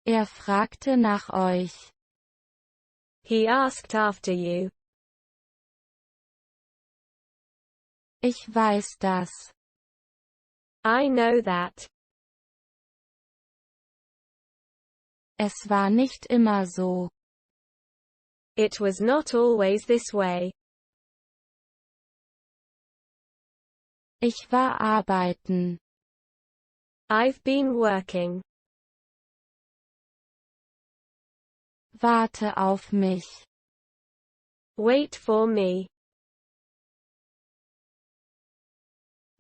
Er fragte nach euch. He asked after you. Ich weiß das. I know that. Es war nicht immer so. It was not always this way. Ich war arbeiten. I've been working. Warte auf mich. Wait for me.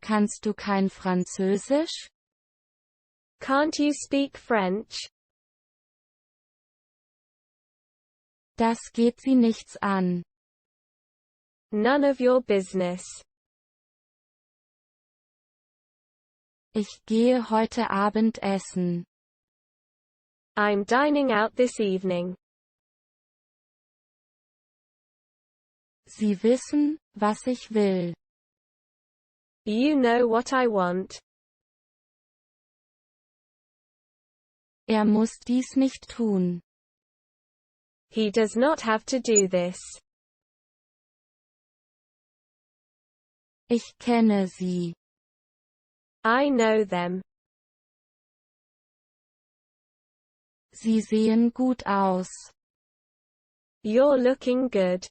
Kannst du kein Französisch? Can't you speak French? Das geht sie nichts an. None of your business. Ich gehe heute Abend essen. I'm dining out this evening. Sie wissen, was ich will. You know what I want. Er muss dies nicht tun. He does not have to do this. Ich kenne sie. I know them. Sie sehen gut aus. You're looking good.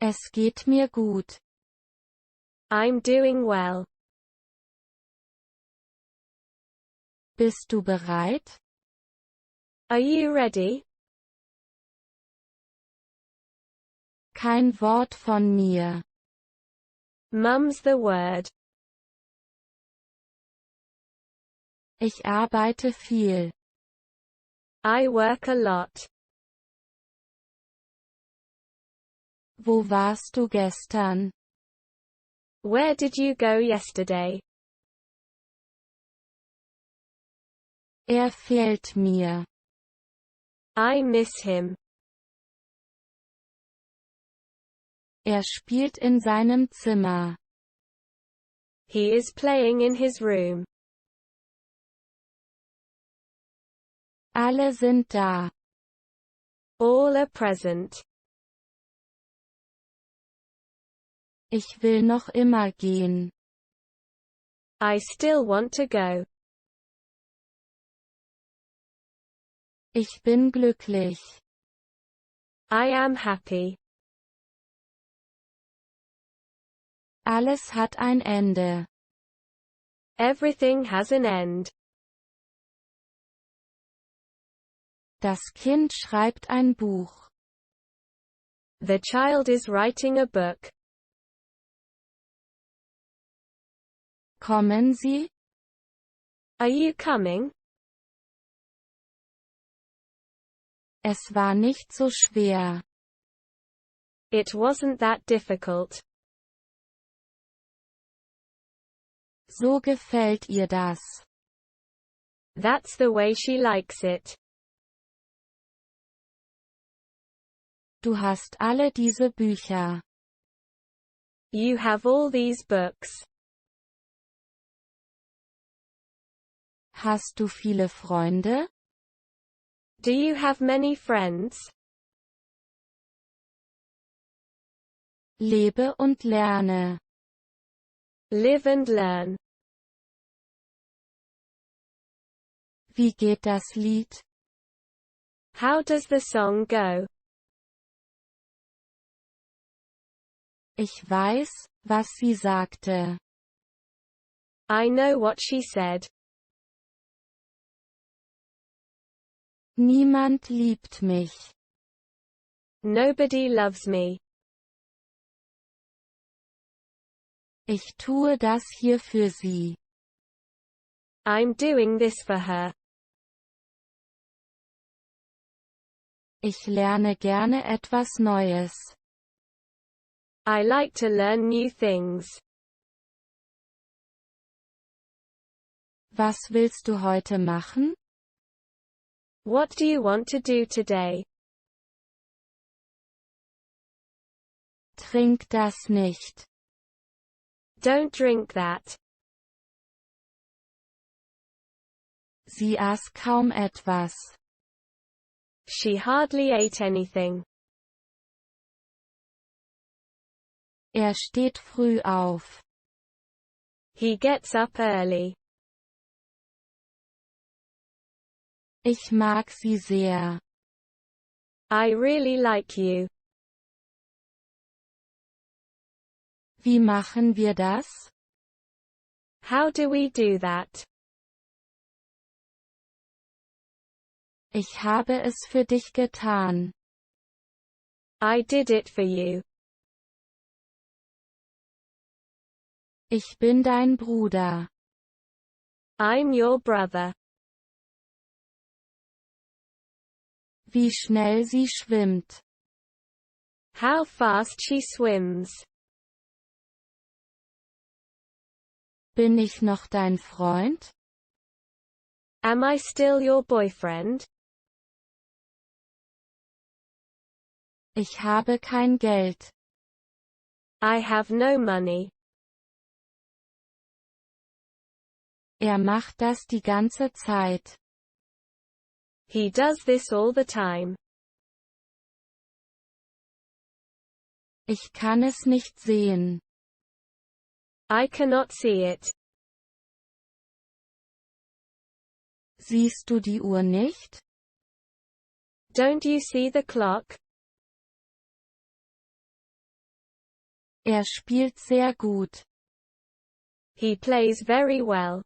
Es geht mir gut. I'm doing well. Bist du bereit? Are you ready? Kein Wort von mir. Mum's the word. Ich arbeite viel. I work a lot. Wo warst du gestern? Where did you go yesterday? Er fehlt mir. I miss him. Er spielt in seinem Zimmer. He is playing in his room. Alle sind da. All are present. Ich will noch immer gehen. I still want to go. Ich bin glücklich. I am happy. Alles hat ein Ende. Everything has an end. Das Kind schreibt ein Buch. The child is writing a book. Kommen Sie? Are you coming? Es war nicht so schwer. It wasn't that difficult. So gefällt ihr das. That's the way she likes it. Du hast alle diese Bücher. You have all these books. Hast du viele Freunde? Do you have many friends? Lebe und lerne. Live and learn. Wie geht das Lied? How does the song go? Ich weiß, was sie sagte. I know what she said. Niemand liebt mich. Nobody loves me. Ich tue das hier für sie. I'm doing this for her. Ich lerne gerne etwas Neues. I like to learn new things. Was willst du heute machen? What do you want to do today? Trink das nicht. Don't drink that. Sie aß kaum etwas. She hardly ate anything. Er steht früh auf. He gets up early. Ich mag sie sehr. I really like you. Wie machen wir das? How do we do that? Ich habe es für dich getan. I did it for you. Ich bin dein Bruder. I'm your brother. Wie schnell sie schwimmt. How fast she swims. Bin ich noch dein Freund? Am I still your boyfriend? Ich habe kein Geld. I have no money. Er macht das die ganze Zeit. He does this all the time. Ich kann es nicht sehen. I cannot see it. Siehst du die Uhr nicht? Don't you see the clock? Er spielt sehr gut. He plays very well.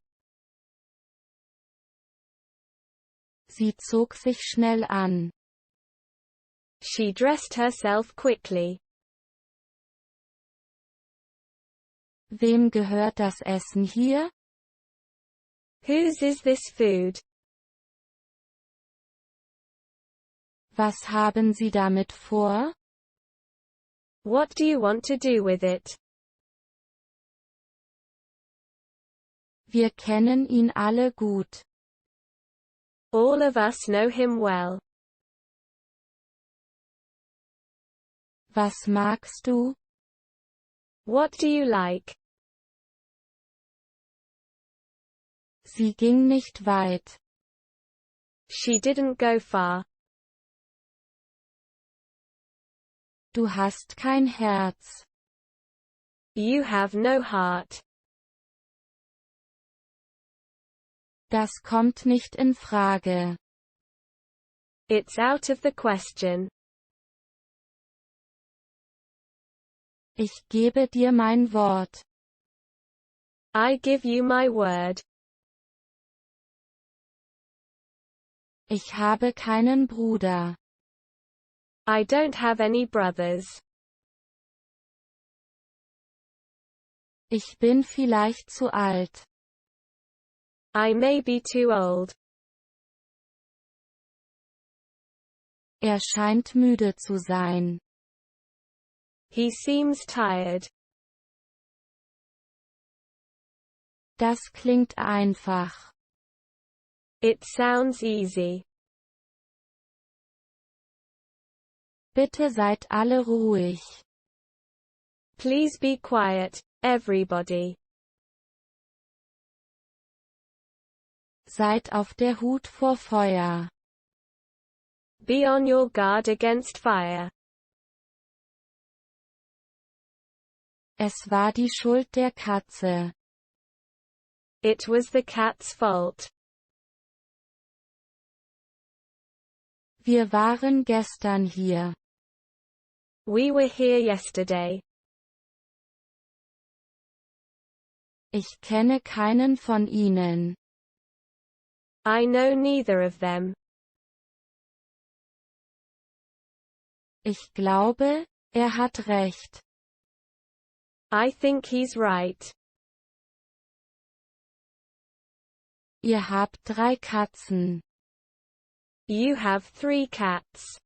Sie zog sich schnell an. She dressed herself quickly. Wem gehört das Essen hier? Whose is this food? Was haben Sie damit vor? What do you want to do with it? Wir kennen ihn alle gut. All of us know him well. Was magst du? What do you like? Sie ging nicht weit. She didn't go far. Du hast kein Herz. You have no heart. Das kommt nicht in Frage. It's out of the question. Ich gebe dir mein Wort. I give you my word. Ich habe keinen Bruder. I don't have any brothers. Ich bin vielleicht zu alt. I may be too old. Er scheint müde zu sein. He seems tired. Das klingt einfach. It sounds easy. Bitte seid alle ruhig. Please be quiet, everybody. Seid auf der Hut vor Feuer. Be on your guard against fire. Es war die Schuld der Katze. It was the cat's fault. Wir waren gestern hier. We were here yesterday. Ich kenne keinen von ihnen. I know neither of them. Ich glaube, er hat recht. I think he's right. Ihr habt 3 Katzen. You have 3 cats.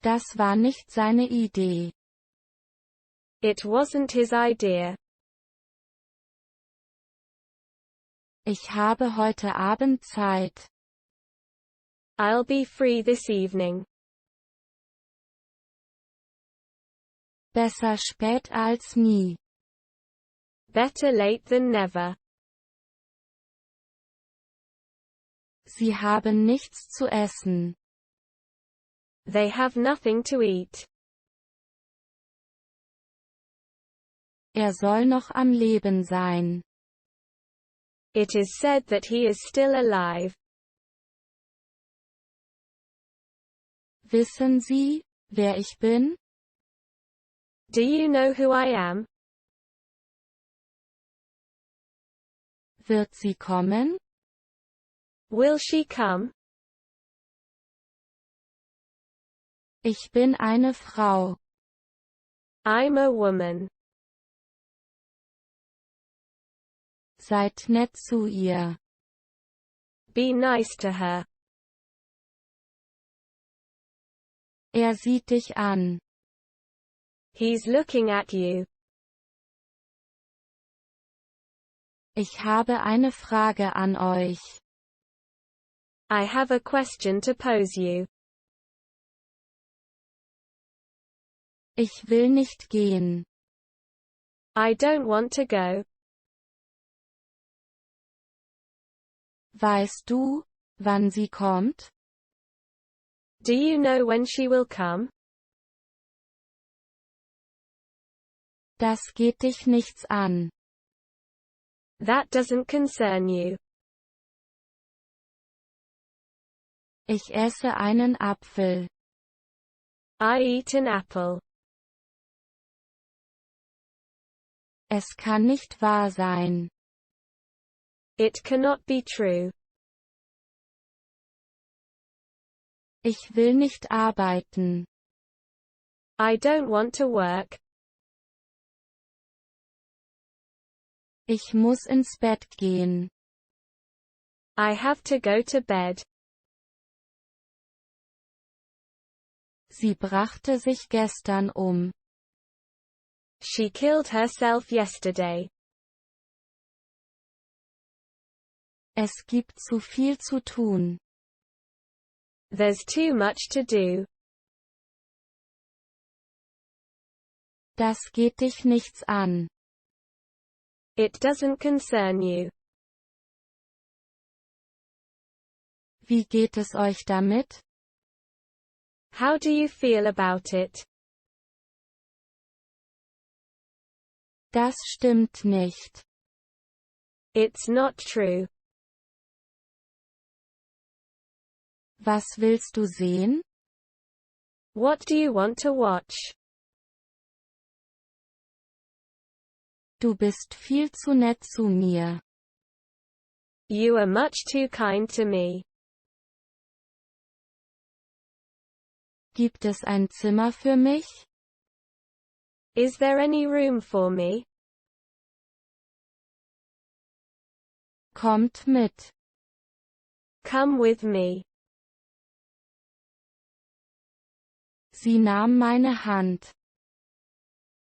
Das war nicht seine Idee. It wasn't his idea. Ich habe heute Abend Zeit. I'll be free this evening. Besser spät als nie. Better late than never. Sie haben nichts zu essen. They have nothing to eat. Er soll noch am Leben sein. It is said that he is still alive. Wissen Sie, wer ich bin? Do you know who I am? Wird sie kommen? Will she come? Ich bin eine Frau. I'm a woman. Seid nett zu ihr. Be nice to her. Er sieht dich an. He's looking at you. Ich habe eine Frage an euch. I have a question to pose you. Ich will nicht gehen. I don't want to go. Weißt du, wann sie kommt? Do you know when she will come? Das geht dich nichts an. That doesn't concern you. Ich esse einen Apfel. I eat an apple. Es kann nicht wahr sein. It cannot be true. Ich will nicht arbeiten. I don't want to work. Ich muss ins Bett gehen. I have to go to bed. Sie brachte sich gestern um. She killed herself yesterday. Es gibt zu viel zu tun. There's too much to do. Das geht dich nichts an. It doesn't concern you. Wie geht es euch damit? How do you feel about it? Das stimmt nicht. It's not true. Was willst du sehen? What do you want to watch? Du bist viel zu nett zu mir. You are much too kind to me. Gibt es ein Zimmer für mich? Is there any room for me? Kommt mit. Come with me. Sie nahm meine Hand.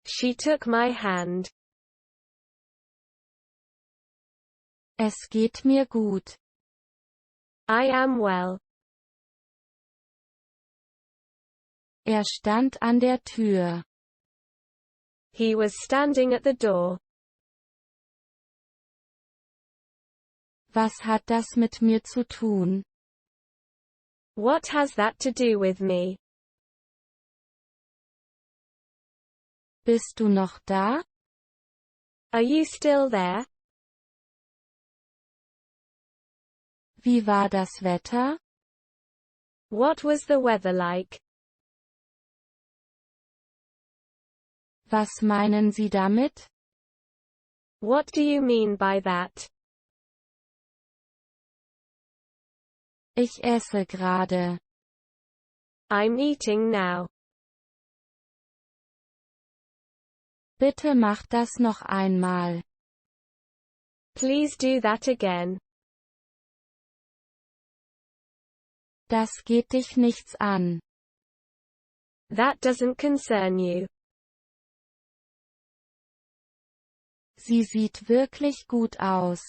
She took my hand. Es geht mir gut. I am well. Er stand an der Tür. He was standing at the door. Was hat das mit mir zu tun? What has that to do with me? Bist du noch da? Are you still there? Wie war das Wetter? What was the weather like? Was meinen Sie damit? What do you mean by that? Ich esse gerade. I'm eating now. Bitte mach das noch einmal. Please do that again. Das geht dich nichts an. That doesn't concern you. Sie sieht wirklich gut aus.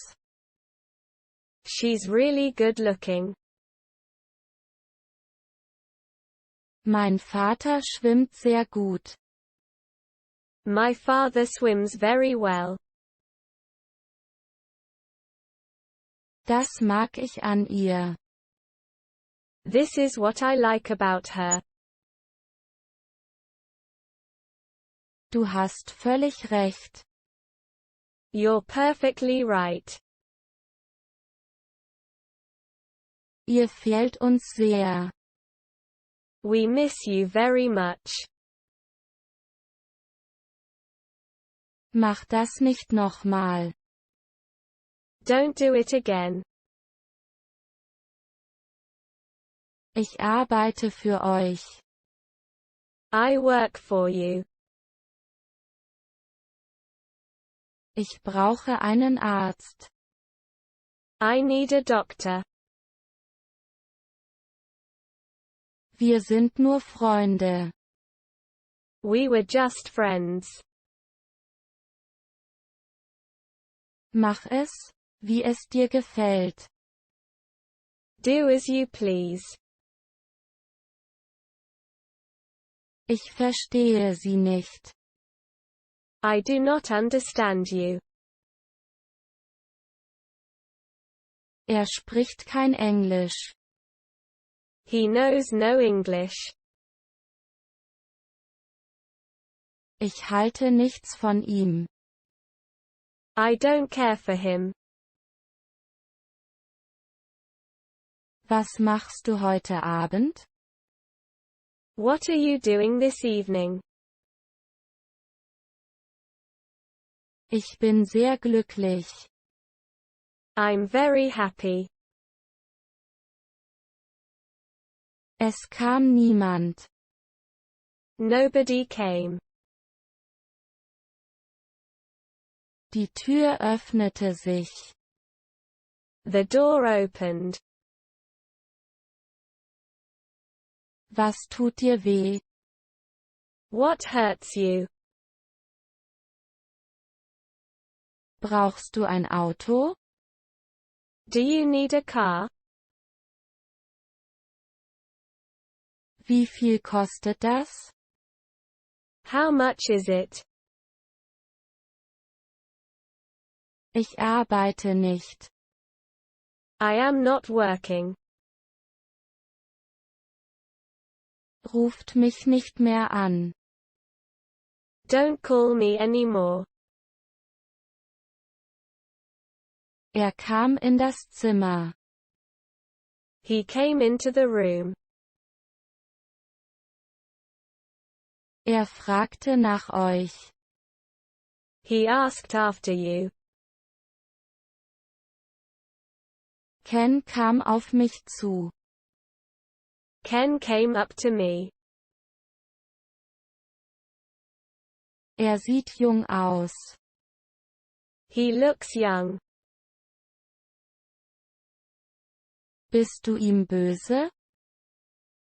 She's really good looking. Mein Vater schwimmt sehr gut. My father swims very well. Das mag ich an ihr. This is what I like about her. Du hast völlig recht. You're perfectly right. Ihr fehlt uns sehr. We miss you very much. Mach das nicht nochmal. Don't do it again. Ich arbeite für euch. I work for you. Ich brauche einen Arzt. I need a doctor. Wir sind nur Freunde. We were just friends. Mach es, wie es dir gefällt. Do as you please. Ich verstehe sie nicht. I do not understand you. Er spricht kein Englisch. He knows no English. Ich halte nichts von ihm. I don't care for him. Was machst du heute Abend? What are you doing this evening? Ich bin sehr glücklich. I'm very happy. Es kam niemand. Nobody came. Die Tür öffnete sich. The door opened. Was tut dir weh? What hurts you? Brauchst du ein Auto? Do you need a car? Wie viel kostet das? How much is it? Ich arbeite nicht. I am not working. Ruft mich nicht mehr an. Don't call me anymore. Er kam in das Zimmer. He came into the room. Er fragte nach euch. He asked after you. Ken kam auf mich zu. Ken came up to me. Er sieht jung aus. He looks young. Bist du ihm böse?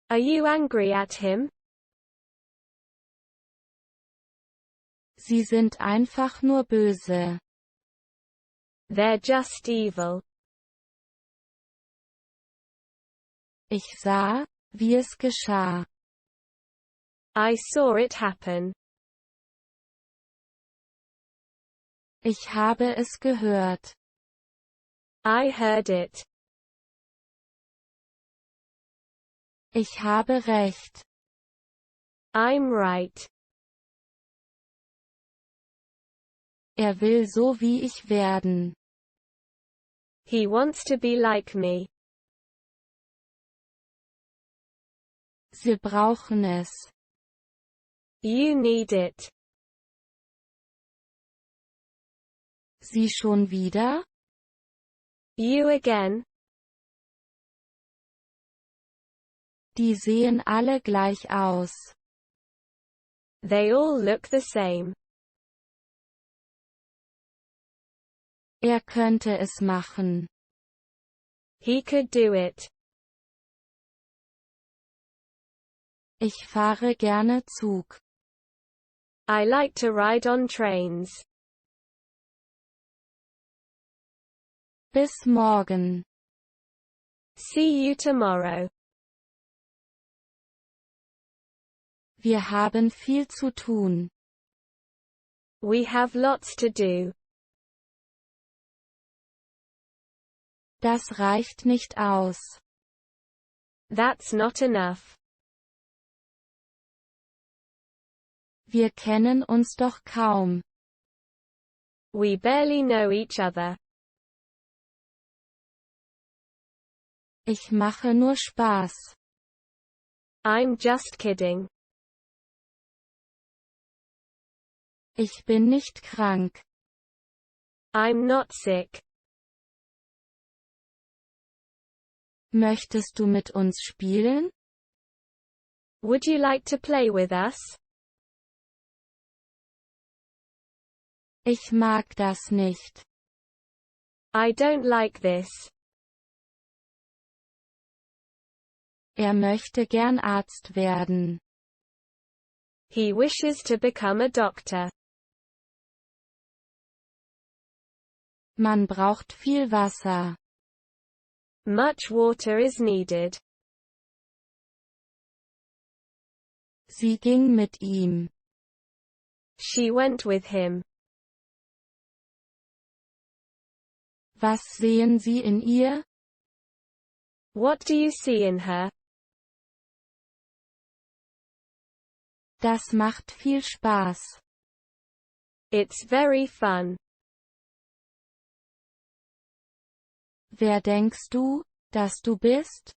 Are you angry at him? Sie sind einfach nur böse. They're just evil. Ich sah, wie es geschah. I saw it happen. Ich habe es gehört. I heard it. Ich habe recht. I'm right. Er will so wie ich werden. He wants to be like me. Sie brauchen es. You need it. Sie schon wieder? You again? Die sehen alle gleich aus. They all look the same. Er könnte es machen. He could do it. Ich fahre gerne Zug. I like to ride on trains. Bis morgen. See you tomorrow. Wir haben viel zu tun. We have lots to do. Das reicht nicht aus. That's not enough. Wir kennen uns doch kaum. We barely know each other. Ich mache nur Spaß. I'm just kidding. Ich bin nicht krank. I'm not sick. Möchtest du mit uns spielen? Would you like to play with us? Ich mag das nicht. I don't like this. Er möchte gern Arzt werden. He wishes to become a doctor. Man braucht viel Wasser. Much water is needed. Sie ging mit ihm. She went with him. Was sehen Sie in ihr? What do you see in her? Das macht viel Spaß. It's very fun. Wer denkst du, dass du bist?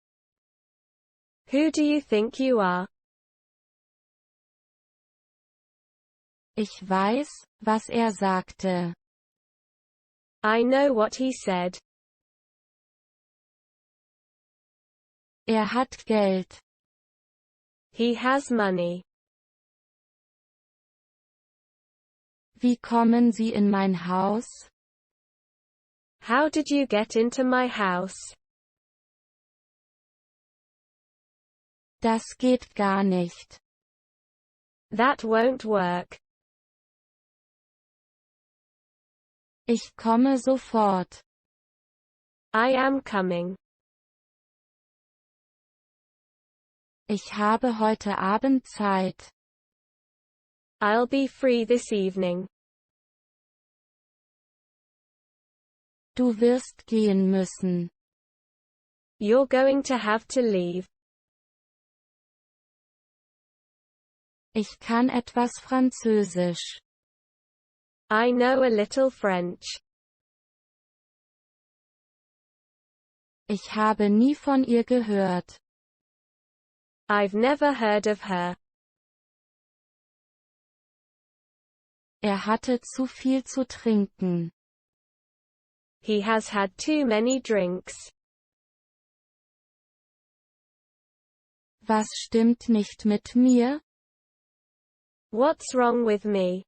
Who do you think you are? Ich weiß, was er sagte. I know what he said. Er hat Geld. He has money. Wie kommen Sie in mein Haus? How did you get into my house? Das geht gar nicht. That won't work. Ich komme sofort. I am coming. Ich habe heute Abend Zeit. I'll be free this evening. Du wirst gehen müssen. You're going to have to leave. Ich kann etwas Französisch. I know a little French. Ich habe nie von ihr gehört. I've never heard of her. Er hatte zu viel zu trinken. He has had too many drinks. Was stimmt nicht mit mir? What's wrong with me?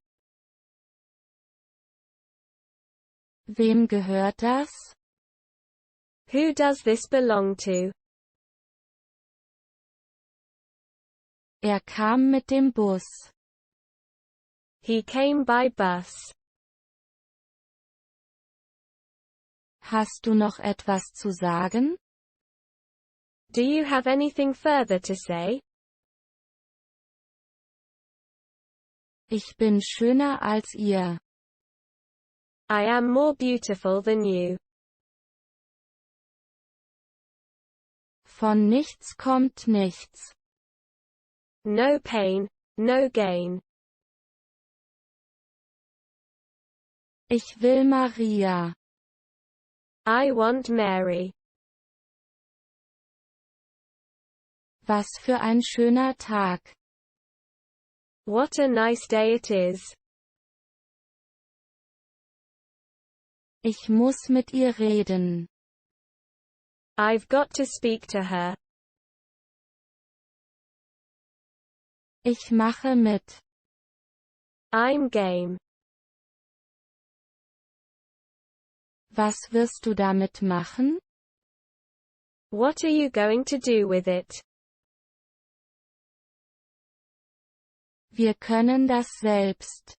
Wem gehört das? Who does this belong to? Er kam mit dem Bus. He came by bus. Hast du noch etwas zu sagen? Do you have anything further to say? Ich bin schöner als ihr. I am more beautiful than you. Von nichts kommt nichts. No pain, no gain. Ich will Maria. I want Mary. Was für ein schöner Tag. What a nice day it is. Ich muss mit ihr reden. I've got to speak to her. Ich mache mit. I'm game. Was wirst du damit machen? What are you going to do with it? Wir können das selbst.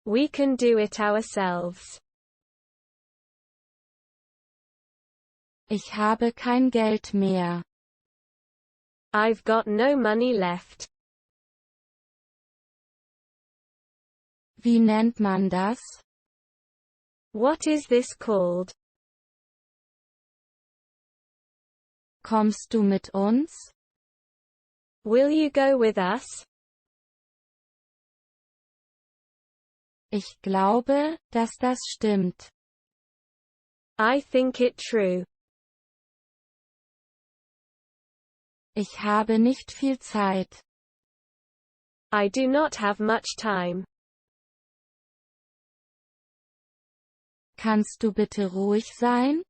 We can do it ourselves. Ich habe kein Geld mehr. I've got no money left. Wie nennt man das? What is this called? Kommst du mit uns? Will you go with us? Ich glaube, dass das stimmt. I think it true. Ich habe nicht viel Zeit. I do not have much time. Kannst du bitte ruhig sein?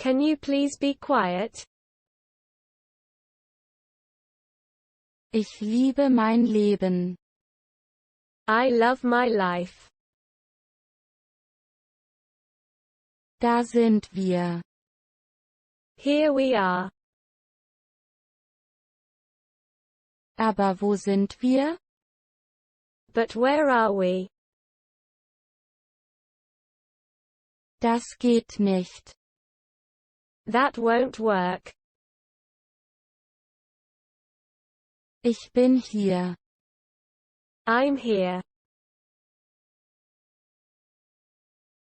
Can you please be quiet? Ich liebe mein Leben. I love my life. Da sind wir. Here we are. Aber wo sind wir? But where are we? Das geht nicht. That won't work. Ich bin hier. I'm here.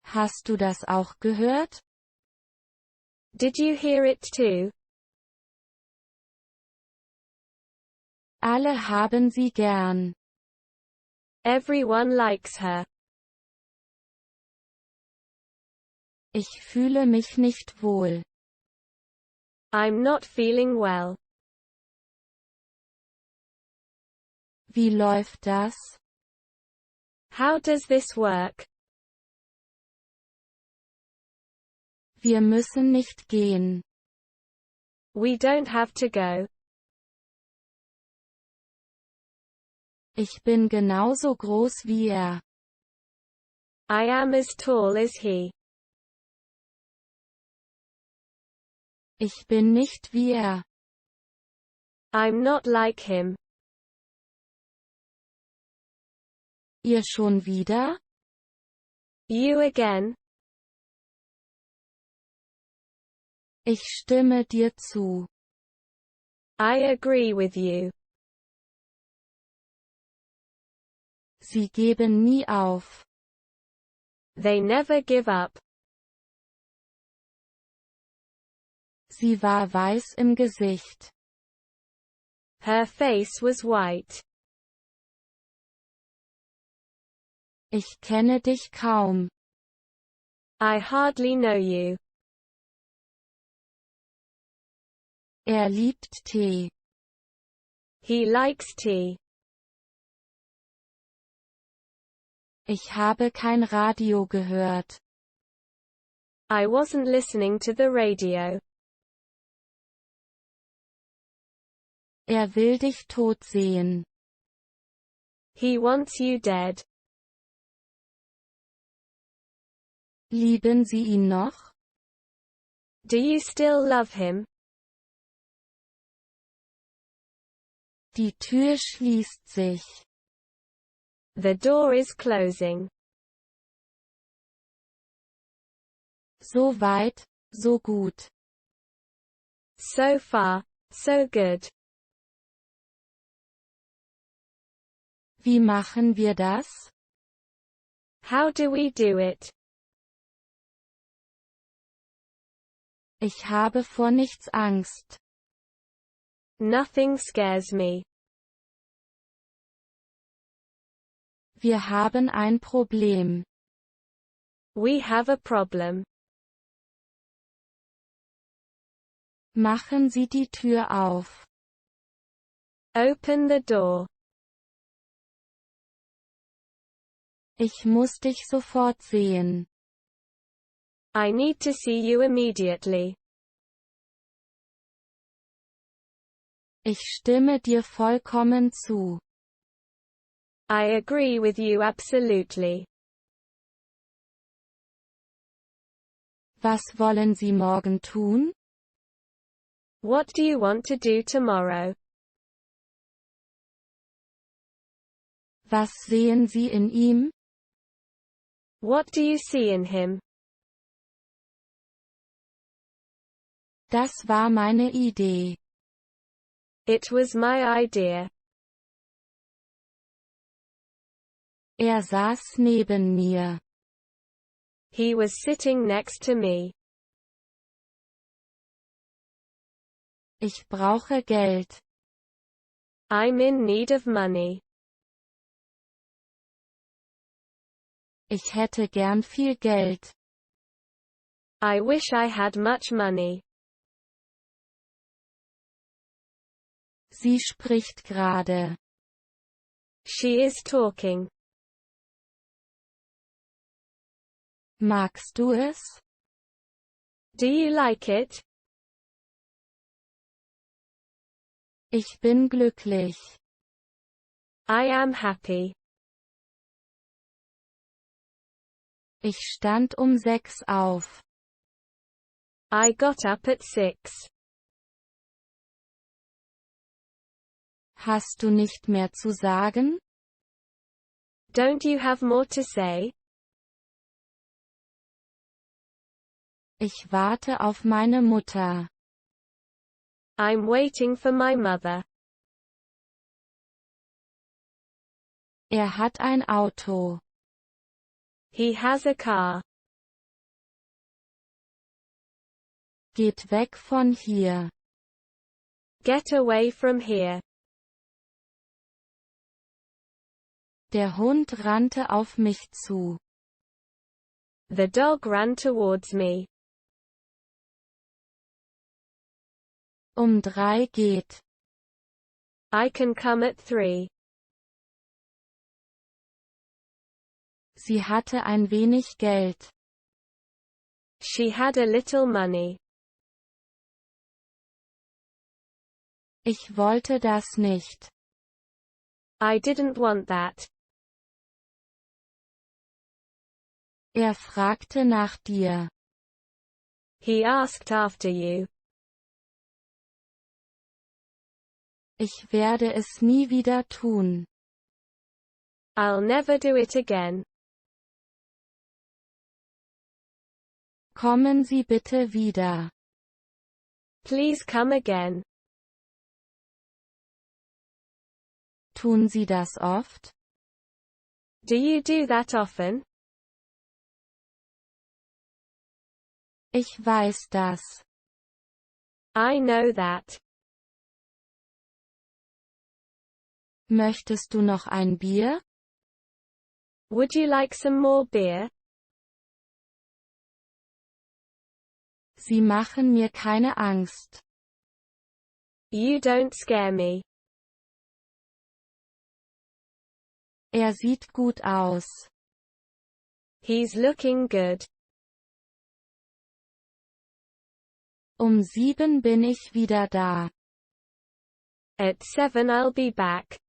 Hast du das auch gehört? Did you hear it too? Alle haben sie gern. Everyone likes her. Ich fühle mich nicht wohl. I'm not feeling well. Wie läuft das? How does this work? Wir müssen nicht gehen. We don't have to go. Ich bin genauso groß wie er. I am as tall as he. Ich bin nicht wie er. I'm not like him. Ihr schon wieder? You again? Ich stimme dir zu. I agree with you. Sie geben nie auf. They never give up. Sie war weiß im Gesicht. Her face was white. Ich kenne dich kaum. I hardly know you. Er liebt Tee. He likes tea. Ich habe kein Radio gehört. I wasn't listening to the radio. Er will dich tot sehen. He wants you dead. Lieben Sie ihn noch? Do you still love him? Die Tür schließt sich. The door is closing. So weit, so gut. So far, so good. Wie machen wir das? How do we do it? Ich habe vor nichts Angst. Nothing scares me. Wir haben ein Problem. We have a problem. Machen Sie die Tür auf. Open the door. Ich muss dich sofort sehen. I need to see you immediately. Ich stimme dir vollkommen zu. I agree with you absolutely. Was wollen Sie morgen tun? What do you want to do tomorrow? Was sehen Sie in ihm? What do you see in him? Das war meine Idee. It was my idea. Er saß neben mir. He was sitting next to me. Ich brauche Geld. I'm in need of money. Ich hätte gern viel Geld. I wish I had much money. Sie spricht gerade. She is talking. Magst du es? Do you like it? Ich bin glücklich. I am happy. Ich stand um 6 auf. I got up at 6. Hast du nicht mehr zu sagen? Don't you have more to say? Ich warte auf meine Mutter. I'm waiting for my mother. Er hat ein Auto. He has a car. Geht weg von hier. Get away from here. Der Hund rannte auf mich zu. The dog ran towards me. Um 3 geht. I can come at 3. Sie hatte ein wenig Geld. She had a little money. Ich wollte das nicht. I didn't want that. Er fragte nach dir. He asked after you. Ich werde es nie wieder tun. I'll never do it again. Kommen Sie bitte wieder. Please come again. Tun Sie das oft? Do you do that often? Ich weiß das. I know that. Möchtest du noch ein Bier? Would you like some more beer? Sie machen mir keine Angst. You don't scare me. Er sieht gut aus. He's looking good. Um 7 bin ich wieder da. At 7 I'll be back.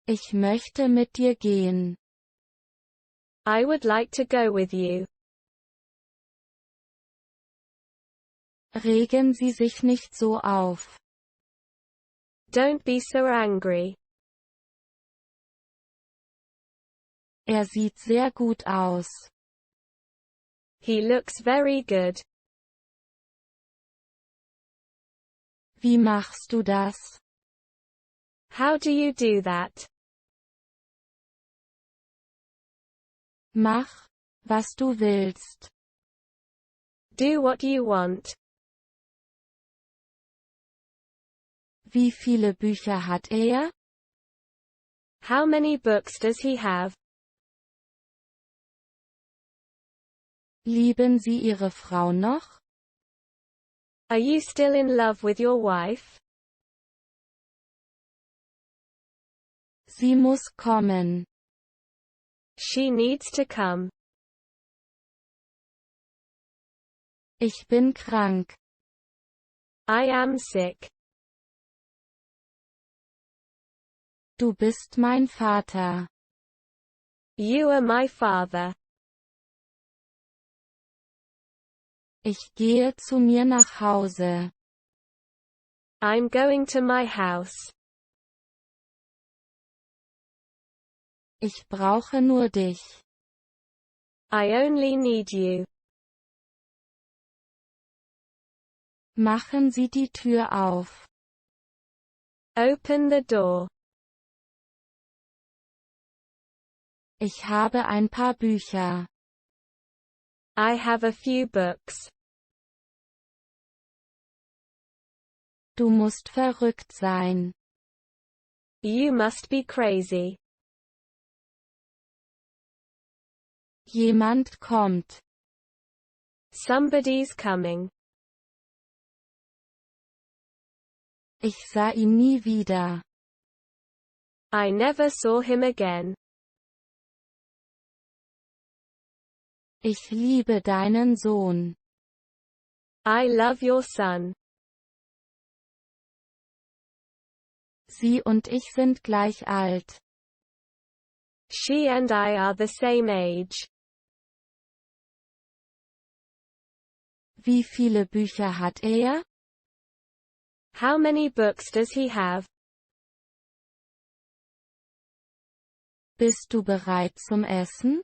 Ich möchte mit dir gehen. I would like to go with you. Regen Sie sich nicht so auf. Don't be so angry. Er sieht sehr gut aus. He looks very good. Wie machst du das? How do you do that? Mach, was du willst. Do what you want. Wie viele Bücher hat er? How many books does he have? Lieben Sie Ihre Frau noch? Are you still in love with your wife? Sie muss kommen. She needs to come. Ich bin krank. I am sick. Du bist mein Vater. You are my father. Ich gehe zu mir nach Hause. I'm going to my house. Ich brauche nur dich. I only need you. Machen Sie die Tür auf. Open the door. Ich habe ein paar Bücher. I have a few books. Du musst verrückt sein. You must be crazy. Jemand kommt. Somebody's coming. Ich sah ihn nie wieder. I never saw him again. Ich liebe deinen Sohn. I love your son. Sie und ich sind gleich alt. She and I are the same age. Wie viele Bücher hat er? How many books does he have? Bist du bereit zum Essen?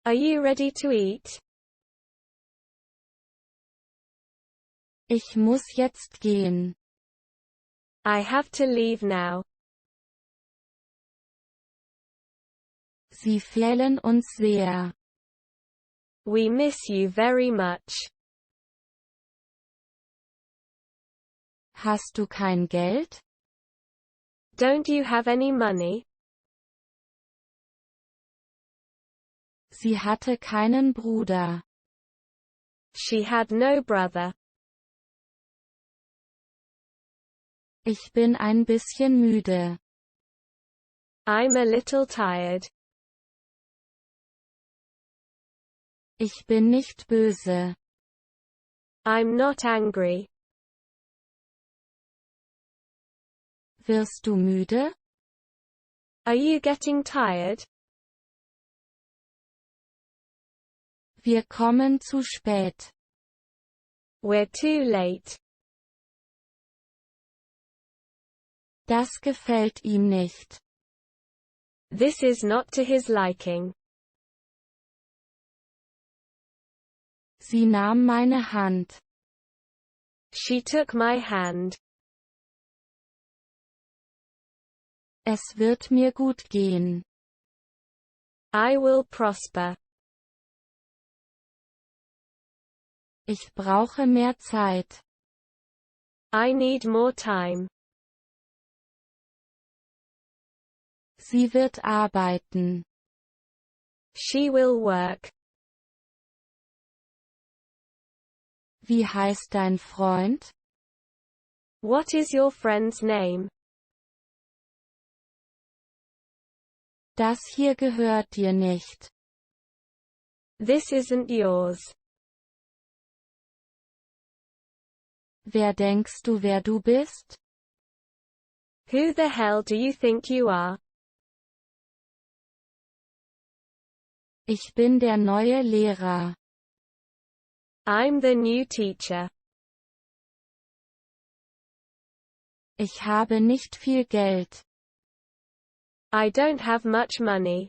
Are you ready to eat? Ich muss jetzt gehen. I have to leave now. Sie fehlen uns sehr. We miss you very much. Hast du kein Geld? Don't you have any money? Sie hatte keinen Bruder. She had no brother. Ich bin ein bisschen müde. I'm a little tired. Ich bin nicht böse. I'm not angry. Wirst du müde? Are you getting tired? Wir kommen zu spät. We're too late. Das gefällt ihm nicht. This is not to his liking. Sie nahm meine Hand. She took my hand. Es wird mir gut gehen. I will prosper. Ich brauche mehr Zeit. I need more time. Sie wird arbeiten. She will work. Wie heißt dein Freund? What is your friend's name? Das hier gehört dir nicht. This isn't yours. Wer denkst du, wer du bist? Who the hell do you think you are? Ich bin der neue Lehrer. I'm the new teacher. Ich habe nicht viel Geld. I don't have much money.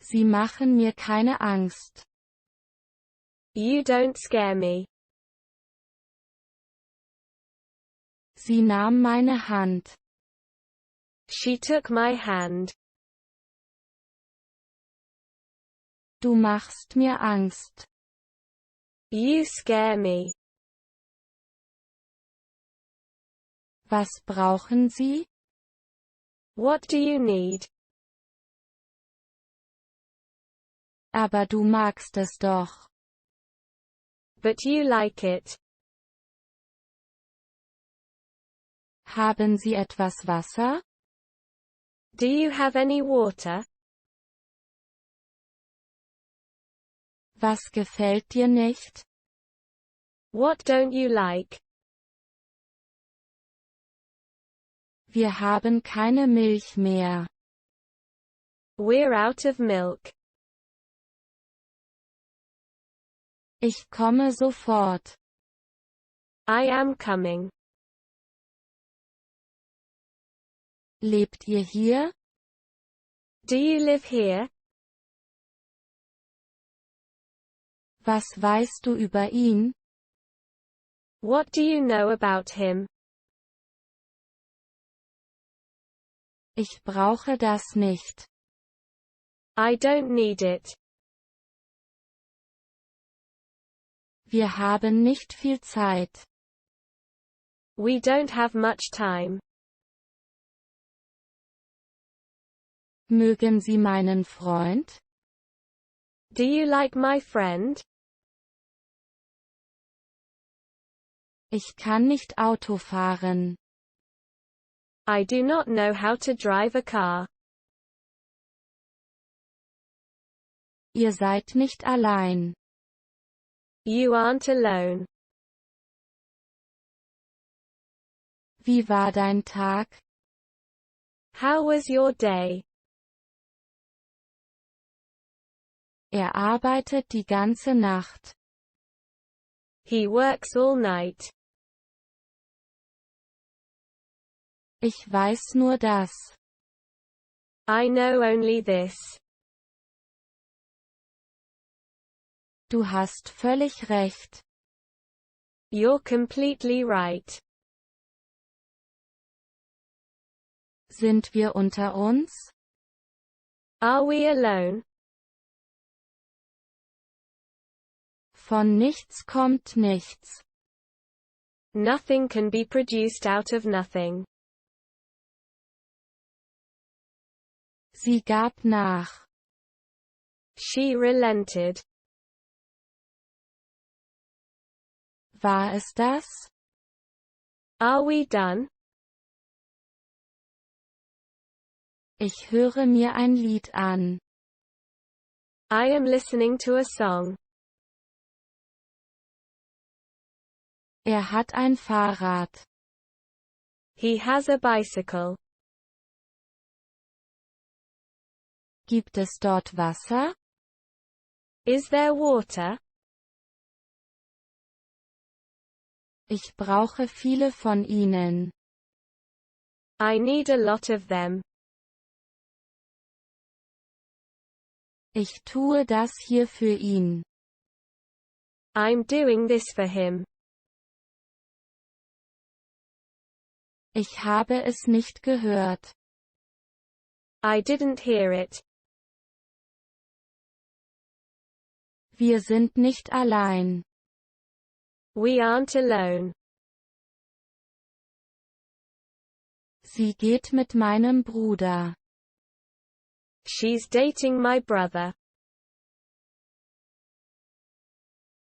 Sie machen mir keine Angst. You don't scare me. Sie nahm meine Hand. She took my hand. Du machst mir Angst. You scare me. Was brauchen Sie? What do you need? Aber du magst es doch. But you like it. Haben Sie etwas Wasser? Do you have any water? Was gefällt dir nicht? What don't you like? Wir haben keine Milch mehr. We're out of milk. Ich komme sofort. I am coming. Lebt ihr hier? Do you live here? Was weißt du über ihn? What do you know about him? Ich brauche das nicht. I don't need it. Wir haben nicht viel Zeit. We don't have much time. Mögen Sie meinen Freund? Do you like my friend? Ich kann nicht Auto fahren. I do not know how to drive a car. Ihr seid nicht allein. You aren't alone. Wie war dein Tag? How was your day? Er arbeitet die ganze Nacht. He works all night. Ich weiß nur das. I know only this. Du hast völlig recht. You're completely right. Sind wir unter uns? Are we alone? Von nichts kommt nichts. Nothing can be produced out of nothing. Sie gab nach. She relented. War es das? Are we done? Ich höre mir ein Lied an. I am listening to a song. Er hat ein Fahrrad. He has a bicycle. Gibt es dort Wasser? Is there water? Ich brauche viele von ihnen. I need a lot of them. Ich tue das hier für ihn. I'm doing this for him. Ich habe es nicht gehört. I didn't hear it. Wir sind nicht allein. We aren't alone. Sie geht mit meinem Bruder. She's dating my brother.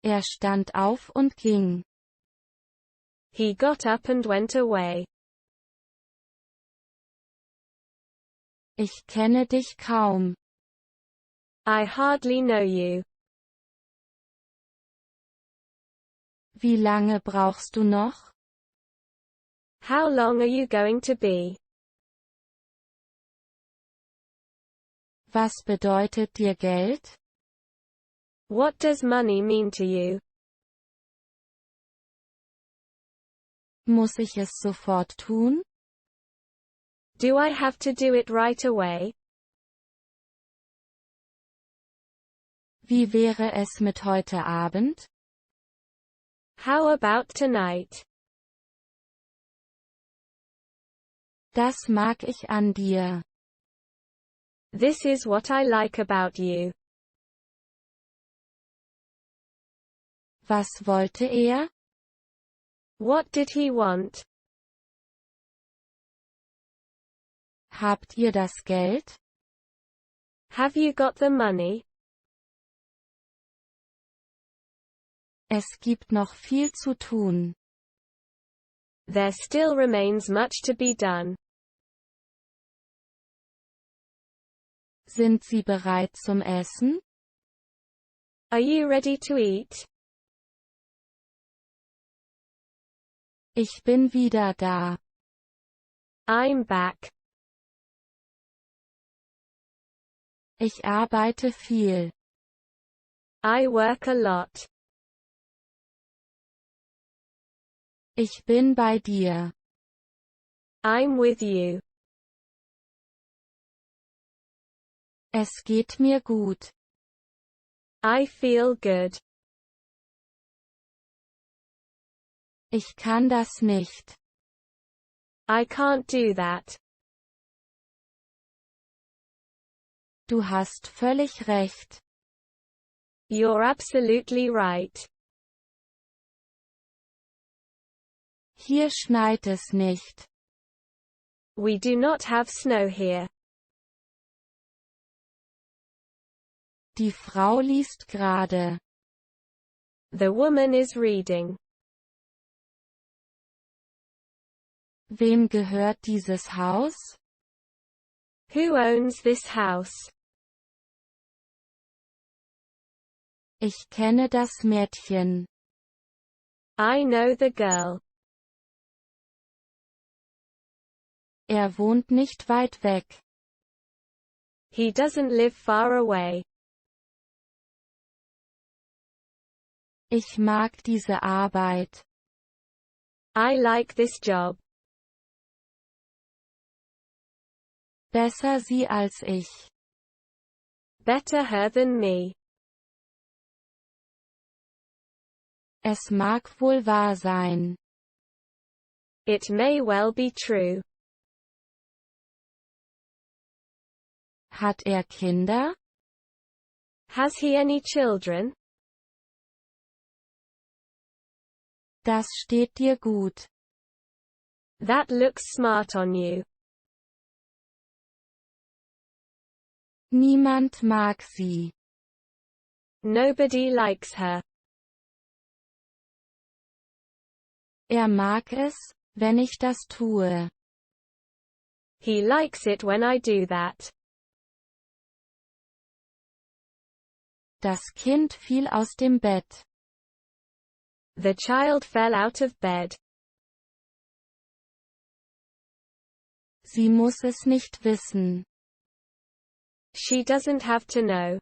Er stand auf und ging. He got up and went away. Ich kenne dich kaum. I hardly know you. Wie lange brauchst du noch? How long are you going to be? Was bedeutet dir Geld? What does money mean to you? Muss ich es sofort tun? Do I have to do it right away? Wie wäre es mit heute Abend? How about tonight? Das mag ich an dir. This is what I like about you. Was wollte er? What did he want? Habt ihr das Geld? Have you got the money? Es gibt noch viel zu tun. There still remains much to be done. Sind Sie bereit zum Essen? Are you ready to eat? Ich bin wieder da. I'm back. Ich arbeite viel. I work a lot. Ich bin bei dir. I'm with you. Es geht mir gut. I feel good. Ich kann das nicht. I can't do that. Du hast völlig recht. You're absolutely right. Hier schneit es nicht. We do not have snow here. Die Frau liest gerade. The woman is reading. Wem gehört dieses Haus? Who owns this house? Ich kenne das Mädchen. I know the girl. Er wohnt nicht weit weg. He doesn't live far away. Ich mag diese Arbeit. I like this job. Besser sie als ich. Better her than me. Es mag wohl wahr sein. It may well be true. Hat er Kinder? Has he any children? Das steht dir gut. That looks smart on you. Niemand mag sie. Nobody likes her. Er mag es, wenn ich das tue. He likes it when I do that. Das Kind fiel aus dem Bett. The child fell out of bed. Sie muss es nicht wissen. She doesn't have to know.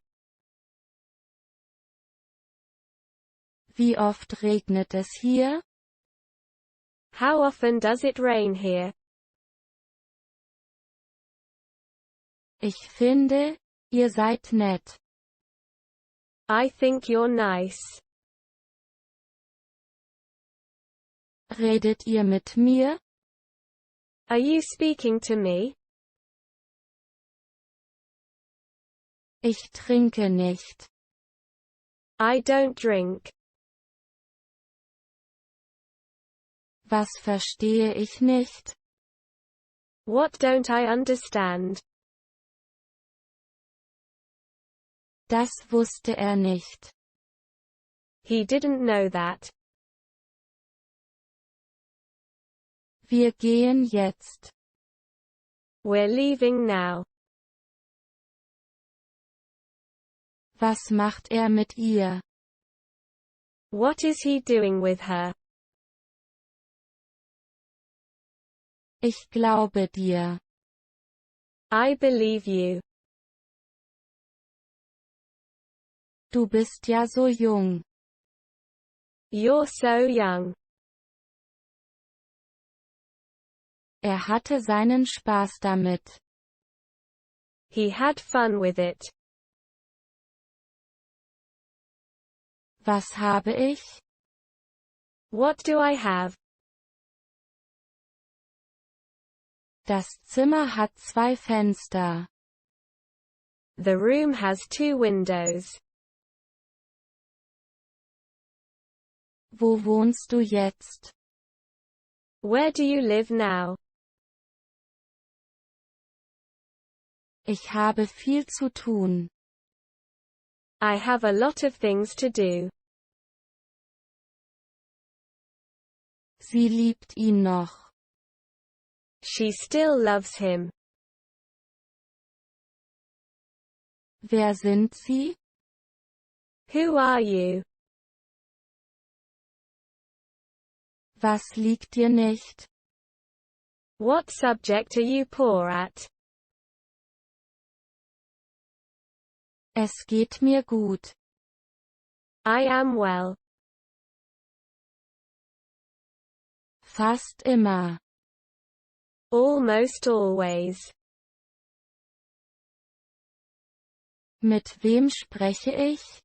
Wie oft regnet es hier? How often does it rain here? Ich finde, ihr seid nett. I think you're nice. Redet ihr mit mir? Are you speaking to me? Ich trinke nicht. I don't drink. Was verstehe ich nicht? What don't I understand? Das wusste er nicht. He didn't know that. Wir gehen jetzt. We're leaving now. Was macht er mit ihr? What is he doing with her? Ich glaube dir. I believe you. Du bist ja so jung. You're so young. Er hatte seinen Spaß damit. He had fun with it. Was habe ich? What do I have? Das Zimmer hat 2 Fenster. The room has 2 windows. Wo wohnst du jetzt? Where do you live now? Ich habe viel zu tun. I have a lot of things to do. Sie liebt ihn noch. She still loves him. Wer sind Sie? Who are you? Was liegt dir nicht? What subject are you poor at? Es geht mir gut. I am well. Fast immer. Almost always. Mit wem spreche ich?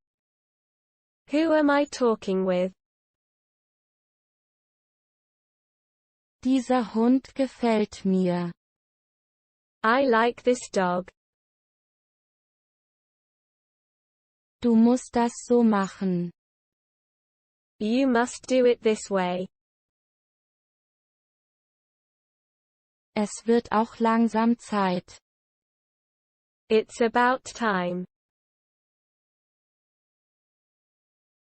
Who am I talking with? Dieser Hund gefällt mir. I like this dog. Du musst das so machen. You must do it this way. Es wird auch langsam Zeit. It's about time.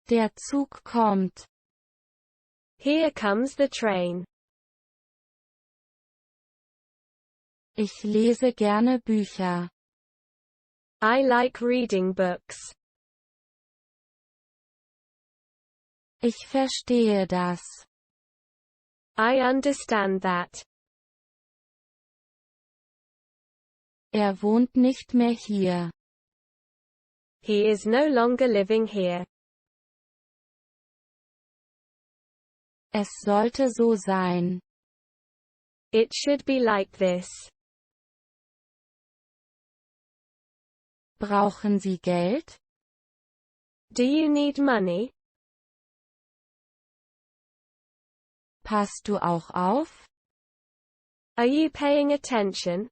Der Zug kommt. Here comes the train. Ich lese gerne Bücher. I like reading books. Ich verstehe das. I understand that. Er wohnt nicht mehr hier. He is no longer living here. Es sollte so sein. It should be like this. Brauchen Sie Geld? Do you need money? Passt du auch auf? Are you paying attention?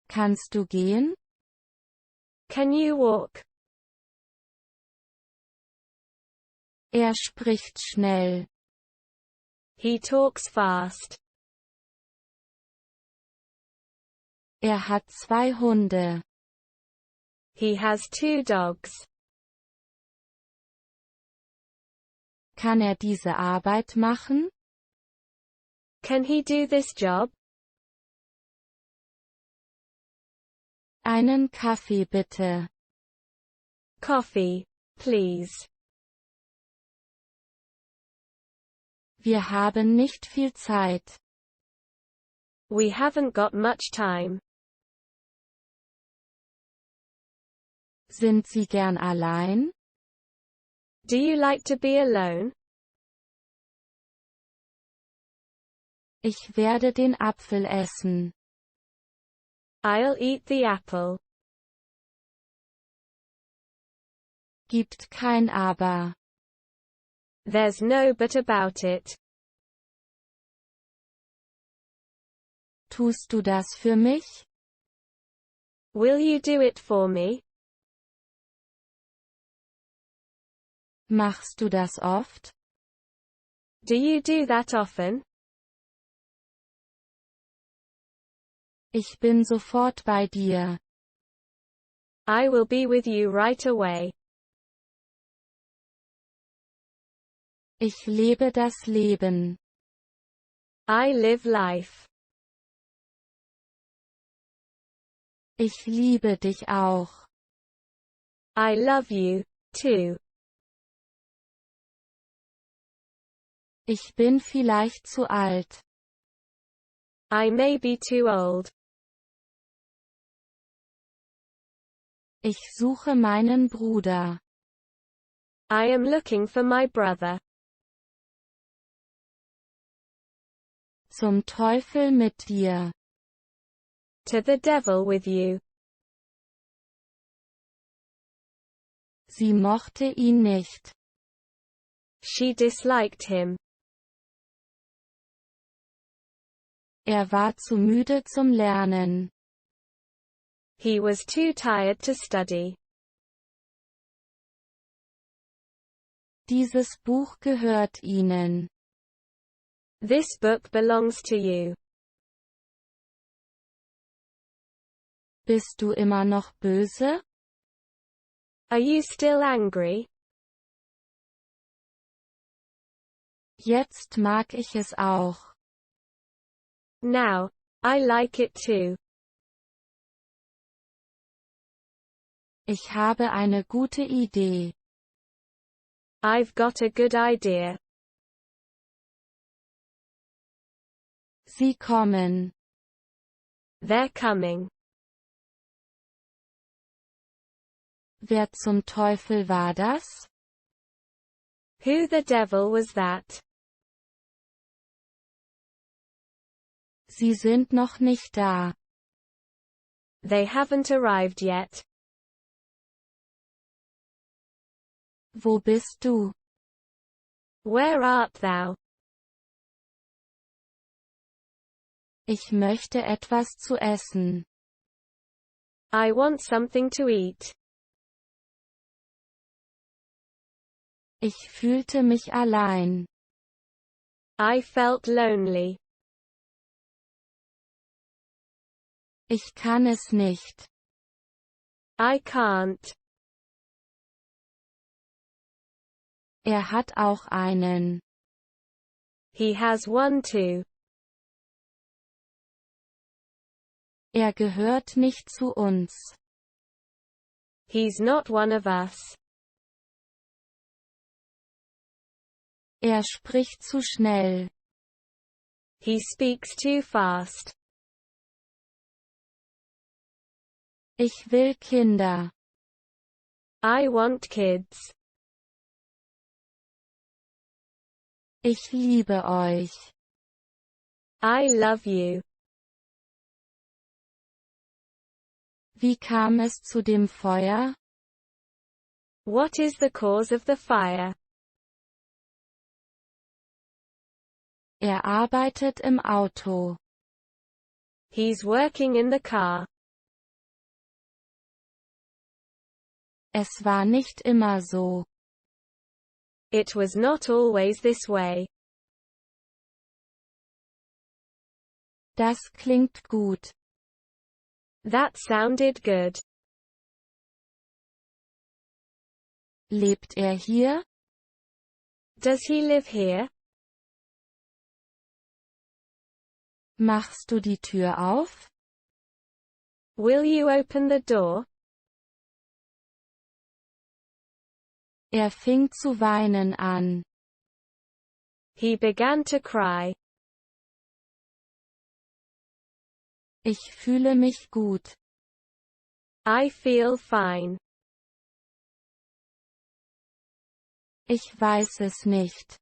Kannst du gehen? Can you walk? Er spricht schnell. He talks fast. Er hat 2 Hunde. He has 2 dogs. Kann er diese Arbeit machen? Can he do this job? Einen Kaffee bitte. Coffee, please. Wir haben nicht viel Zeit. We haven't got much time. Sind Sie gern allein? Do you like to be alone? Ich werde den Apfel essen. I'll eat the apple. Gibt kein Aber. There's no but about it. Tust du das für mich? Will you do it for me? Machst du das oft? Do you do that often? Ich bin sofort bei dir. I will be with you right away. Ich lebe das Leben. I live life. Ich liebe dich auch. I love you, too. Ich bin vielleicht zu alt. I may be too old. Ich suche meinen Bruder. I am looking for my brother. Zum Teufel mit dir. To the devil with you. Sie mochte ihn nicht. She disliked him. Er war zu müde zum Lernen. He was too tired to study. Dieses Buch gehört Ihnen. This book belongs to you. Bist du immer noch böse? Are you still angry? Jetzt mag ich es auch. Now, I like it too. Ich habe eine gute Idee. I've got a good idea. Sie kommen. They're coming. Wer zum Teufel war das? Who the devil was that? Sie sind noch nicht da. They haven't arrived yet. Wo bist du? Where art thou? Ich möchte etwas zu essen. I want something to eat. Ich fühlte mich allein. I felt lonely. Ich kann es nicht. I can't. Er hat auch einen. He has one too. Er gehört nicht zu uns. He's not one of us. Er spricht zu schnell. He speaks too fast. Ich will Kinder. I want kids. Ich liebe euch. I love you. Wie kam es zu dem Feuer? What is the cause of the fire? Er arbeitet im Auto. He's working in the car. Es war nicht immer so. It was not always this way. Das klingt gut. That sounded good. Lebt er hier? Does he live here? Machst du die Tür auf? Will you open the door? Er fing zu weinen an. He began to cry. Ich fühle mich gut. I feel fine. Ich weiß es nicht.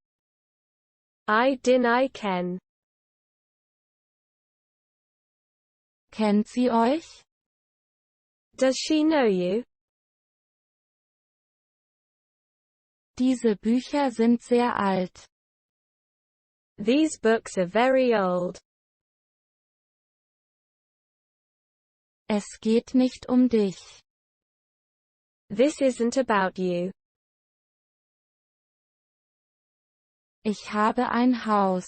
I deny Ken. Kennt sie euch? Does she know you? Diese Bücher sind sehr alt. These books are very old. Es geht nicht um dich. This isn't about you. Ich habe ein Haus.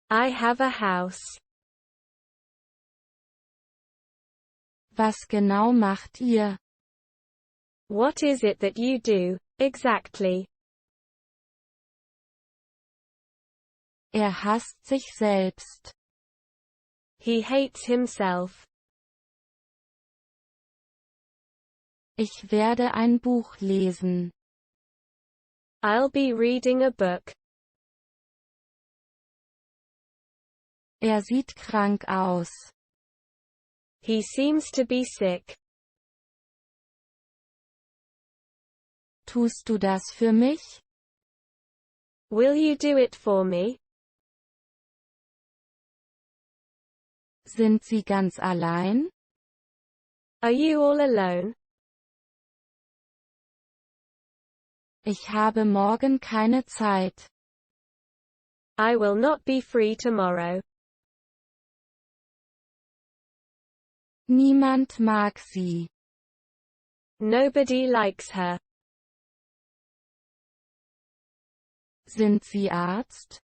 I have a house. Was genau macht ihr? What is it that you do, exactly? Er hasst sich selbst. He hates himself. Ich werde ein Buch lesen. I'll be reading a book. Er sieht krank aus. He seems to be sick. Tust du das für mich? Will you do it for me? Sind Sie ganz allein? Are you all alone? Ich habe morgen keine Zeit. I will not be free tomorrow. Niemand mag sie. Nobody likes her. Sind Sie Arzt?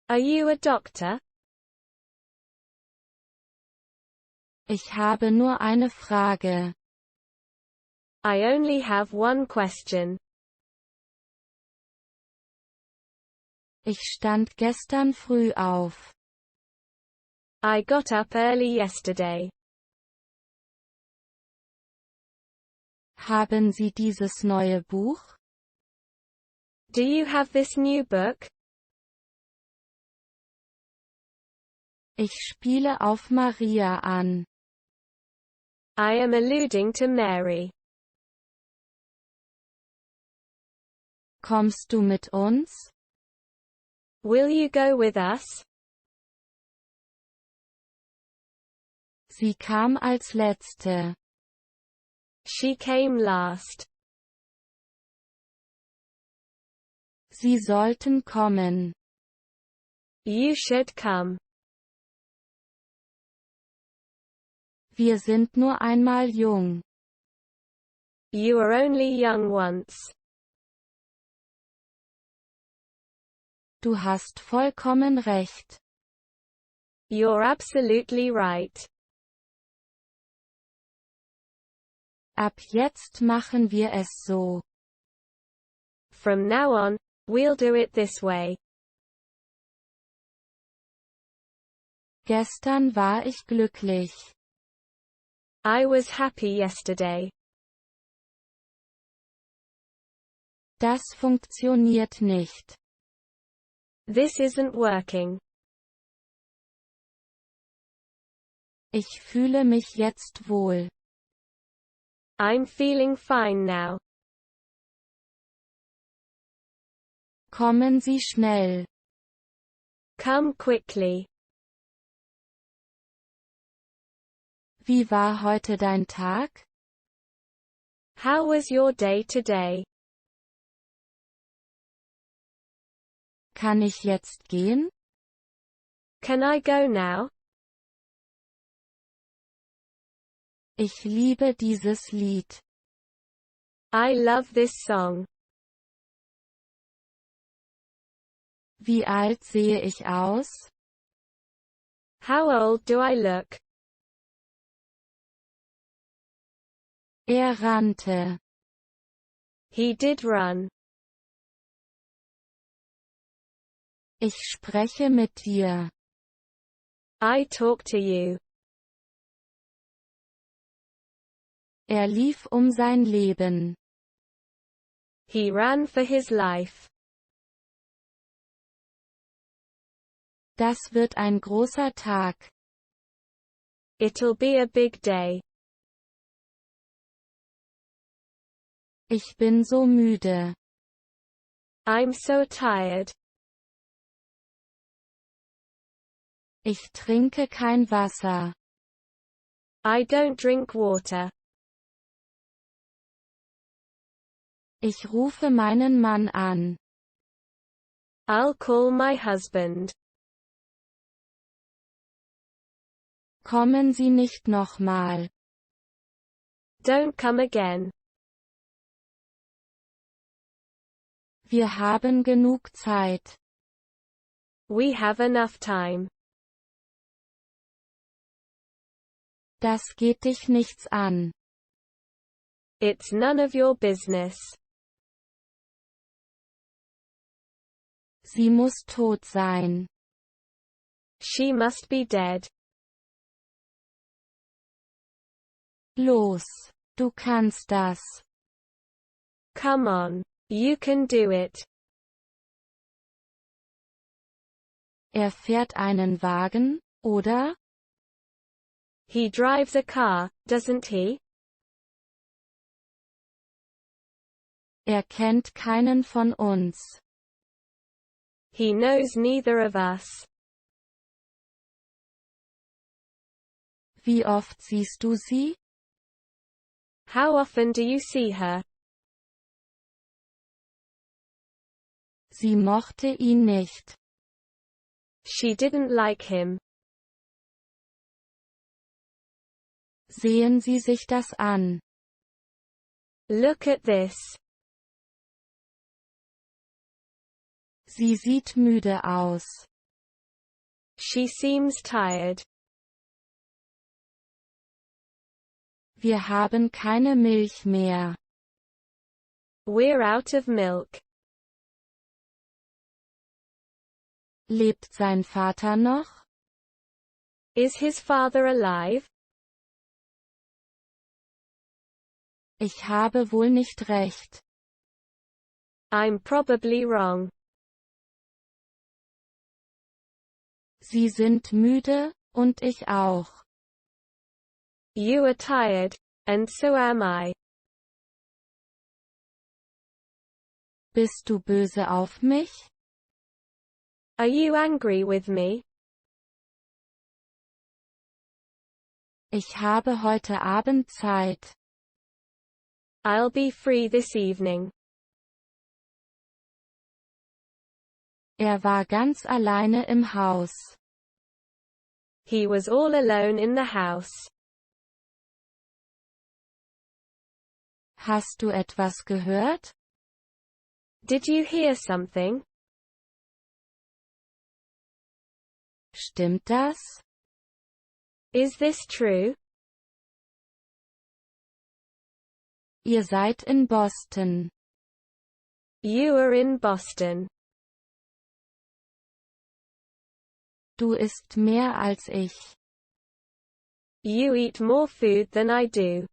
Are you a doctor? Ich habe nur eine Frage. I only have one question. Ich stand gestern früh auf. I got up early yesterday. Haben Sie dieses neue Buch? Do you have this new book? Ich spiele auf Maria an. I am alluding to Mary. Kommst du mit uns? Will you go with us? Sie kam als Letzte. She came last. Sie sollten kommen. You should come. Wir sind nur einmal jung. You are only young once. Du hast vollkommen recht. You're absolutely right. Ab jetzt machen wir es so. From now on, we'll do it this way. Gestern war ich glücklich. I was happy yesterday. Das funktioniert nicht. This isn't working. Ich fühle mich jetzt wohl. I'm feeling fine now. Kommen Sie schnell. Come quickly. Wie war heute dein Tag? How was your day today? Kann ich jetzt gehen? Can I go now? Ich liebe dieses Lied. I love this song. Wie alt sehe ich aus? How old do I look? Er rannte. He did run. Ich spreche mit dir. I talk to you. Er lief sein Leben. He ran for his life. Das wird ein großer Tag. It'll be a big day. Ich bin so müde. I'm so tired. Ich trinke kein Wasser. I don't drink water. Ich rufe meinen Mann an. I'll call my husband. Kommen Sie nicht nochmal. Don't come again. Wir haben genug Zeit. We have enough time. Das geht dich nichts an. It's none of your business. Sie muss tot sein. She must be dead. Los, du kannst das. Come on. You can do it. Er fährt einen Wagen, oder? He drives a car, doesn't he? Er kennt keinen von uns. He knows neither of us. Wie oft siehst du sie? How often do you see her? Sie mochte ihn nicht. She didn't like him. Sehen Sie sich das an. Look at this. Sie sieht müde aus. She seems tired. Wir haben keine Milch mehr. We're out of milk. Lebt sein Vater noch? Is his father alive? Ich habe wohl nicht recht. I'm probably wrong. Sie sind müde, und ich auch. You are tired, and so am I. Bist du böse auf mich? Are you angry with me? Ich habe heute Abend Zeit. I'll be free this evening. Er war ganz alleine im Haus. He was all alone in the house. Hast du etwas gehört? Did you hear something? Stimmt das? Is this true? Ihr seid in Boston. You are in Boston. Du isst mehr als ich. You eat more food than I do.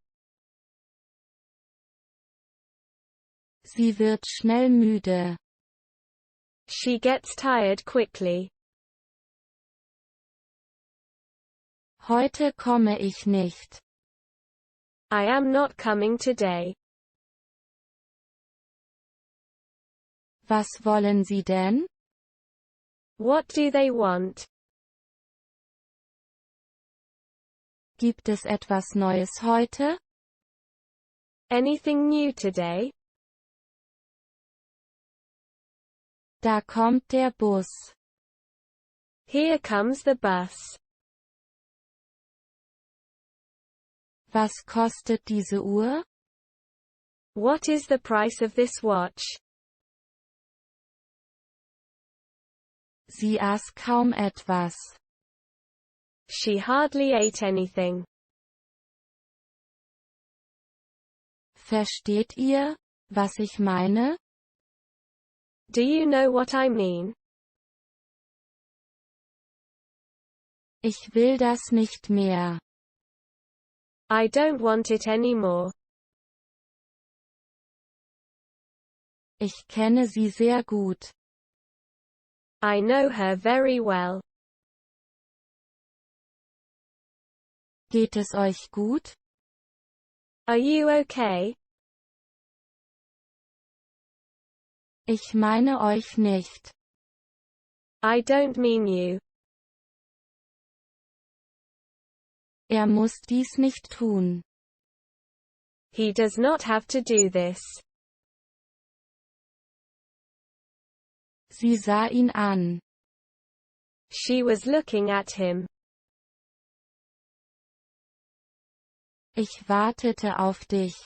Sie wird schnell müde. She gets tired quickly. Heute komme ich nicht. I am not coming today. Was wollen Sie denn? What do they want? Gibt es etwas Neues heute? Anything new today? Da kommt der Bus. Here comes the bus. Was kostet diese Uhr? What is the price of this watch? Sie aß kaum etwas. She hardly ate anything. Versteht ihr, was ich meine? Do you know what I mean? Ich will das nicht mehr. I don't want it anymore. Ich kenne sie sehr gut. I know her very well. Geht es euch gut? Are you okay? Ich meine euch nicht. I don't mean you. Er muss dies nicht tun. He does not have to do this. Sie sah ihn an. She was looking at him. Ich wartete auf dich.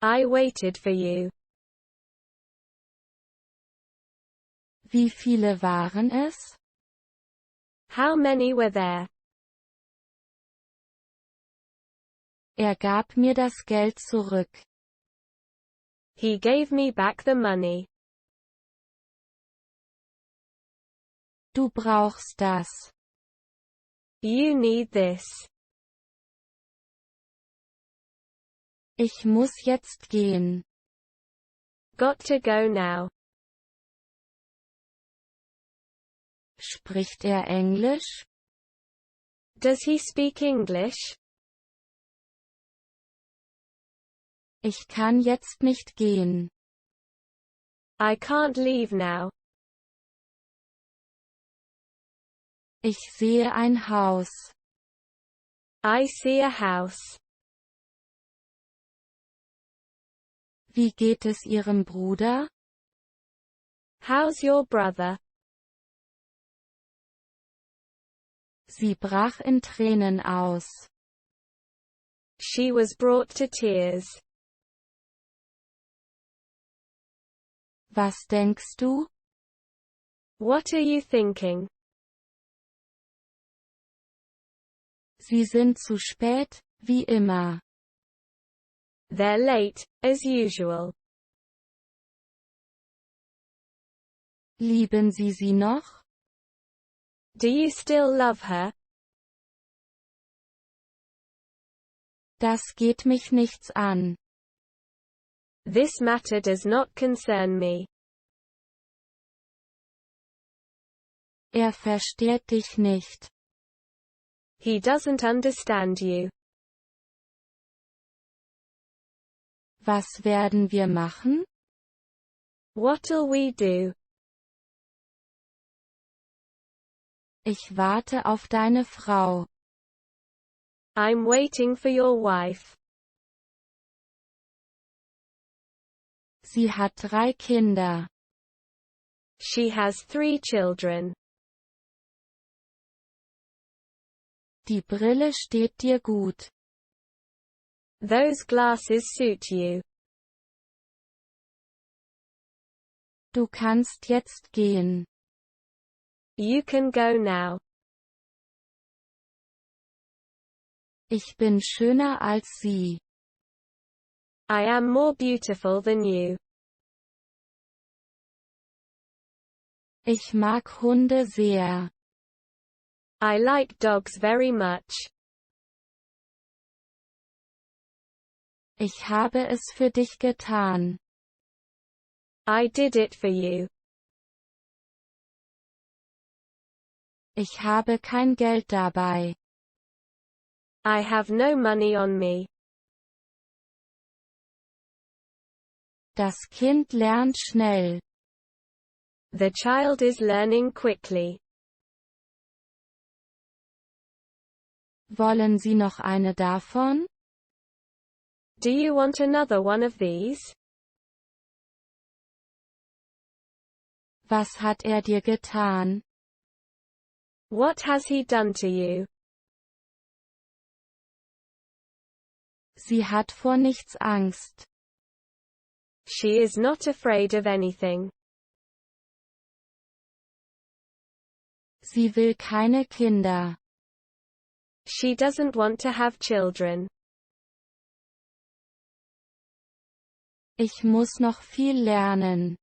I waited for you. Wie viele waren es? How many were there? Er gab mir das Geld zurück. He gave me back the money. Du brauchst das. You need this. Ich muss jetzt gehen. Got to go now. Spricht er Englisch? Does he speak English? Ich kann jetzt nicht gehen. I can't leave now. Ich sehe ein Haus. I see a house. Wie geht es Ihrem Bruder? How's your brother? Sie brach in Tränen aus. She was brought to tears. Was denkst du? What are you thinking? Sie sind zu spät, wie immer. They're late, as usual. Lieben Sie sie noch? Do you still love her? Das geht mich nichts an. This matter does not concern me. Er versteht dich nicht. He doesn't understand you. Was werden wir machen? What'll we do? Ich warte auf deine Frau. I'm waiting for your wife. Sie hat 3 Kinder. She has 3 children. Die Brille steht dir gut. Those glasses suit you. Du kannst jetzt gehen. You can go now. Ich bin schöner als Sie. I am more beautiful than you. Ich mag Hunde sehr. I like dogs very much. Ich habe es für dich getan. I did it for you. Ich habe kein Geld dabei. I have no money on me. Das Kind lernt schnell. The child is learning quickly. Wollen Sie noch eine davon? Do you want another one of these? Was hat er dir getan? What has he done to you? Sie hat vor nichts Angst. She is not afraid of anything. Sie will keine Kinder. She doesn't want to have children. Ich muss noch viel lernen.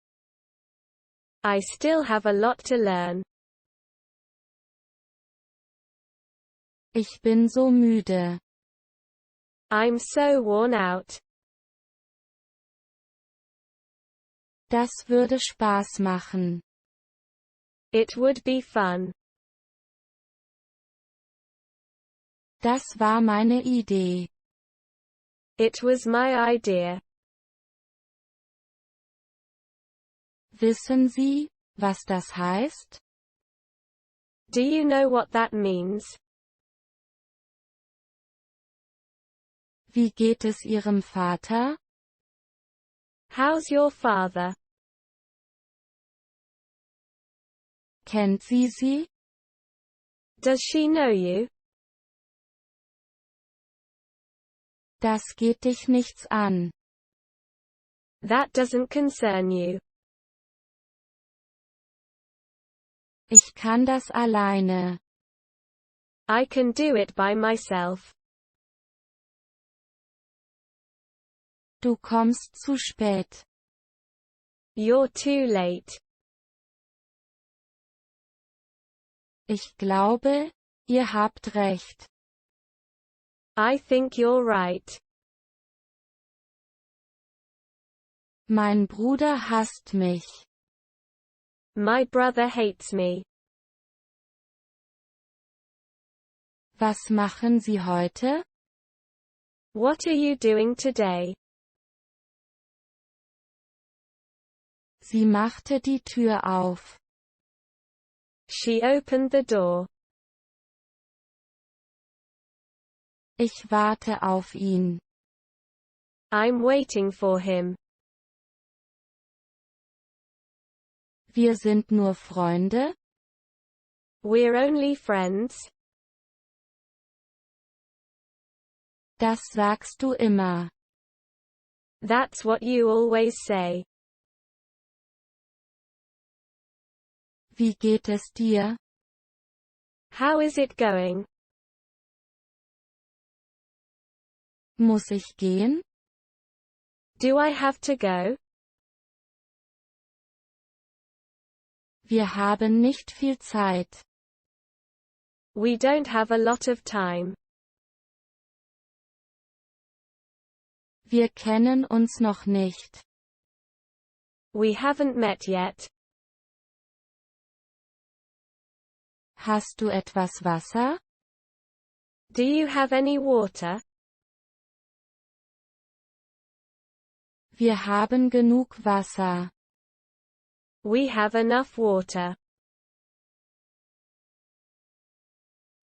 I still have a lot to learn. Ich bin so müde. I'm so worn out. Das würde Spaß machen. It would be fun. Das war meine Idee. It was my idea. Wissen Sie, was das heißt? Do you know what that means? Wie geht es Ihrem Vater? How's your father? Kennt sie sie? Does she know you? Das geht dich nichts an. That doesn't concern you. Ich kann das alleine. I can do it by myself. Du kommst zu spät. You're too late. Ich glaube, ihr habt recht. I think you're right. Mein Bruder hasst mich. My brother hates me. Was machen Sie heute? What are you doing today? Sie machte die Tür auf. She opened the door. Ich warte auf ihn. I'm waiting for him. Wir sind nur Freunde? We're only friends. Das sagst du immer. That's what you always say. Wie geht es dir? How is it going? Muss ich gehen? Do I have to go? Wir haben nicht viel Zeit. We don't have a lot of time. Wir kennen uns noch nicht. We haven't met yet. Hast du etwas Wasser? Do you have any water? Wir haben genug Wasser. We have enough water.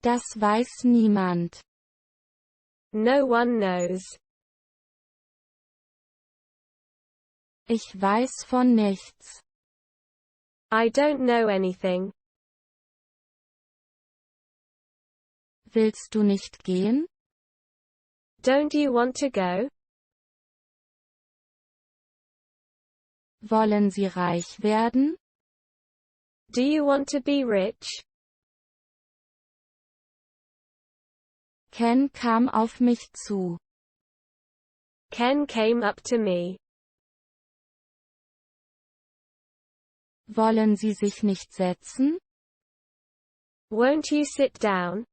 Das weiß niemand. No one knows. Ich weiß von nichts. I don't know anything. Willst du nicht gehen? Don't you want to go? Wollen Sie reich werden? Do you want to be rich? Ken kam auf mich zu. Ken came up to me. Wollen Sie sich nicht setzen? Won't you sit down?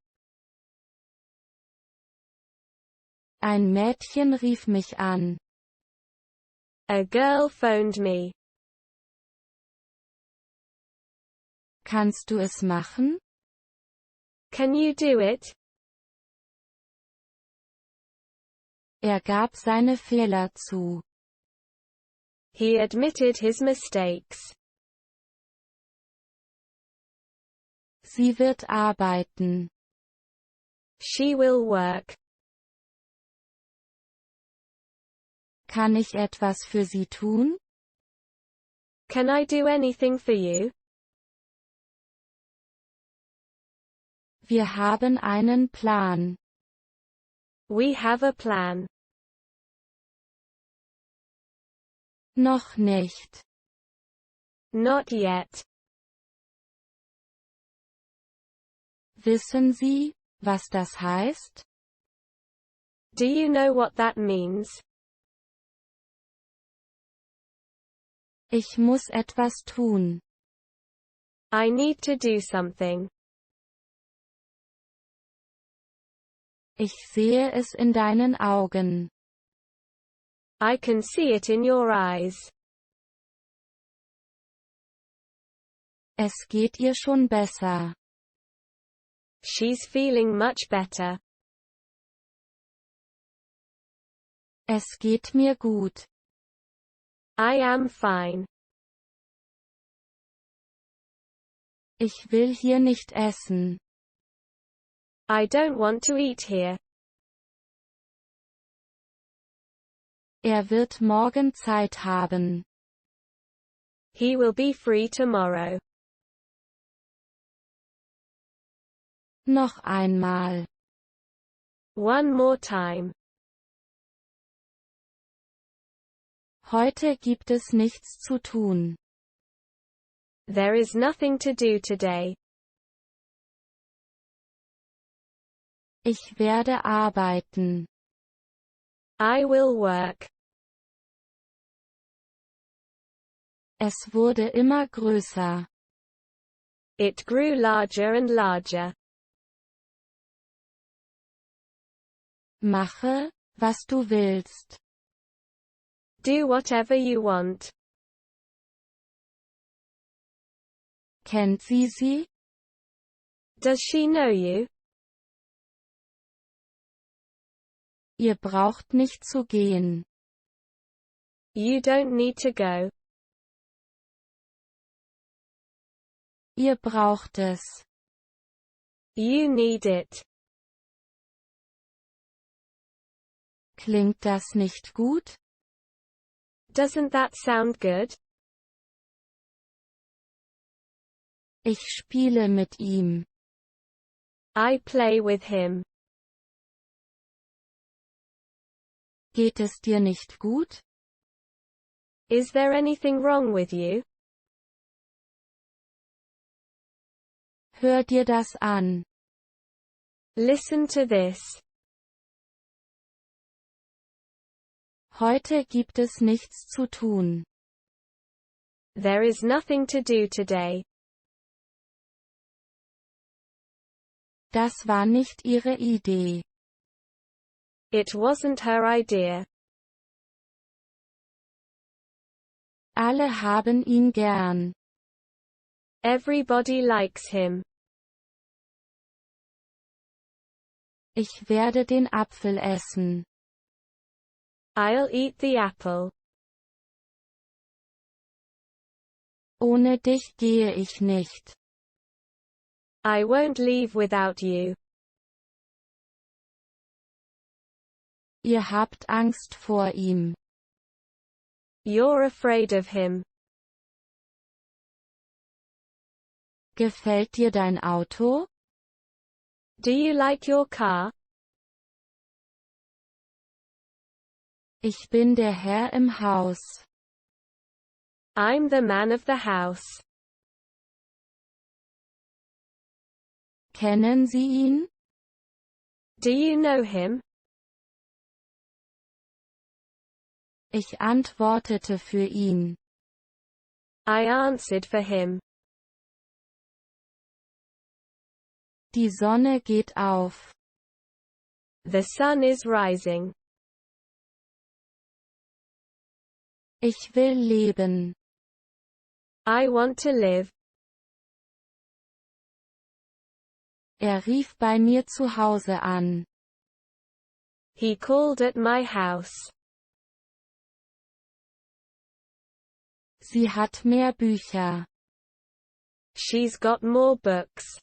Ein Mädchen rief mich an. A girl phoned me. Kannst du es machen? Can you do it? Er gab seine Fehler zu. He admitted his mistakes. Sie wird arbeiten. She will work. Kann ich etwas für Sie tun? Can I do anything for you? Wir haben einen Plan. We have a plan. Noch nicht. Not yet. Wissen Sie, was das heißt? Do you know what that means? Ich muss etwas tun. I need to do something. Ich sehe es in deinen Augen. I can see it in your eyes. Es geht ihr schon besser. She's feeling much better. Es geht mir gut. I am fine. Ich will hier nicht essen. I don't want to eat here. Er wird morgen Zeit haben. He will be free tomorrow. Noch einmal. One more time. Heute gibt es nichts zu tun. There is nothing to do today. Ich werde arbeiten. I will work. Es wurde immer größer. It grew larger and larger. Mache, was du willst. Do whatever you want. Kennt sie sie? Does she know you? Ihr braucht nicht zu gehen. You don't need to go. Ihr braucht es. You need it. Klingt das nicht gut? Doesn't that sound good? Ich spiele mit ihm. I play with him. Geht es dir nicht gut? Is there anything wrong with you? Hör dir das an. Listen to this. Heute gibt es nichts zu tun. There is nothing to do today. Das war nicht ihre Idee. It wasn't her idea. Alle haben ihn gern. Everybody likes him. Ich werde den Apfel essen. I'll eat the apple. Ohne dich gehe ich nicht. I won't leave without you. Ihr habt Angst vor ihm. You're afraid of him. Gefällt dir dein Auto? Do you like your car? Ich bin der Herr im Haus. I'm the man of the house. Kennen Sie ihn? Do you know him? Ich antwortete für ihn. I answered for him. Die Sonne geht auf. The sun is rising. Ich will leben. I want to live. Rief bei mir zu Hause an. He called at my house. Sie hat mehr Bücher. She's got more books.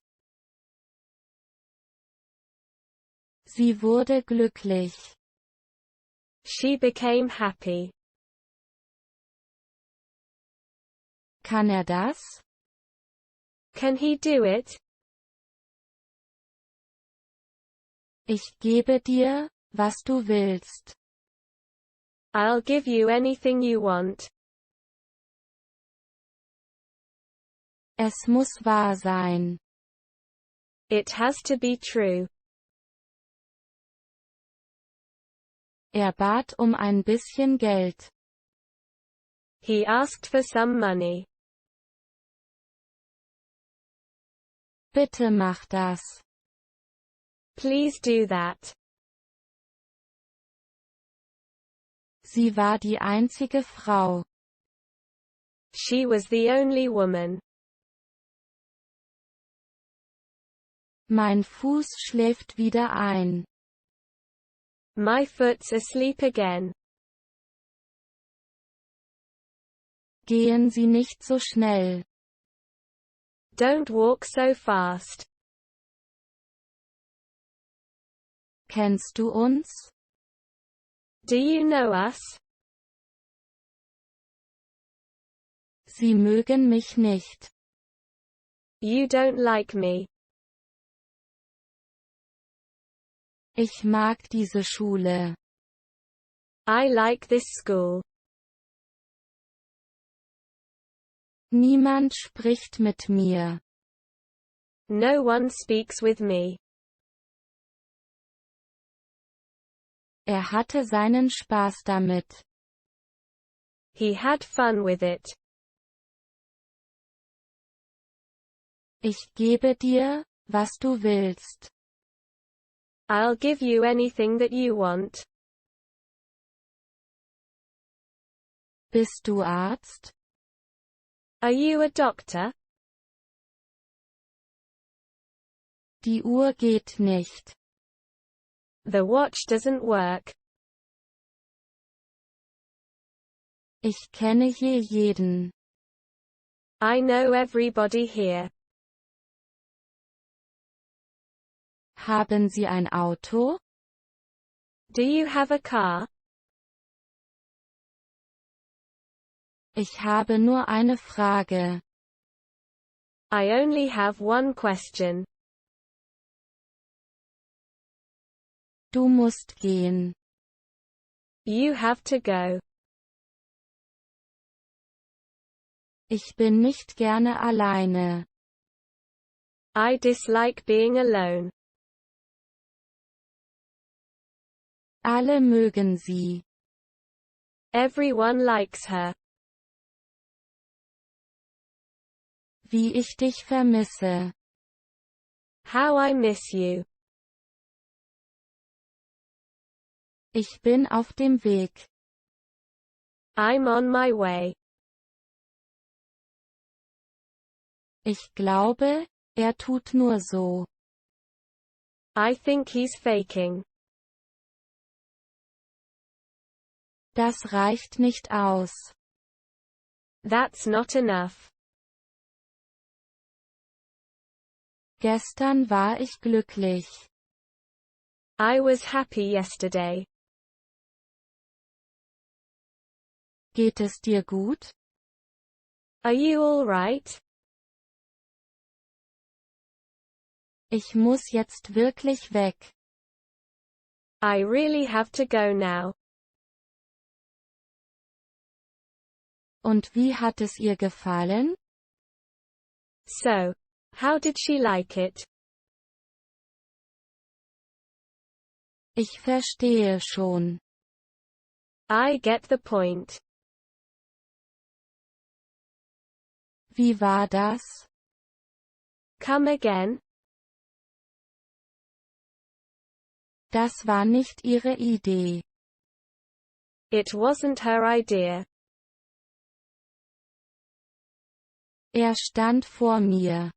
Sie wurde glücklich. She became happy. Kann das? Can he do it? Ich gebe dir, was du willst. I'll give you anything you want. Es muss wahr sein. It has to be true. Bat ein bisschen Geld. He asked for some money. Bitte mach das. Please do that. Sie war die einzige Frau. She was the only woman. Mein Fuß schläft wieder ein. My foot's asleep again. Gehen Sie nicht so schnell. Don't walk so fast. Kennst du uns? Do you know us? Sie mögen mich nicht. You don't like me. Ich mag diese Schule. I like this school. Niemand spricht mit mir. No one speaks with me. Hatte seinen Spaß damit. He had fun with it. Ich gebe dir, was du willst. I'll give you anything that you want. Bist du Arzt? Are you a doctor? Die Uhr geht nicht. The watch doesn't work. Ich kenne hier jeden. I know everybody here. Haben Sie ein Auto? Do you have a car? Ich habe nur eine Frage. I only have one question. Du musst gehen. You have to go. Ich bin nicht gerne alleine. I dislike being alone. Alle mögen sie. Everyone likes her. Wie ich dich vermisse. How I miss you. Ich bin auf dem Weg. I'm on my way. Ich glaube, tut nur so. I think he's faking. Das reicht nicht aus. That's not enough. Gestern war ich glücklich. I was happy yesterday. Geht es dir gut? Are you all right? Ich muss jetzt wirklich weg. I really have to go now. Und wie hat es ihr gefallen? So, how did she like it? Ich verstehe schon. I get the point. Wie war das? Come again? Das war nicht Ihre Idee. It wasn't her idea. Er stand vor mir.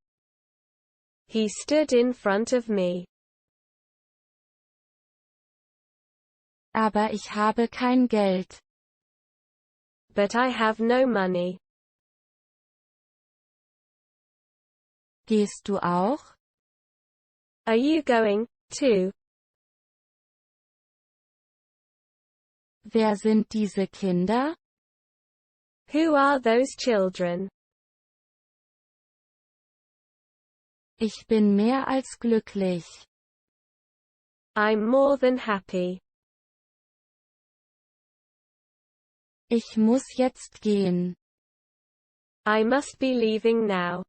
He stood in front of me. Aber ich habe kein Geld. But I have no money. Gehst du auch? Are you going, too? Wer sind diese Kinder? Who are those children? Ich bin mehr als glücklich. I'm more than happy. Ich muss jetzt gehen. I must be leaving now.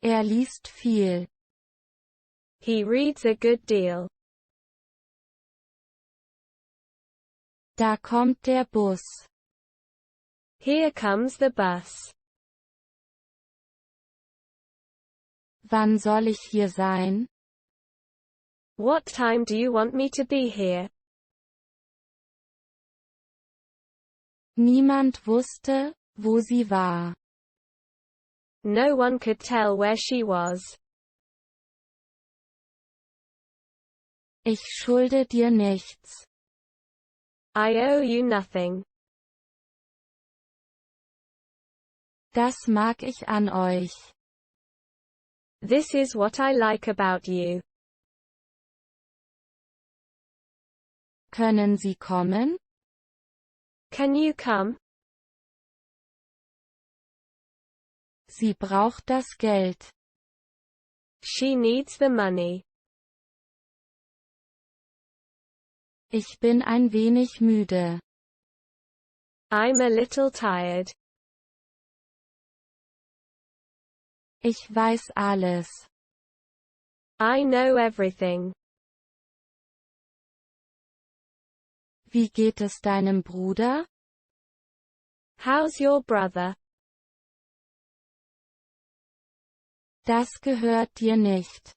Er liest viel. He reads a good deal. Da kommt der Bus. Here comes the bus. Wann soll ich hier sein? What time do you want me to be here? Niemand wusste, wo sie war. No one could tell where she was. Ich schulde dir nichts. I owe you nothing. Das mag ich an euch. This is what I like about you. Können Sie kommen? Can you come? Sie braucht das Geld. She needs the money. Ich bin ein wenig müde. I'm a little tired. Ich weiß alles. I know everything. Wie geht es deinem Bruder? How's your brother? Das gehört dir nicht.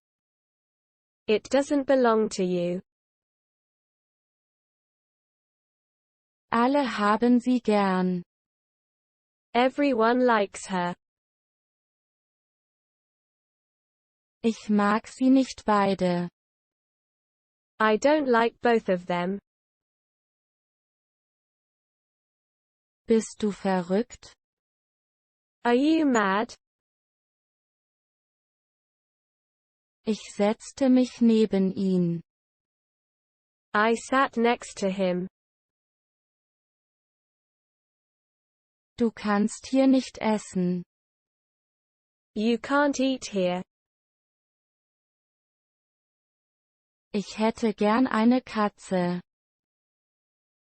It doesn't belong to you. Alle haben sie gern. Everyone likes her. Ich mag sie nicht beide. I don't like both of them. Bist du verrückt? Are you mad? Ich setzte mich neben ihn. I sat next to him. Du kannst hier nicht essen. You can't eat here. Ich hätte gern eine Katze.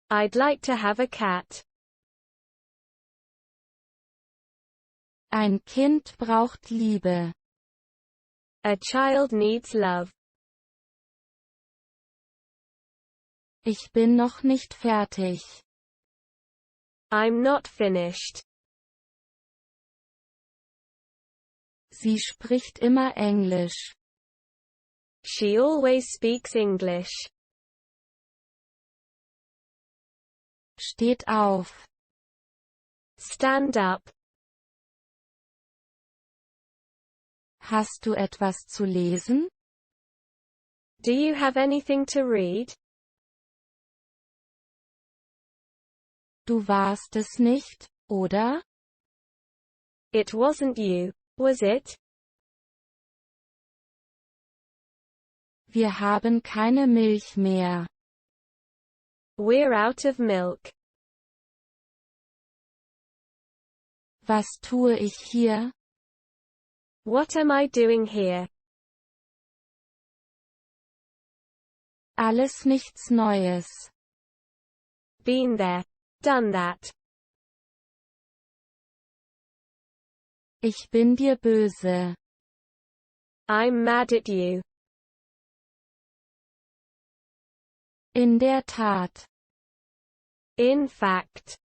I'd like to have a cat. Ein Kind braucht Liebe. A child needs love. Ich bin noch nicht fertig. I'm not finished. Sie spricht immer Englisch. She always speaks English. Steht auf. Stand up. Hast du etwas zu lesen? Do you have anything to read? Du warst es nicht, oder? It wasn't you, was it? Wir haben keine Milch mehr. We're out of milk. Was tue ich hier? What am I doing here? Alles nichts Neues. Been there. Done that. Ich bin dir böse. I'm mad at you. In der Tat. In fact.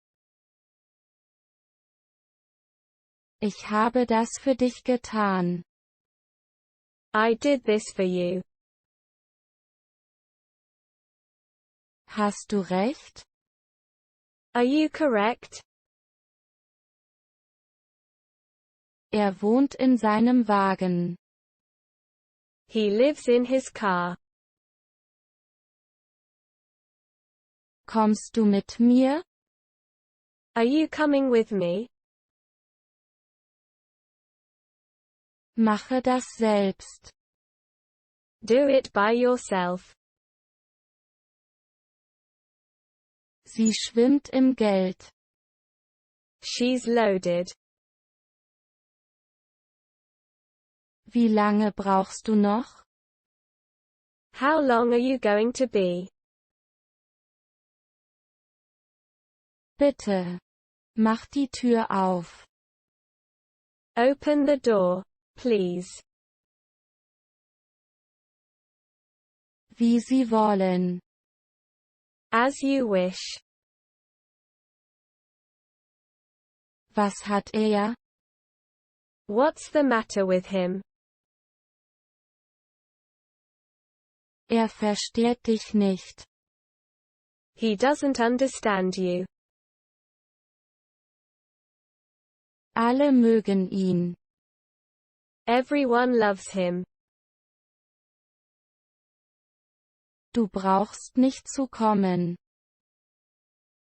Ich habe das für dich getan. I did this for you. Hast du recht? Are you correct? Er wohnt in seinem Wagen. He lives in his car. Kommst du mit mir? Are you coming with me? Mache das selbst. Do it by yourself. Sie schwimmt im Geld. She's loaded. Wie lange brauchst du noch? How long are you going to be? Bitte. Mach die Tür auf. Open the door, please. Wie Sie wollen. As you wish. Was hat er? What's the matter with him? Er versteht dich nicht. He doesn't understand you. Alle mögen ihn. Everyone loves him. Du brauchst nicht zu kommen.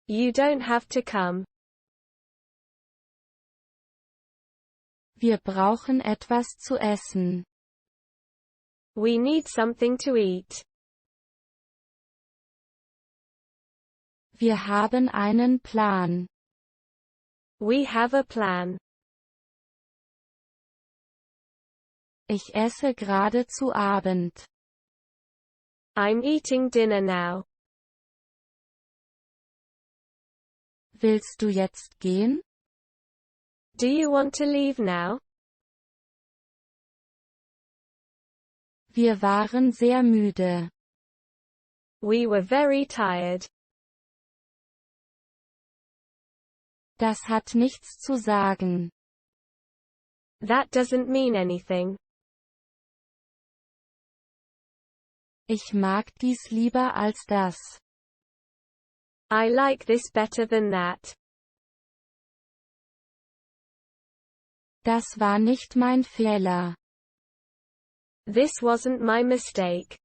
You don't have to come. Wir brauchen etwas zu essen. We need something to eat. Wir haben einen Plan. We have a plan. Ich esse gerade zu Abend. I'm eating dinner now. Willst du jetzt gehen? Do you want to leave now? Wir waren sehr müde. We were very tired. Das hat nichts zu sagen. That doesn't mean anything. Ich mag dies lieber als das. I like this better than that. Das war nicht mein Fehler. This wasn't my mistake.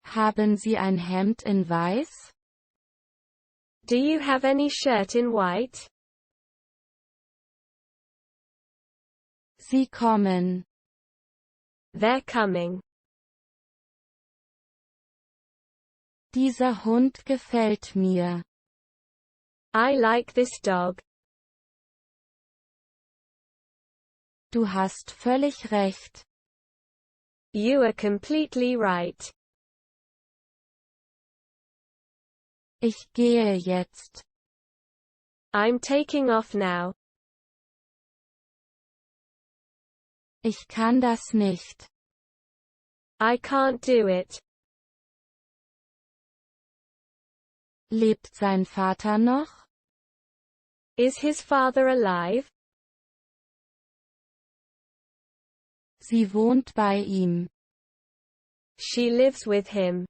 Haben Sie ein Hemd in Weiß? Do you have any shirt in white? Sie kommen. They're coming. Dieser Hund gefällt mir. I like this dog. Du hast völlig recht. You are completely right. Ich gehe jetzt. I'm taking off now. Ich kann das nicht. I can't do it. Lebt sein Vater noch? Is his father alive? Sie wohnt bei ihm. She lives with him.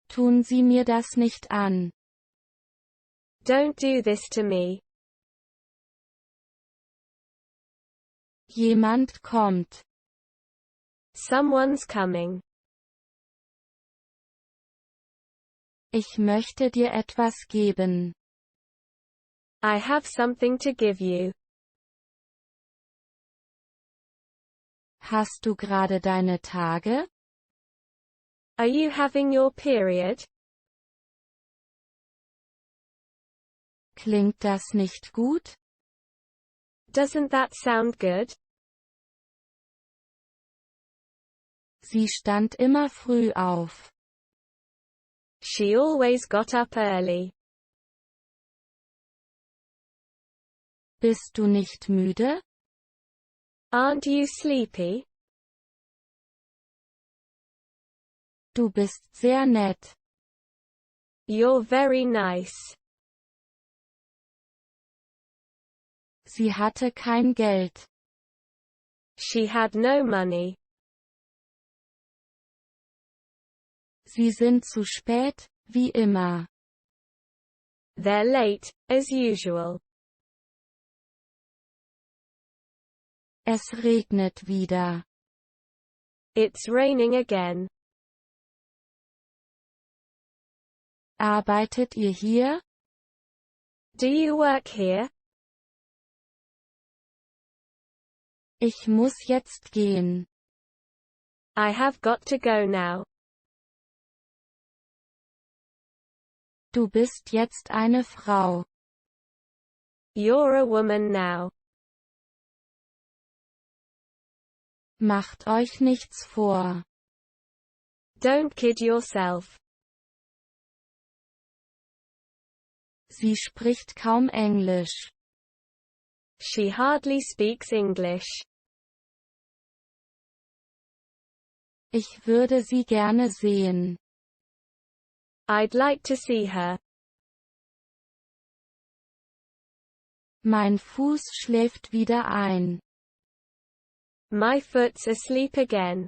Tun Sie mir das nicht an. Don't do this to me. Jemand kommt. Someone's coming. Ich möchte dir etwas geben. I have something to give you. Hast du gerade deine Tage? Are you having your period? Klingt das nicht gut? Doesn't that sound good? Sie stand immer früh auf. She always got up early. Bist du nicht müde? Aren't you sleepy? Du bist sehr nett. You're very nice. Sie hatte kein Geld. She had no money. Sie sind zu spät, wie immer. They're late, as usual. Es regnet wieder. It's raining again. Arbeitet ihr hier? Do you work here? Ich muss jetzt gehen. I have got to go now. Du bist jetzt eine Frau. You're a woman now. Macht euch nichts vor. Don't kid yourself. Sie spricht kaum Englisch. She hardly speaks English. Ich würde sie gerne sehen. I'd like to see her. Mein Fuß schläft wieder ein. My foot's asleep again.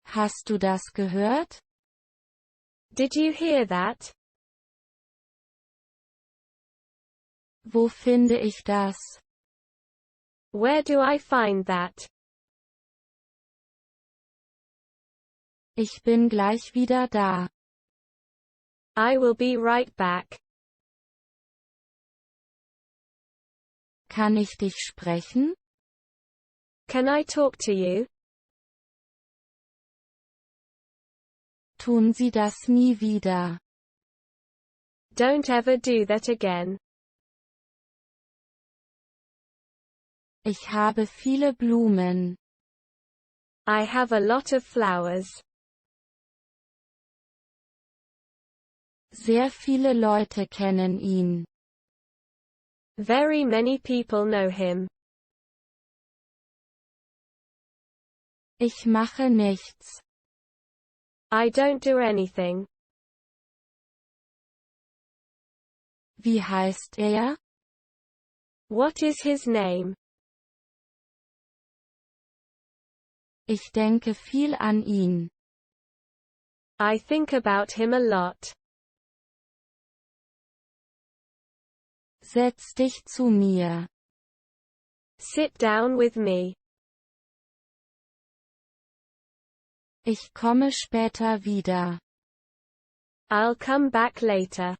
Hast du das gehört? Did you hear that? Wo finde ich das? Where do I find that? Ich bin gleich wieder da. I will be right back. Kann ich dich sprechen? Can I talk to you? Tun Sie das nie wieder. Don't ever do that again. Ich habe viele Blumen. I have a lot of flowers. Sehr viele Leute kennen ihn. Very many people know him. Ich mache nichts. I don't do anything. Wie heißt er? What is his name? Ich denke viel an ihn. I think about him a lot. Setz dich zu mir. Sit down with me. Ich komme später wieder. I'll come back later.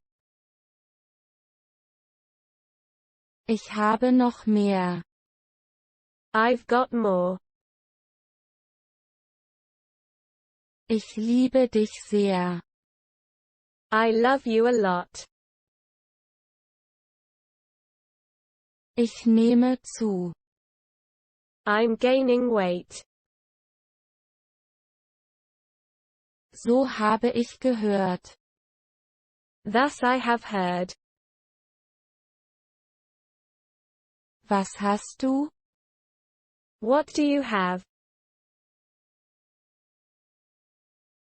Ich habe noch mehr. I've got more. Ich liebe dich sehr. I love you a lot. Ich nehme zu. I'm gaining weight. So habe ich gehört. Thus I have heard. Was hast du? What do you have?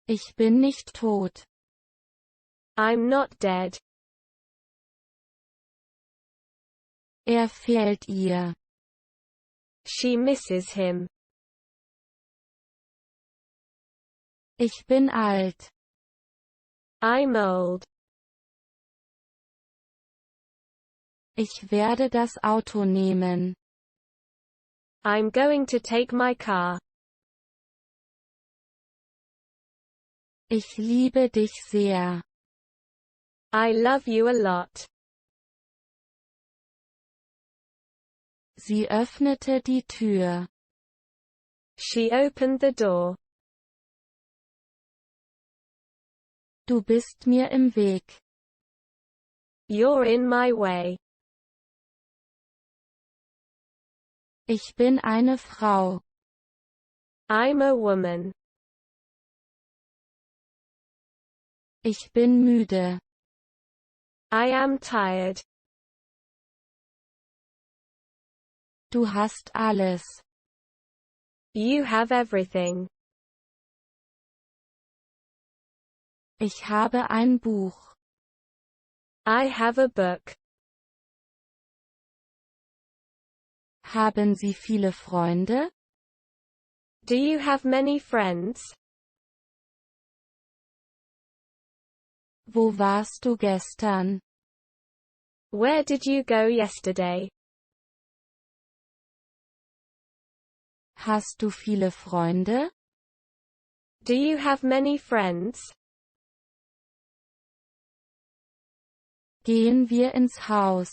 Ich bin nicht tot. I'm not dead. Er fehlt ihr. She misses him. Ich bin alt. I'm old. Ich werde das Auto nehmen. I'm going to take my car. Ich liebe dich sehr. I love you a lot. Sie öffnete die Tür. She opened the door. Du bist mir im Weg. You're in my way. Ich bin eine Frau. I'm a woman. Ich bin müde. I am tired. Du hast alles. You have everything. Ich habe ein Buch. I have a book. Haben Sie viele Freunde? Do you have many friends? Wo warst du gestern? Where did you go yesterday? Hast du viele Freunde? Do you have many friends? Gehen wir ins Haus.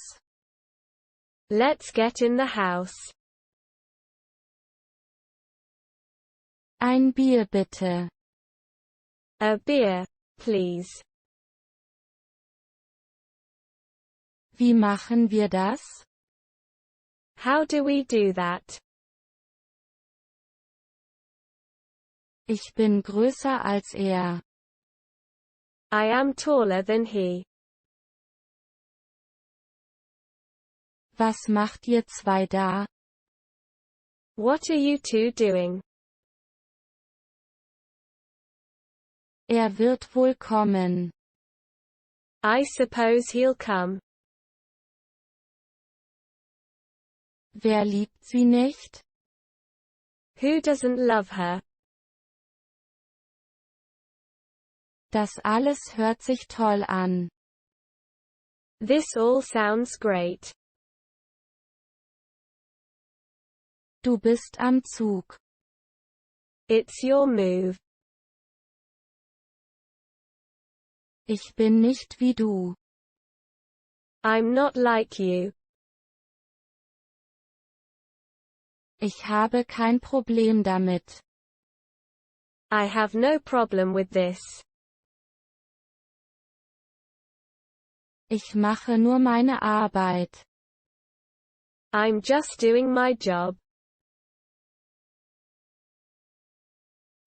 Let's get in the house. Ein Bier bitte. A beer, please. Wie machen wir das? How do we do that? Ich bin größer als er. I am taller than he. Was macht ihr zwei da? What are you two doing? Er wird wohl kommen. I suppose he'll come. Wer liebt sie nicht? Who doesn't love her? Das alles hört sich toll an. This all sounds great. Du bist am Zug. It's your move. Ich bin nicht wie du. I'm not like you. Ich habe kein Problem damit. I have no problem with this. Ich mache nur meine Arbeit. I'm just doing my job.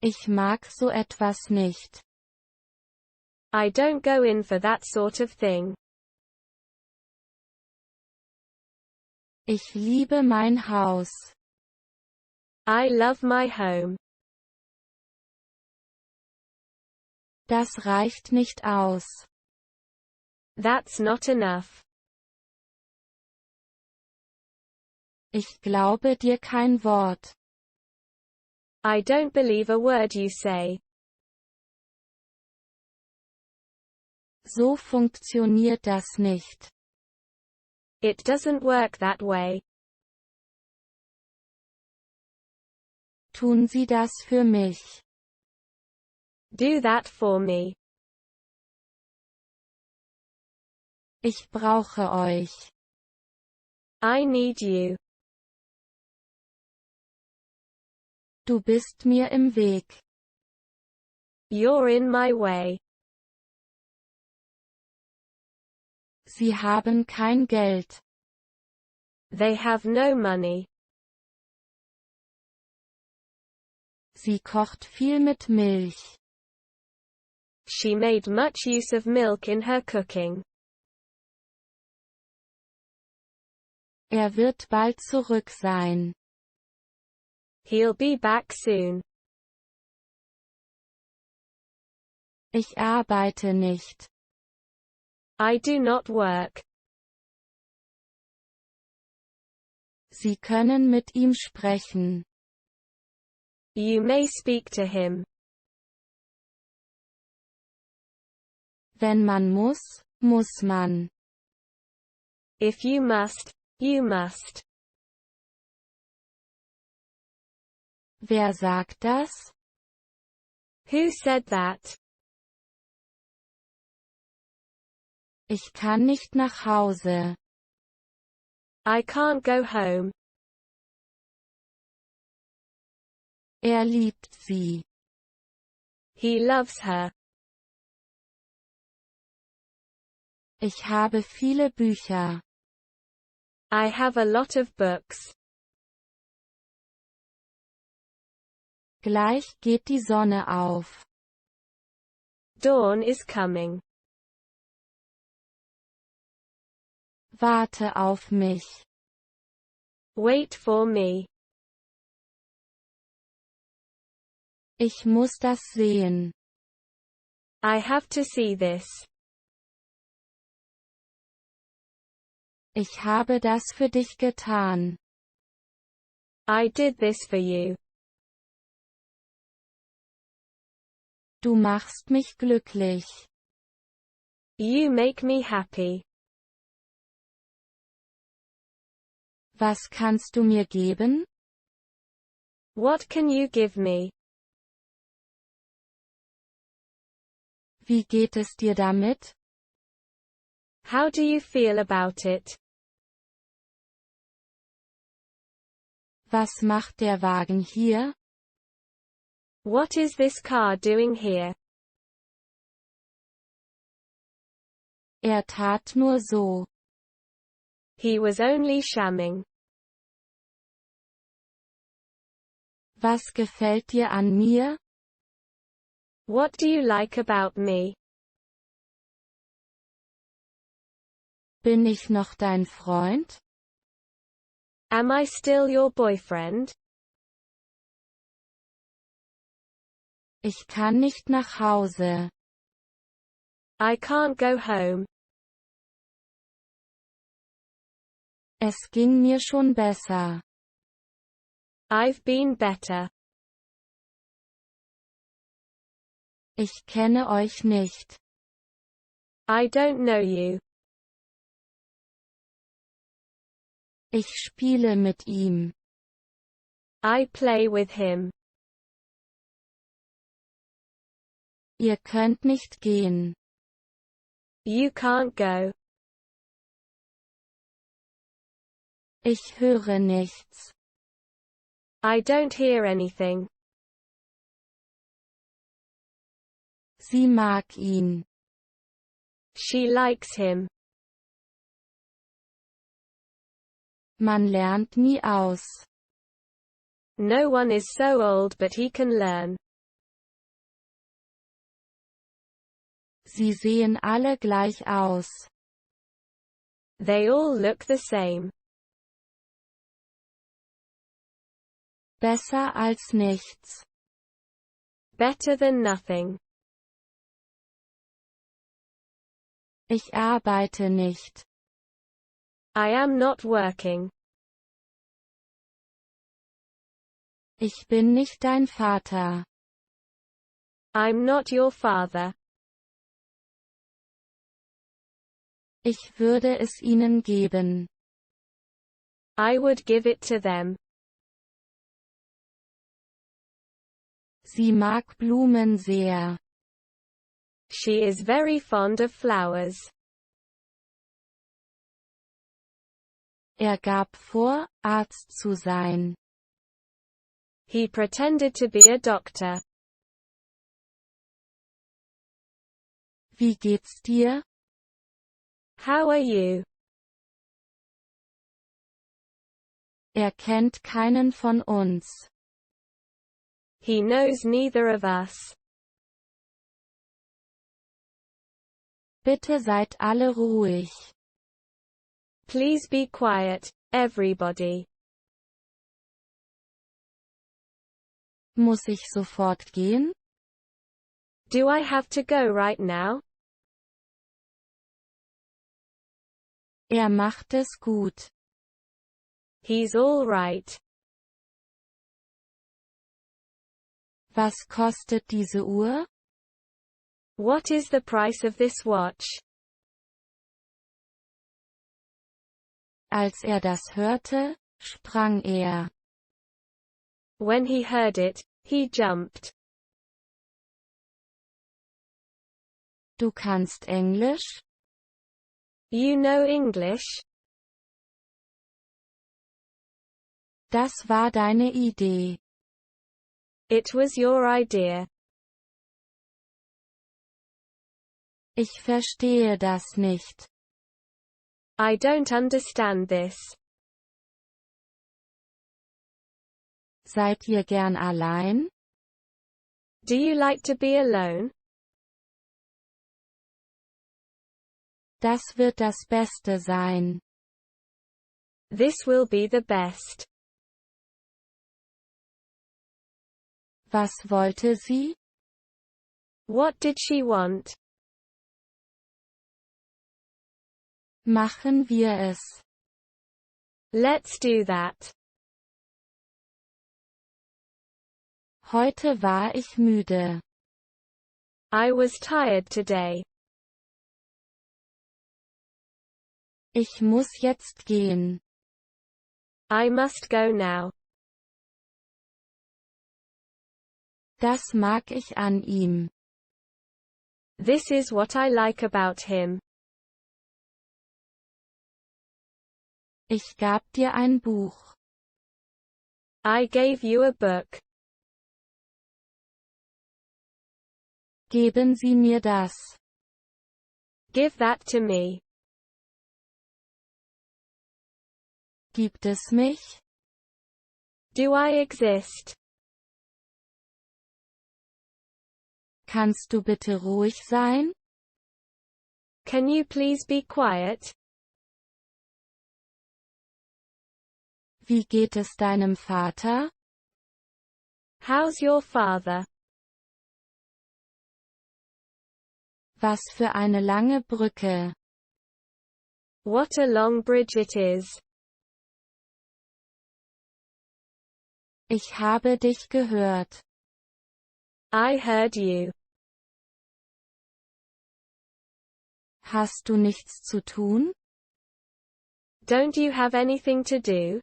Ich mag so etwas nicht. I don't go in for that sort of thing. Ich liebe mein Haus. I love my home. Das reicht nicht aus. That's not enough. Ich glaube dir kein Wort. I don't believe a word you say. So funktioniert das nicht. It doesn't work that way. Tun Sie das für mich. Do that for me. Ich brauche euch. I need you. Du bist mir im Weg. You're in my way. Sie haben kein Geld. They have no money. Sie kocht viel mit Milch. She made much use of milk in her cooking. Er wird bald zurück sein. He'll be back soon. Ich arbeite nicht. I do not work. Sie können mit ihm sprechen. You may speak to him. Wenn man muss, muss man. If you must, you must. Wer sagt das? Who said that? Ich kann nicht nach Hause. I can't go home. Er liebt sie. He loves her. Ich habe viele Bücher. I have a lot of books. Gleich geht die Sonne auf. Dawn is coming. Warte auf mich. Wait for me. Ich muss das sehen. I have to see this. Ich habe das für dich getan. I did this for you. Du machst mich glücklich. You make me happy. Was kannst du mir geben? What can you give me? Wie geht es dir damit? How do you feel about it? Was macht der Wagen hier? What is this car doing here? Tat nur so. He was only shamming. Was gefällt dir an mir? What do you like about me? Bin ich noch dein Freund? Am I still your boyfriend? Ich kann nicht nach Hause. I can't go home. Es ging mir schon besser. I've been better. Ich kenne euch nicht. I don't know you. Ich spiele mit ihm. I play with him. Ihr könnt nicht gehen. You can't go. Ich höre nichts. I don't hear anything. Sie mag ihn. She likes him. Man lernt nie aus. No one is so old but he can learn. Sie sehen alle gleich aus. They all look the same. Besser als nichts. Better than nothing. Ich arbeite nicht. I am not working. Ich bin nicht dein Vater. I'm not your father. Ich würde es ihnen geben. I would give it to them. Sie mag Blumen sehr. She is very fond of flowers. Gab vor, Arzt zu sein. He pretended to be a doctor. Wie geht's dir? How are you? Kennt keinen von uns. He knows neither of us. Bitte seid alle ruhig. Please be quiet, everybody. Muss ich sofort gehen? Do I have to go right now? Macht es gut. He's all right. Was kostet diese Uhr? What is the price of this watch? Als das hörte, sprang er. When he heard it, he jumped. Du kannst Englisch? You know English? Das war deine Idee. It was your idea. Ich verstehe das nicht. I don't understand this. Seid ihr gern allein? Do you like to be alone? Das wird das Beste sein. This will be the best. Was wollte sie? What did she want? Machen wir es. Let's do that. Heute war ich müde. I was tired today. Ich muss jetzt gehen. I must go now. Das mag ich an ihm. This is what I like about him. Ich gab dir ein Buch. I gave you a book. Geben Sie mir das. Give that to me. Gibt es mich? Do I exist? Kannst du bitte ruhig sein? Can you please be quiet? Wie geht es deinem Vater? How's your father? Was für eine lange Brücke. What a long bridge it is. Ich habe dich gehört. I heard you. Hast du nichts zu tun? Don't you have anything to do?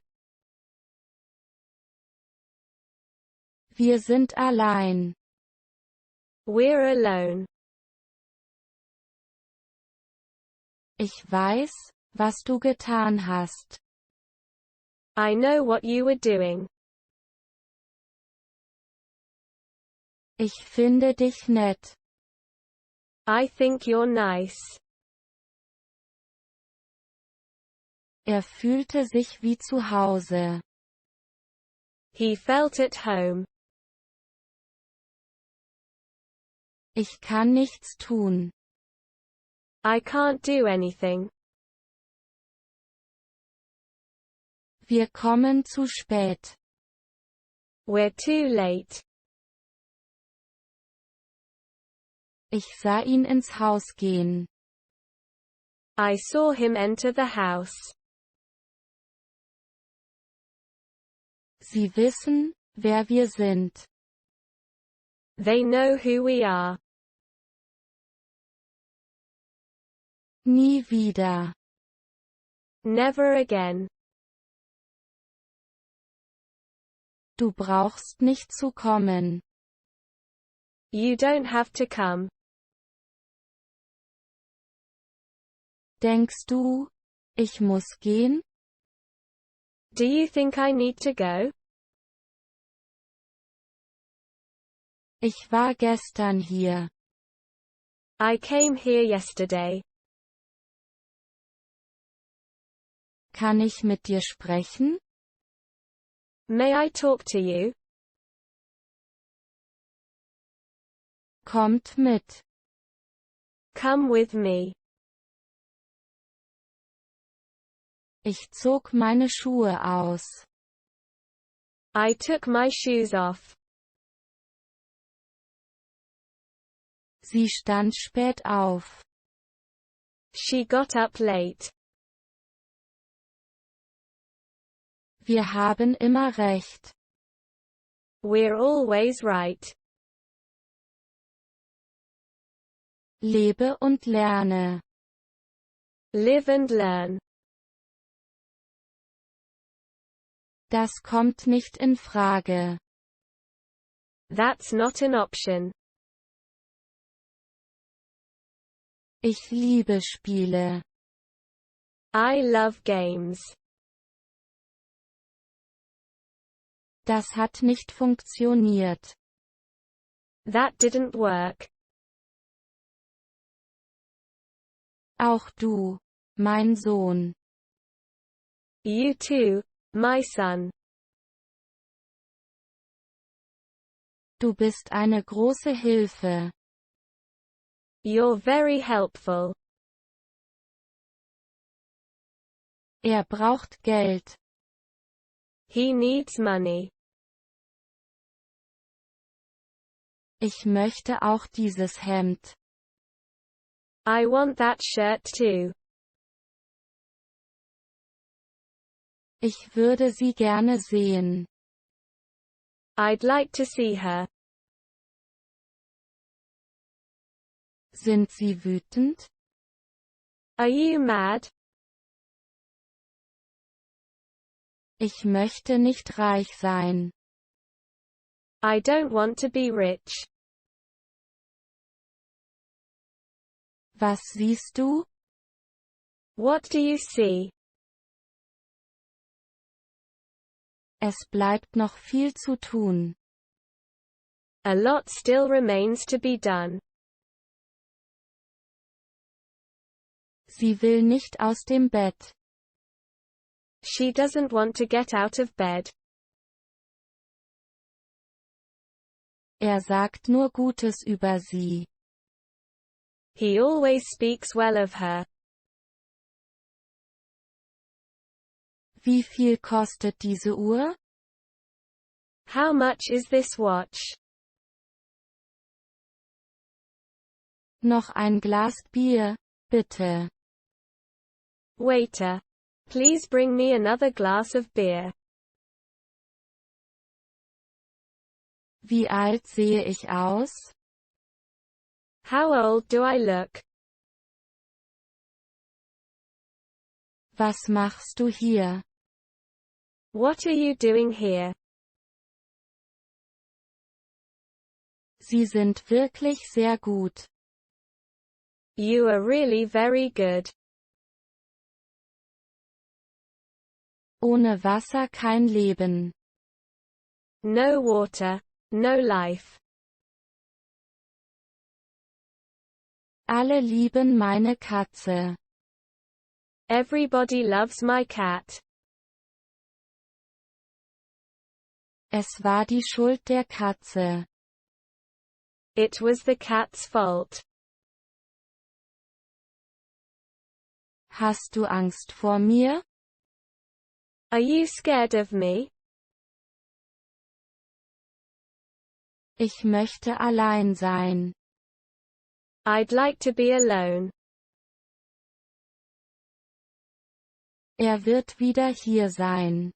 Wir sind allein. We're alone. Ich weiß, was du getan hast. I know what you were doing. Ich finde dich nett. I think you're nice. Fühlte sich wie zu Hause. He felt at home. Ich kann nichts tun. I can't do anything. Wir kommen zu spät. We're too late. Ich sah ihn ins Haus gehen. I saw him enter the house. Sie wissen, wer wir sind. They know who we are. Nie wieder. Never again. Du brauchst nicht zu kommen. You don't have to come. Denkst du, ich muss gehen? Do you think I need to go? Ich war gestern hier. I came here yesterday. Kann ich mit dir sprechen? May I talk to you? Kommt mit. Come with me. Ich zog meine Schuhe aus. I took my shoes off. Sie stand spät auf. She got up late. Wir haben immer recht. We're always right. Lebe und lerne. Live and learn. Das kommt nicht in Frage. That's not an option. Ich liebe Spiele. I love games. Das hat nicht funktioniert. That didn't work. Auch du, mein Sohn. You too, my son. Du bist eine große Hilfe. You're very helpful. Er braucht Geld. He needs money. Ich möchte auch dieses Hemd. I want that shirt too. Ich würde sie gerne sehen. I'd like to see her. Sind Sie wütend? Are you mad? Ich möchte nicht reich sein. I don't want to be rich. Was siehst du? What do you see? Es bleibt noch viel zu tun. A lot still remains to be done. Sie will nicht aus dem Bett. She doesn't want to get out of bed. Er sagt nur Gutes über sie. He always speaks well of her. Wie viel kostet diese Uhr? How much is this watch? Noch ein Glas Bier, bitte. Waiter. Please bring me another glass of beer. Wie alt sehe ich aus? How old do I look? Was machst du hier? What are you doing here? Sie sind wirklich sehr gut. You are really very good. Ohne Wasser kein Leben. No water, no life. Alle lieben meine Katze. Everybody loves my cat. Es war die Schuld der Katze. It was the cat's fault. Hast du Angst vor mir? Are you scared of me? Ich möchte allein sein. I'd like to be alone. Er wird wieder hier sein.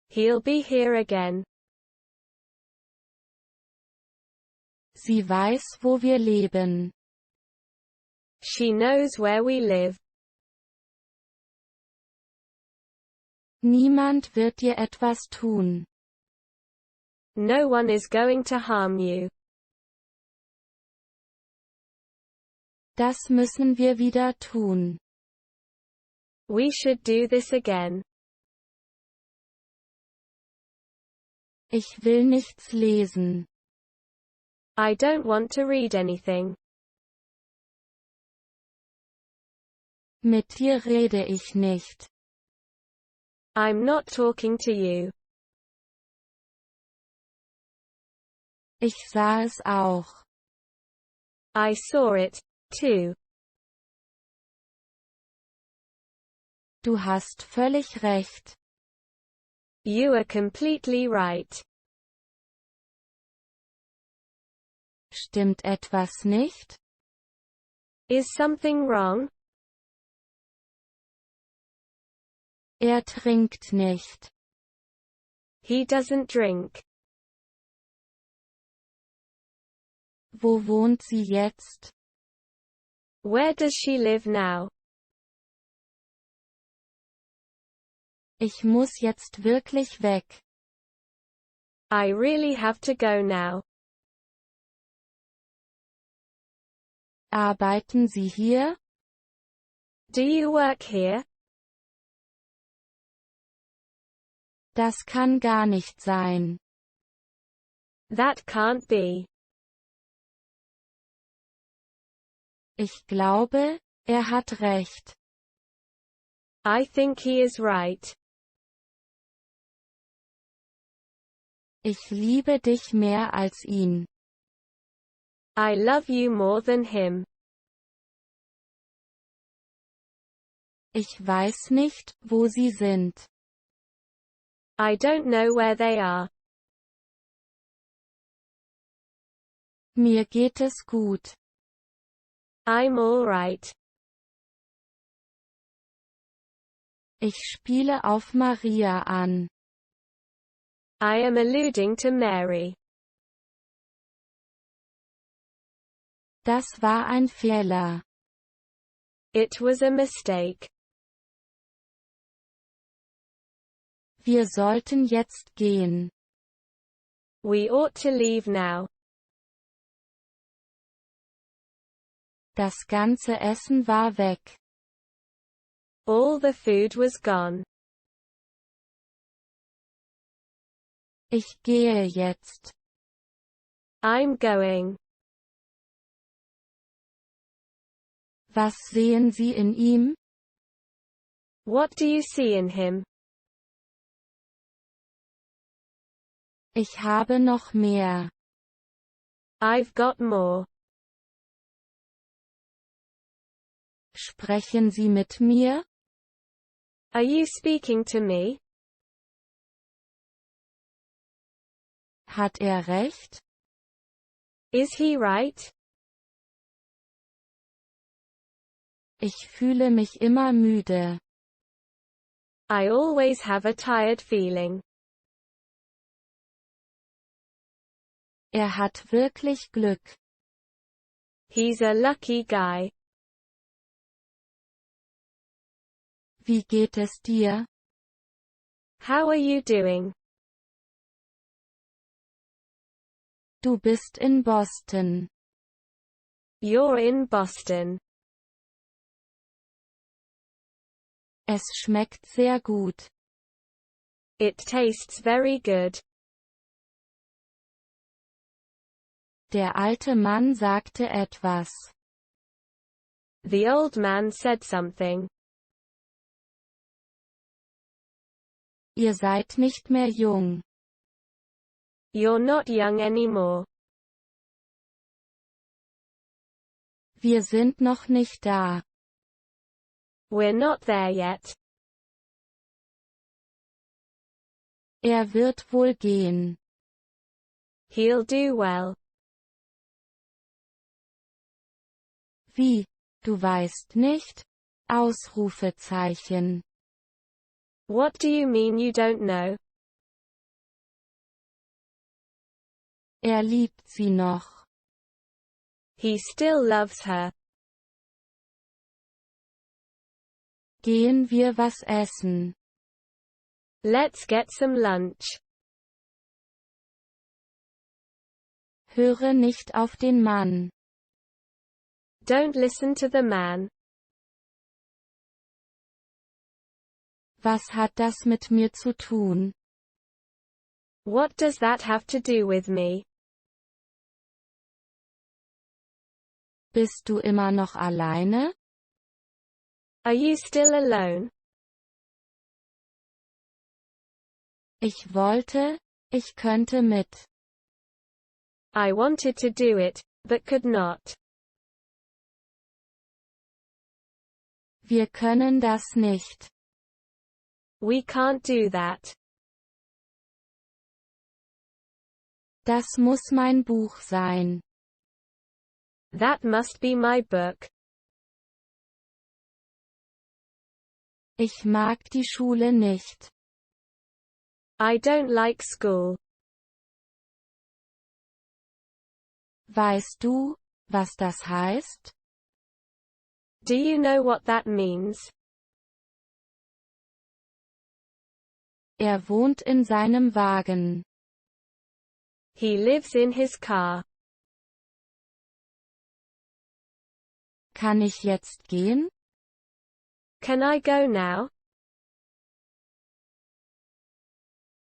He'll be here again. Sie weiß, wo wir leben. She knows where we live. Niemand wird dir etwas tun. No one is going to harm you. Das müssen wir wieder tun. We should do this again. Ich will nichts lesen. I don't want to read anything. Mit dir rede ich nicht. I'm not talking to you. Ich sah es auch. I saw it, too. Du hast völlig recht. You are completely right. Stimmt etwas nicht? Is something wrong? Er trinkt nicht. He doesn't drink. Wo wohnt sie jetzt? Where does she live now? Ich muss jetzt wirklich weg. I really have to go now. Arbeiten Sie hier? Do you work here? Das kann gar nicht sein. That can't be. Ich glaube, er hat recht. I think he is right. Ich liebe dich mehr als ihn. I love you more than him. Ich weiß nicht, wo sie sind. I don't know where they are. Mir geht es gut. I'm all right. Ich spiele auf Maria an. I am alluding to Mary. Das war ein Fehler. It was a mistake. Wir sollten jetzt gehen. We ought to leave now. Das ganze Essen war weg. All the food was gone. Ich gehe jetzt. I'm going. Was sehen Sie in ihm? What do you see in him? Ich habe noch mehr. I've got more. Sprechen Sie mit mir? Are you speaking to me? Hat er recht? Is he right? Ich fühle mich immer müde. I always have a tired feeling. Er hat wirklich Glück. He's a lucky guy. Wie geht es dir? How are you doing? Du bist in Boston. You're in Boston. Es schmeckt sehr gut. It tastes very good. Der alte Mann sagte etwas. The old man said something. Ihr seid nicht mehr jung. You're not young anymore. Wir sind noch nicht da. We're not there yet. Er wird wohl gehen. He'll do well. Wie, du weißt nicht? Ausrufezeichen. What do you mean you don't know? Er liebt sie noch. He still loves her. Gehen wir was essen. Let's get some lunch. Höre nicht auf den Mann. Don't listen to the man. Was hat das mit mir zu tun? What does that have to do with me? Bist du immer noch alleine? Are you still alone? Ich wollte, ich könnte mit. I wanted to do it, but could not. Wir können das nicht. We can't do that. Das muss mein Buch sein. That must be my book. Ich mag die Schule nicht. I don't like school. Weißt du, was das heißt? Do you know what that means? Er wohnt in seinem Wagen. He lives in his car. Kann ich jetzt gehen? Can I go now?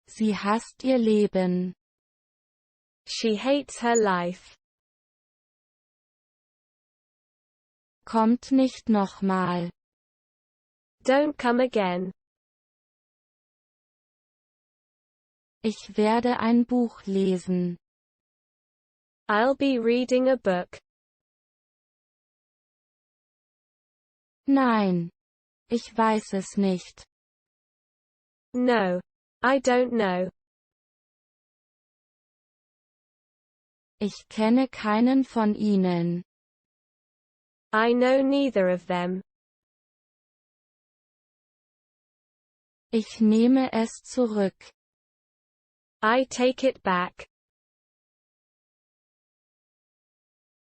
Sie hasst ihr Leben. She hates her life. Kommt nicht nochmal. Don't come again. Ich werde ein Buch lesen. I'll be reading a book. Nein. Ich weiß es nicht. No. I don't know. Ich kenne keinen von ihnen. I know neither of them. Ich nehme es zurück. I take it back.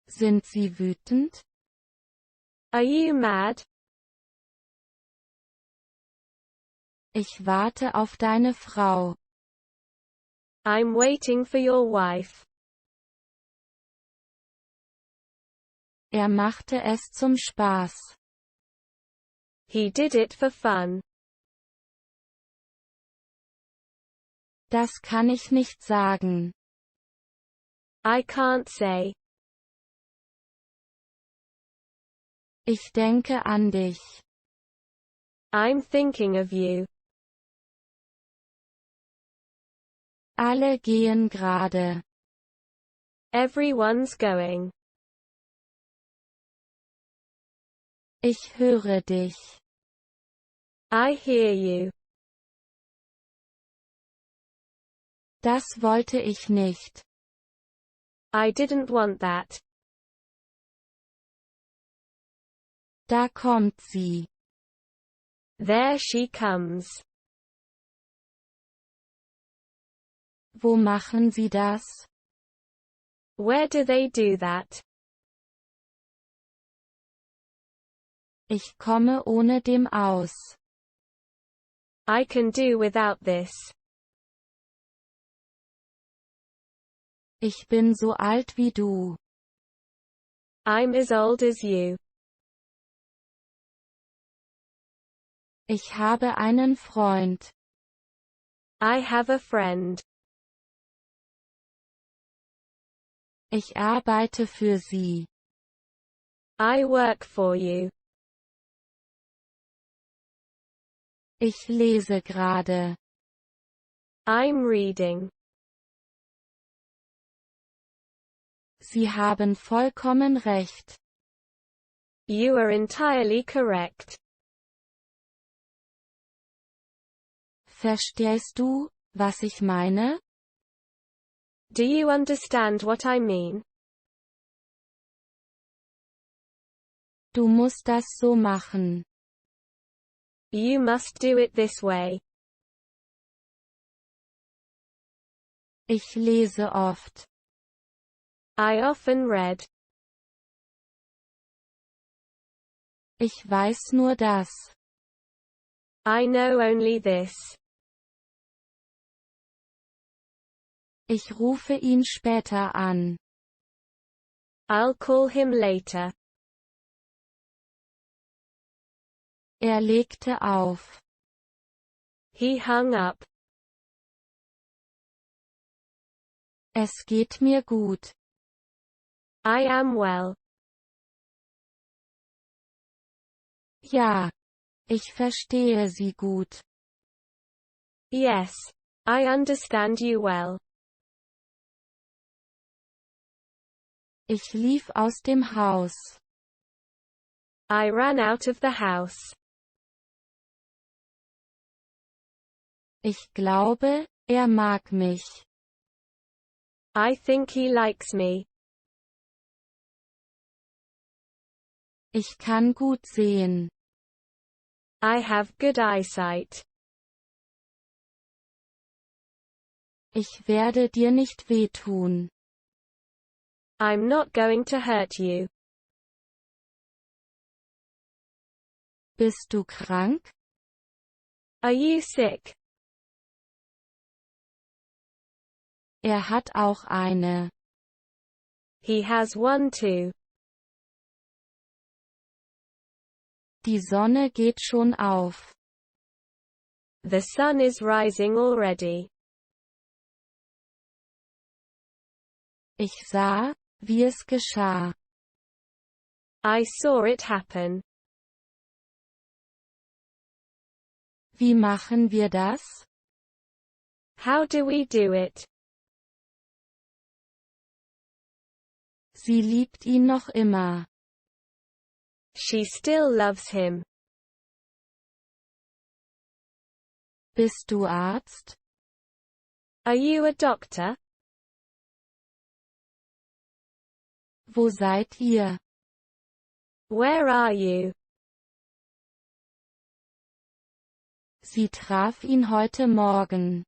Sind Sie wütend? Are you mad? Ich warte auf deine Frau. I'm waiting for your wife. Er machte es zum Spaß. He did it for fun. Das kann ich nicht sagen. I can't say. Ich denke an dich. I'm thinking of you. Alle gehen gerade. Everyone's going. Ich höre dich. I hear you. Das wollte ich nicht. I didn't want that. Da kommt sie. There she comes. Wo machen sie das? Where do they do that? Ich komme ohne dem aus. I can do without this. Ich bin so alt wie du. I'm as old as you. Ich habe einen Freund. I have a friend. Ich arbeite für sie. I work for you. Ich lese gerade. I'm reading. Sie haben vollkommen recht. You are entirely correct. Verstehst du, was ich meine? Do you understand what I mean? Du musst das so machen. You must do it this way. Ich lese oft. I often read. Ich weiß nur das. I know only this. Ich rufe ihn später an. I'll call him later. Er legte auf. He hung up. Es geht mir gut. I am well. Ja. Ich verstehe Sie gut. Yes. I understand you well. Ich lief aus dem Haus. I ran out of the house. Ich glaube, er mag mich. I think he likes me. Ich kann gut sehen. I have good eyesight. Ich werde dir nicht wehtun. I'm not going to hurt you. Bist du krank? Are you sick? Er hat auch eine. He has one too. Die Sonne geht schon auf. The sun is rising already. Ich sah, wie es geschah. I saw it happen. Wie machen wir das? How do we do it? Sie liebt ihn noch immer. She still loves him. Bist du Arzt? Are you a doctor? Wo seid ihr? Where are you? Sie traf ihn heute Morgen.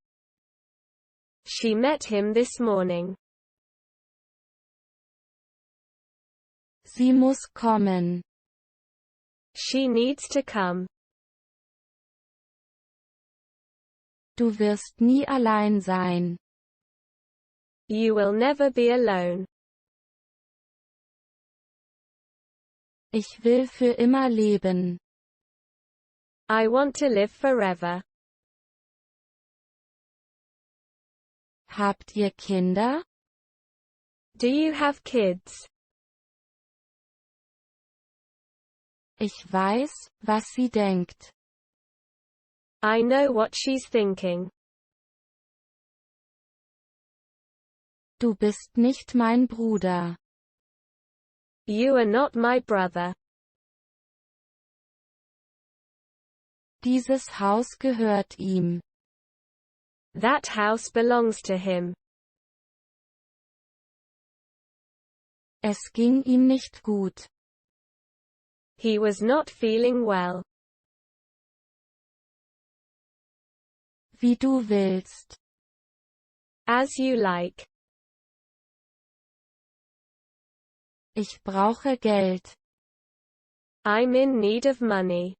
She met him this morning. Sie muss kommen. She needs to come. Du wirst nie allein sein. You will never be alone. Ich will für immer leben. I want to live forever. Habt ihr Kinder? Do you have kids? Ich weiß, was sie denkt. I know what she's thinking. Du bist nicht mein Bruder. You are not my brother. Dieses Haus gehört ihm. That house belongs to him. Es ging ihm nicht gut. He was not feeling well. Wie du willst. As you like. Ich brauche Geld. I'm in need of money.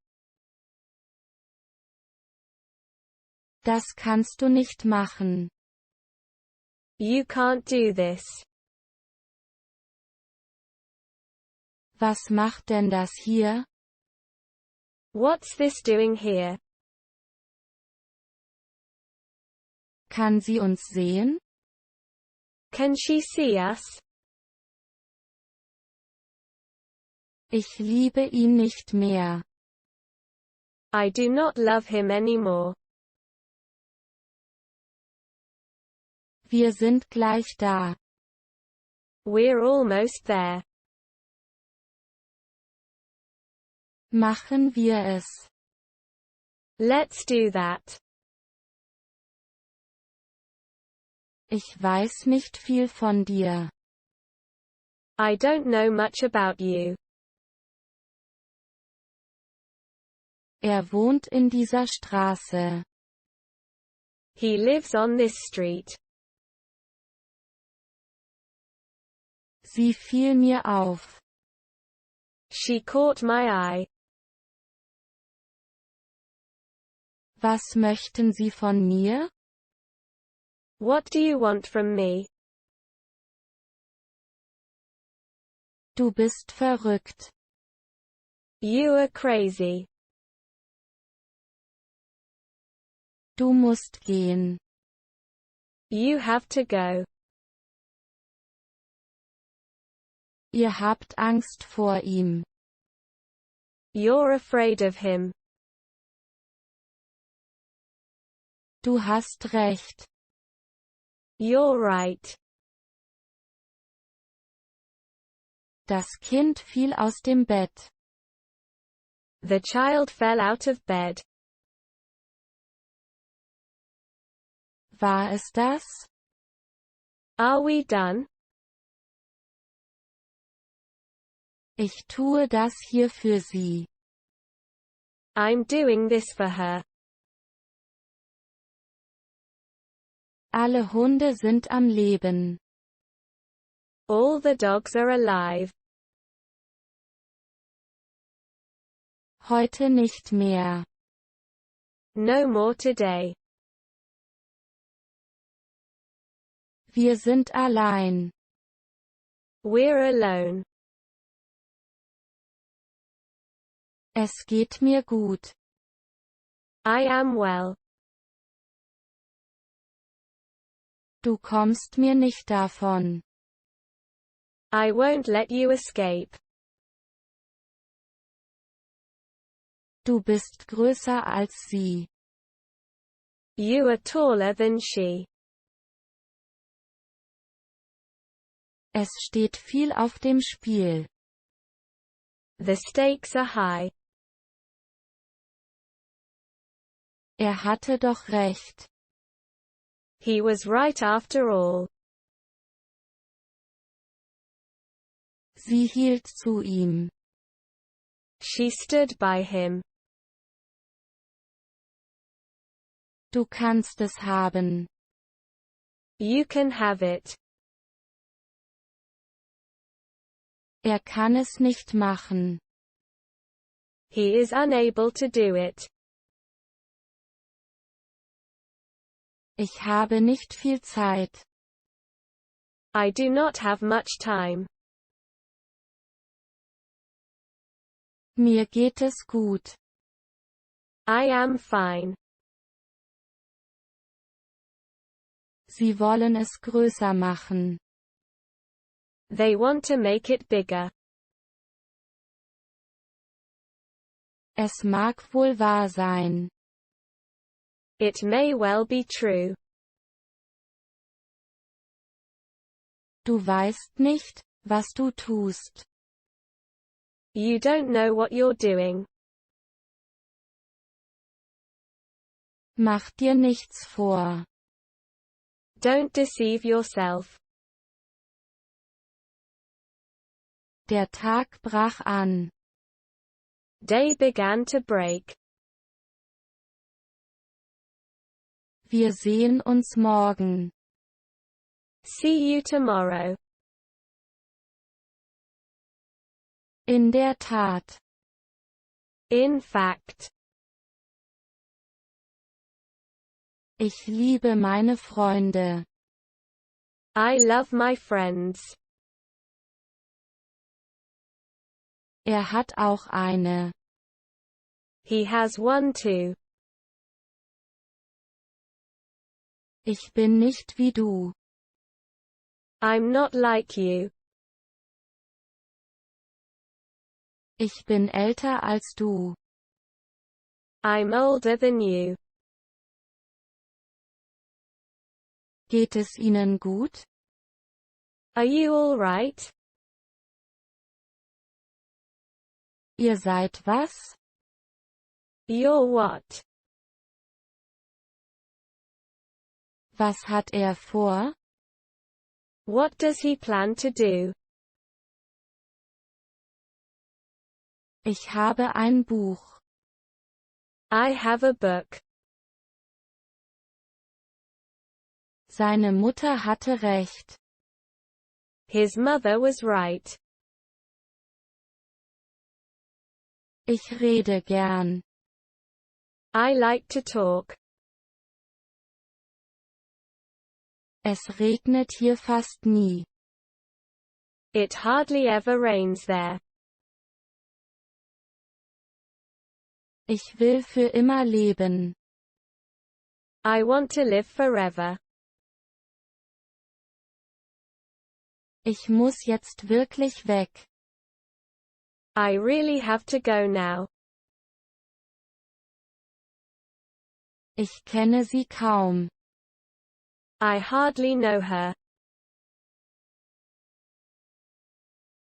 Das kannst du nicht machen. You can't do this. Was macht denn das hier? What's this doing here? Kann sie uns sehen? Can she see us? Ich liebe ihn nicht mehr. I do not love him anymore. Wir sind gleich da. We're almost there. Machen wir es. Let's do that. Ich weiß nicht viel von dir. I don't know much about you. Er wohnt in dieser Straße. He lives on this street. Sie fiel mir auf. She caught my eye. Was möchten Sie von mir? What do you want from me? Du bist verrückt. You are crazy. Du musst gehen. You have to go. Ihr habt Angst vor ihm. You're afraid of him. Du hast recht. You're right. Das Kind fiel aus dem Bett. The child fell out of bed. War es das? Are we done? Ich tue das hier für sie. I'm doing this for her. Alle Hunde sind am Leben. All the dogs are alive. Heute nicht mehr. No more today. Wir sind allein. We're alone. Es geht mir gut. I am well. Du kommst mir nicht davon. I won't let you escape. Du bist größer als sie. You are taller than she. Es steht viel auf dem Spiel. The stakes are high. Er hatte doch recht. He was right after all. Sie hielt zu ihm. She stood by him. Du kannst es haben. You can have it. Er kann es nicht machen. He is unable to do it. Ich habe nicht viel Zeit. I do not have much time. Mir geht es gut. I am fine. Sie wollen es größer machen. They want to make it bigger. Es mag wohl wahr sein. It may well be true. Du weißt nicht, was du tust. You don't know what you're doing. Mach dir nichts vor. Don't deceive yourself. Der Tag brach an. Day began to break. Wir sehen uns morgen. See you tomorrow. In der Tat. In fact. Ich liebe meine Freunde. I love my friends. Er hat auch eine. He has one too. Ich bin nicht wie du. I'm not like you. Ich bin älter als du. I'm older than you. Geht es Ihnen gut? Are you all right? Ihr seid was? You're what? Was hat er vor? What does he plan to do? Ich habe ein Buch. I have a book. Seine Mutter hatte recht. His mother was right. Ich rede gern. I like to talk. Es regnet hier fast nie. It hardly ever rains there. Ich will für immer leben. I want to live forever. Ich muss jetzt wirklich weg. I really have to go now. Ich kenne sie kaum. I hardly know her.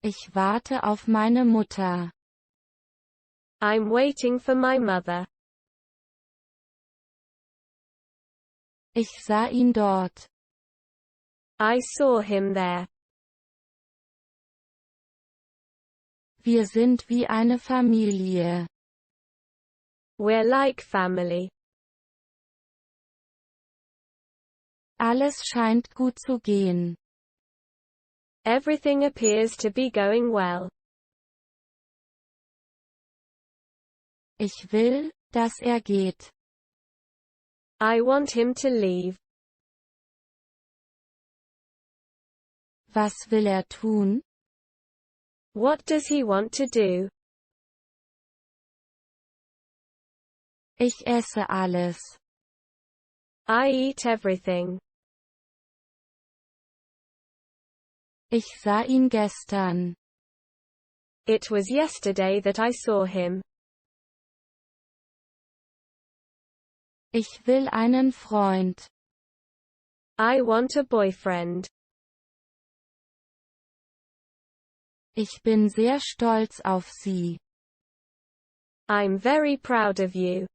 Ich warte auf meine Mutter. I'm waiting for my mother. Ich sah ihn dort. I saw him there. Wir sind wie eine Familie. We're like family. Alles scheint gut zu gehen. Everything appears to be going well. Ich will, dass er geht. I want him to leave. Was will er tun? What does he want to do? Ich esse alles. I eat everything. Ich sah ihn gestern. It was yesterday that I saw him. Ich will einen Freund. I want a boyfriend. Ich bin sehr stolz auf Sie. I'm very proud of you.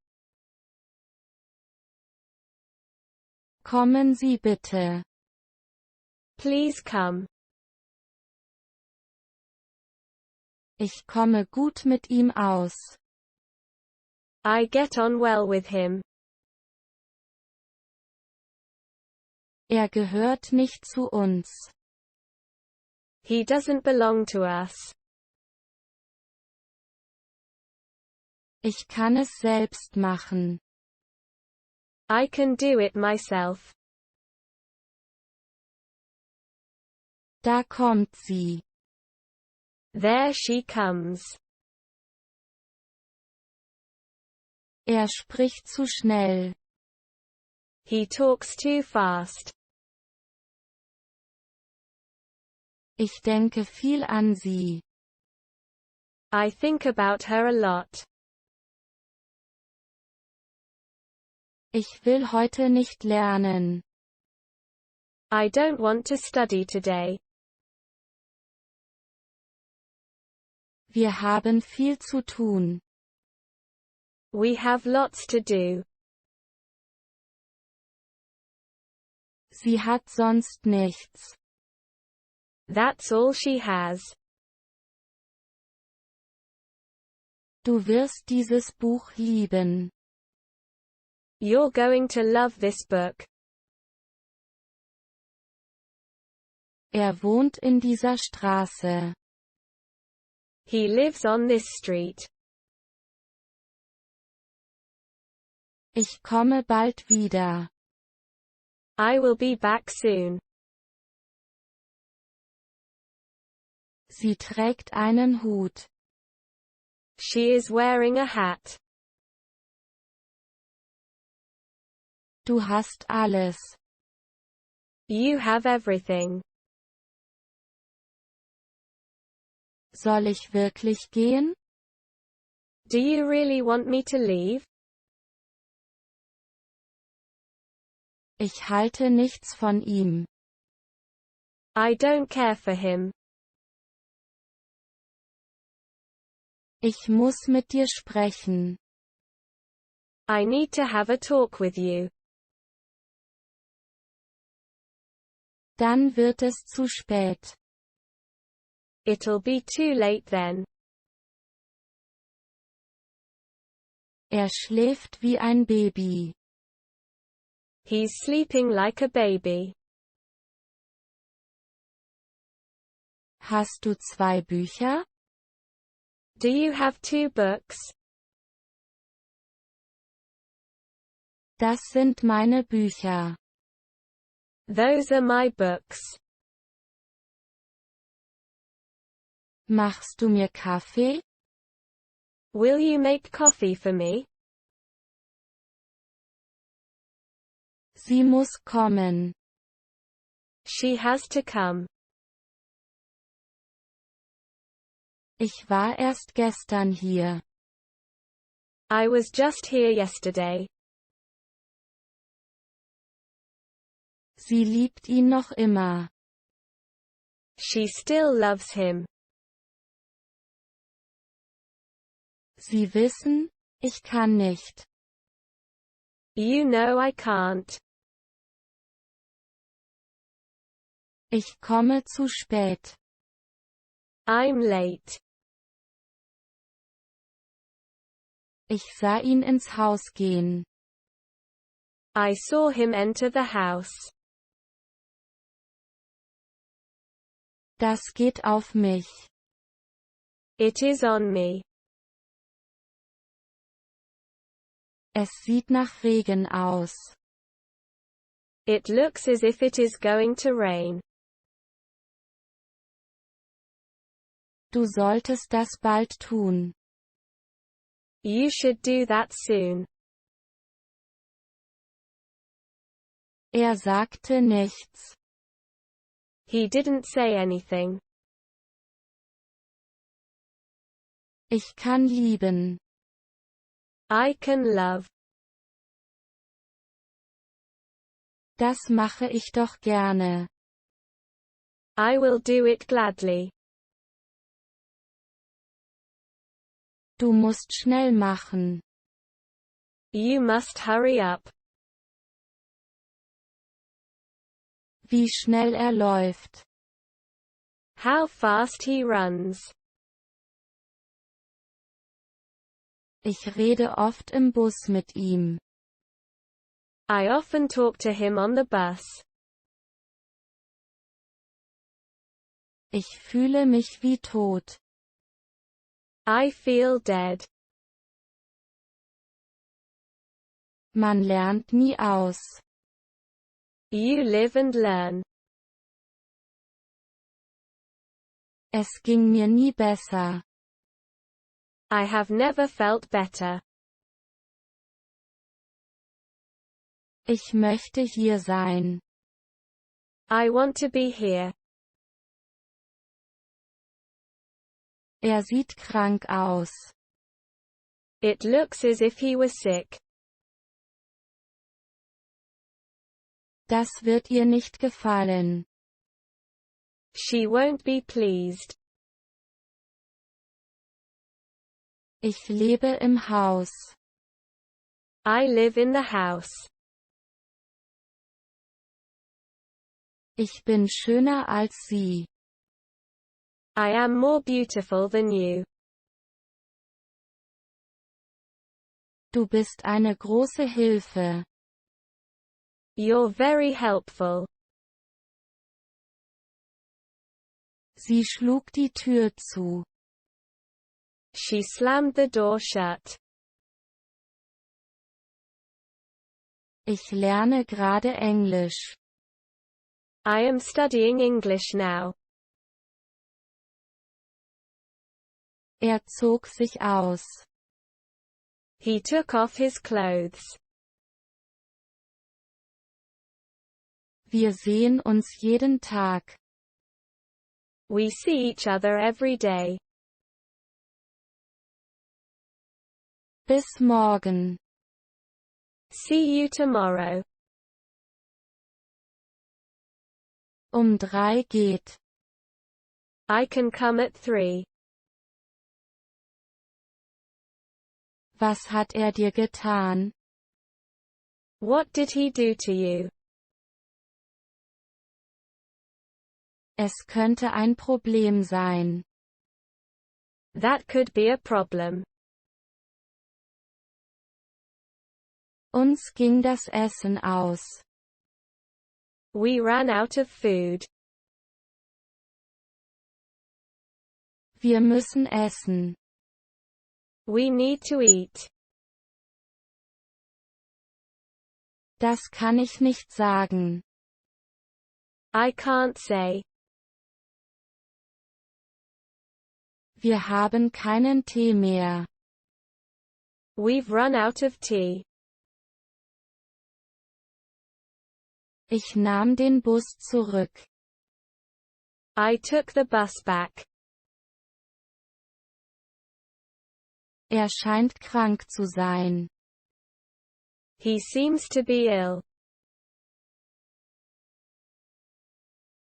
Kommen Sie bitte. Please come. Ich komme gut mit ihm aus. I get on well with him. Er gehört nicht zu uns. He doesn't belong to us. Ich kann es selbst machen. I can do it myself. Da kommt sie. There she comes. Er spricht zu schnell. He talks too fast. Ich denke viel an sie. I think about her a lot. Ich will heute nicht lernen. I don't want to study today. Wir haben viel zu tun. We have lots to do. Sie hat sonst nichts. That's all she has. Du wirst dieses Buch lieben. You're going to love this book. Er wohnt in dieser Straße. He lives on this street. Ich komme bald wieder. I will be back soon. Sie trägt einen Hut. She is wearing a hat. Du hast alles. You have everything. Soll ich wirklich gehen? Do you really want me to leave? Ich halte nichts von ihm. I don't care for him. Ich muss mit dir sprechen. I need to have a talk with you. Dann wird es zu spät. It'll be too late then. Er schläft wie ein Baby. He's sleeping like a baby. Hast du 2 Bücher? Do you have 2 books? Das sind meine Bücher. Those are my books. Machst du mir Kaffee? Will you make coffee for me? Sie muss kommen. She has to come. Ich war erst gestern hier. I was just here yesterday. Sie liebt ihn noch immer. She still loves him. Sie wissen, ich kann nicht. You know I can't. Ich komme zu spät. I'm late. Ich sah ihn ins Haus gehen. I saw him enter the house. Das geht auf mich. It is on me. Es sieht nach Regen aus. It looks as if it is going to rain. Du solltest das bald tun. You should do that soon. Er sagte nichts. He didn't say anything. Ich kann lieben. I can love. Das mache ich doch gerne. I will do it gladly. Du musst schnell machen. You must hurry up. Wie schnell er läuft. How fast he runs. Ich rede oft im Bus mit ihm. I often talk to him on the bus. Ich fühle mich wie tot. I feel dead. Man lernt nie aus. You live and learn. Es ging mir nie besser. I have never felt better. Ich möchte hier sein. I want to be here. Er sieht krank aus. It looks as if he was sick. Das wird ihr nicht gefallen. She won't be pleased. Ich lebe im Haus. I live in the house. Ich bin schöner als sie. I am more beautiful than you. Du bist eine große Hilfe. You're very helpful. Sie schlug die Tür zu. She slammed the door shut. Ich lerne gerade Englisch. I am studying English now. Er zog sich aus. He took off his clothes. Wir sehen uns jeden Tag. We see each other every day. Bis morgen. See you tomorrow. 3 geht. I can come at 3. Was hat er dir getan? What did he do to you? Es könnte ein Problem sein. That could be a problem. Uns ging das Essen aus. We ran out of food. Wir müssen essen. We need to eat. Das kann ich nicht sagen. I can't say. Wir haben keinen Tee mehr. We've run out of tea. Ich nahm den Bus zurück. I took the bus back. Er scheint krank zu sein. He seems to be ill.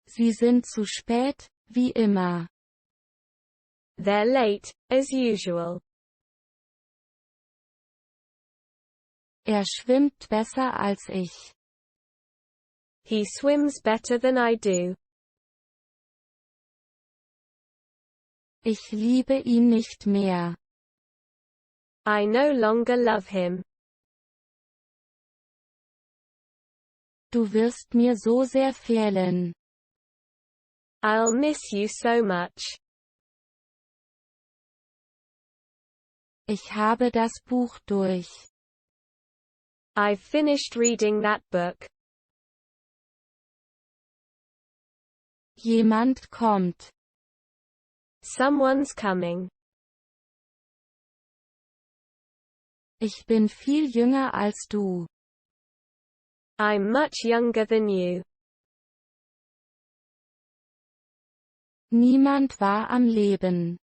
Sie sind zu spät, wie immer. They're late, as usual. Er schwimmt besser als ich. He swims better than I do. Ich liebe ihn nicht mehr. I no longer love him. Du wirst mir so sehr fehlen. I'll miss you so much. Ich habe das Buch durch. I've finished reading that book. Jemand kommt. Someone's coming. Ich bin viel jünger als du. I'm much younger than you. Niemand war am Leben.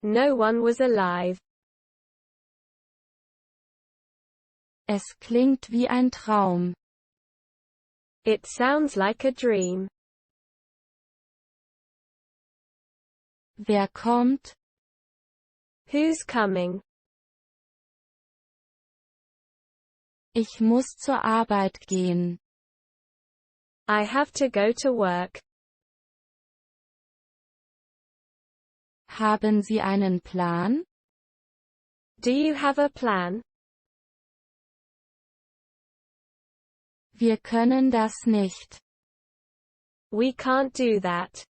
No one was alive. Es klingt wie ein Traum. It sounds like a dream. Wer kommt? Who's coming? Ich muss zur Arbeit gehen. I have to go to work. Haben Sie einen Plan? Do you have a plan? Wir können das nicht. We can't do that.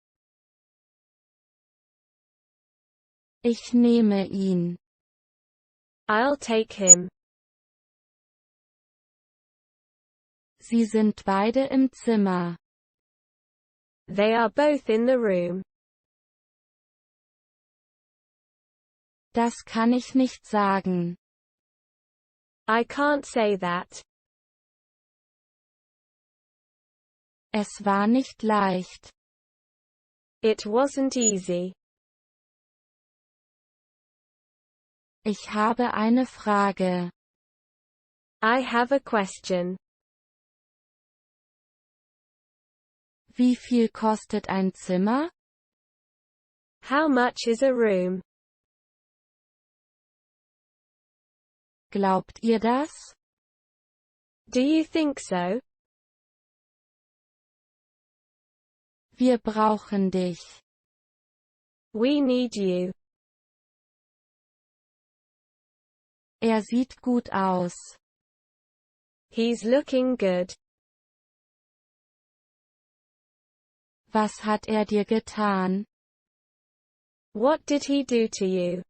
Ich nehme ihn. I'll take him. Sie sind beide im Zimmer. They are both in the room. Das kann ich nicht sagen. I can't say that. Es war nicht leicht. It wasn't easy. Ich habe eine Frage. I have a question. Wie viel kostet ein Zimmer? How much is a room? Glaubt ihr das? Do you think so? Wir brauchen dich. We need you. Er sieht gut aus. He's looking good. Was hat er dir getan? What did he do to you?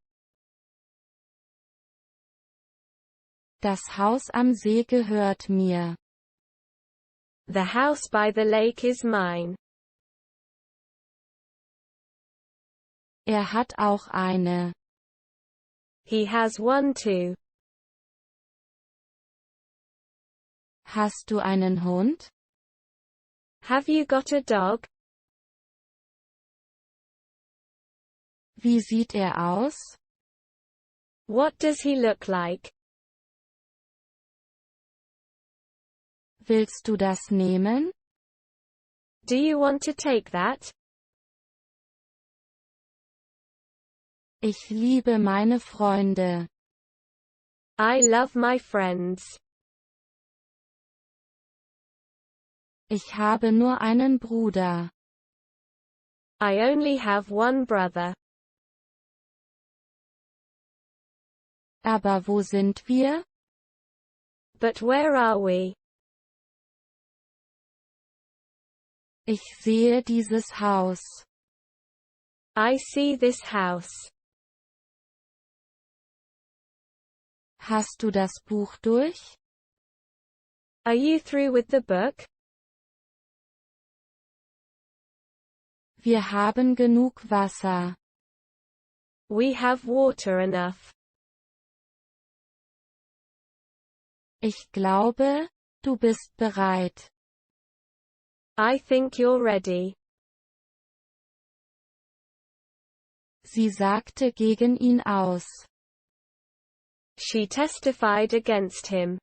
Das Haus am See gehört mir. The house by the lake is mine. Er hat auch eine. He has one too. Hast du einen Hund? Have you got a dog? Wie sieht er aus? What does he look like? Willst du das nehmen? Do you want to take that? Ich liebe meine Freunde. I love my friends. Ich habe nur einen Bruder. I only have one brother. Aber wo sind wir? But where are we? Ich sehe dieses Haus. I see this house. Hast du das Buch durch? Are you through with the book? Wir haben genug Wasser. We have water enough. Ich glaube, du bist bereit. I think you're ready. Sie sagte gegen ihn aus. She testified against him.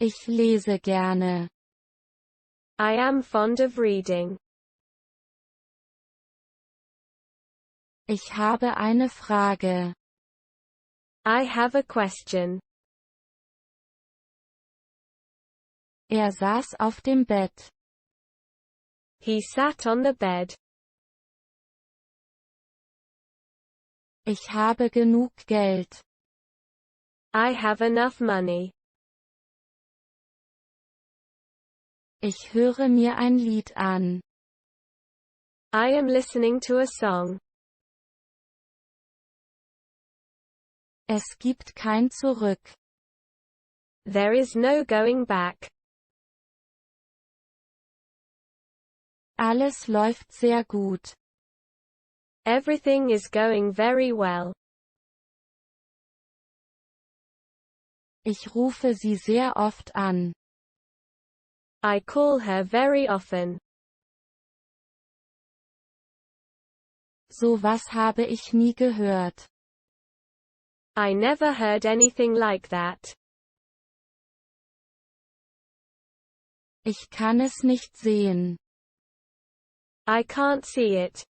Ich lese gerne. I am fond of reading. Ich habe eine Frage. I have a question. Er saß auf dem Bett. He sat on the bed. Ich habe genug Geld. I have enough money. Ich höre mir ein Lied an. I am listening to a song. Es gibt kein Zurück. There is no going back. Alles läuft sehr gut. Everything is going very well. Ich rufe sie sehr oft an. I call her very often. So was habe ich nie gehört. I never heard anything like that. Ich kann es nicht sehen. I can't see it.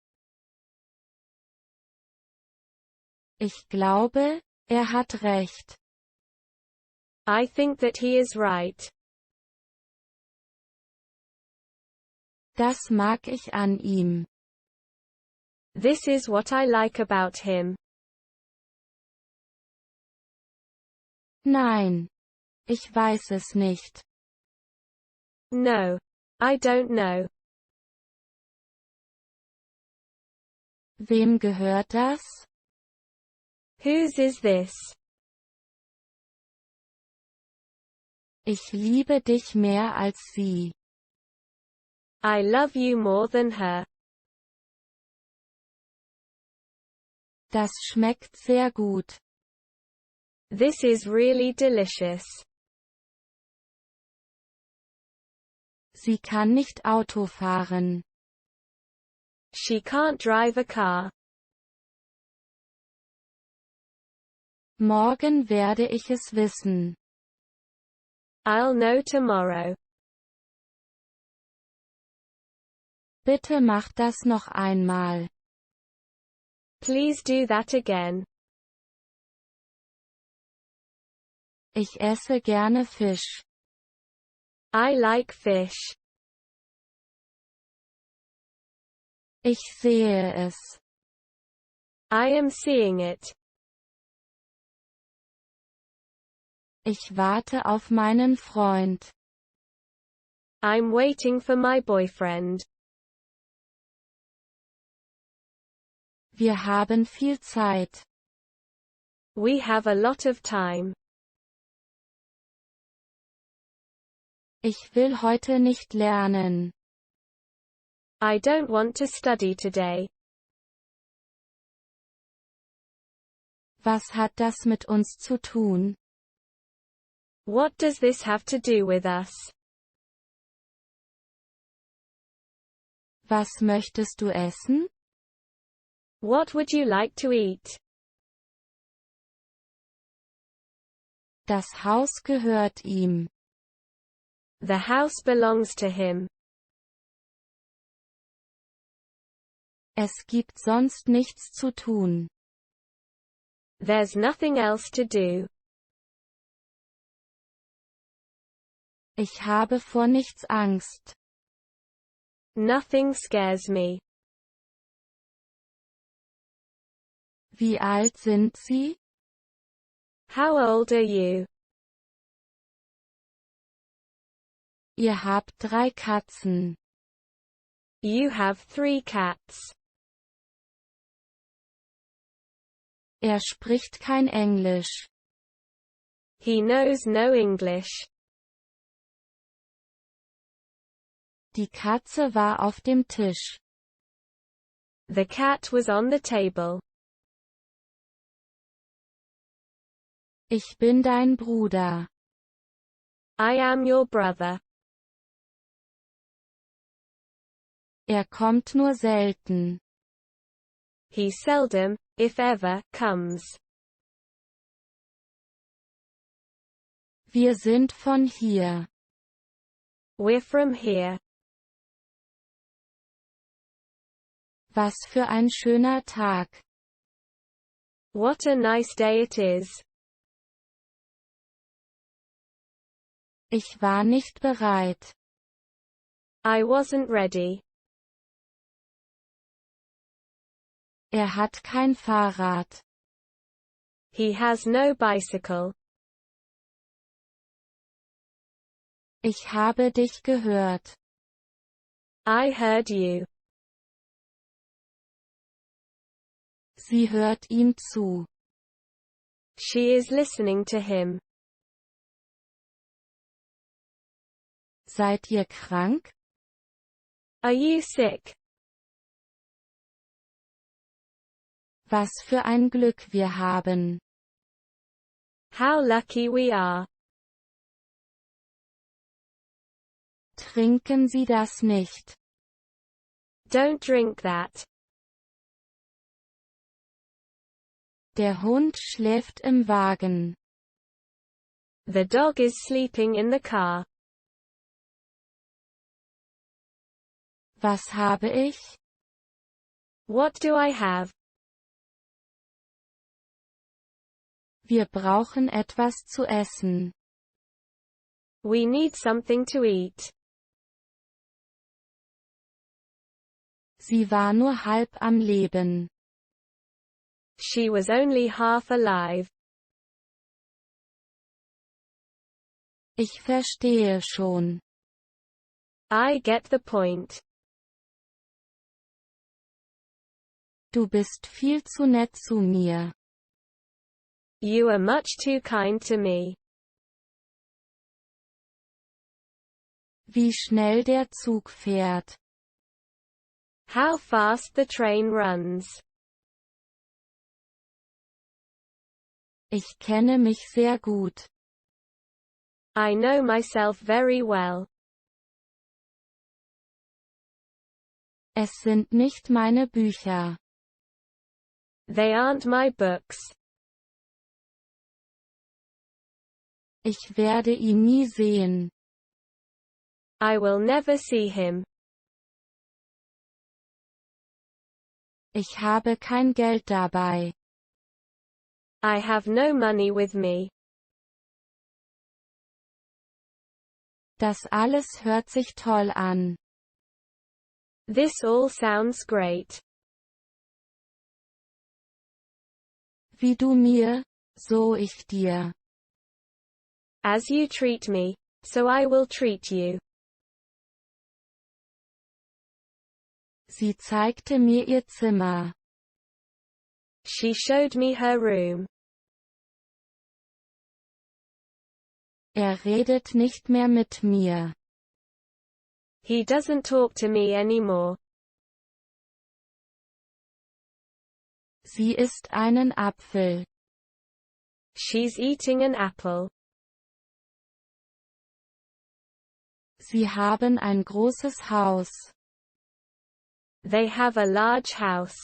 Ich glaube, er hat recht. I think that he is right. Das mag ich an ihm. This is what I like about him. Nein. Ich weiß es nicht. No. I don't know. Wem gehört das? Whose is this? Ich liebe dich mehr als sie. I love you more than her. Das schmeckt sehr gut. This is really delicious. Sie kann nicht Auto fahren. She can't drive a car. Morgen werde ich es wissen. I'll know tomorrow. Bitte mach das noch einmal. Please do that again. Ich esse gerne Fisch. I like fish. Ich sehe es. I am seeing it. Ich warte auf meinen Freund. I'm waiting for my boyfriend. Wir haben viel Zeit. We have a lot of time. Ich will heute nicht lernen. I don't want to study today. Was hat das mit uns zu tun? What does this have to do with us? Was möchtest du essen? What would you like to eat? Das Haus gehört ihm. The house belongs to him. Es gibt sonst nichts zu tun. There's nothing else to do. Ich habe vor nichts Angst. Nothing scares me. Wie alt sind Sie? How old are you? Ihr habt 3 Katzen. You have 3 cats. Er spricht kein Englisch. He knows no English. Die Katze war auf dem Tisch. The cat was on the table. Ich bin dein Bruder. I am your brother. Er kommt nur selten. He seldom, if ever, comes. Wir sind von hier. We're from here. Was für ein schöner Tag. What a nice day it is. Ich war nicht bereit. I wasn't ready. Er hat kein Fahrrad. He has no bicycle. Ich habe dich gehört. I heard you. Sie hört ihm zu. She is listening to him. Seid ihr krank? Are you sick? Was für ein Glück wir haben. How lucky we are. Trinken Sie das nicht. Don't drink that. Der Hund schläft im Wagen. The dog is sleeping in the car. Was habe ich? What do I have? Wir brauchen etwas zu essen. We need something to eat. Sie war nur halb am Leben. She was only half alive. Ich verstehe schon. I get the point. Du bist viel zu nett zu mir. You are much too kind to me. Wie schnell der Zug fährt. How fast the train runs. Ich kenne mich sehr gut. I know myself very well. Es sind nicht meine Bücher. They aren't my books. Ich werde ihn nie sehen. I will never see him. Ich habe kein Geld dabei. I have no money with me. Das alles hört sich toll an. This all sounds great. Wie du mir, so ich dir. As you treat me, so I will treat you. Sie zeigte mir ihr Zimmer. She showed me her room. Redet nicht mehr mit mir. He doesn't talk to me anymore. Sie isst einen Apfel. She's eating an apple. Sie haben ein großes Haus. They have a large house.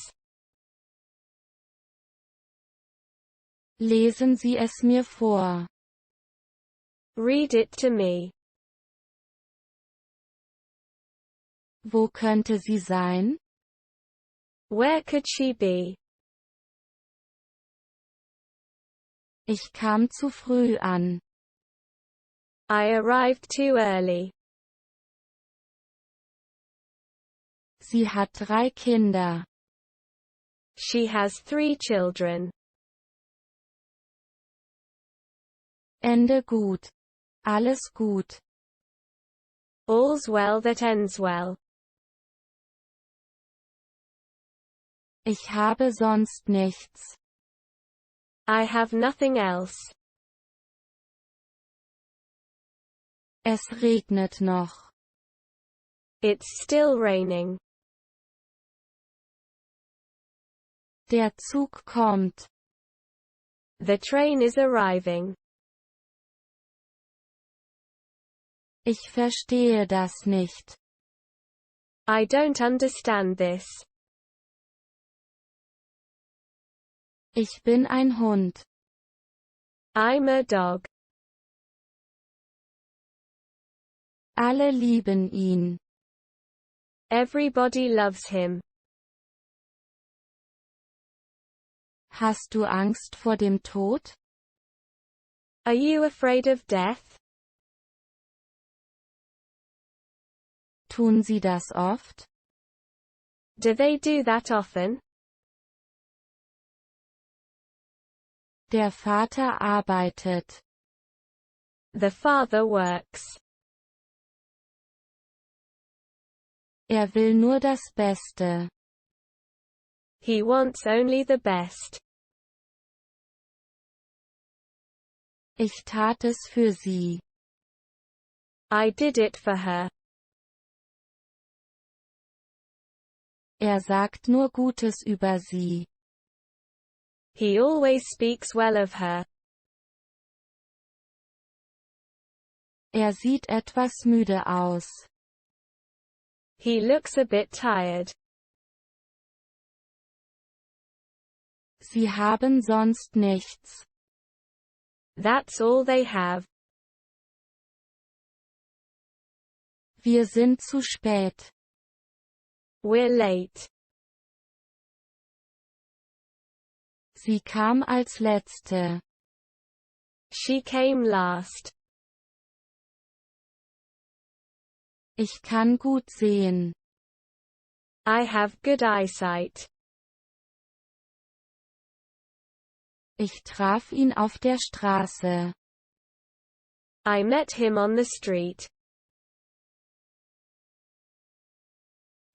Lesen Sie es mir vor. Read it to me. Wo könnte sie sein? Where could she be? Ich kam zu früh an. I arrived too early. Sie hat 3 Kinder. She has 3 children. Ende gut. Alles gut. All's well that ends well. Ich habe sonst nichts. I have nothing else. Es regnet noch. It's still raining. Der Zug kommt. The train is arriving. Ich verstehe das nicht. I don't understand this. Ich bin ein Hund. I'm a dog. Alle lieben ihn. Everybody loves him. Hast du Angst vor dem Tod? Are you afraid of death? Tun sie das oft? Do they do that often? Der Vater arbeitet. The father works. Will nur das Beste. He wants only the best. Ich tat es für sie. I did it for her. Sagt nur Gutes über sie. He always speaks well of her. Sieht etwas müde aus. He looks a bit tired. Sie haben sonst nichts. That's all they have. Wir sind zu spät. We're late. Sie kam als Letzte. She came last. Ich kann gut sehen. I have good eyesight. Ich traf ihn auf der Straße. I met him on the street.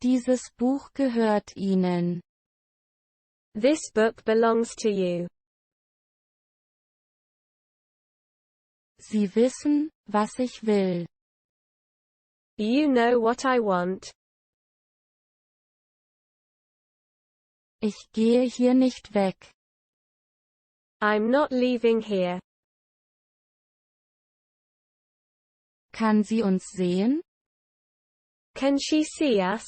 Dieses Buch gehört Ihnen. This book belongs to you. Sie wissen, was ich will. You know what I want. Ich gehe hier nicht weg. I'm not leaving here. Kann sie uns sehen? Can she see us?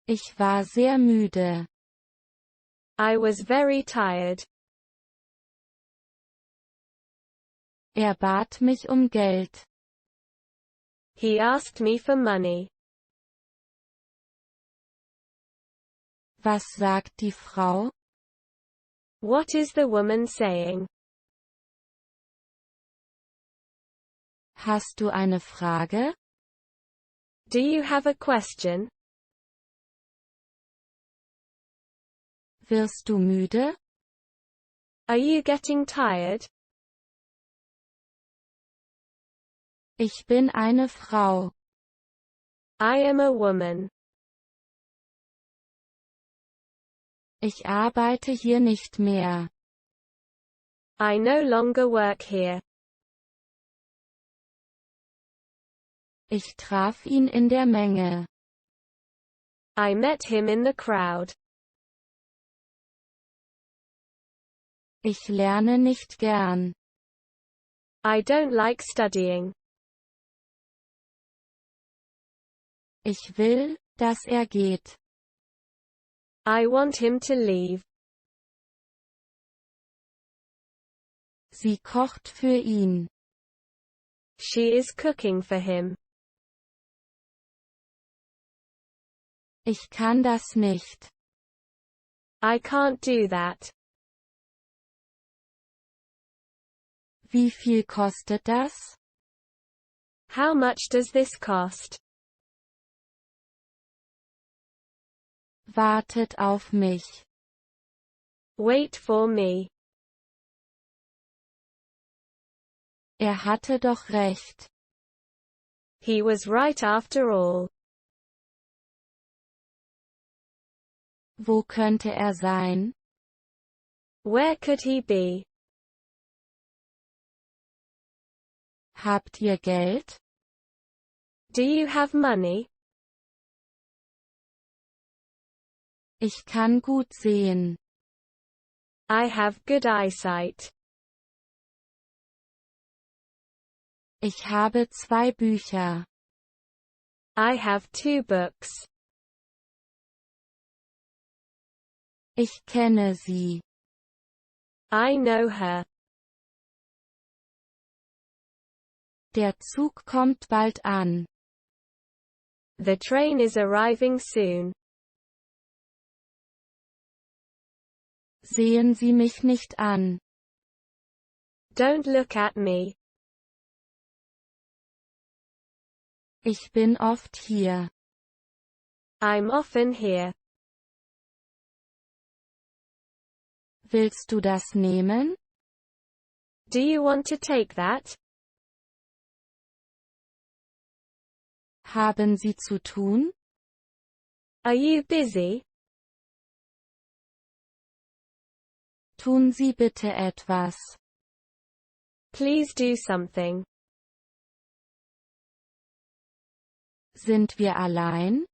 Ich war sehr müde. I was very tired. Er bat mich um Geld. He asked me for money. Was sagt die Frau? What is the woman saying? Hast du eine Frage? Do you have a question? Wirst du müde? Are you getting tired? Ich bin eine Frau. I am a woman. Ich arbeite hier nicht mehr. I no longer work here. Ich traf ihn in der Menge. I met him in the crowd. Ich lerne nicht gern. I don't like studying. Ich will, dass er geht. I want him to leave. Sie kocht für ihn. She is cooking for him. Ich kann das nicht. I can't do that. Wie viel kostet das? How much does this cost? Wartet auf mich. Wait for me. Er hatte doch recht. He was right after all. Wo könnte er sein? Where could he be? Habt ihr Geld? Do you have money? Ich kann gut sehen. I have good eyesight. Ich habe 2 Bücher. I have 2 books. Ich kenne sie. I know her. Der Zug kommt bald an. The train is arriving soon. Sehen Sie mich nicht an. Don't look at me. Ich bin oft hier. I'm often here. Willst du das nehmen? Do you want to take that? Haben Sie zu tun? Are you busy? Tun Sie bitte etwas. Please do something. Sind wir allein?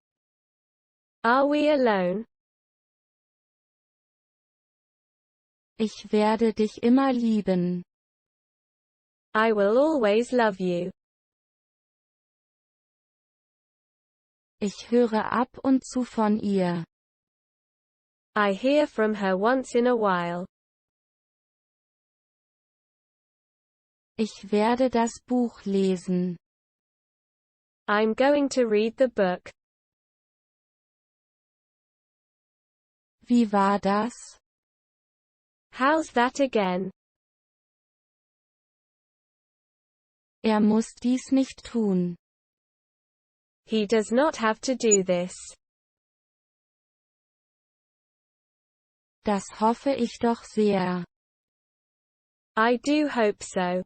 Are we alone? Ich werde dich immer lieben. I will always love you. Ich höre ab und zu von ihr. I hear from her once in a while. Ich werde das Buch lesen. I'm going to read the book. Wie war das? How's that again? Er muss dies nicht tun. He does not have to do this. Das hoffe ich doch sehr. I do hope so.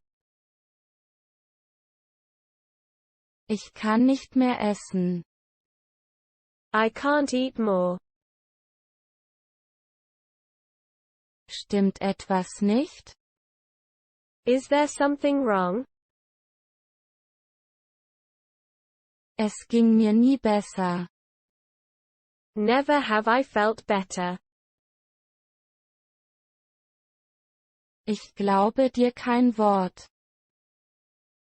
Ich kann nicht mehr essen. I can't eat more. Stimmt etwas nicht? Is there something wrong? Es ging mir nie besser. Never have I felt better. Ich glaube dir kein Wort.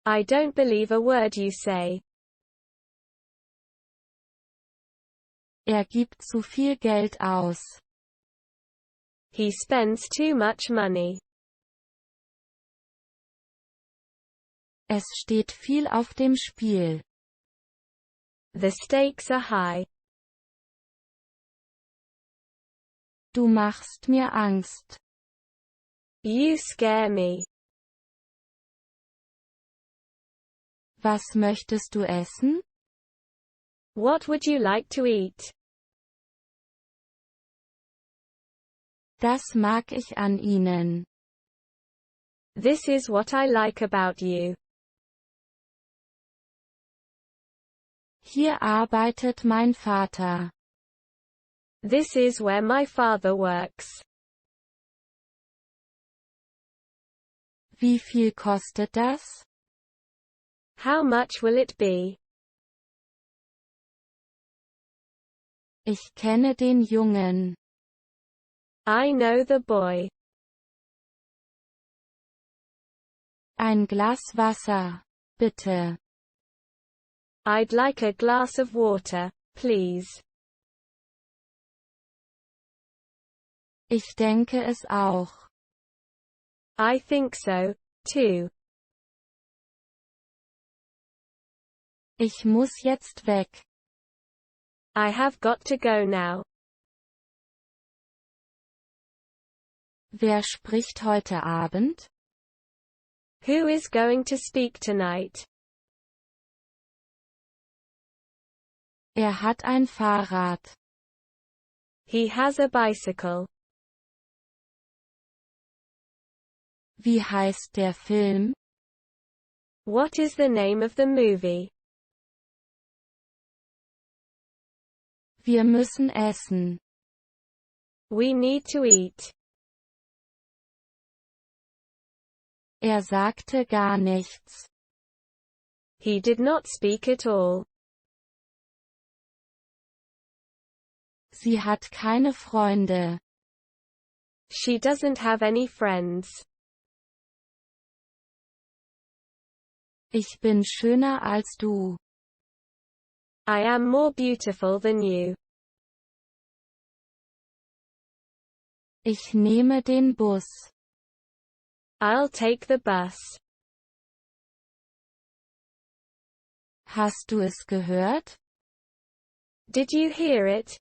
I don't believe a word you say. Gibt zu viel Geld aus. He spends too much money. Es steht viel auf dem Spiel. The stakes are high. Du machst mir Angst. You scare me. Was möchtest du essen? What would you like to eat? Das mag ich an Ihnen. This is what I like about you. Hier arbeitet mein Vater. This is where my father works. Wie viel kostet das? How much will it be? Ich kenne den Jungen. I know the boy. Ein Glas Wasser, bitte. I'd like a glass of water, please. Ich denke es auch. I think so, too. Ich muss jetzt weg. I have got to go now. Wer spricht heute Abend? Who is going to speak tonight? Hat ein Fahrrad. He has a bicycle. Wie heißt der Film? What is the name of the movie? Wir müssen essen. We need to eat. Sagte gar nichts. He did not speak at all. Sie hat keine Freunde. She doesn't have any friends. Ich bin schöner als du. I am more beautiful than you. Ich nehme den Bus. I'll take the bus. Hast du es gehört? Did you hear it?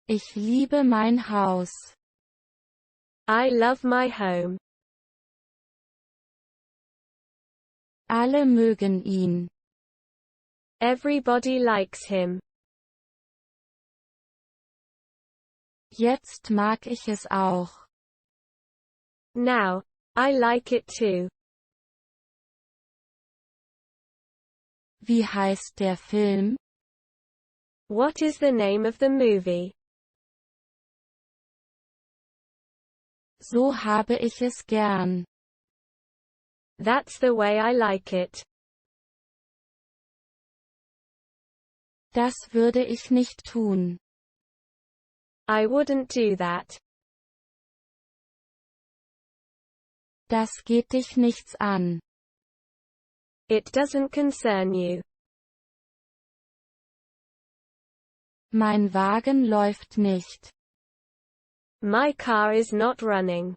Ich liebe mein Haus. I love my home. Alle mögen ihn. Everybody likes him. Jetzt mag ich es auch. Now, I like it too. Wie heißt der Film? What is the name of the movie? So habe ich es gern. That's the way I like it. Das würde ich nicht tun. I wouldn't do that. Das geht dich nichts an. It doesn't concern you. Mein Wagen läuft nicht. My car is not running.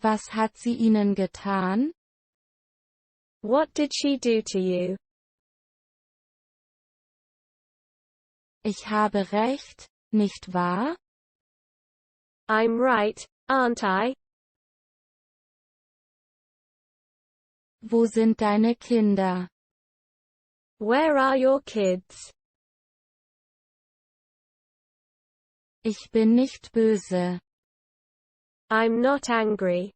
Was hat sie Ihnen getan? What did she do to you? Ich habe recht, nicht wahr? I'm right, aren't I? Wo sind deine Kinder? Where are your kids? Ich bin nicht böse. I'm not angry.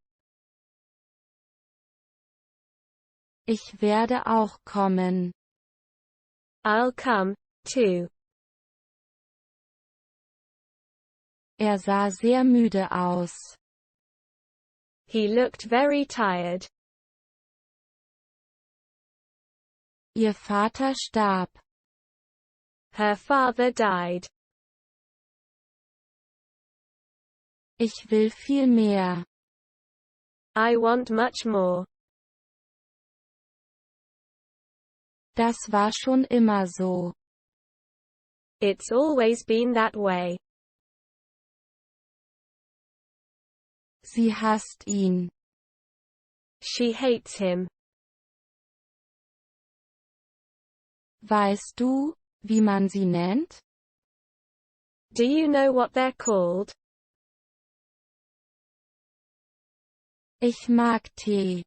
Ich werde auch kommen. I'll come, too. Er sah sehr müde aus. He looked very tired. Ihr Vater starb. Her father died. Ich will viel mehr. I want much more. Das war schon immer so. It's always been that way. Sie hasst ihn. She hates him. Weißt du, wie man sie nennt? Do you know what they're called? Ich mag Tee.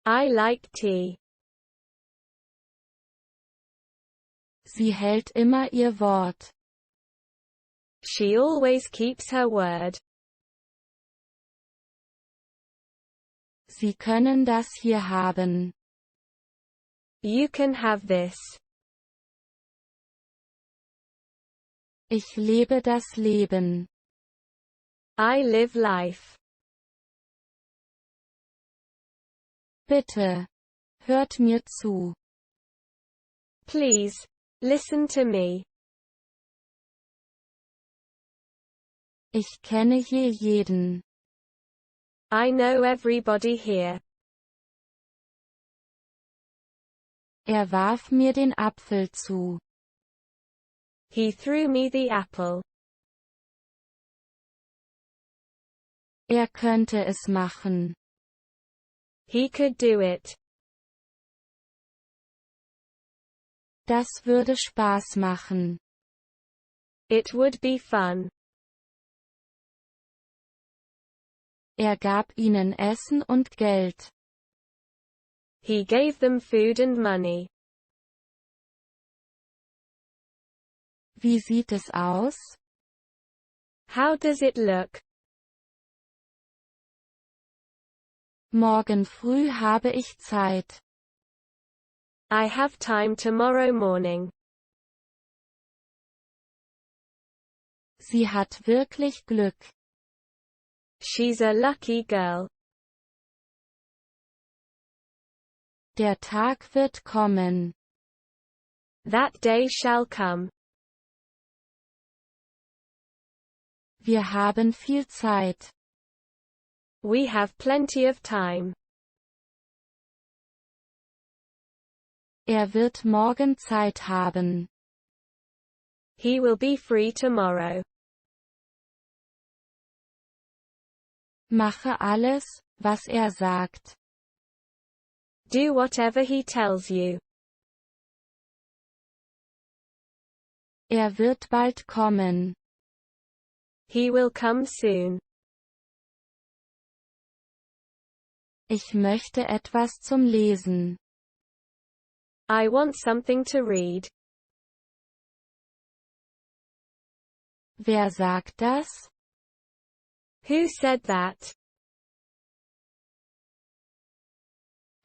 I like tea. Sie hält immer ihr Wort. She always keeps her word. Sie können das hier haben. You can have this. Ich lebe das Leben. I live life. Bitte. Hört mir zu. Please, listen to me. Ich kenne hier jeden. I know everybody here. Er warf mir den Apfel zu. He threw me the apple. Er könnte es machen. He could do it. Das würde Spaß machen. It would be fun. Er gab ihnen Essen und Geld. He gave them food and money. Wie sieht es aus? How does it look? Morgen früh habe ich Zeit. I have time tomorrow morning. Sie hat wirklich Glück. She's a lucky girl. Der Tag wird kommen. That day shall come. Wir haben viel Zeit. We have plenty of time. Er wird morgen Zeit haben. He will be free tomorrow. Mache alles, was er sagt. Do whatever he tells you. Er wird bald kommen. He will come soon. Ich möchte etwas zum Lesen. I want something to read. Wer sagt das? Who said that?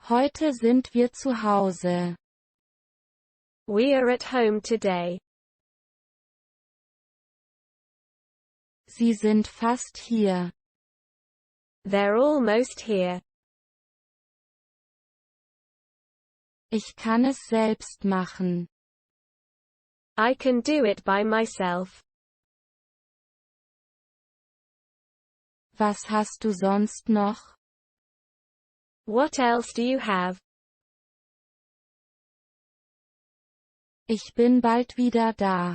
Heute sind wir zu Hause. We are at home today. Sie sind fast hier. They're almost here. Ich kann es selbst machen. I can do it by myself. Was hast du sonst noch? What else do you have? Ich bin bald wieder da.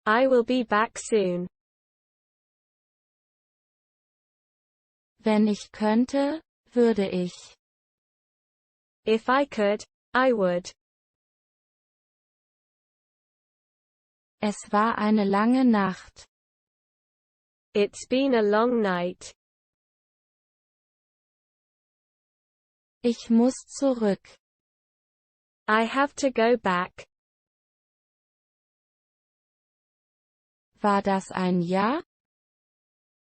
I will be back soon. Wenn ich könnte, würde ich. If I could, I would. Es war eine lange Nacht. It's been a long night. Ich muss zurück. I have to go back. War das ein Ja?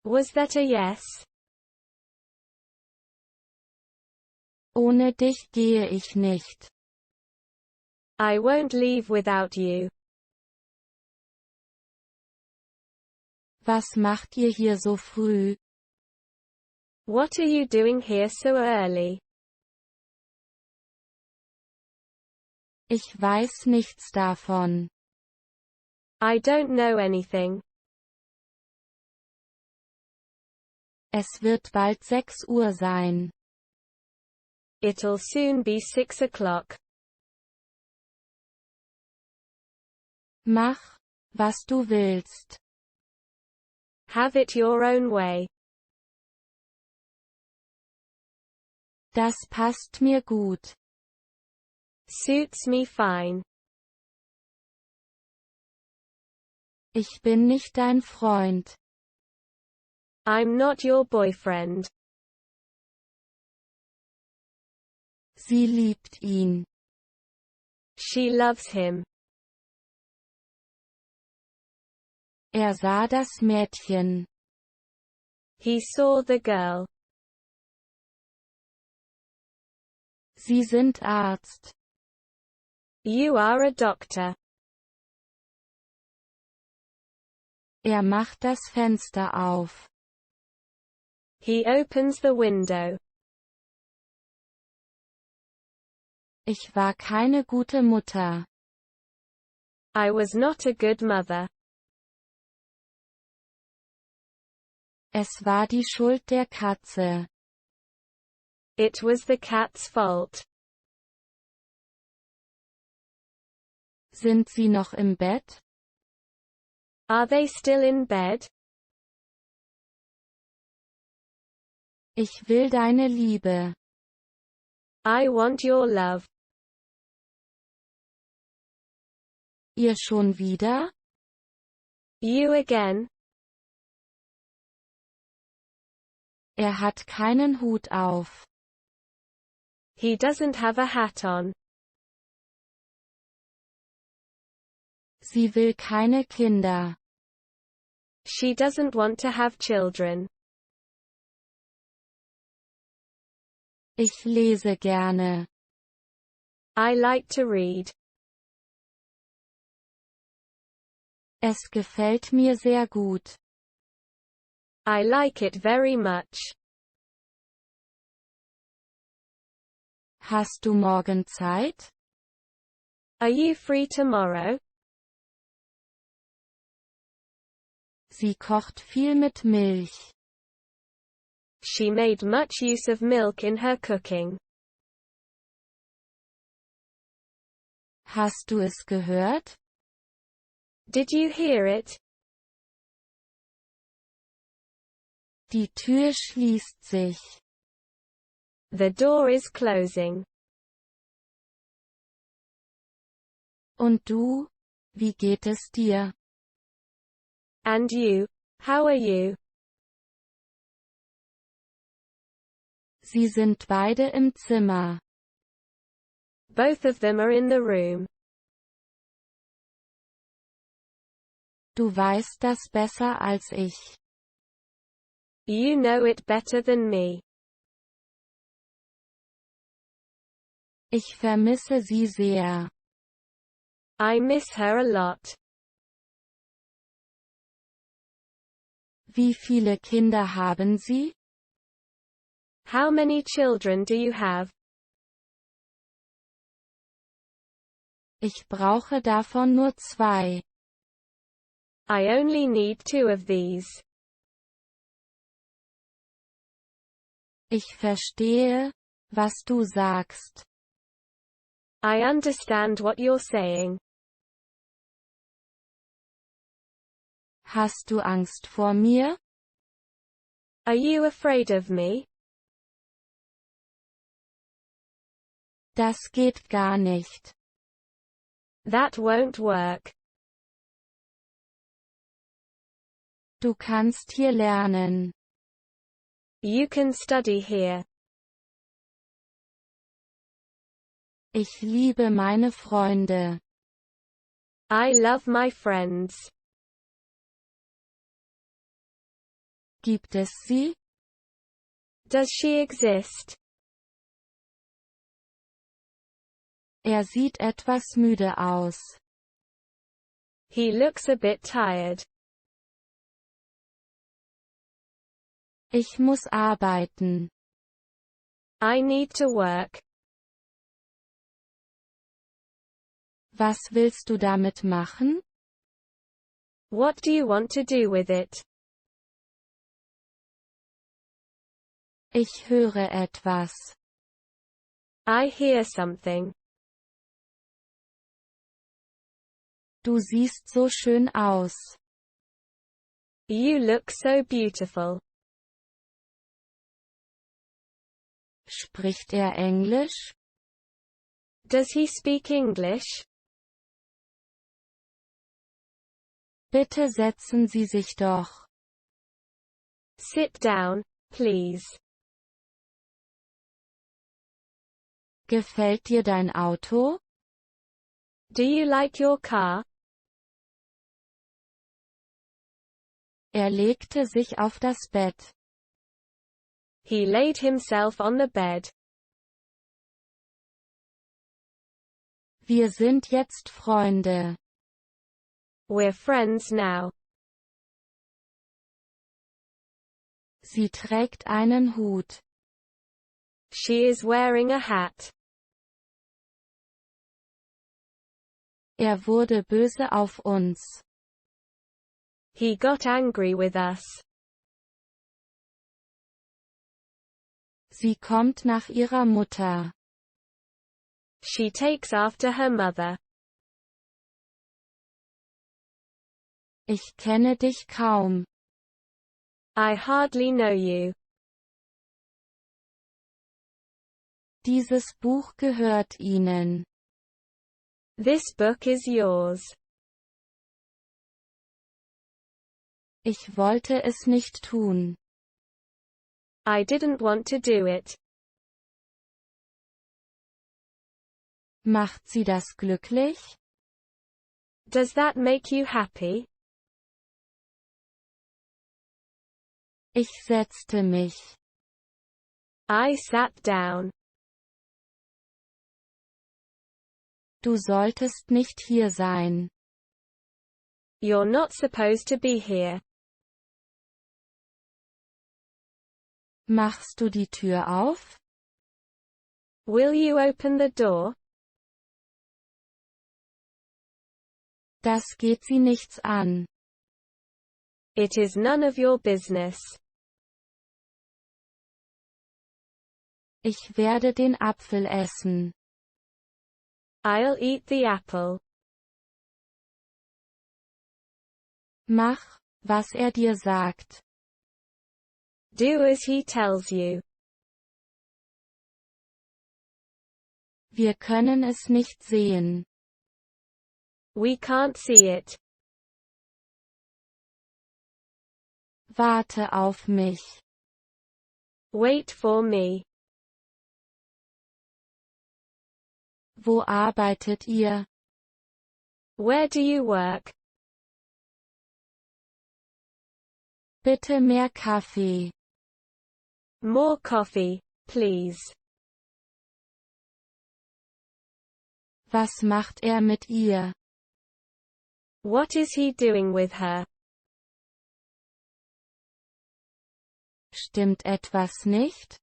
Was that a yes? Ohne dich gehe ich nicht. I won't leave without you. Was macht ihr hier so früh? What are you doing here so early? Ich weiß nichts davon. I don't know anything. Es wird bald 6 Uhr sein. It'll soon be 6 o'clock. Mach, was du willst. Have it your own way. Das passt mir gut. Suits me fine. Ich bin nicht dein Freund. I'm not your boyfriend. Sie liebt ihn. She loves him. Sah das Mädchen. He saw the girl. Sie sind Arzt. You are a doctor. Macht das Fenster auf. He opens the window. Ich war keine gute Mutter. I was not a good mother. Es war die Schuld der Katze. It was the cat's fault. Sind sie noch im Bett? Are they still in bed? Ich will deine Liebe. I want your love. Ihr schon wieder? You again? Hat keinen Hut auf. He doesn't have a hat on. Sie will keine Kinder. She doesn't want to have children. Ich lese gerne. I like to read. Es gefällt mir sehr gut. I like it very much. Hast du morgen Zeit? Are you free tomorrow? Sie kocht viel mit Milch. She made much use of milk in her cooking. Hast du es gehört? Did you hear it? Die Tür schließt sich. The door is closing. Und du? Wie geht es dir? And you? How are you? Sie sind beide im Zimmer. Both of them are in the room. Du weißt das besser als ich. You know it better than me. Ich vermisse sie sehr. I miss her a lot. Wie viele Kinder haben Sie? How many children do you have? Ich brauche davon nur 2. I only need 2 of these. Ich verstehe, was du sagst. I understand what you're saying. Hast du Angst vor mir? Are you afraid of me? Das geht gar nicht. That won't work. Du kannst hier lernen. You can study here. Ich liebe meine Freunde. I love my friends. Gibt es sie? Does she exist? Er sieht etwas müde aus. He looks a bit tired. Ich muss arbeiten. I need to work. Was willst du damit machen? What do you want to do with it? Ich höre etwas. I hear something. Du siehst so schön aus. You look so beautiful. Spricht er Englisch? Does he speak English? Bitte setzen Sie sich doch. Sit down, please. Gefällt dir dein Auto? Do you like your car? Er legte sich auf das Bett. He laid himself on the bed. Wir sind jetzt Freunde. We're friends now. Sie trägt einen Hut. She is wearing a hat. Er wurde böse auf uns. He got angry with us. Sie kommt nach ihrer Mutter. She takes after her mother. Ich kenne dich kaum. I hardly know you. Dieses Buch gehört Ihnen. This book is yours. Ich wollte es nicht tun. I didn't want to do it. Macht Sie das glücklich? Does that make you happy? Ich setzte mich. I sat down. Du solltest nicht hier sein. You're not supposed to be here. Machst du die Tür auf? Will you open the door? Das geht Sie nichts an. It is none of your business. Ich werde den Apfel essen. I'll eat the apple. Mach, was er dir sagt. Do as he tells you. Wir können es nicht sehen. We can't see it. Warte auf mich. Wait for me. Wo arbeitet ihr? Where do you work? Bitte mehr Kaffee. More coffee, please. Was macht er mit ihr? What is he doing with her? Stimmt etwas nicht?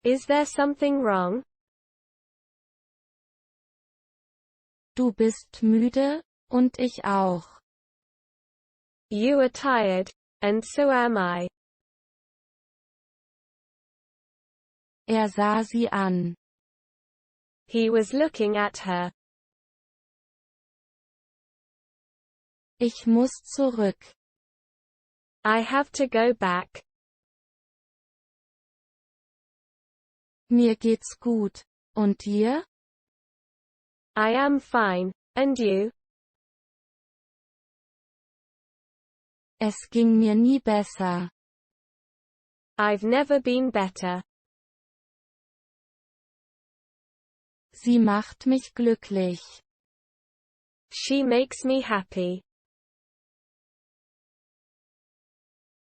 Is there something wrong? Du bist müde, und ich auch. You are tired, and so am I. Er sah sie an. He was looking at her. Ich muss zurück. I have to go back. Mir geht's gut. Und dir? I am fine. And you? Es ging mir nie besser. I've never been better. Sie macht mich glücklich. She makes me happy.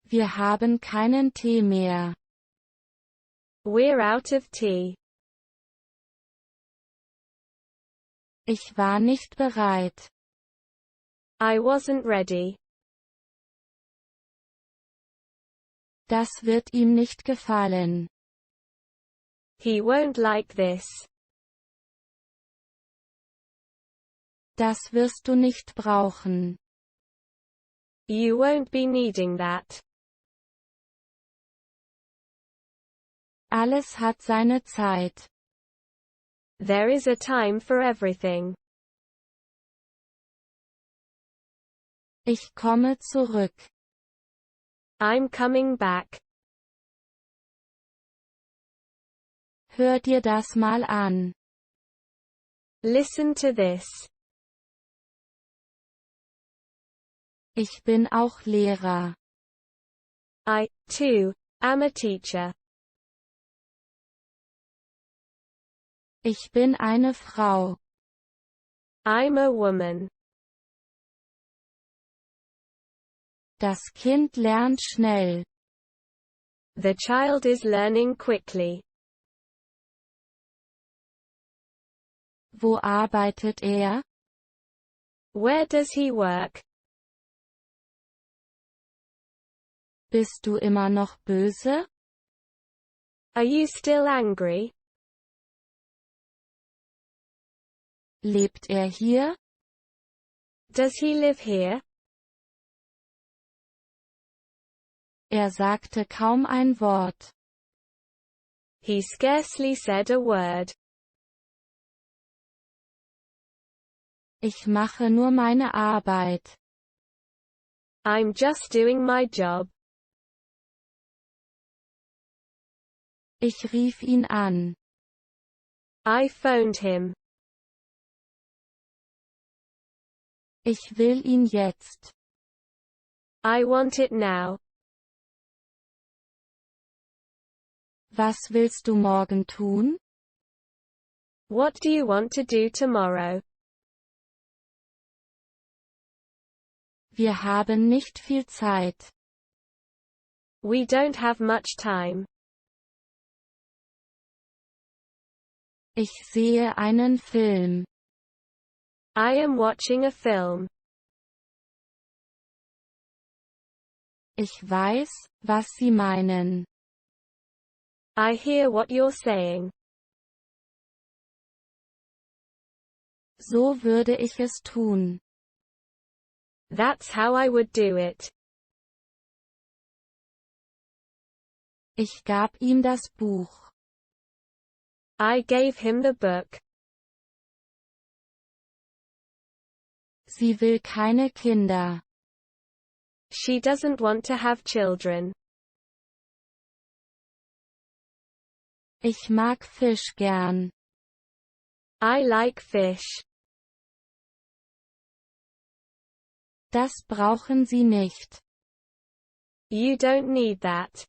Wir haben keinen Tee mehr. We're out of tea. Ich war nicht bereit. I wasn't ready. Das wird ihm nicht gefallen. He won't like this. Das wirst du nicht brauchen. You won't be needing that. Alles hat seine Zeit. There is a time for everything. Ich komme zurück. I'm coming back. Hör dir das mal an. Listen to this. Ich bin auch Lehrer. I, too, am a teacher. Ich bin eine Frau. I'm a woman. Das Kind lernt schnell. The child is learning quickly. Wo arbeitet er? Where does he work? Bist du immer noch böse? Are you still angry? Lebt er hier? Does he live here? Er sagte kaum ein Wort. He scarcely said a word. Ich mache nur meine Arbeit. I'm just doing my job. Ich rief ihn an. I phoned him. Ich will ihn jetzt. I want it now. Was willst du morgen tun? What do you want to do tomorrow? Wir haben nicht viel Zeit. We don't have much time. Ich sehe einen Film. I am watching a film. Ich weiß, was Sie meinen. I hear what you're saying. So würde ich es tun. That's how I would do it. Ich gab ihm das Buch. I gave him the book. Sie will keine Kinder. She doesn't want to have children. Ich mag Fisch gern. I like fish. Das brauchen Sie nicht. You don't need that.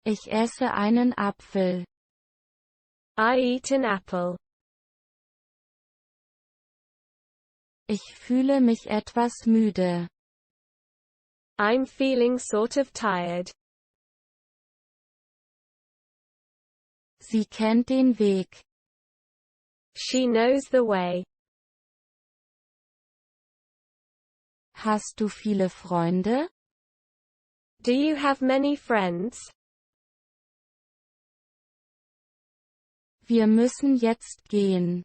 Ich esse einen Apfel. I eat an apple. Ich fühle mich etwas müde. I'm feeling sort of tired. Sie kennt den Weg. She knows the way. Hast du viele Freunde? Do you have many friends? Wir müssen jetzt gehen.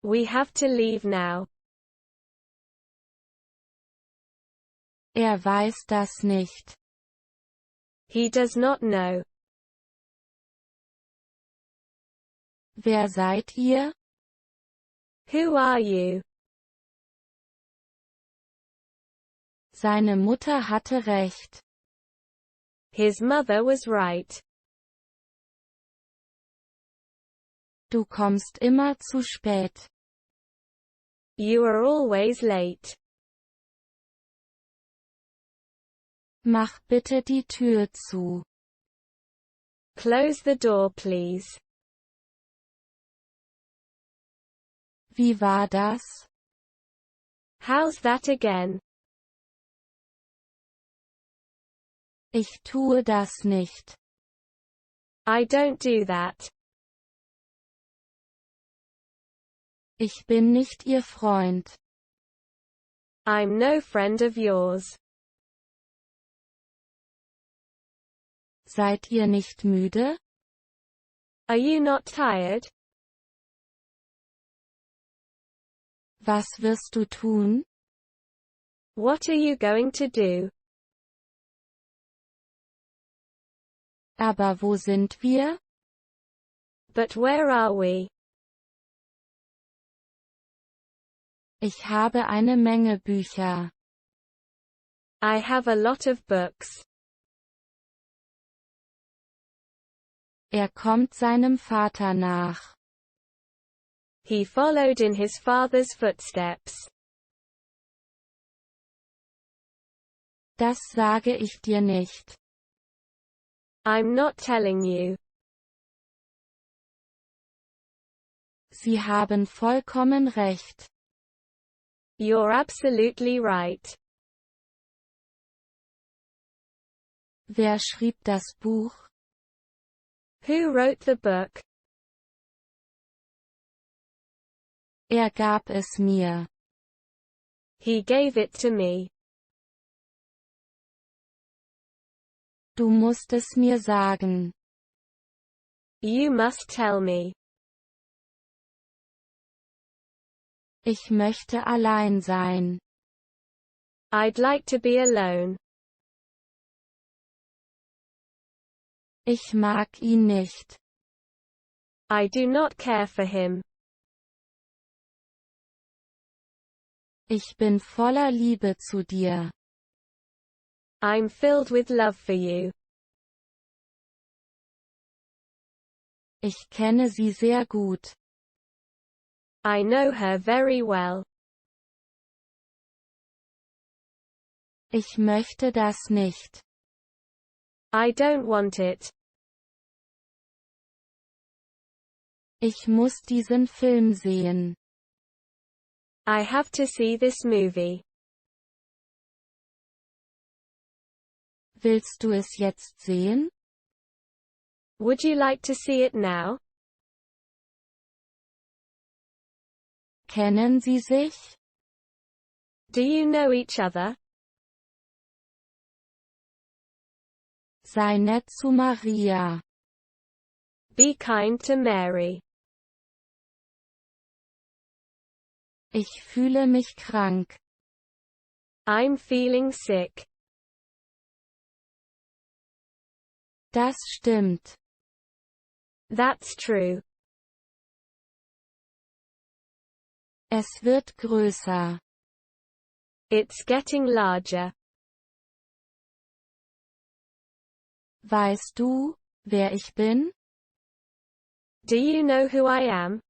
We have to leave now. Er weiß das nicht. He does not know. Wer seid ihr? Who are you? Seine Mutter hatte recht. His mother was right. Du kommst immer zu spät. You are always late. Mach bitte die Tür zu. Close the door, please. Wie war das? How's that again? Ich tue das nicht. I don't do that. Ich bin nicht Ihr Freund. I'm no friend of yours. Seid ihr nicht müde? Are you not tired? Was wirst du tun? What are you going to do? Aber wo sind wir? But where are we? Ich habe eine Menge Bücher. I have a lot of books. Er kommt seinem Vater nach. He followed in his father's footsteps. Das sage ich dir nicht. I'm not telling you. Sie haben vollkommen recht. You're absolutely right. Wer schrieb das Buch? Who wrote the book? Er gab es mir. He gave it to me. Du musst es mir sagen. You must tell me. Ich möchte allein sein. I'd like to be alone. Ich mag ihn nicht. I do not care for him. Ich bin voller Liebe zu dir. I'm filled with love for you. Ich kenne sie sehr gut. I know her very well. Ich möchte das nicht. I don't want it. Ich muss diesen Film sehen. I have to see this movie. Willst du es jetzt sehen? Would you like to see it now? Kennen Sie sich? Do you know each other? Sei nett zu Maria. Be kind to Mary. Ich fühle mich krank. I'm feeling sick. Das stimmt. That's true. Es wird größer. It's getting larger. Weißt du, wer ich bin? Do you know who I am?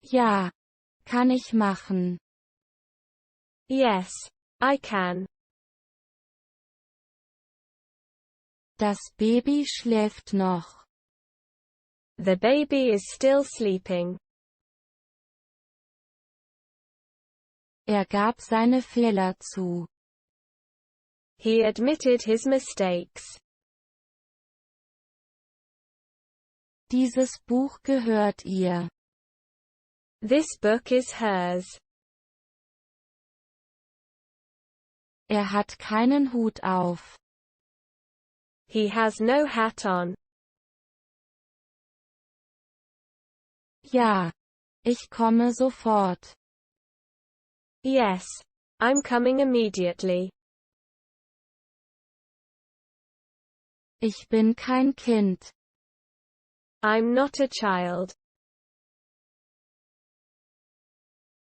Ja, kann ich machen. Yes, I can. Das Baby schläft noch. The baby is still sleeping. Er gab seine Fehler zu. He admitted his mistakes. Dieses Buch gehört ihr. This book is hers. Er hat keinen Hut auf. He has no hat on. Ja, ich komme sofort. Yes, I'm coming immediately. Ich bin kein Kind. I'm not a child.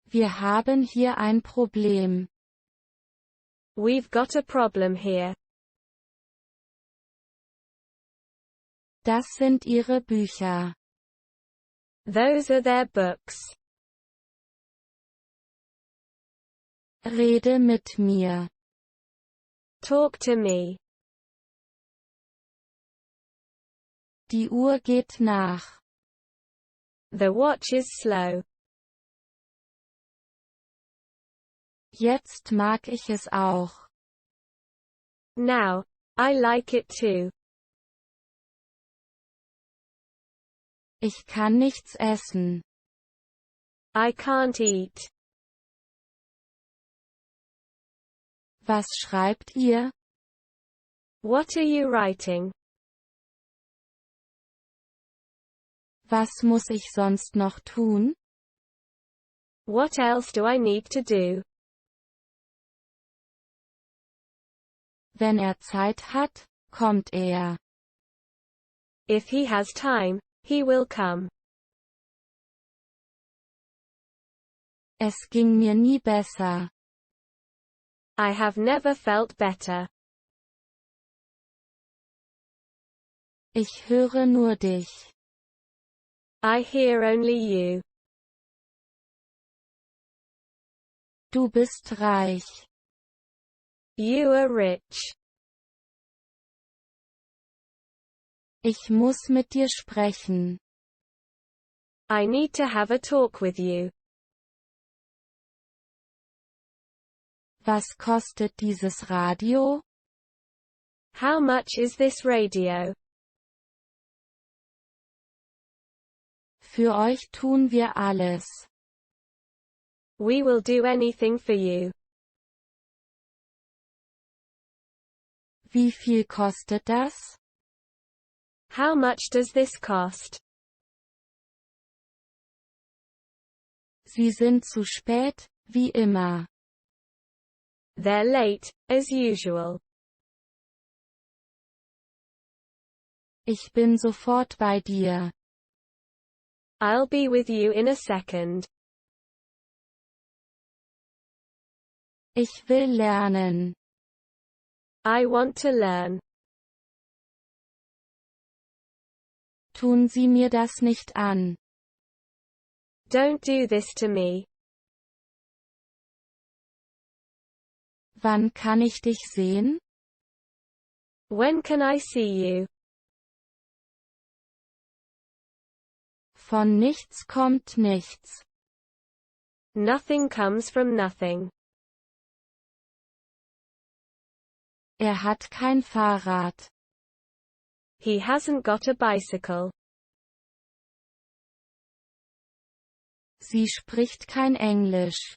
Wir haben hier ein Problem. We've got a problem here. Das sind ihre Bücher. Those are their books. Rede mit mir. Talk to me. Die Uhr geht nach. The watch is slow. Jetzt mag ich es auch. Now, I like it too. Ich kann nichts essen. I can't eat. Was schreibt ihr? What are you writing? Was muss ich sonst noch tun? What else do I need to do? Wenn er Zeit hat, kommt er. If he has time, he will come. Es ging mir nie besser. I have never felt better. Ich höre nur dich. I hear only you. Du bist reich. You are rich. Ich muss mit dir sprechen. I need to have a talk with you. Was kostet dieses Radio? How much is this radio? Für euch tun wir alles. We will do anything for you. Wie viel kostet das? How much does this cost? Sie sind zu spät, wie immer. They're late, as usual. Ich bin sofort bei dir. I'll be with you in a second. Ich will lernen. I want to learn. Tun Sie mir das nicht an. Don't do this to me. Wann kann ich dich sehen? When can I see you? Von nichts kommt nichts. Nothing comes from nothing. Er hat kein Fahrrad. He hasn't got a bicycle. Sie spricht kein Englisch.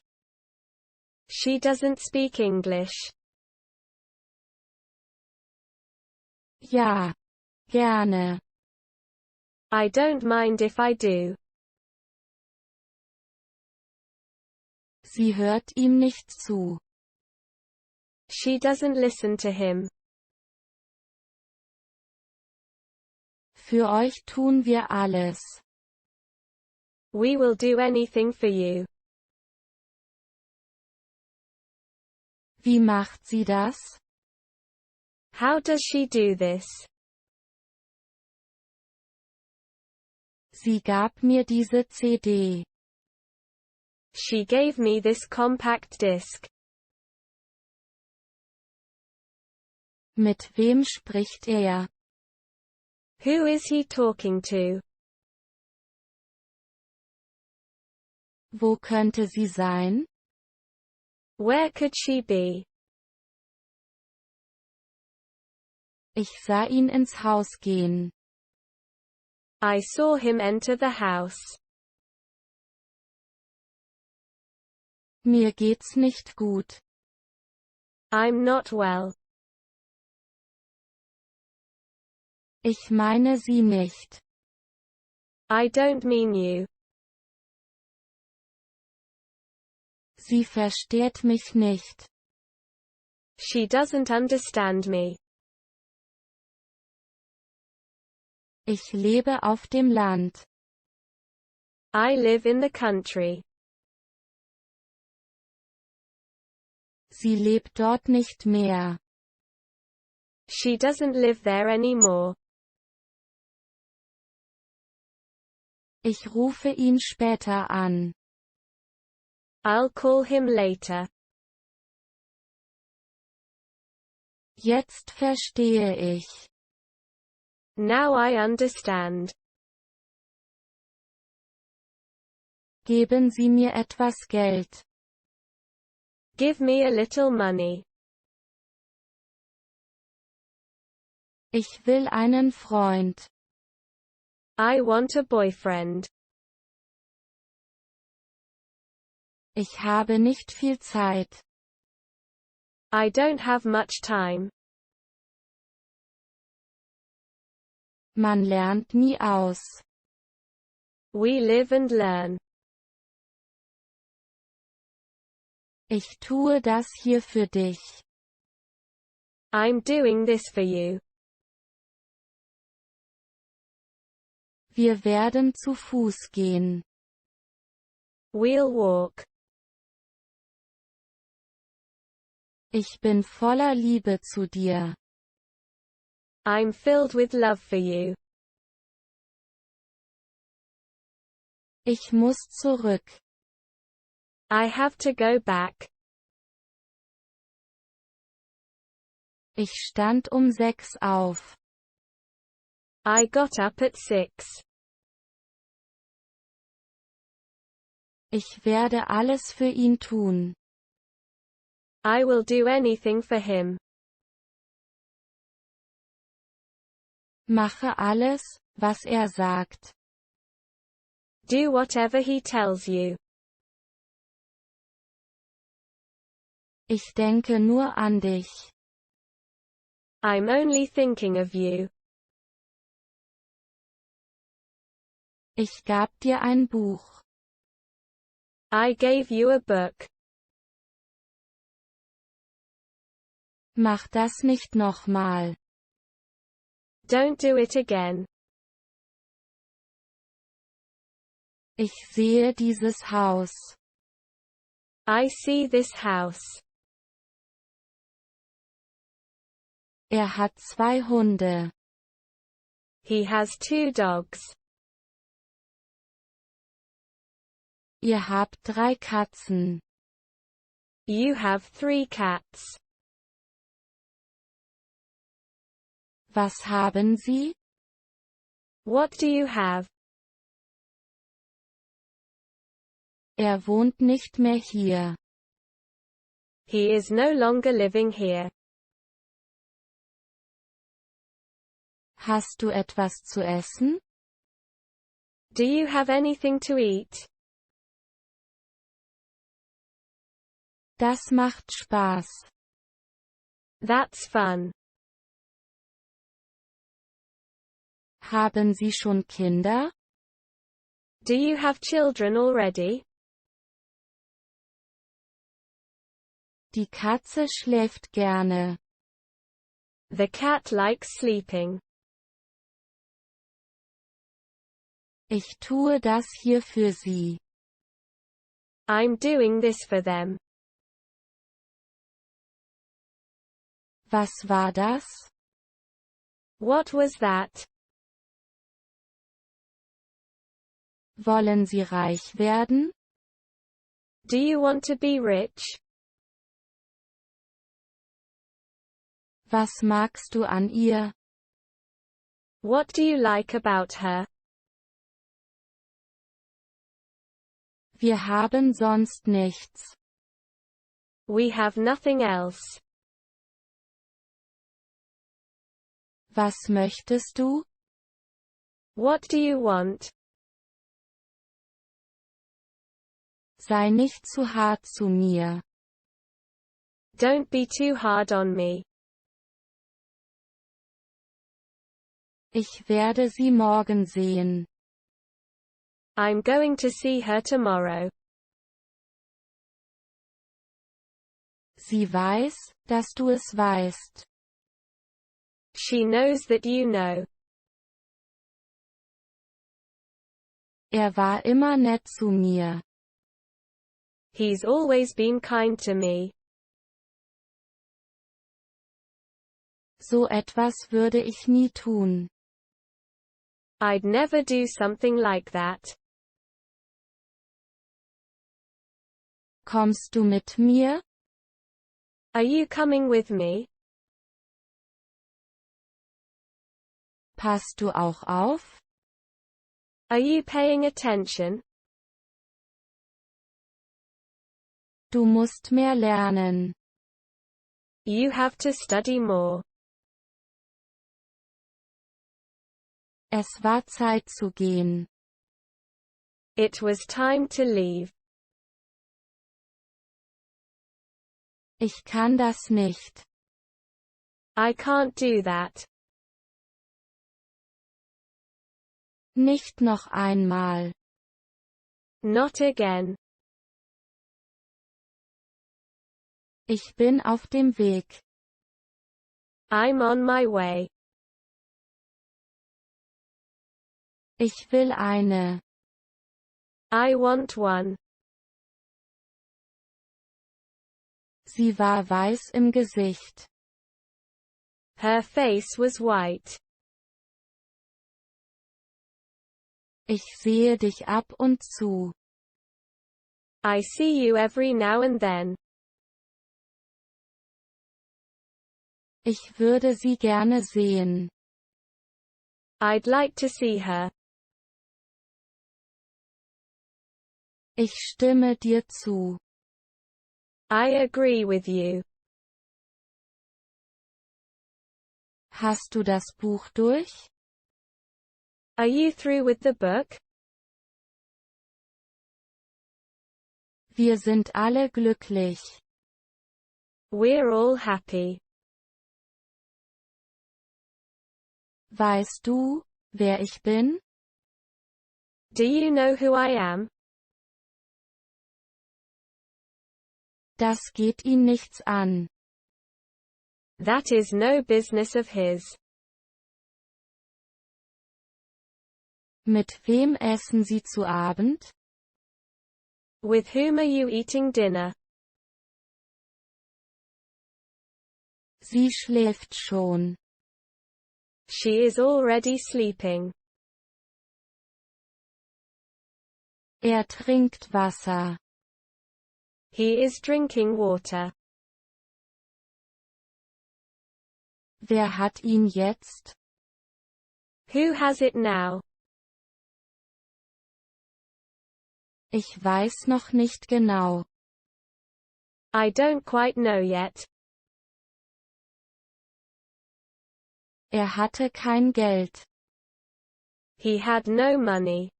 She doesn't speak English. Ja, gerne. I don't mind if I do. Sie hört ihm nicht zu. She doesn't listen to him. Für euch tun wir alles. We will do anything for you. Wie macht sie das? How does she do this? Sie gab mir diese CD. She gave me this compact disc. Mit wem spricht er? Who is he talking to? Wo könnte sie sein? Where could she be? Ich sah ihn ins Haus gehen. I saw him enter the house. Mir geht's nicht gut. I'm not well. Ich meine sie nicht. I don't mean you. Sie versteht mich nicht. She doesn't understand me. Ich lebe auf dem Land. I live in the country. Sie lebt dort nicht mehr. She doesn't live there anymore. Ich rufe ihn später an. I'll call him later. Jetzt verstehe ich. Now I understand. Geben Sie mir etwas Geld. Give me a little money. Ich will einen Freund. I want a boyfriend. Ich habe nicht viel Zeit. I don't have much time. Man lernt nie aus. We live and learn. Ich tue das hier für dich. I'm doing this for you. Wir werden zu Fuß gehen. We'll walk. Ich bin voller Liebe zu dir. I'm filled with love for you. Ich muss zurück. I have to go back. Ich stand um 6 auf. I got up at 6. Ich werde alles für ihn tun. I will do anything for him. Mache alles, was er sagt. Do whatever he tells you. Ich denke nur an dich. I'm only thinking of you. Ich gab dir ein Buch. I gave you a book. Mach das nicht nochmal. Don't do it again. Ich sehe dieses Haus. I see this house. Er hat 2 Hunde. He has 2 dogs. Ihr habt 3 Katzen. You have 3 cats. Was haben Sie? What do you have? Er wohnt nicht mehr hier. He is no longer living here. Hast du etwas zu essen? Do you have anything to eat? Das macht Spaß. That's fun. Haben Sie schon Kinder? Do you have children already? Die Katze schläft gerne. The cat likes sleeping. Ich tue das hier für Sie. I'm doing this for them. Was war das? What was that? Wollen Sie reich werden? Do you want to be rich? Was magst du an ihr? What do you like about her? Wir haben sonst nichts. We have nothing else. Was möchtest du? What do you want? Sei nicht zu hart zu mir. Don't be too hard on me. Ich werde sie morgen sehen. I'm going to see her tomorrow. Sie weiß, dass du es weißt. She knows that you know. Er war immer nett zu mir. He's always been kind to me. So etwas würde ich nie tun. I'd never do something like that. Kommst du mit mir? Are you coming with me? Passt du auch auf? Are you paying attention? Du musst mehr lernen. You have to study more. Es war Zeit zu gehen. It was time to leave. Ich kann das nicht. I can't do that. Nicht noch einmal. Not again. Ich bin auf dem Weg. I'm on my way. Ich will eine. I want one. Sie war weiß im Gesicht. Her face was white. Ich sehe dich ab und zu. I see you every now and then. Ich würde sie gerne sehen. I'd like to see her. Ich stimme dir zu. I agree with you. Hast du das Buch durch? Are you through with the book? Wir sind alle glücklich. We're all happy. Weißt du, wer ich bin? Do you know who I am? Das geht ihn nichts an. That is no business of his. Mit wem essen Sie zu Abend? With whom are you eating dinner? Sie schläft schon. She is already sleeping. Er trinkt Wasser. He is drinking water. Wer hat ihn jetzt? Who has it now? Ich weiß noch nicht genau. I don't quite know yet. Er hatte kein Geld. He had no money.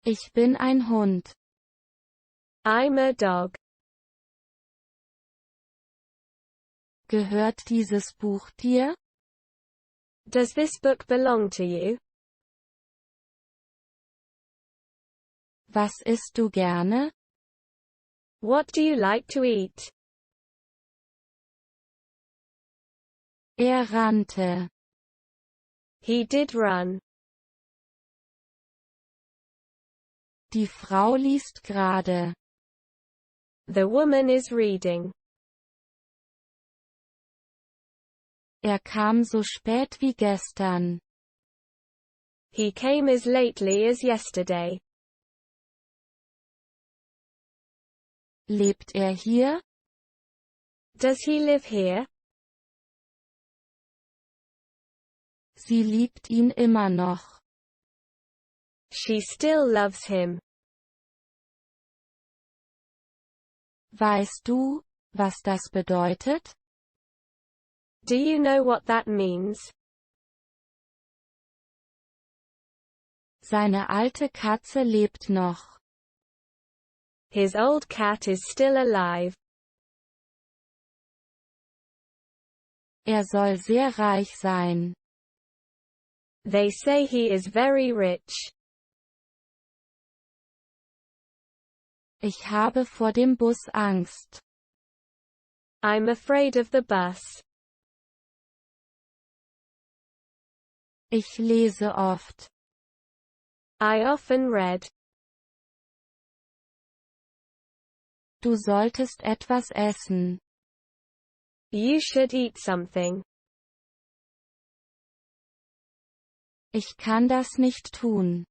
Ich bin ein Hund. I'm a dog. Gehört dieses Buch dir? Does this book belong to you? Was isst du gerne? What do you like to eat? Er rannte. He did run. Die Frau liest gerade. The woman is reading. Er kam so spät wie gestern. He came as lately as yesterday. Lebt er hier? Does he live here? Sie liebt ihn immer noch. She still loves him. Weißt du, was das bedeutet? Do you know what that means? Seine alte Katze lebt noch. His old cat is still alive. Er soll sehr reich sein. They say he is very rich. Ich habe vor dem Bus Angst. I'm afraid of the bus. Ich lese oft. I often read. Du solltest etwas essen. You should eat something. Ich kann das nicht tun.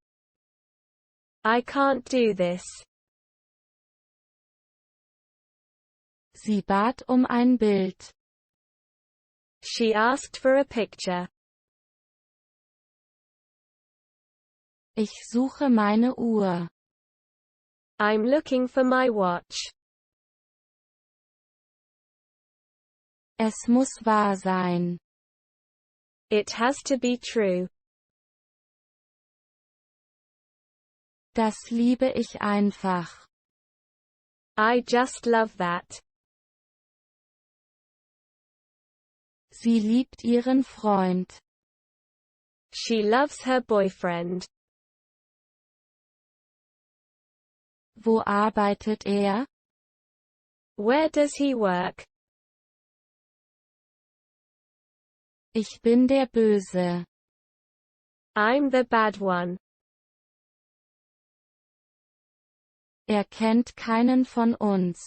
I can't do this. Sie bat um ein Bild. She asked for a picture. Ich suche meine Uhr. I'm looking for my watch. Es muss wahr sein. It has to be true. Das liebe ich einfach. I just love that. Sie liebt ihren Freund. She loves her boyfriend. Wo arbeitet er? Where does he work? Ich bin der Böse. I'm the bad one. Er kennt keinen von uns.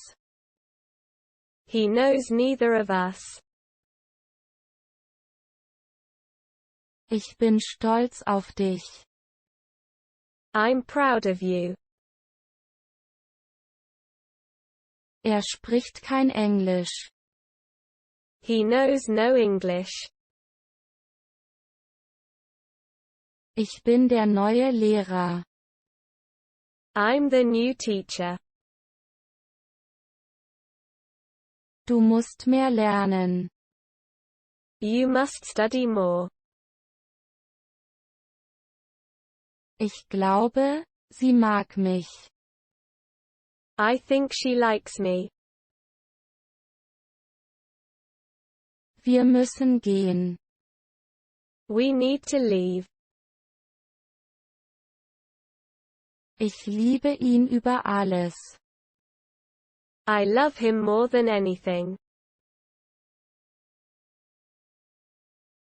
He knows neither of us. Ich bin stolz auf dich. I'm proud of you. Er spricht kein Englisch. He knows no English. Ich bin der neue Lehrer. I'm the new teacher. Du musst mehr lernen. You must study more. Ich glaube, sie mag mich. I think she likes me. Wir müssen gehen. We need to leave. Ich liebe ihn über alles. I love him more than anything.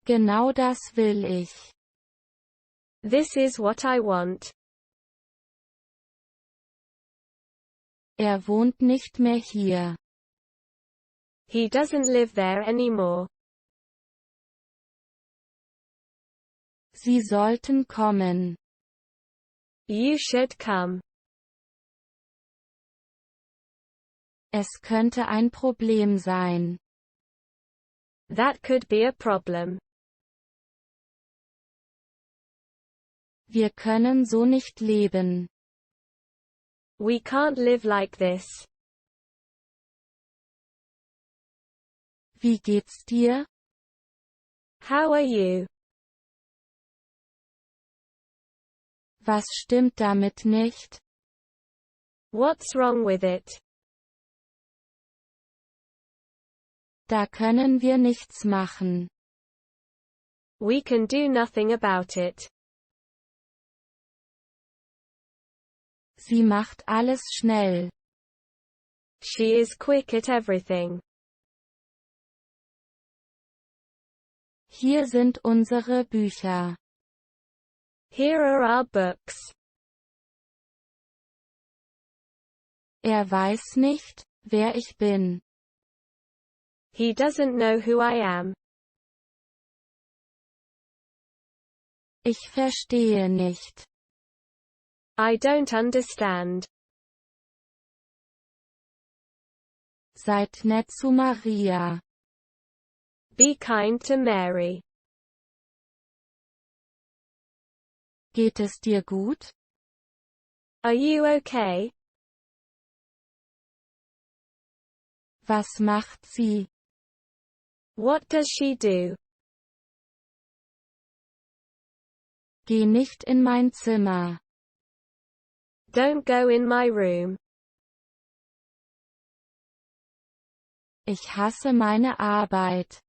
Genau das will ich. This is what I want. Er wohnt nicht mehr hier. He doesn't live there anymore. Sie sollten kommen. You should come. Es könnte ein Problem sein. That could be a problem. Wir können so nicht leben. We can't live like this. Wie geht's dir? How are you? Was stimmt damit nicht? What's wrong with it? Da können wir nichts machen. We can do nothing about it. Sie macht alles schnell. She is quick at everything. Hier sind unsere Bücher. Here are our books. Er weiß nicht, wer ich bin. He doesn't know who I am. Ich verstehe nicht. I don't understand. Seid nett zu Maria. Be kind to Mary. Geht es dir gut? Are you okay? Was macht sie? What does she do? Geh nicht in mein Zimmer. Don't go in my room. Ich hasse meine Arbeit.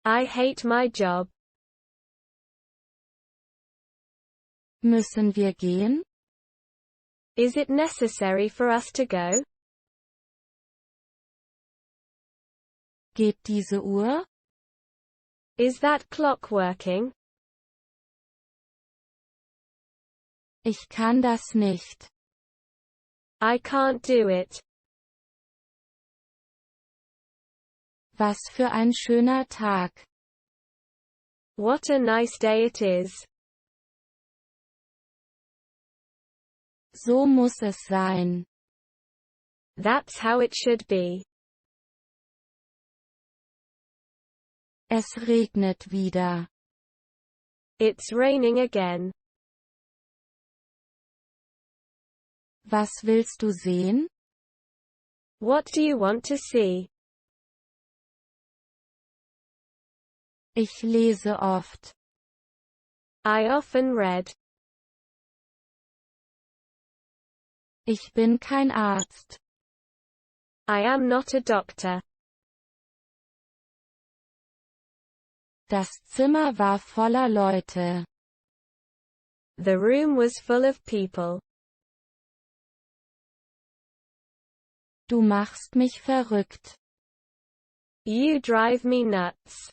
I hate my job. Müssen wir gehen? Is it necessary for us to go? Geht diese Uhr? Is that clock working? Ich kann das nicht. I can't do it. Was für ein schöner Tag. What a nice day it is. So muss es sein. That's how it should be. Es regnet wieder. It's raining again. Was willst du sehen? What do you want to see? Ich lese oft. I often read. Ich bin kein Arzt. I am not a doctor. Das Zimmer war voller Leute. The room was full of people. Du machst mich verrückt. You drive me nuts.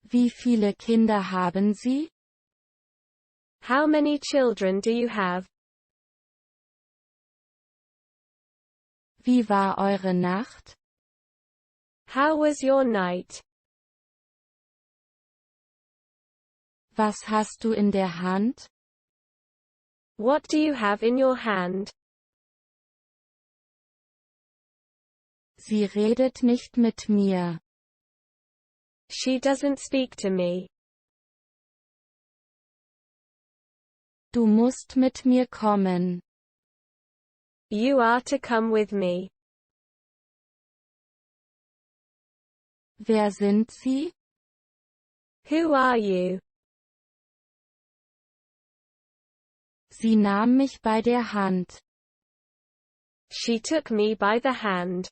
Wie viele Kinder haben Sie? How many children do you have? Wie war eure Nacht? How was your night? Was hast du in der Hand? What do you have in your hand? Sie redet nicht mit mir. She doesn't speak to me. Du musst mit mir kommen. You are to come with me. Wer sind Sie? Who are you? Sie nahm mich bei der Hand. She took me by the hand.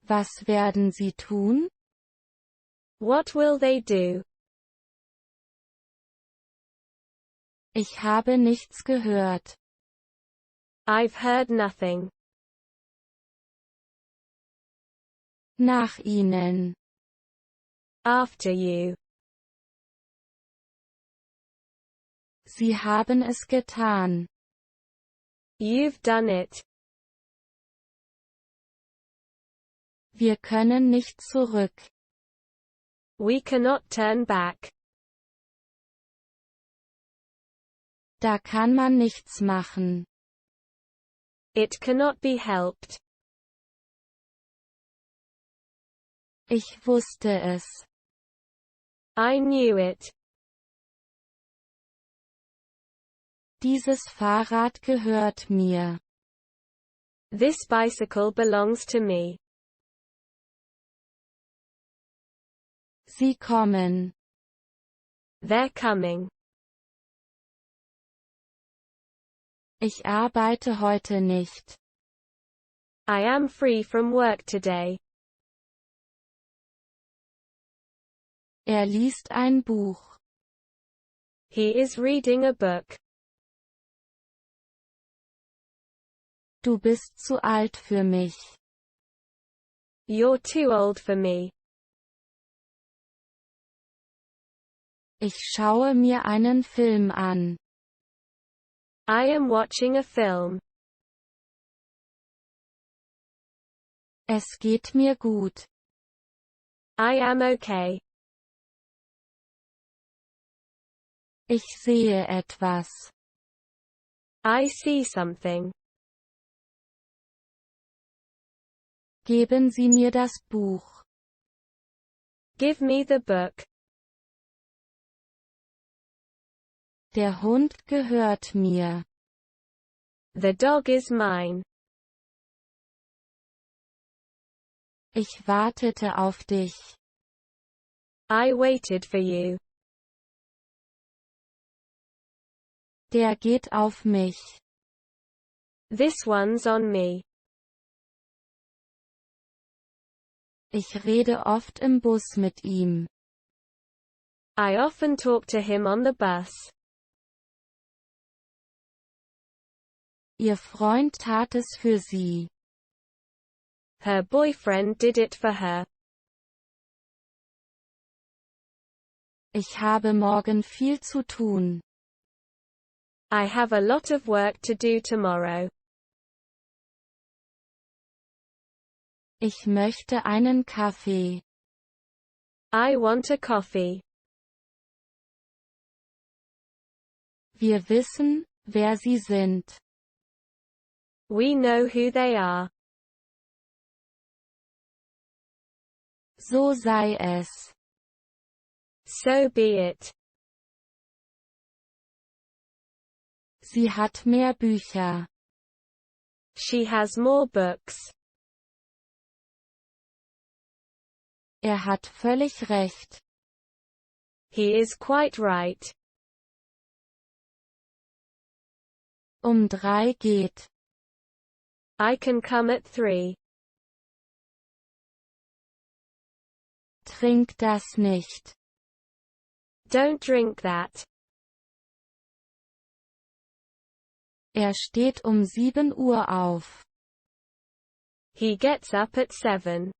Was werden Sie tun? What will they do? Ich habe nichts gehört. I've heard nothing. Nach Ihnen. After you. Sie haben es getan. You've done it. Wir können nicht zurück. We cannot turn back. Da kann man nichts machen. It cannot be helped. Ich wusste es. I knew it. Dieses Fahrrad gehört mir. This bicycle belongs to me. Sie kommen. They're coming. Ich arbeite heute nicht. I am free from work today. Liest ein Buch. He is reading a book. Du bist zu alt für mich. You're too old for me. Ich schaue mir einen Film an. I am watching a film. Es geht mir gut. I am okay. Ich sehe etwas. I see something. Geben Sie mir das Buch. Give me the book. Der Hund gehört mir. The dog is mine. Ich wartete auf dich. I waited for you. Der geht auf mich. This one's on me. Ich rede oft im Bus mit ihm. I often talk to him on the bus. Ihr Freund tat es für sie. Her boyfriend did it for her. Ich habe morgen viel zu tun. I have a lot of work to do tomorrow. Ich möchte einen Kaffee. I want a coffee. Wir wissen, wer sie sind. We know who they are. So sei es. So be it. Sie hat mehr Bücher. She has more books. Hat völlig recht. He is quite right. 3 geht. I can come at 3. Trink das nicht. Don't drink that. Steht 7 Uhr auf. He gets up at 7.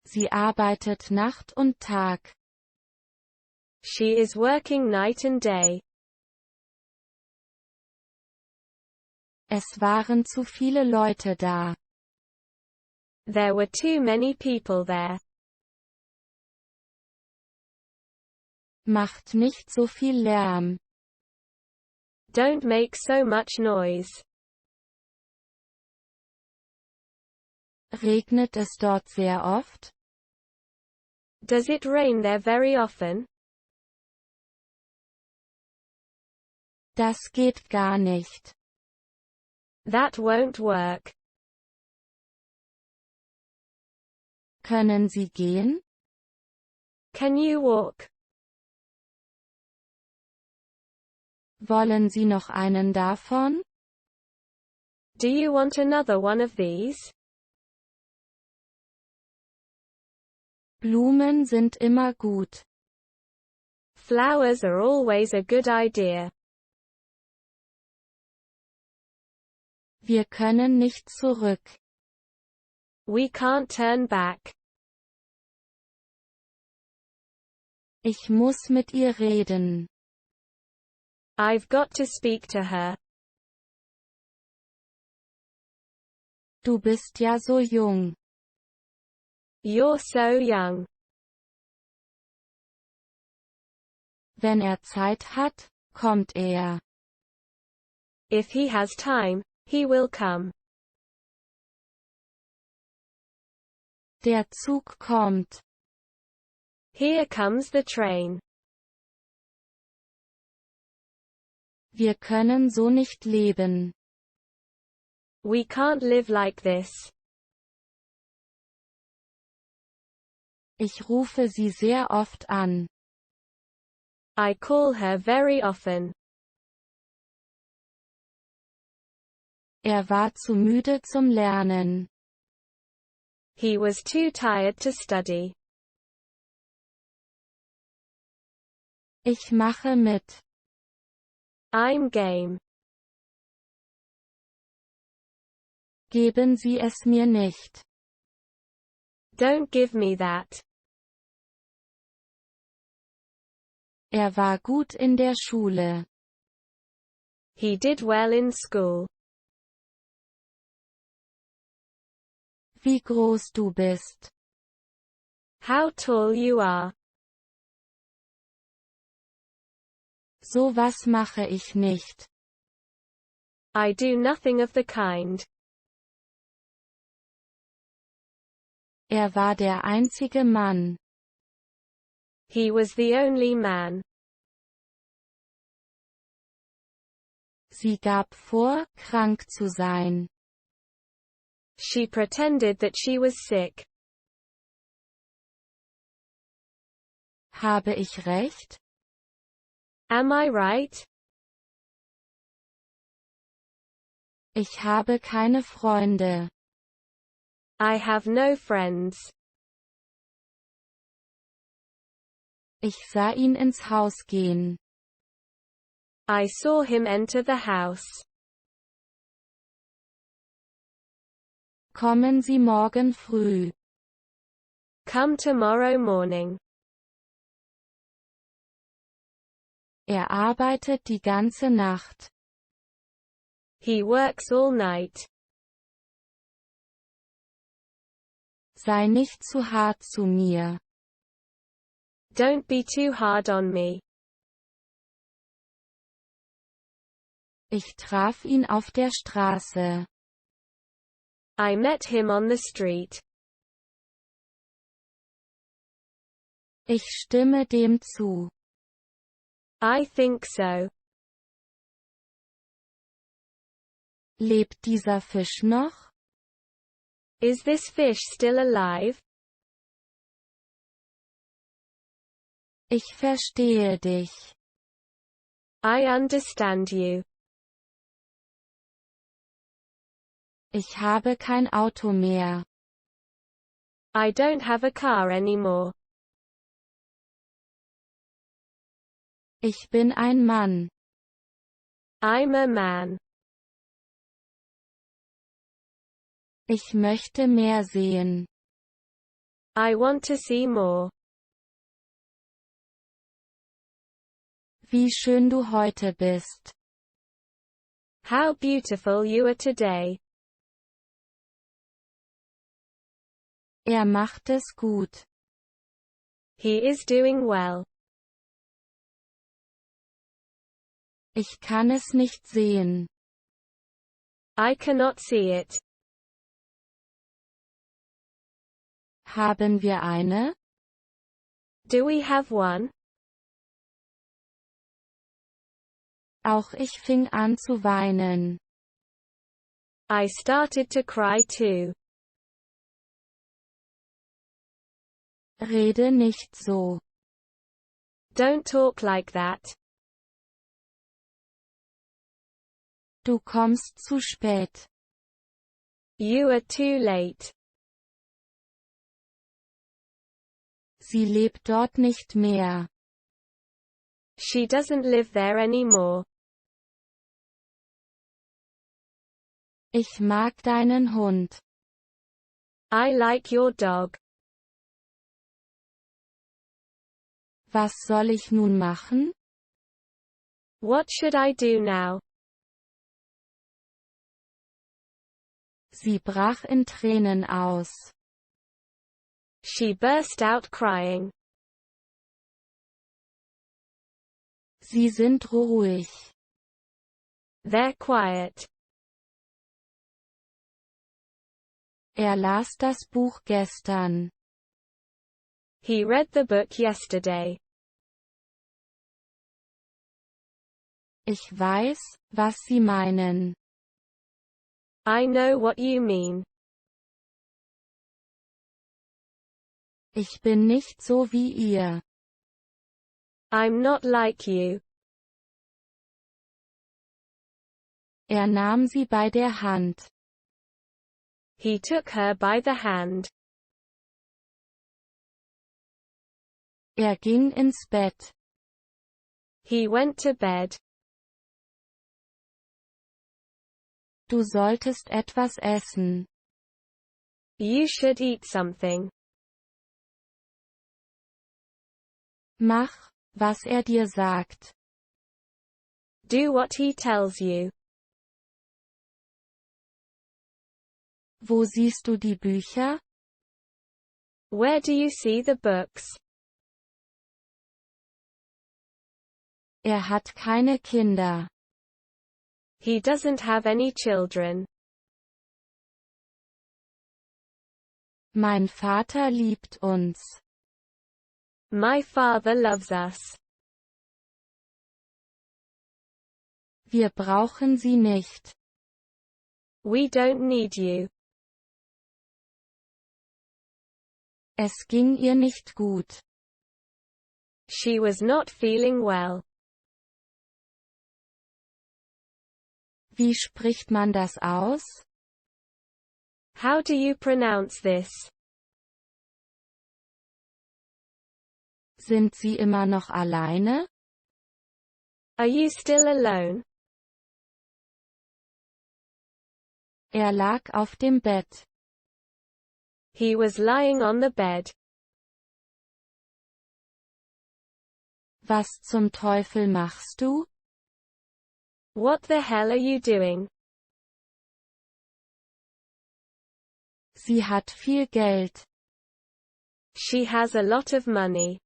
Sie arbeitet Nacht und Tag. She is working night and day. Es waren zu viele Leute da. There were too many people there. Macht nicht so viel Lärm. Don't make so much noise. Regnet es dort sehr oft? Does it rain there very often? Das geht gar nicht. That won't work. Können Sie gehen? Can you walk? Wollen Sie noch einen davon? Do you want another one of these? Blumen sind immer gut. Flowers are always a good idea. Wir können nicht zurück. We can't turn back. Ich muss mit ihr reden. I've got to speak to her. Du bist ja so jung. You're so young. Wenn Zeit hat, kommt er. If he has time, he will come. Der Zug kommt. Here comes the train. Wir können so nicht leben. We can't live like this. Ich rufe sie sehr oft an. I call her very often. War zu müde zum Lernen. He was too tired to study. Ich mache mit. I'm game. Geben Sie es mir nicht. Don't give me that. War gut in der Schule. He did well in school. Wie groß du bist. How tall you are. So was mache ich nicht. I do nothing of the kind. War der einzige Mann. He was the only man. Sie gab vor, krank zu sein. She pretended that she was sick. Habe ich recht? Am I right? Ich habe keine Freunde. I have no friends. Ich sah ihn ins Haus gehen. I saw him enter the house. Kommen Sie morgen früh. Come tomorrow morning. Arbeitet die ganze Nacht. He works all night. Sei nicht zu hart zu mir. Don't be too hard on me. Ich traf ihn auf der Straße. I met him on the street. Ich stimme dem zu. I think so. Lebt dieser Fisch noch? Is this fish still alive? Ich verstehe dich. I understand you. Ich habe kein Auto mehr. I don't have a car anymore. Ich bin ein Mann. I'm a man. Ich möchte mehr sehen. I want to see more. Wie schön du heute bist. How beautiful you are today. Macht es gut. He is doing well. Ich kann es nicht sehen. I cannot see it. Haben wir eine? Do we have one? Auch ich fing an zu weinen. I started to cry too. Rede nicht so. Don't talk like that. Du kommst zu spät. You are too late. Sie lebt dort nicht mehr. She doesn't live there anymore. Ich mag deinen Hund. I like your dog. Was soll ich nun machen? What should I do now? Sie brach in Tränen aus. She burst out crying. Sie sind ruhig. They're quiet. Las das Buch gestern. He read the book yesterday. Ich weiß, was Sie meinen. I know what you mean. Ich bin nicht so wie ihr. I'm not like you. Nahm sie bei der Hand. He took her by the hand. Ging ins Bett. He went to bed. Du solltest etwas essen. You should eat something. Mach, was dir sagt. Do what he tells you. Wo siehst du die Bücher? Where do you see the books? Hat keine Kinder. He doesn't have any children. Mein Vater liebt uns. My father loves us. Wir brauchen sie nicht. We don't need you. Es ging ihr nicht gut. She was not feeling well. Wie spricht man das aus? How do you pronounce this? Sind Sie immer noch alleine? Are you still alone? Lag auf dem Bett. He was lying on the bed. Was zum Teufel machst du? What the hell are you doing? Sie hat viel Geld. She has a lot of money.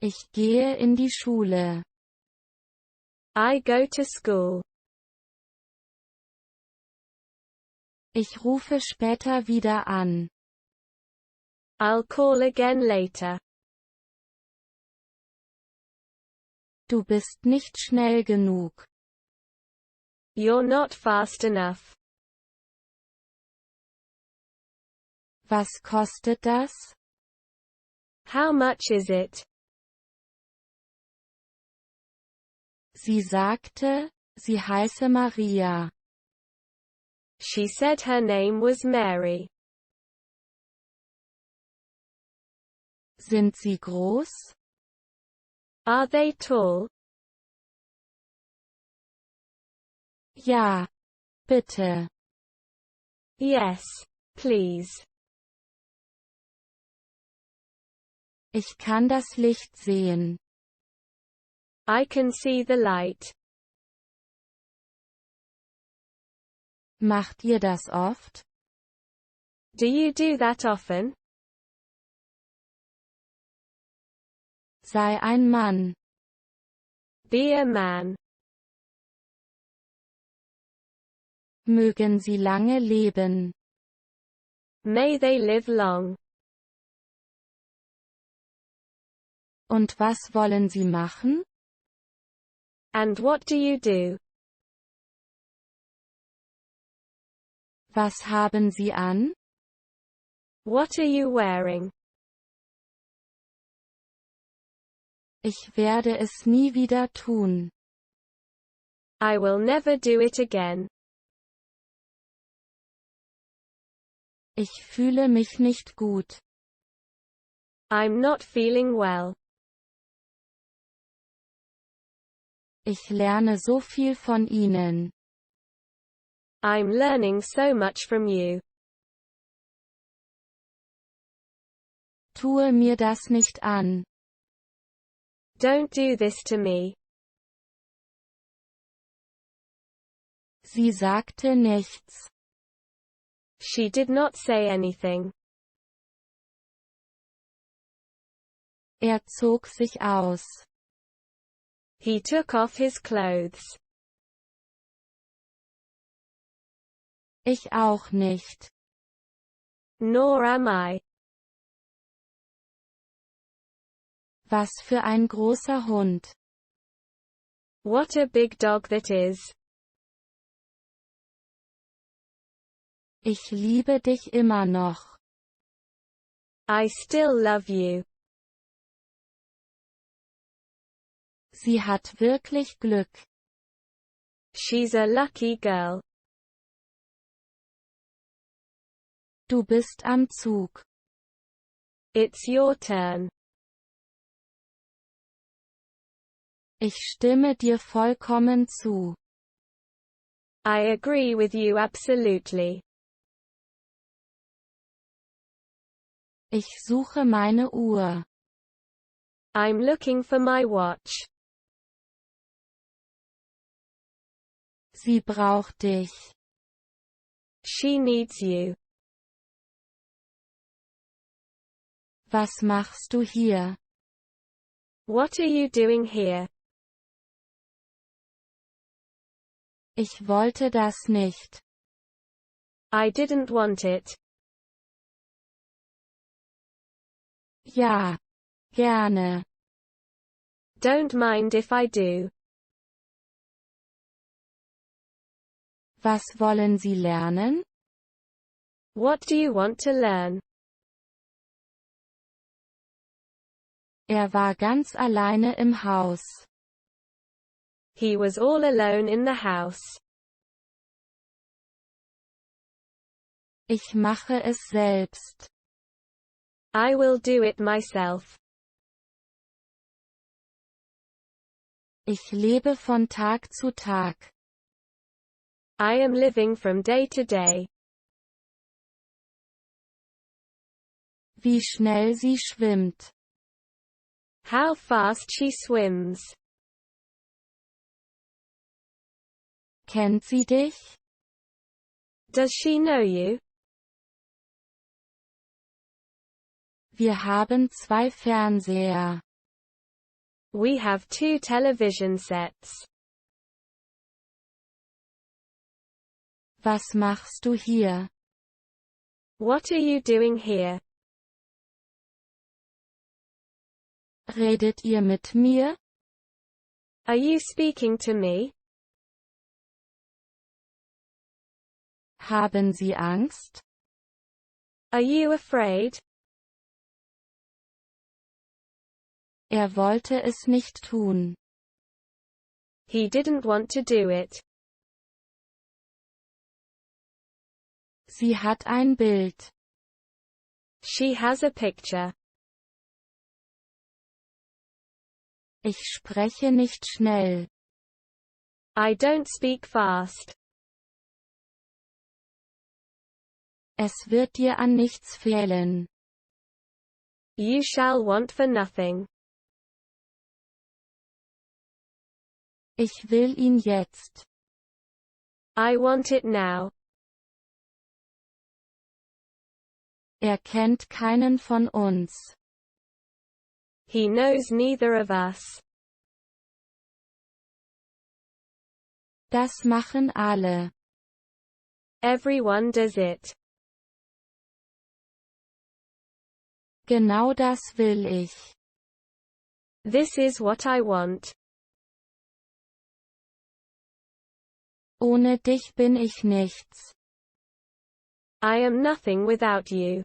Ich gehe in die Schule. I go to school. Ich rufe später wieder an. I'll call again later. Du bist nicht schnell genug. You're not fast enough. Was kostet das? How much is it? Sie sagte, sie heiße Maria. She said her name was Mary. Sind sie groß? Are they tall? Ja, bitte. Yes, please. Ich kann das Licht sehen. I can see the light. Macht ihr das oft? Do you do that often? Sei ein Mann. Be a man. Mögen sie lange leben. May they live long. Und was wollen sie machen? And what do you do? Was haben sie an? What are you wearing? Ich werde es nie wieder tun. I will never do it again. Ich fühle mich nicht gut. I'm not feeling well. Ich lerne so viel von ihnen. I'm learning so much from you. Tue mir das nicht an. Don't do this to me. Sie sagte nichts. She did not say anything. Zog sich aus. He took off his clothes. Ich auch nicht. Nor am I. Was für ein großer Hund. What a big dog that is. Ich liebe dich immer noch. I still love you. Sie hat wirklich Glück. She's a lucky girl. Du bist am Zug. It's your turn. Ich stimme dir vollkommen zu. I agree with you absolutely. Ich suche meine Uhr. I'm looking for my watch. Sie braucht dich. She needs you. Was machst du hier? What are you doing here? Ich wollte das nicht. I didn't want it. Ja, gerne. Don't mind if I do. Was wollen Sie lernen? What do you want to learn? War ganz alleine im Haus. He was all alone in the house. Ich mache es selbst. I will do it myself. Ich lebe von Tag zu Tag. I am living from day to day. Wie schnell sie schwimmt. How fast she swims. Kennt sie dich? Does she know you? Wir haben 2 Fernseher. We have 2 television sets. Was machst du hier? What are you doing here? Redet ihr mit mir? Are you speaking to me? Haben Sie Angst? Are you afraid? Er wollte es nicht tun. He didn't want to do it. Sie hat ein Bild. She has a picture. Ich spreche nicht schnell. I don't speak fast. Es wird dir an nichts fehlen. You shall want for nothing. Ich will ihn jetzt. I want it now. Er kennt keinen von uns. He knows neither of us. Das machen alle. Everyone does it. Genau das will ich. This is what I want. Ohne dich bin ich nichts. I am nothing without you.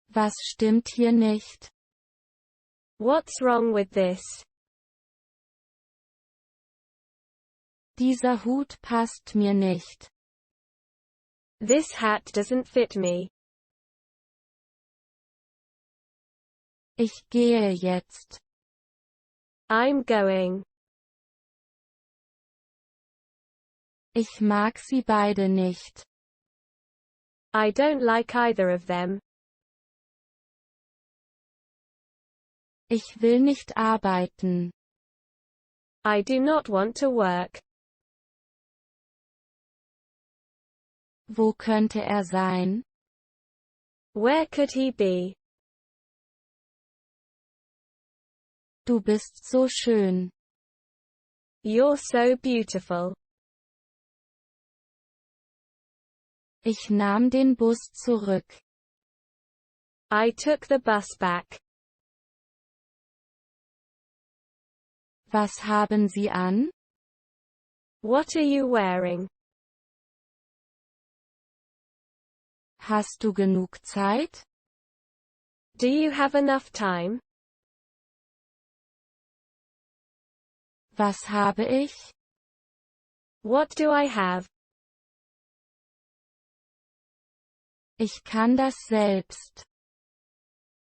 Was stimmt hier nicht? What's wrong with this? Dieser Hut passt mir nicht. This hat doesn't fit me. Ich gehe jetzt. I'm going. Ich mag sie beide nicht. I don't like either of them. Ich will nicht arbeiten. I do not want to work. Wo könnte er sein? Where could he be? Du bist so schön. You're so beautiful. Ich nahm den Bus zurück. I took the bus back. Was haben Sie an? What are you wearing? Hast du genug Zeit? Do you have enough time? Was habe ich? What do I have? Ich kann das selbst.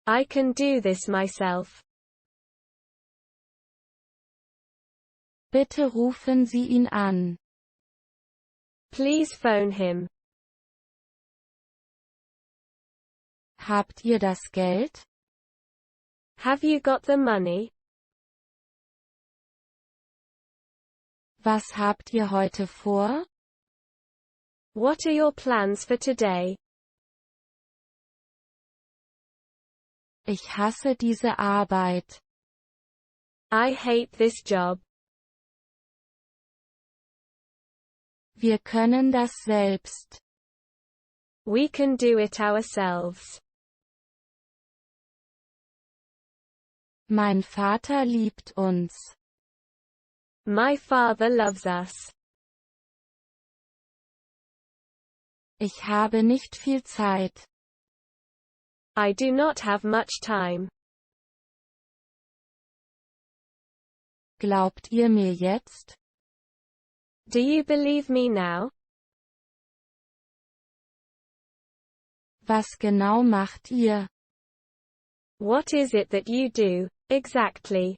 I can do this myself. Bitte rufen Sie ihn an. Please phone him. Habt ihr das Geld? Have you got the money? Was habt ihr heute vor? What are your plans for today? Ich hasse diese Arbeit. I hate this job. Wir können das selbst. We can do it ourselves. Mein Vater liebt uns. My father loves us. Ich habe nicht viel Zeit. I do not have much time. Glaubt ihr mir jetzt? Do you believe me now? Was genau macht ihr? What is it that you do, exactly?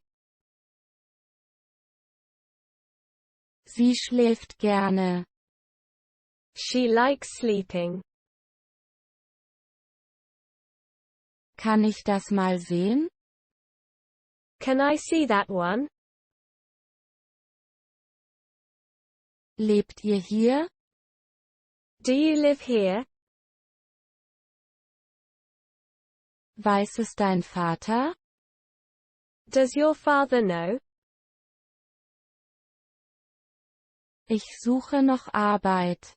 Sie schläft gerne. She likes sleeping. Kann ich das mal sehen? Can I see that one? Lebt ihr hier? Do you live here? Weiß es dein Vater? Does your father know? Ich suche noch Arbeit.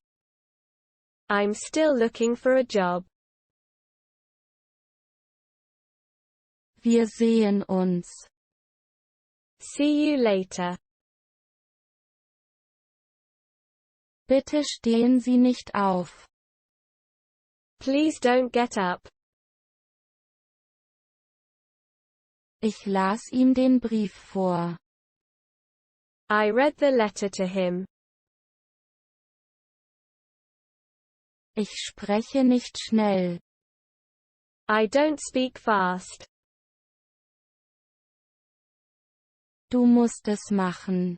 I'm still looking for a job. Wir sehen uns. See you later. Bitte stehen Sie nicht auf. Please don't get up. Ich las ihm den Brief vor. I read the letter to him. Ich spreche nicht schnell. I don't speak fast. Du musst es machen.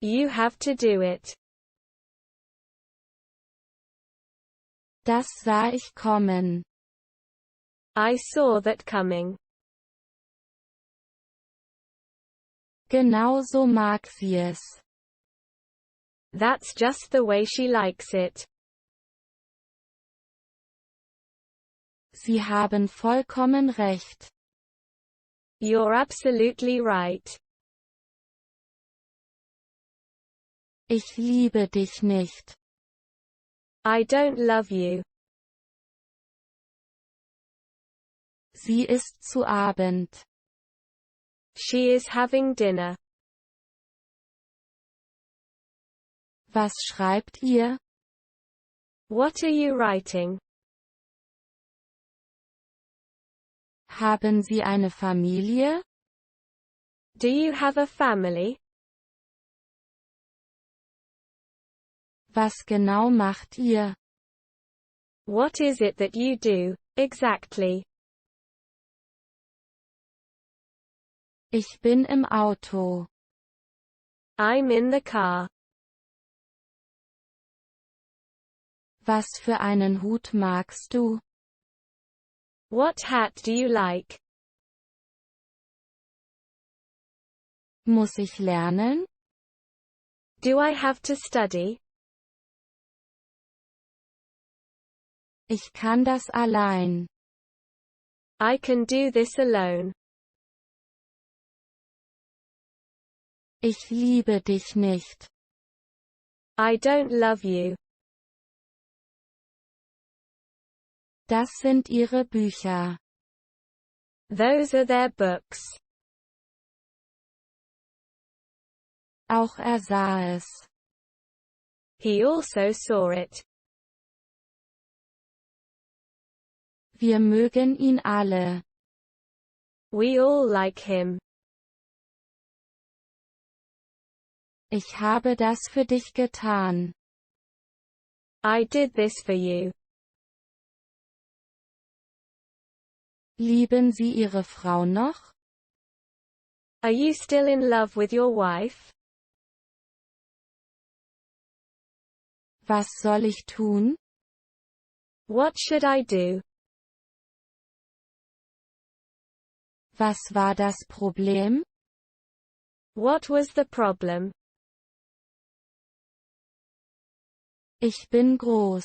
You have to do it. Das sah ich kommen. I saw that coming. Genau so mag sie es. That's just the way she likes it. Sie haben vollkommen recht. You're absolutely right. Ich liebe dich nicht. I don't love you. Sie ist zu Abend. She is having dinner. Was schreibt ihr? What are you writing? Haben Sie eine Familie? Do you have a family? Was genau macht ihr? What is it that you do, exactly? Ich bin im Auto. I'm in the car. Was für einen Hut magst du? What hat do you like? Muss ich lernen? Do I have to study? Ich kann das allein. I can do this alone. Ich liebe dich nicht. I don't love you. Das sind ihre Bücher. Those are their books. Auch er sah es. He also saw it. Wir mögen ihn alle. We all like him. Ich habe das für dich getan. I did this for you. Lieben Sie Ihre Frau noch? Are you still in love with your wife? Was soll ich tun? What should I do? Was war das Problem? What was the problem? Ich bin groß.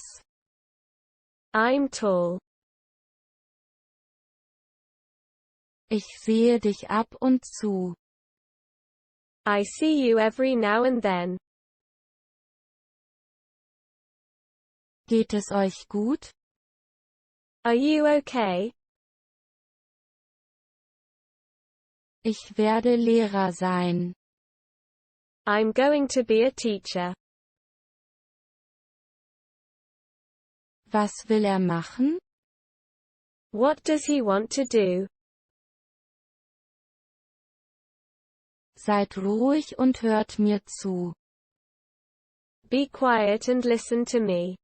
I'm tall. Ich sehe dich ab und zu. I see you every now and then. Geht es euch gut? Are you okay? Ich werde Lehrer sein. I'm going to be a teacher. Was will er machen? What does he want to do? Seid ruhig und hört mir zu. Be quiet and listen to me.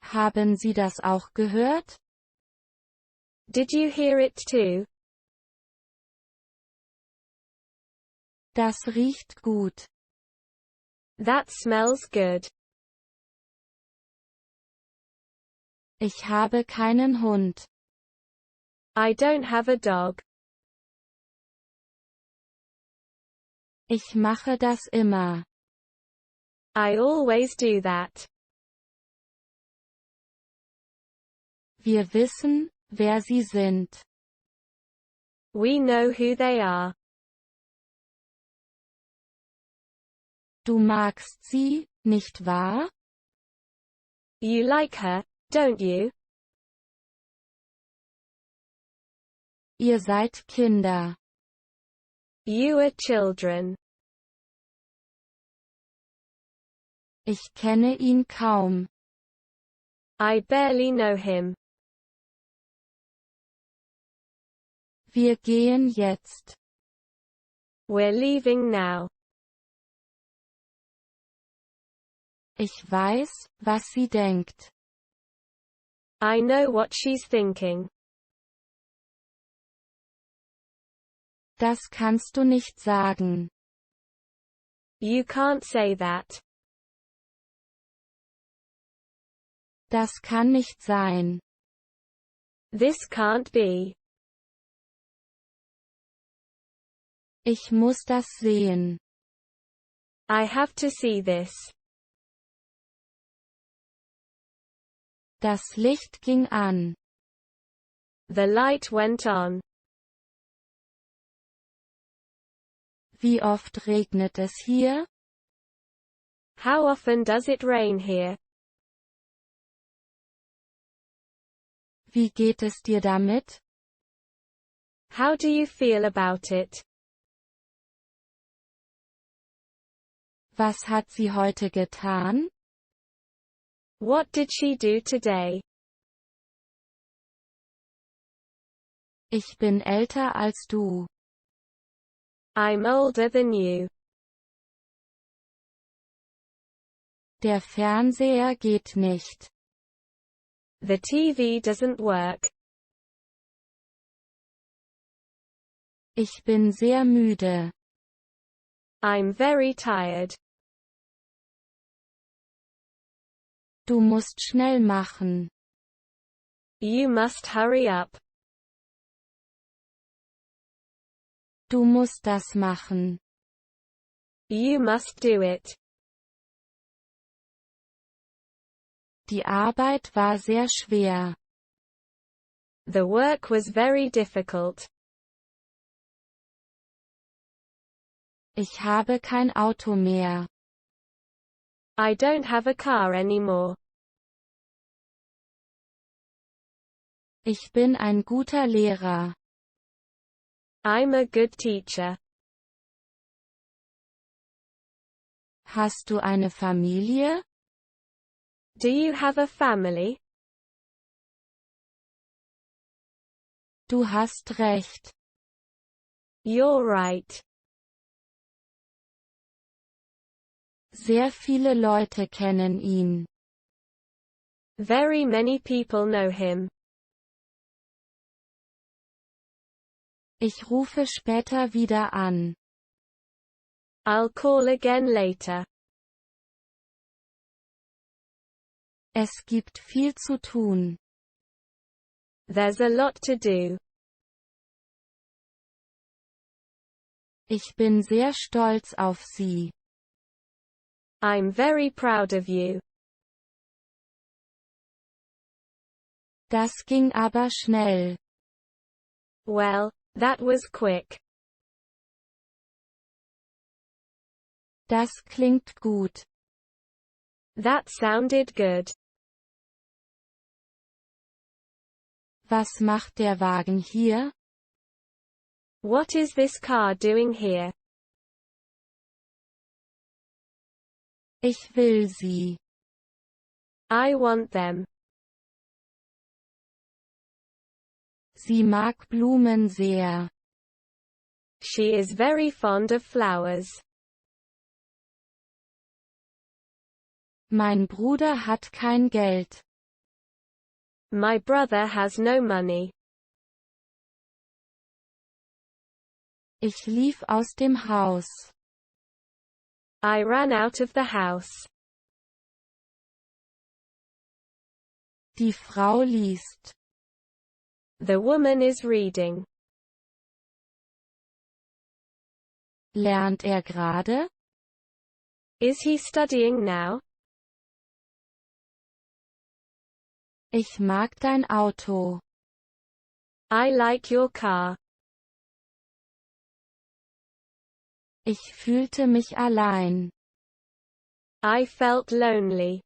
Haben Sie das auch gehört? Did you hear it too? Das riecht gut. That smells good. Ich habe keinen Hund. I don't have a dog. Ich mache das immer. I always do that. Wir wissen, wer Sie sind. We know who they are. Du magst sie, nicht wahr? You like her, don't you? Ihr seid Kinder. You are children. Ich kenne ihn kaum. I barely know him. Wir gehen jetzt. We're leaving now. Ich weiß, was sie denkt. I know what she's thinking. Das kannst du nicht sagen. You can't say that. Das kann nicht sein. This can't be. Ich muss das sehen. I have to see this. Das Licht ging an. The light went on. Wie oft regnet es hier? How often does it rain here? Wie geht es dir damit? How do you feel about it? Was hat sie heute getan? What did she do today? Ich bin älter als du. I'm older than you. Der Fernseher geht nicht. The TV doesn't work. Ich bin sehr müde. I'm very tired. Du musst schnell machen. You must hurry up. Du musst das machen. You must do it. Die Arbeit war sehr schwer. The work was very difficult. Ich habe kein Auto mehr. I don't have a car anymore. Ich bin ein guter Lehrer. I'm a good teacher. Hast du eine Familie? Do you have a family? Du hast recht. You're right. Sehr viele Leute kennen ihn. Very many people know him. Ich rufe später wieder an. I'll call again later. Es gibt viel zu tun. There's a lot to do. Ich bin sehr stolz auf Sie. I'm very proud of you. Das ging aber schnell. Well, that was quick. Das klingt gut. That sounded good. Was macht der Wagen hier? What is this car doing here? Ich will sie. I want them. Sie mag Blumen sehr. She is very fond of flowers. Mein Bruder hat kein Geld. My brother has no money. Ich lief aus dem Haus. I ran out of the house. Die Frau liest. The woman is reading. Lernt er gerade? Is he studying now? Ich mag dein Auto. I like your car. Ich fühlte mich allein. I felt lonely.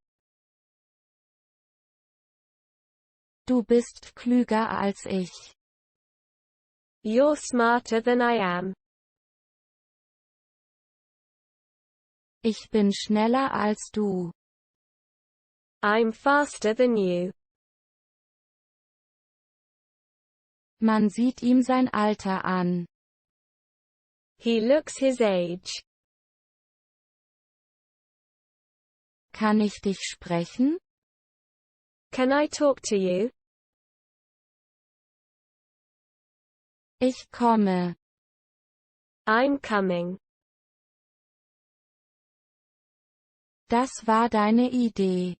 Du bist klüger als ich. You're smarter than I am. Ich bin schneller als du. I'm faster than you. Man sieht ihm sein Alter an. He looks his age. Kann ich dich sprechen? Can I talk to you? Ich komme. I'm coming. Das war deine Idee.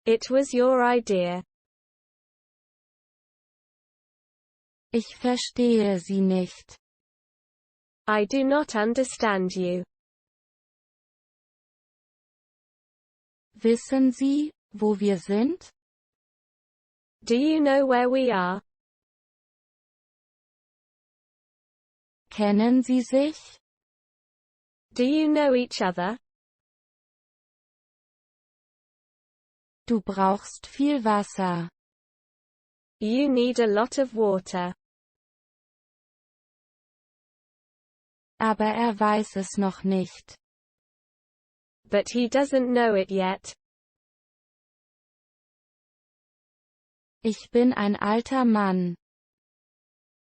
It was your idea. Ich verstehe sie nicht. I do not understand you. Wissen Sie, wo wir sind? Do you know where we are? Kennen Sie sich? Do you know each other? Du brauchst viel Wasser. You need a lot of water. Aber er weiß es noch nicht. But he doesn't know it yet. Ich bin ein alter Mann.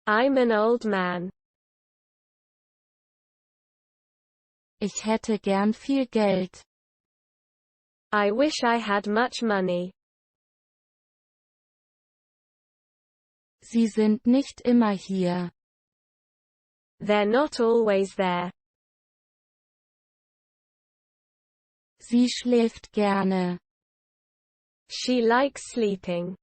I'm an old man. Ich hätte gern viel Geld. I wish I had much money. Sie sind nicht immer hier. They're not always there. Sie schläft gerne. She likes sleeping.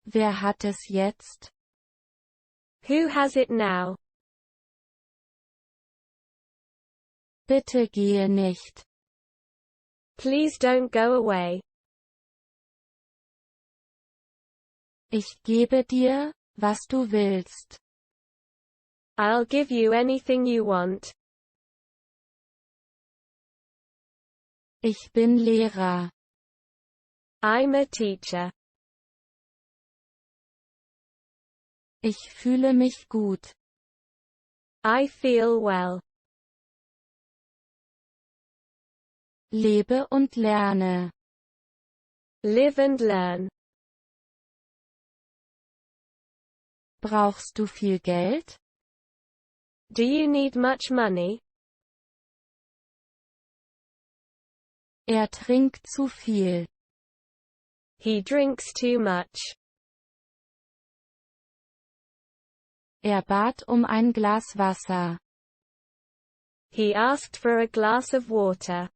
Wer hat es jetzt? Who has it now? Bitte gehe nicht. Please don't go away. Ich gebe dir, was du willst. I'll give you anything you want. Ich bin Lehrer. I'm a teacher. Ich fühle mich gut. I feel well. Lebe und lerne. Live and learn. Brauchst du viel Geld? Do you need much money? Er trinkt zu viel. He drinks too much. Er bat um ein Glas Wasser. He asked for a glass of water.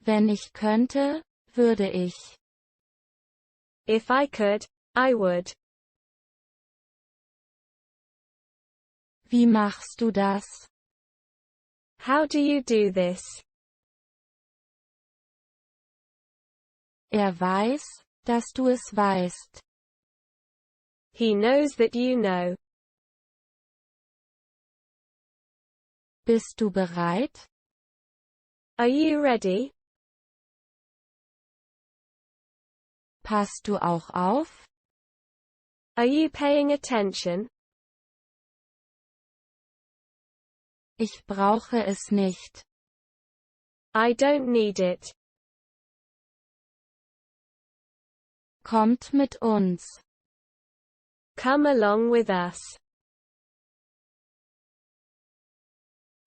Wenn ich könnte, würde ich. If I could, I would. Wie machst du das? How do you do this? Er weiß, dass du es weißt. He knows that you know. Bist du bereit? Are you ready? Passt du auch auf? Are you paying attention? Ich brauche es nicht. I don't need it. Kommt mit uns. Come along with us.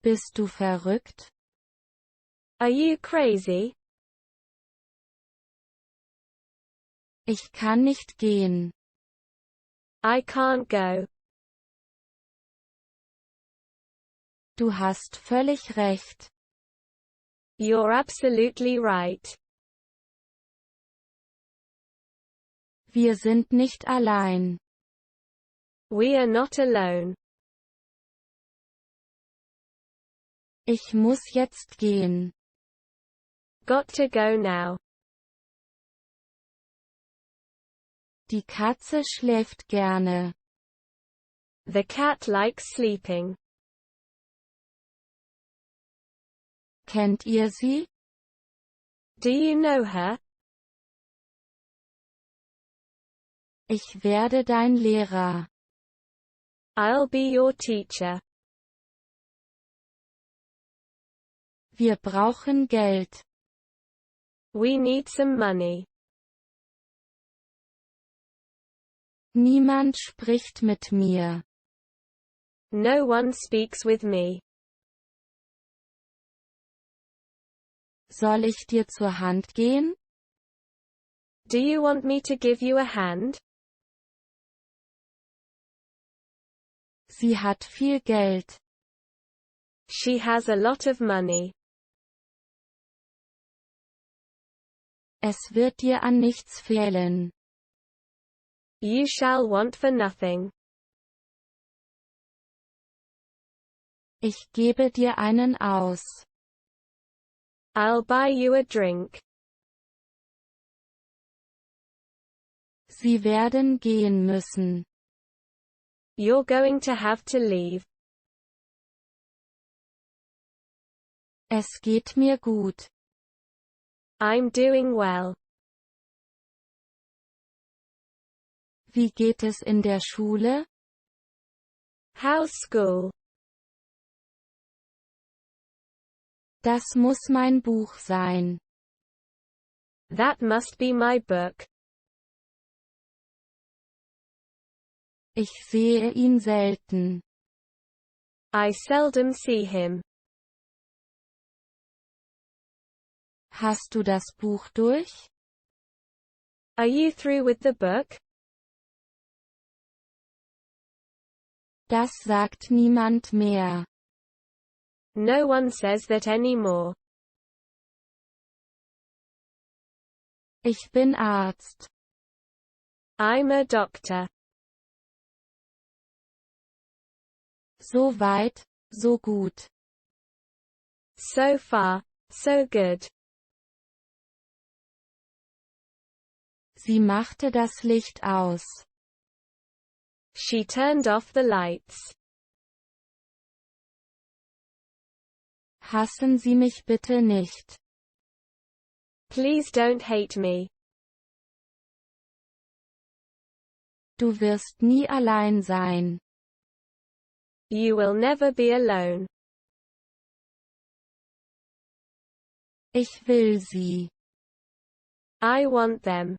Bist du verrückt? Are you crazy? Ich kann nicht gehen. I can't go. Du hast völlig recht. You're absolutely right. Wir sind nicht allein. We are not alone. Ich muss jetzt gehen. Got to go now. Die Katze schläft gerne. The cat likes sleeping. Kennt ihr sie? Do you know her? Ich werde dein Lehrer. I'll be your teacher. Wir brauchen Geld. We need some money. Niemand spricht mit mir. No one speaks with me. Soll ich dir zur Hand gehen? Do you want me to give you a hand? Sie hat viel Geld. She has a lot of money. Es wird dir an nichts fehlen. You shall want for nothing. Ich gebe dir einen aus. I'll buy you a drink. Sie werden gehen müssen. You're going to have to leave. Es geht mir gut. I'm doing well. Wie geht es in der Schule? How's school? Das muss mein Buch sein. That must be my book. Ich sehe ihn selten. I seldom see him. Hast du das Buch durch? Are you through with the book? Das sagt niemand mehr. No one says that anymore. Ich bin Arzt. I'm a doctor. So weit, so gut. So far, so good. Sie machte das Licht aus. She turned off the lights. Hassen Sie mich bitte nicht. Please don't hate me. Du wirst nie allein sein. You will never be alone. Ich will sie. I want them.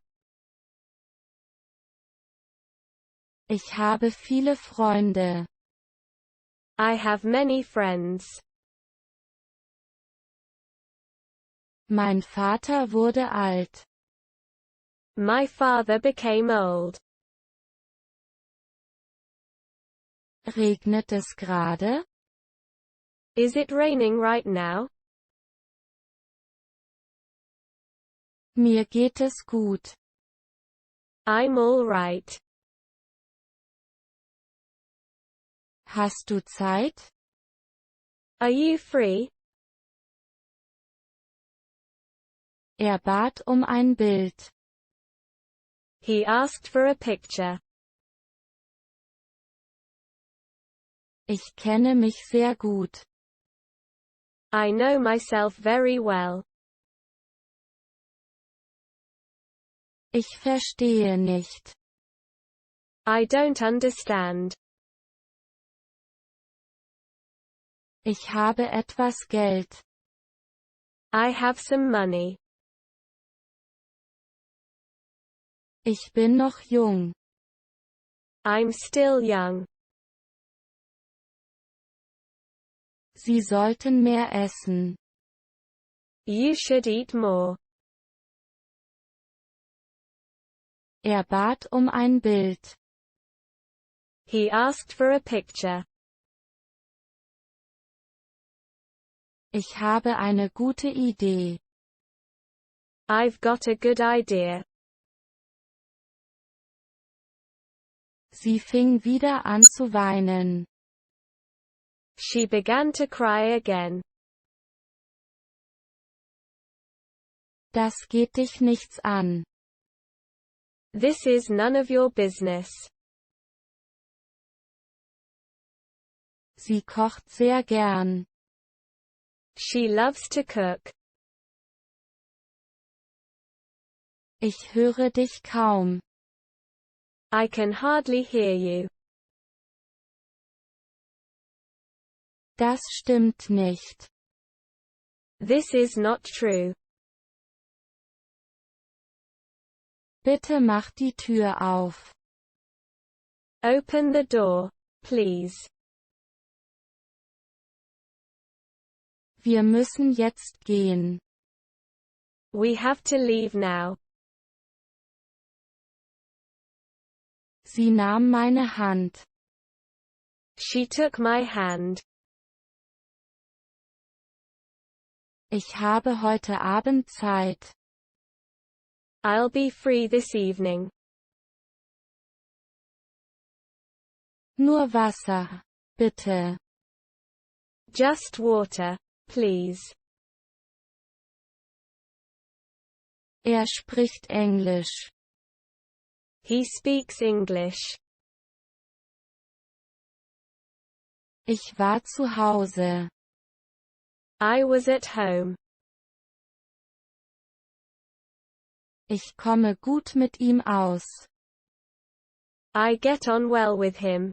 Ich habe viele Freunde. I have many friends. Mein Vater wurde alt. My father became old. Regnet es gerade? Is it raining right now? Mir geht es gut. I'm all right. Hast du Zeit? Are you free? Er bat um ein Bild. He asked for a picture. Ich kenne mich sehr gut. I know myself very well. Ich verstehe nicht. I don't understand. Ich habe etwas Geld. I have some money. Ich bin noch jung. I'm still young. Sie sollten mehr essen. You should eat more. Er bat um ein Bild. He asked for a picture. Ich habe eine gute Idee. I've got a good idea. Sie fing wieder an zu weinen. She began to cry again. Das geht dich nichts an. This is none of your business. Sie kocht sehr gern. She loves to cook. Ich höre dich kaum. I can hardly hear you. Das stimmt nicht. This is not true. Bitte mach die Tür auf. Open the door, please. Wir müssen jetzt gehen. We have to leave now. Sie nahm meine Hand. She took my hand. Ich habe heute Abend Zeit. I'll be free this evening. Nur Wasser, bitte. Just water, please. Er spricht Englisch. He speaks English. Ich war zu Hause. I was at home. Ich komme gut mit ihm aus. I get on well with him.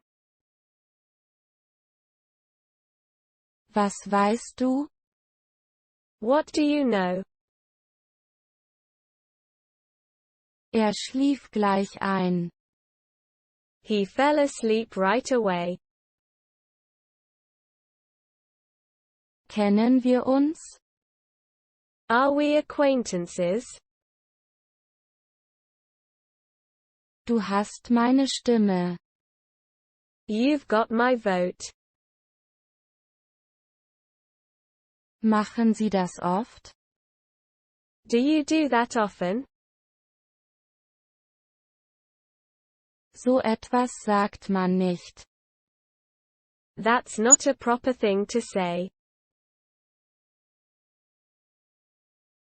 Was weißt du? What do you know? Er schlief gleich ein. He fell asleep right away. Kennen wir uns? Are we acquaintances? Du hast meine Stimme. You've got my vote. Machen Sie das oft? Do you do that often? So etwas sagt man nicht. That's not a proper thing to say.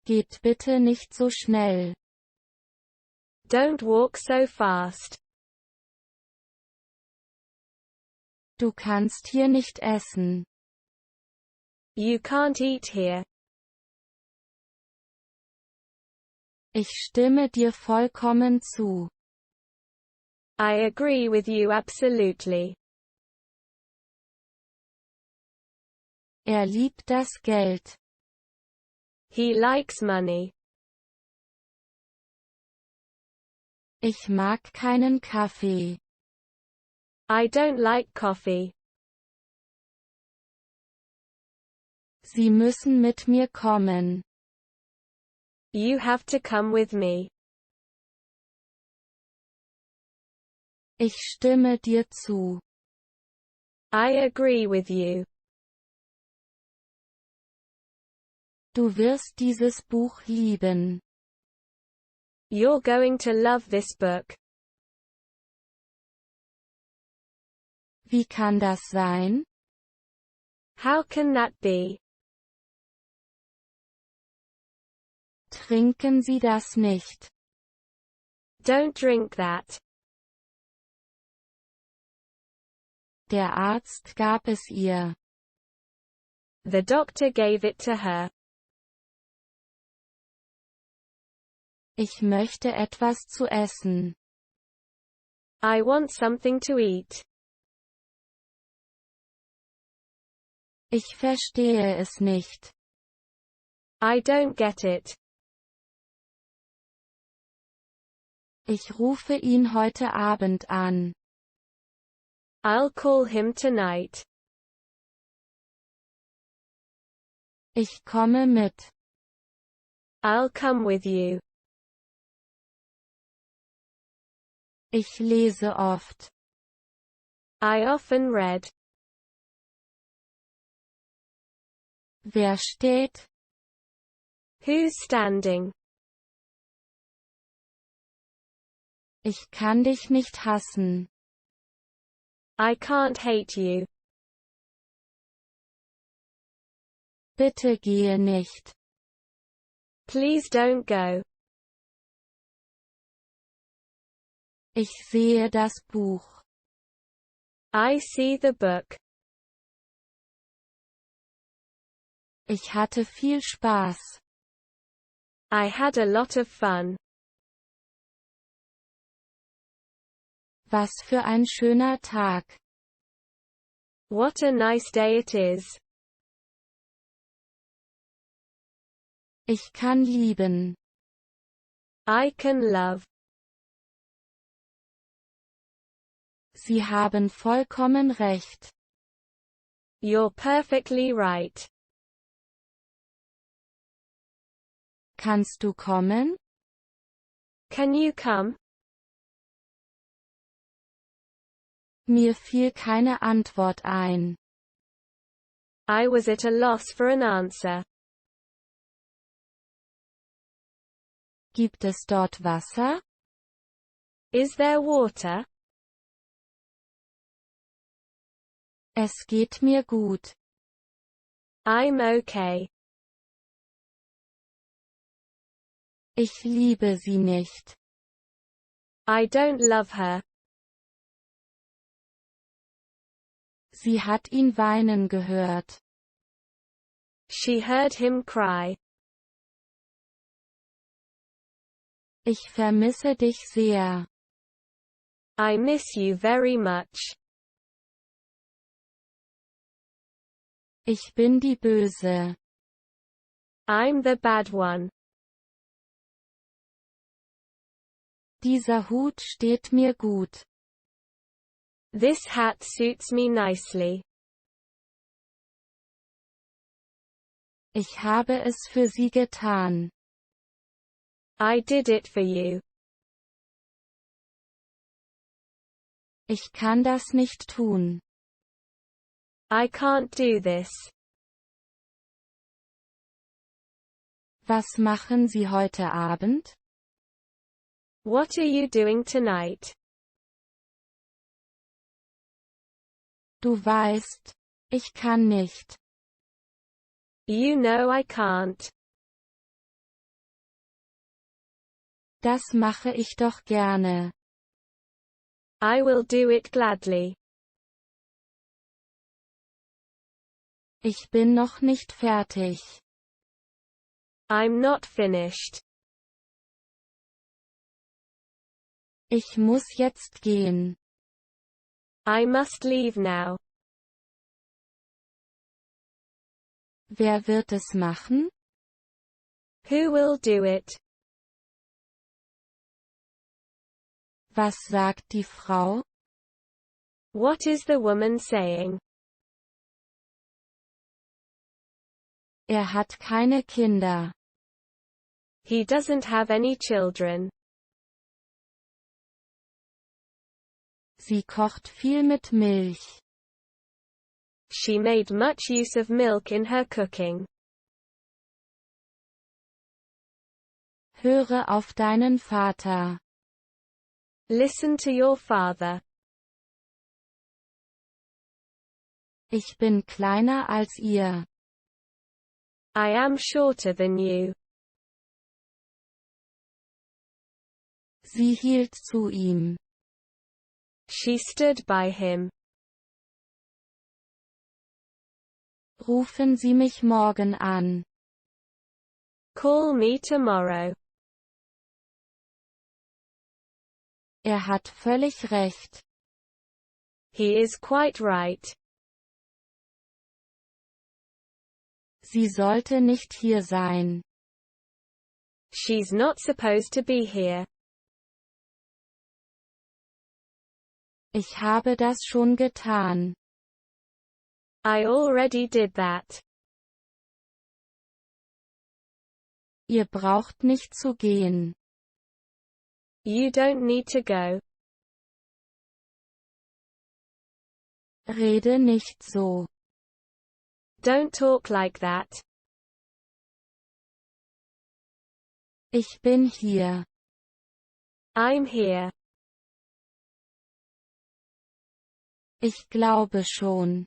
Geht bitte nicht so schnell. Don't walk so fast. Du kannst hier nicht essen. You can't eat here. Ich stimme dir vollkommen zu. I agree with you absolutely. Er liebt das Geld. He likes money. Ich mag keinen Kaffee. I don't like coffee. Sie müssen mit mir kommen. You have to come with me. Ich stimme dir zu. I agree with you. Du wirst dieses Buch lieben. You're going to love this book. Wie kann das sein? How can that be? Trinken Sie das nicht. Don't drink that. Der Arzt gab es ihr. The doctor gave it to her. Ich möchte etwas zu essen. I want something to eat. Ich verstehe es nicht. I don't get it. Ich rufe ihn heute Abend an. I'll call him tonight. Ich komme mit. I'll come with you. Ich lese oft. I often read. Wer steht? Who's standing? Ich kann dich nicht hassen. I can't hate you. Bitte gehe nicht. Please don't go. Ich sehe das Buch. I see the book. Ich hatte viel Spaß. I had a lot of fun. Was für ein schöner Tag. What a nice day it is. Ich kann lieben. I can love. Sie haben vollkommen recht. You're perfectly right. Kannst du kommen? Can you come? Mir fiel keine Antwort ein. I was at a loss for an answer. Gibt es dort Wasser? Is there water? Es geht mir gut. I'm okay. Ich liebe sie nicht. I don't love her. Sie hat ihn weinen gehört. She heard him cry. Ich vermisse dich sehr. I miss you very much. Ich bin die Böse. I'm the bad one. Dieser Hut steht mir gut. This hat suits me nicely. Ich habe es für sie getan. I did it for you. Ich kann das nicht tun. I can't do this. Was machen Sie heute Abend? What are you doing tonight? Du weißt, ich kann nicht. You know I can't. Das mache ich doch gerne. I will do it gladly. Ich bin noch nicht fertig. I'm not finished. Ich muss jetzt gehen. I must leave now. Wer wird es machen? Who will do it? Was sagt die Frau? What is the woman saying? Hat keine Kinder. He doesn't have any children. Sie kocht viel mit Milch. She made much use of milk in her cooking. Höre auf deinen Vater. Listen to your father. Ich bin kleiner als ihr. I am shorter than you. Sie hielt zu ihm. She stood by him. Rufen Sie mich morgen an. Call me tomorrow. Hat völlig recht. He is quite right. Sie sollte nicht hier sein. She's not supposed to be here. Ich habe das schon getan. I already did that. Ihr braucht nicht zu gehen. You don't need to go. Rede nicht so. Don't talk like that. Ich bin hier. I'm here. Ich glaube schon.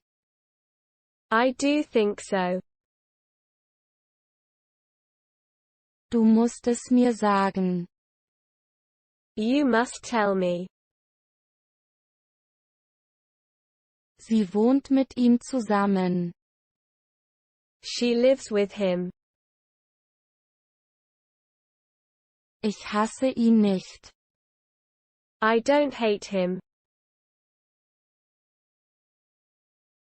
I do think so. Du musst es mir sagen. You must tell me. Sie wohnt mit ihm zusammen. She lives with him. Ich hasse ihn nicht. I don't hate him.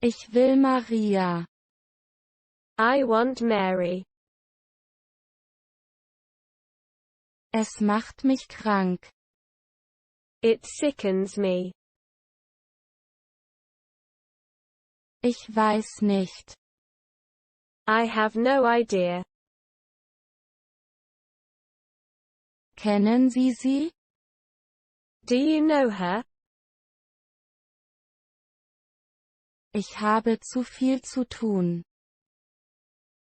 Ich will Maria. I want Mary. Es macht mich krank. It sickens me. Ich weiß nicht. I have no idea. Kennen Sie sie? Do you know her? Ich habe zu viel zu tun.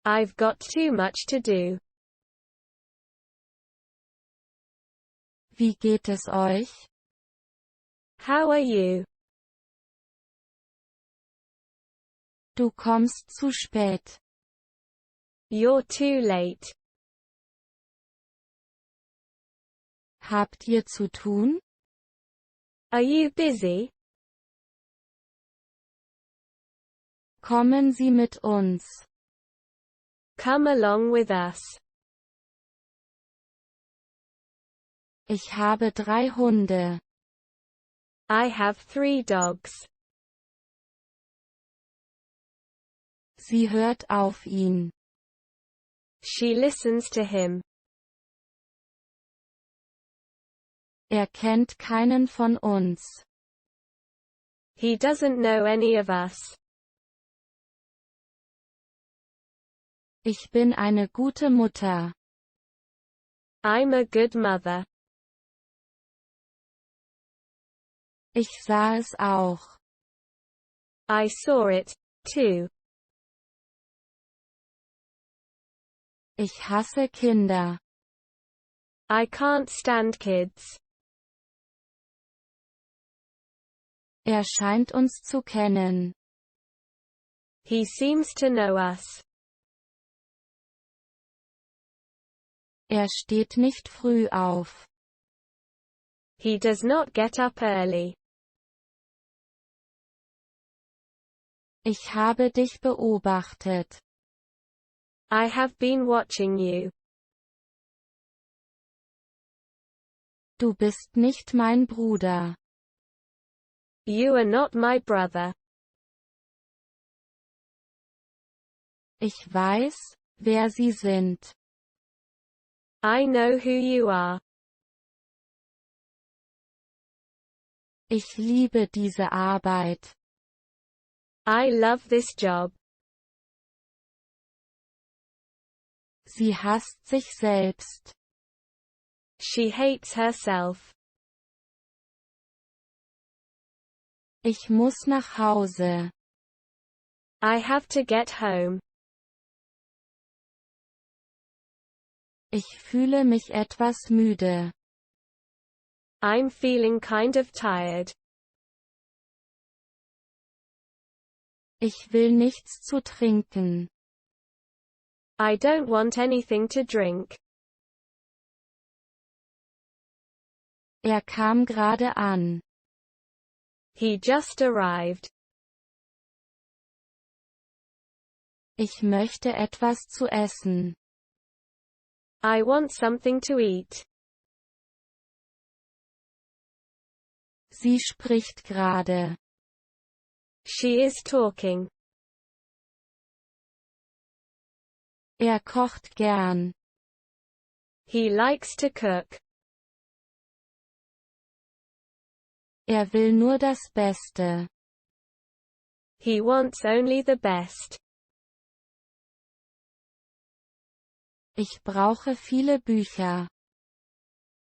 I've got too much to do. Wie geht es euch? How are you? Du kommst zu spät. You're too late. Habt ihr zu tun? Are you busy? Kommen Sie mit uns. Come along with us. Ich habe 3 Hunde. I have 3 dogs. Sie hört auf ihn. She listens to him. Er kennt keinen von uns. He doesn't know any of us. Ich bin eine gute Mutter. I'm a good mother. Ich sah es auch. I saw it, too. Ich hasse Kinder. I can't stand kids. Er scheint uns zu kennen. He seems to know us. Er steht nicht früh auf. He does not get up early. Ich habe dich beobachtet. I have been watching you. Du bist nicht mein Bruder. You are not my brother. Ich weiß, wer Sie sind. I know who you are. Ich liebe diese Arbeit. I love this job. Sie hasst sich selbst. She hates herself. Ich muss nach Hause. I have to get home. Ich fühle mich etwas müde. I'm feeling kind of tired. Ich will nichts zu trinken. I don't want anything to drink. Er kam gerade an. He just arrived. Ich möchte etwas zu essen. I want something to eat. Sie spricht gerade. She is talking. Er kocht gern. He likes to cook. Er will nur das Beste. He wants only the best. Ich brauche viele Bücher.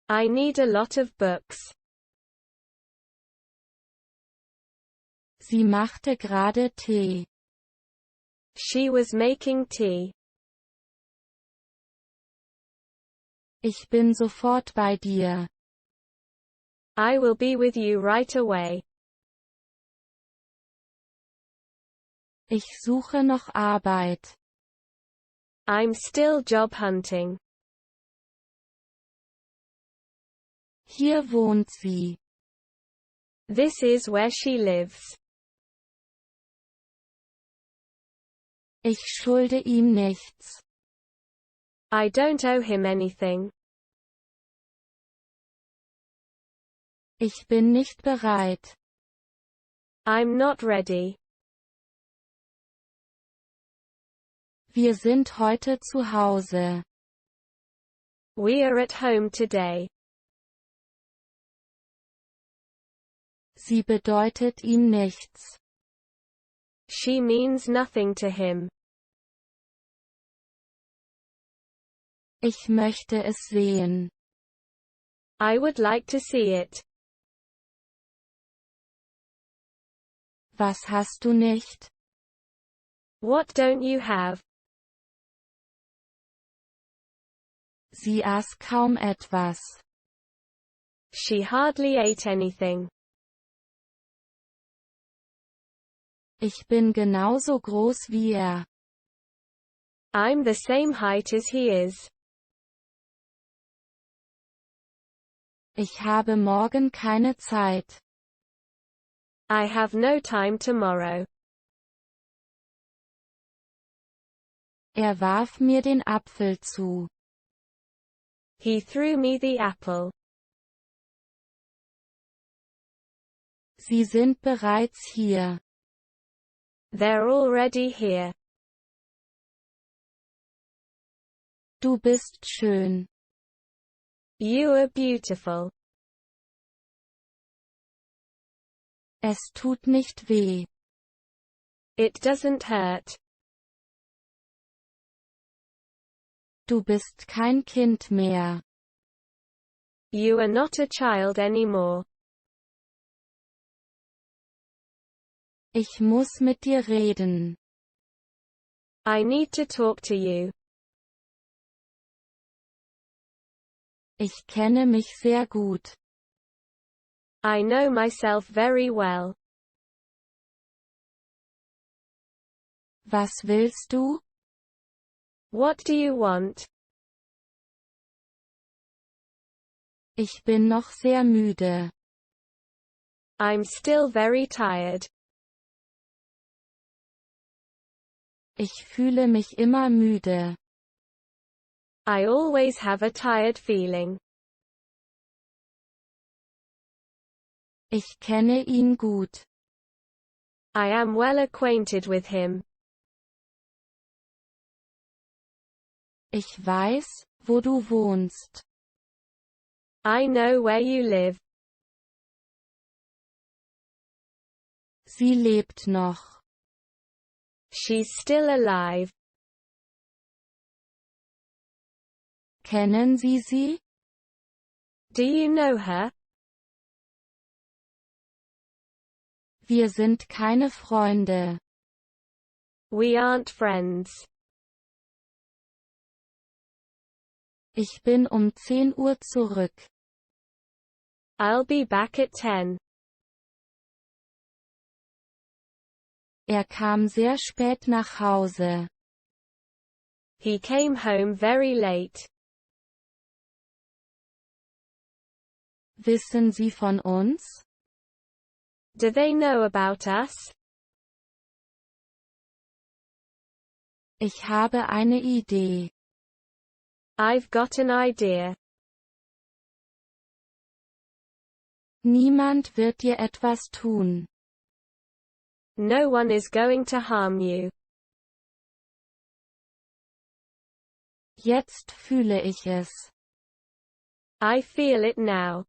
I need a lot of books. Sie machte gerade Tee. She was making tea. Ich bin sofort bei dir. I will be with you right away. Ich suche noch Arbeit. I'm still job hunting. Hier wohnt sie. This is where she lives. Ich schulde ihm nichts. I don't owe him anything. Ich bin nicht bereit. I'm not ready. Wir sind heute zu Hause. We are at home today. Sie bedeutet ihm nichts. She means nothing to him. Ich möchte es sehen. I would like to see it. Was hast du nicht? What don't you have? Sie aß kaum etwas. She hardly ate anything. Ich bin genauso groß wie er. I'm the same height as he is. Ich habe morgen keine Zeit. I have no time tomorrow. Er warf mir den Apfel zu. He threw me the apple. Sie sind bereits hier. They're already here. Du bist schön. You are beautiful. Es tut nicht weh. It doesn't hurt. Du bist kein Kind mehr. You are not a child anymore. Ich muss mit dir reden. I need to talk to you. Ich kenne mich sehr gut. I know myself very well. Was willst du? What do you want? Ich bin noch sehr müde. I'm still very tired. Ich fühle mich immer müde. I always have a tired feeling. Ich kenne ihn gut. I am well acquainted with him. Ich weiß, wo du wohnst. I know where you live. Sie lebt noch. She's still alive. Kennen Sie sie? Do you know her? Wir sind keine Freunde. We aren't friends. Ich bin um 10 Uhr zurück. I'll be back at 10. Er kam sehr spät nach Hause. He came home very late. Wissen Sie von uns? Do they know about us? Ich habe eine Idee. I've got an idea. Niemand wird dir etwas tun. No one is going to harm you. Jetzt fühle ich es. I feel it now.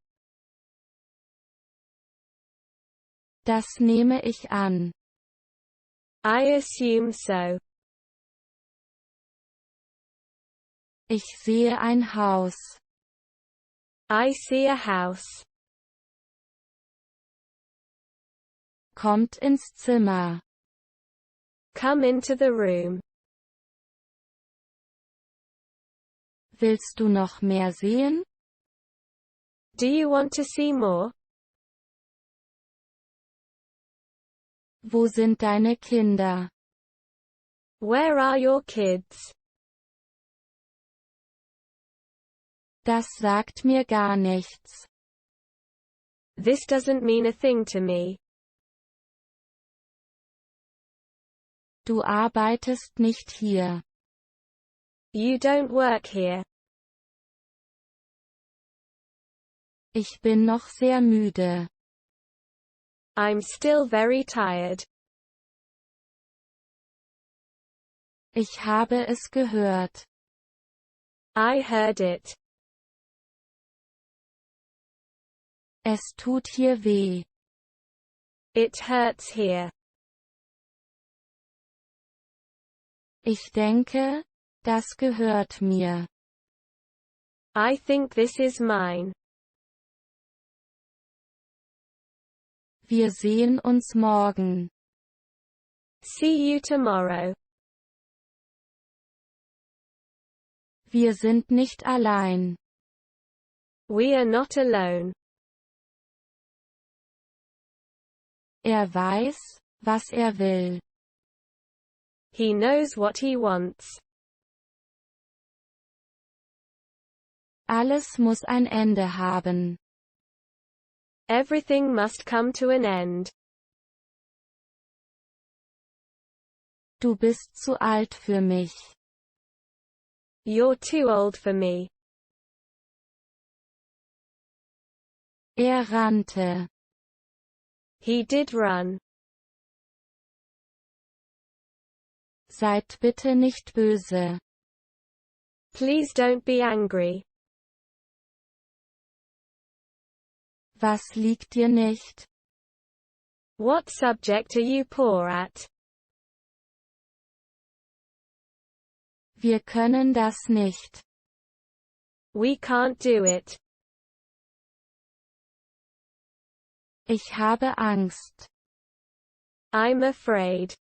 Das nehme ich an. I assume so. Ich sehe ein Haus. I see a house. Kommt ins Zimmer. Come into the room. Willst du noch mehr sehen? Do you want to see more? Wo sind deine Kinder? Where are your kids? Das sagt mir gar nichts. This doesn't mean a thing to me. Du arbeitest nicht hier. You don't work here. Ich bin noch sehr müde. I'm still very tired. Ich habe es gehört. I heard it. Es tut hier weh. It hurts here. Ich denke, das gehört mir. I think this is mine. Wir sehen uns morgen. See you tomorrow. Wir sind nicht allein. We are not alone. Er weiß, was er will. He knows what he wants. Alles muss ein Ende haben. Everything must come to an end. Du bist zu alt für mich. You're too old for me. Er rannte. He did run. Seid bitte nicht böse. Please don't be angry. Was liegt dir nicht? What subject are you poor at? Wir können das nicht. We can't do it. Ich habe Angst. I'm afraid.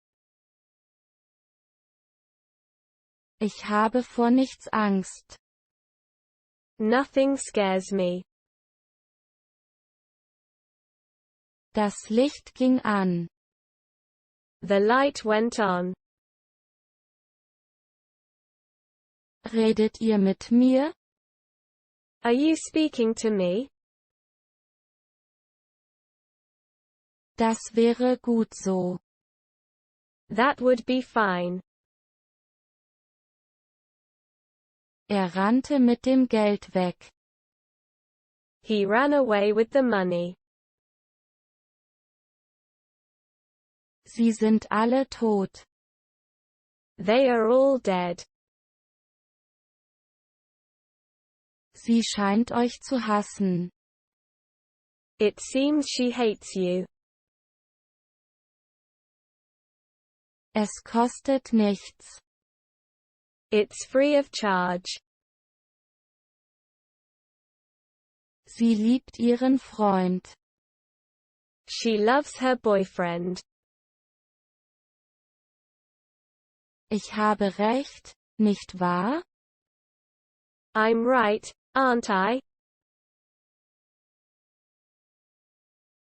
Ich habe vor nichts Angst. Nothing scares me. Das Licht ging an. The light went on. Redet ihr mit mir? Are you speaking to me? Das wäre gut so. That would be fine. Er rannte mit dem Geld weg. He ran away with the money. Sie sind alle tot. They are all dead. Sie scheint euch zu hassen. It seems she hates you. Es kostet nichts. It's free of charge. Sie liebt ihren Freund. She loves her boyfriend. Ich habe recht, nicht wahr? I'm right, aren't I?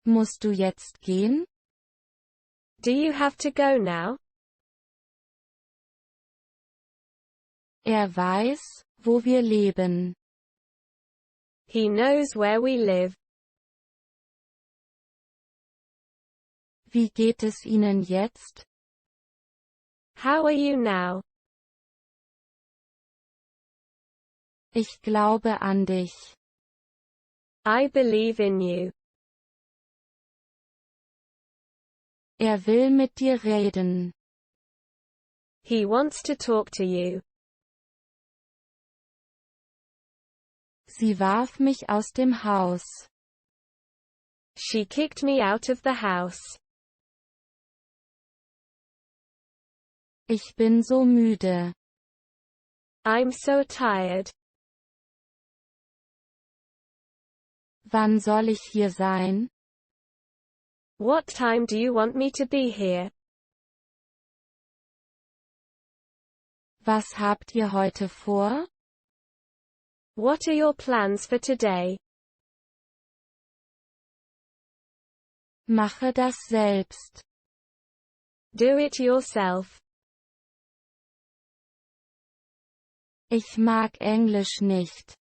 Musst du jetzt gehen? Do you have to go now? Er weiß, wo wir leben. He knows where we live. Wie geht es Ihnen jetzt? How are you now? Ich glaube an dich. I believe in you. Er will mit dir reden. He wants to talk to you. Sie warf mich aus dem Haus. She kicked me out of the house. Ich bin so müde. I'm so tired. Wann soll ich hier sein? What time do you want me to be here? Was habt ihr heute vor? What are your plans for today? Mache das selbst. Do it yourself. Ich mag Englisch nicht.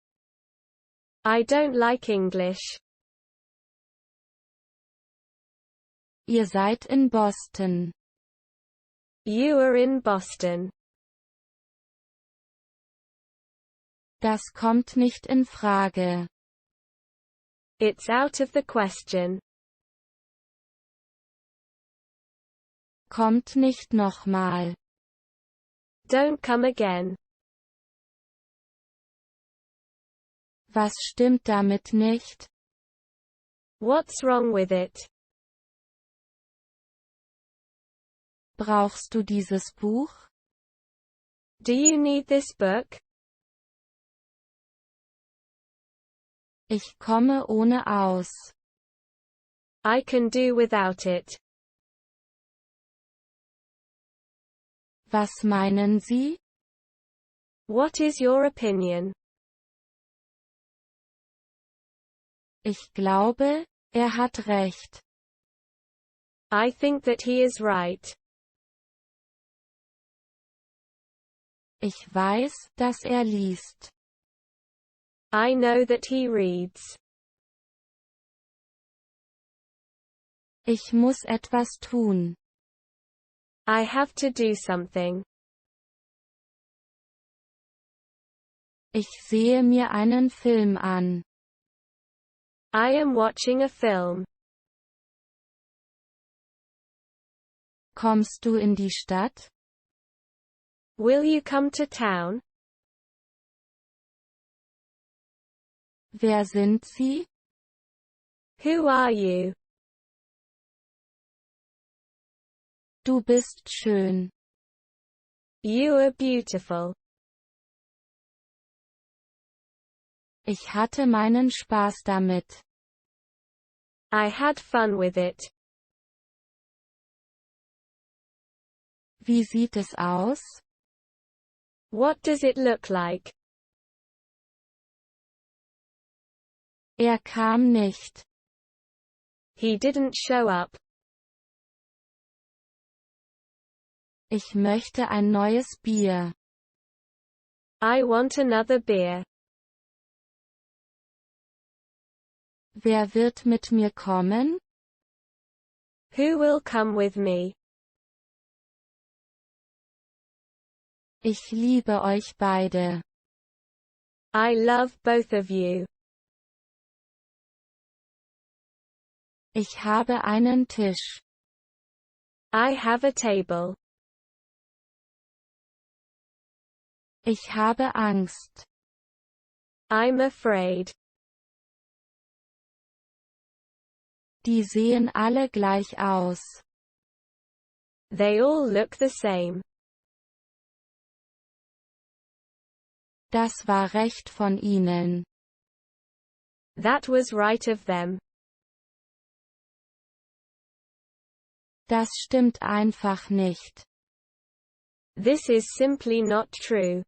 I don't like English. Ihr seid in Boston. You are in Boston. Das kommt nicht in Frage. It's out of the question. Kommt nicht nochmal. Don't come again. Was stimmt damit nicht? What's wrong with it? Brauchst du dieses Buch? Do you need this book? Ich komme ohne aus. I can do without it. Was meinen Sie? What is your opinion? Ich glaube, er hat recht. I think that he is right. Ich weiß, dass er liest. I know that he reads. Ich muss etwas tun. I have to do something. Ich sehe mir einen Film an. I am watching a film. Kommst du in die Stadt? Will you come to town? Wer sind Sie? Who are you? Du bist schön. You are beautiful. Ich hatte meinen Spaß damit. I had fun with it. Wie sieht es aus? What does it look like? Er kam nicht. He didn't show up. Ich möchte ein neues Bier. I want another beer. Wer wird mit mir kommen? Who will come with me? Ich liebe euch beide. I love both of you. Ich habe einen Tisch. I have a table. Ich habe Angst. I'm afraid. Die sehen alle gleich aus. They all look the same. Das war recht von Ihnen. That was right of them. Das stimmt einfach nicht. This is simply not true.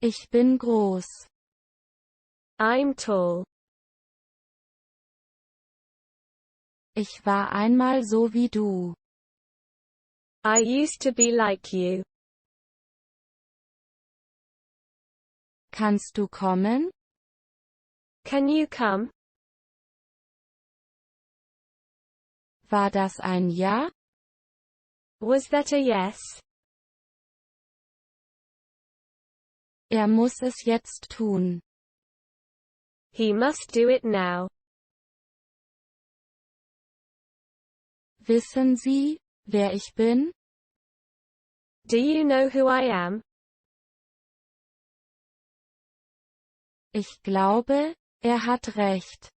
Ich bin groß. I'm tall. Ich war einmal so wie du. I used to be like you. Kannst du kommen? Can you come? War das ein Ja? Was that a yes? Er muss es jetzt tun. He must do it now. Wissen Sie, wer ich bin? Do you know who I am? Ich glaube, er hat recht.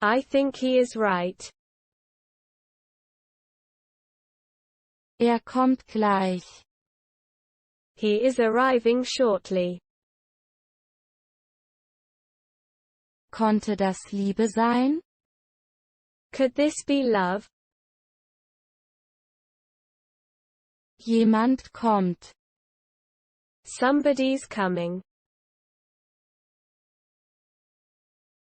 I think he is right. Er kommt gleich. He is arriving shortly. Konnte das Liebe sein? Could this be love? Jemand kommt. Somebody's coming.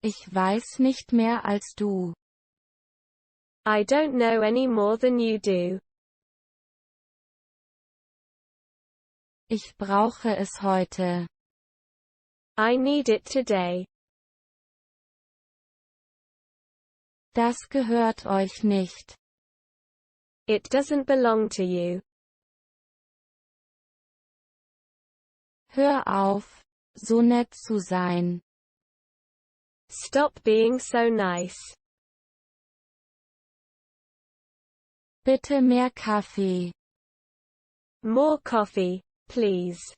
Ich weiß nicht mehr als du. I don't know any more than you do. Ich brauche es heute. I need it today. Das gehört euch nicht. It doesn't belong to you. Hör auf, so nett zu sein. Stop being so nice. Bitte mehr Kaffee. More coffee, please.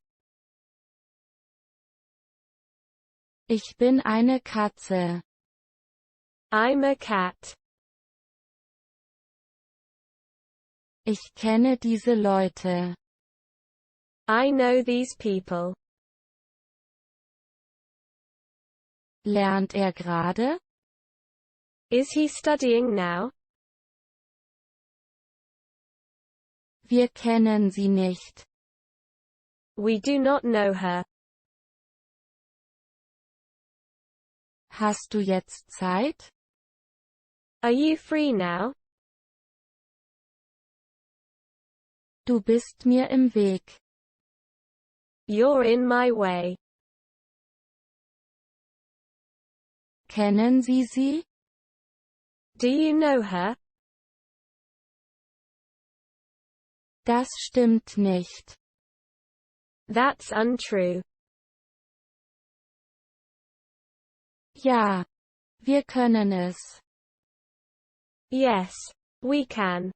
Ich bin eine Katze. I'm a cat. Ich kenne diese Leute. I know these people. Lernt gerade? Is he studying now? Wir kennen sie nicht. We do not know her. Hast du jetzt Zeit? Are you free now? Du bist mir im Weg. You're in my way. Kennen Sie sie? Do you know her? Das stimmt nicht. That's untrue. Ja, wir können es. Yes, we can.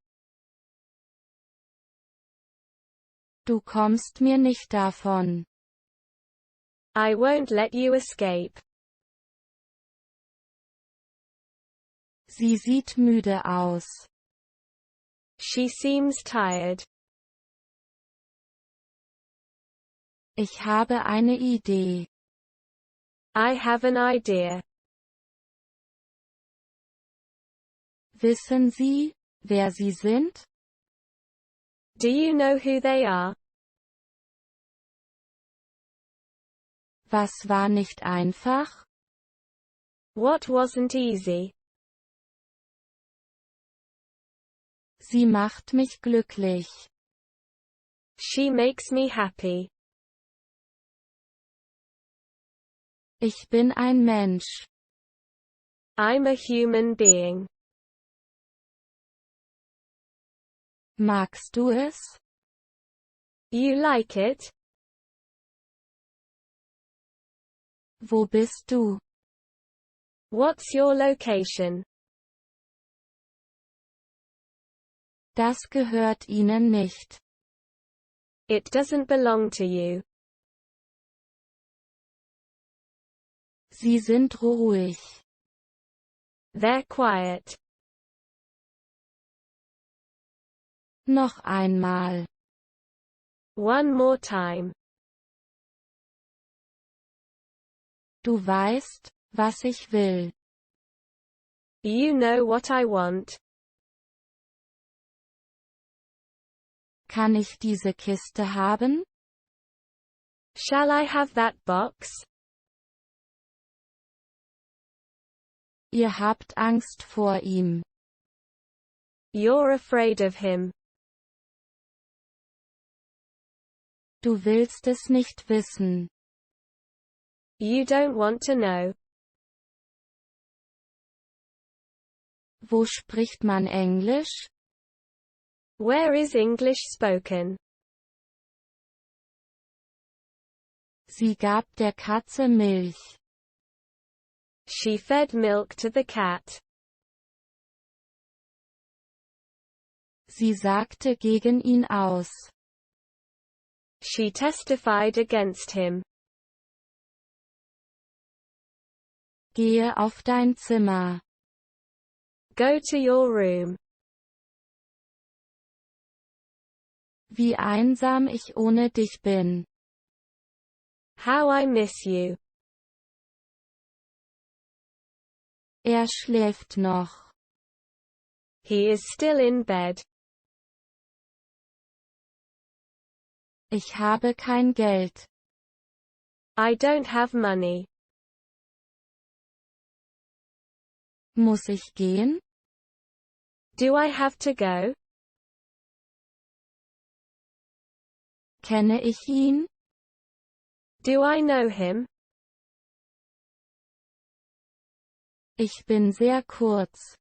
Du kommst mir nicht davon. I won't let you escape. Sie sieht müde aus. She seems tired. Ich habe eine Idee. I have an idea. Wissen Sie, wer Sie sind? Do you know who they are? Was war nicht einfach? What wasn't easy? Sie macht mich glücklich. She makes me happy. Ich bin ein Mensch. I'm a human being. Magst du es? You like it? Wo bist du? What's your location? Das gehört Ihnen nicht. It doesn't belong to you. Sie sind ruhig. They're quiet. Noch einmal. One more time. Du weißt, was ich will. You know what I want. Kann ich diese Kiste haben? Shall I have that box? Ihr habt Angst vor ihm. You're afraid of him. Du willst es nicht wissen. You don't want to know. Wo spricht man Englisch? Where is English spoken? Sie gab der Katze Milch. She fed milk to the cat. Sie sagte gegen ihn aus. She testified against him. Gehe auf dein Zimmer. Go to your room. Wie einsam ich ohne dich bin. How I miss you. Er schläft noch. He is still in bed. Ich habe kein Geld. I don't have money. Muss ich gehen? Do I have to go? Kenne ich ihn? Do I know him? Ich bin sehr kurz.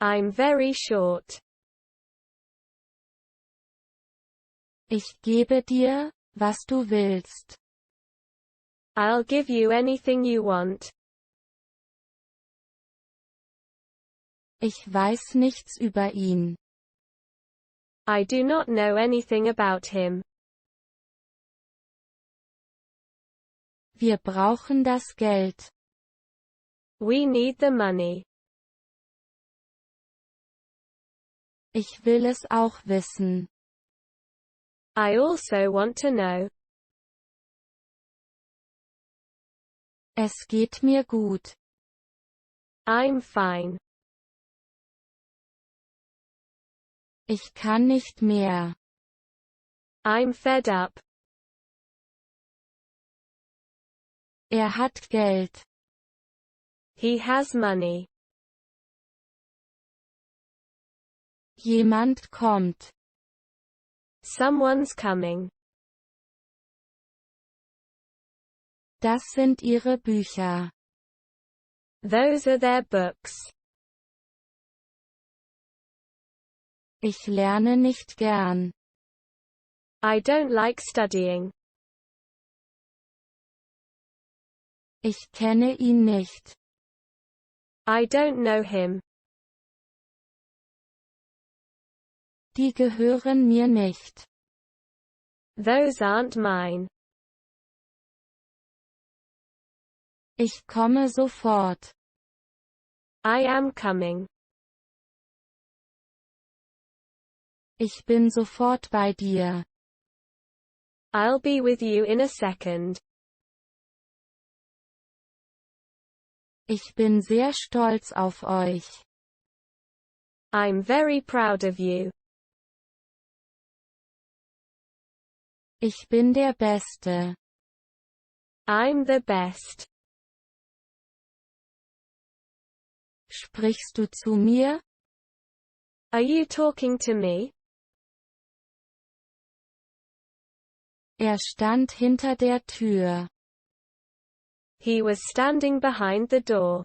I'm very short. Ich gebe dir, was du willst. I'll give you anything you want. Ich weiß nichts über ihn. I do not know anything about him. Wir brauchen das Geld. We need the money. Ich will es auch wissen. I also want to know. Es geht mir gut. I'm fine. Ich kann nicht mehr. I'm fed up. Hat Geld. He has money. Jemand kommt. Someone's coming. Das sind ihre Bücher. Those are their books. Ich lerne nicht gern. I don't like studying. Ich kenne ihn nicht. I don't know him. Die gehören mir nicht. Those aren't mine. Ich komme sofort. I am coming. Ich bin sofort bei dir. I'll be with you in a second. Ich bin sehr stolz auf euch. I'm very proud of you. Ich bin der Beste. I'm the best. Sprichst du zu mir? Are you talking to me? Stand hinter der Tür. He was standing behind the door.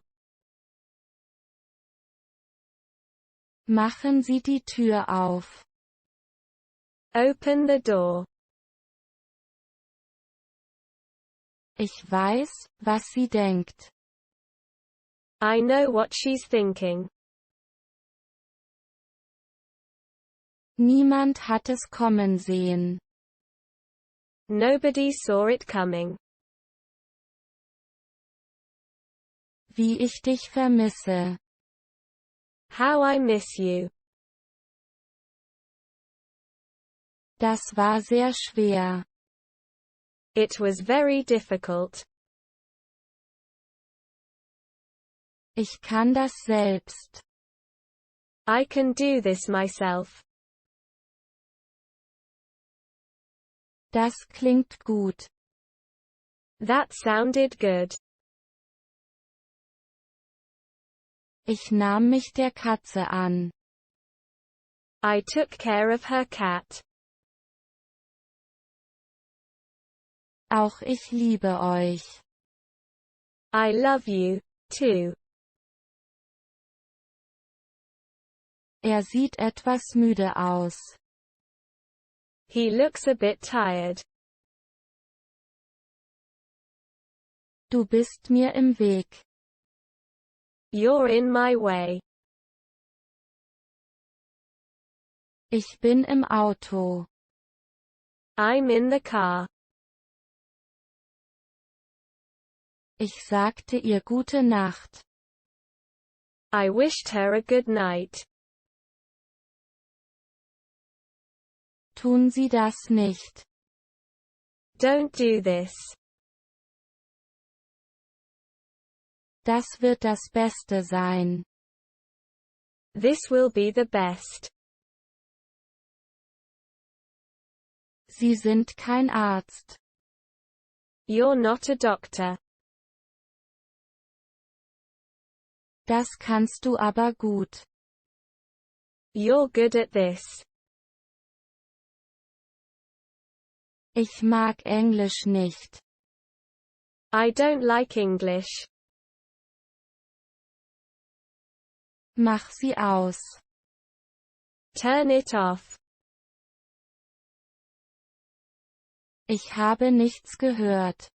Machen Sie die Tür auf. Open the door. Ich weiß, was sie denkt. I know what she's thinking. Niemand hat es kommen sehen. Nobody saw it coming. Wie ich dich vermisse. How I miss you. Das war sehr schwer. It was very difficult. Ich kann das selbst. I can do this myself. Das klingt gut. That sounded good. Ich nahm mich der Katze an. I took care of her cat. Auch ich liebe euch. I love you, too. Sieht etwas müde aus. He looks a bit tired. Du bist mir im Weg. You're in my way. Ich bin im Auto. I'm in the car. Ich sagte ihr gute Nacht. I wished her a good night. Tun Sie das nicht. Don't do this. Das wird das Beste sein. This will be the best. Sie sind kein Arzt. You're not a doctor. Das kannst du aber gut. You're good at this. Ich mag Englisch nicht. I don't like English. Mach sie aus. Turn it off. Ich habe nichts gehört.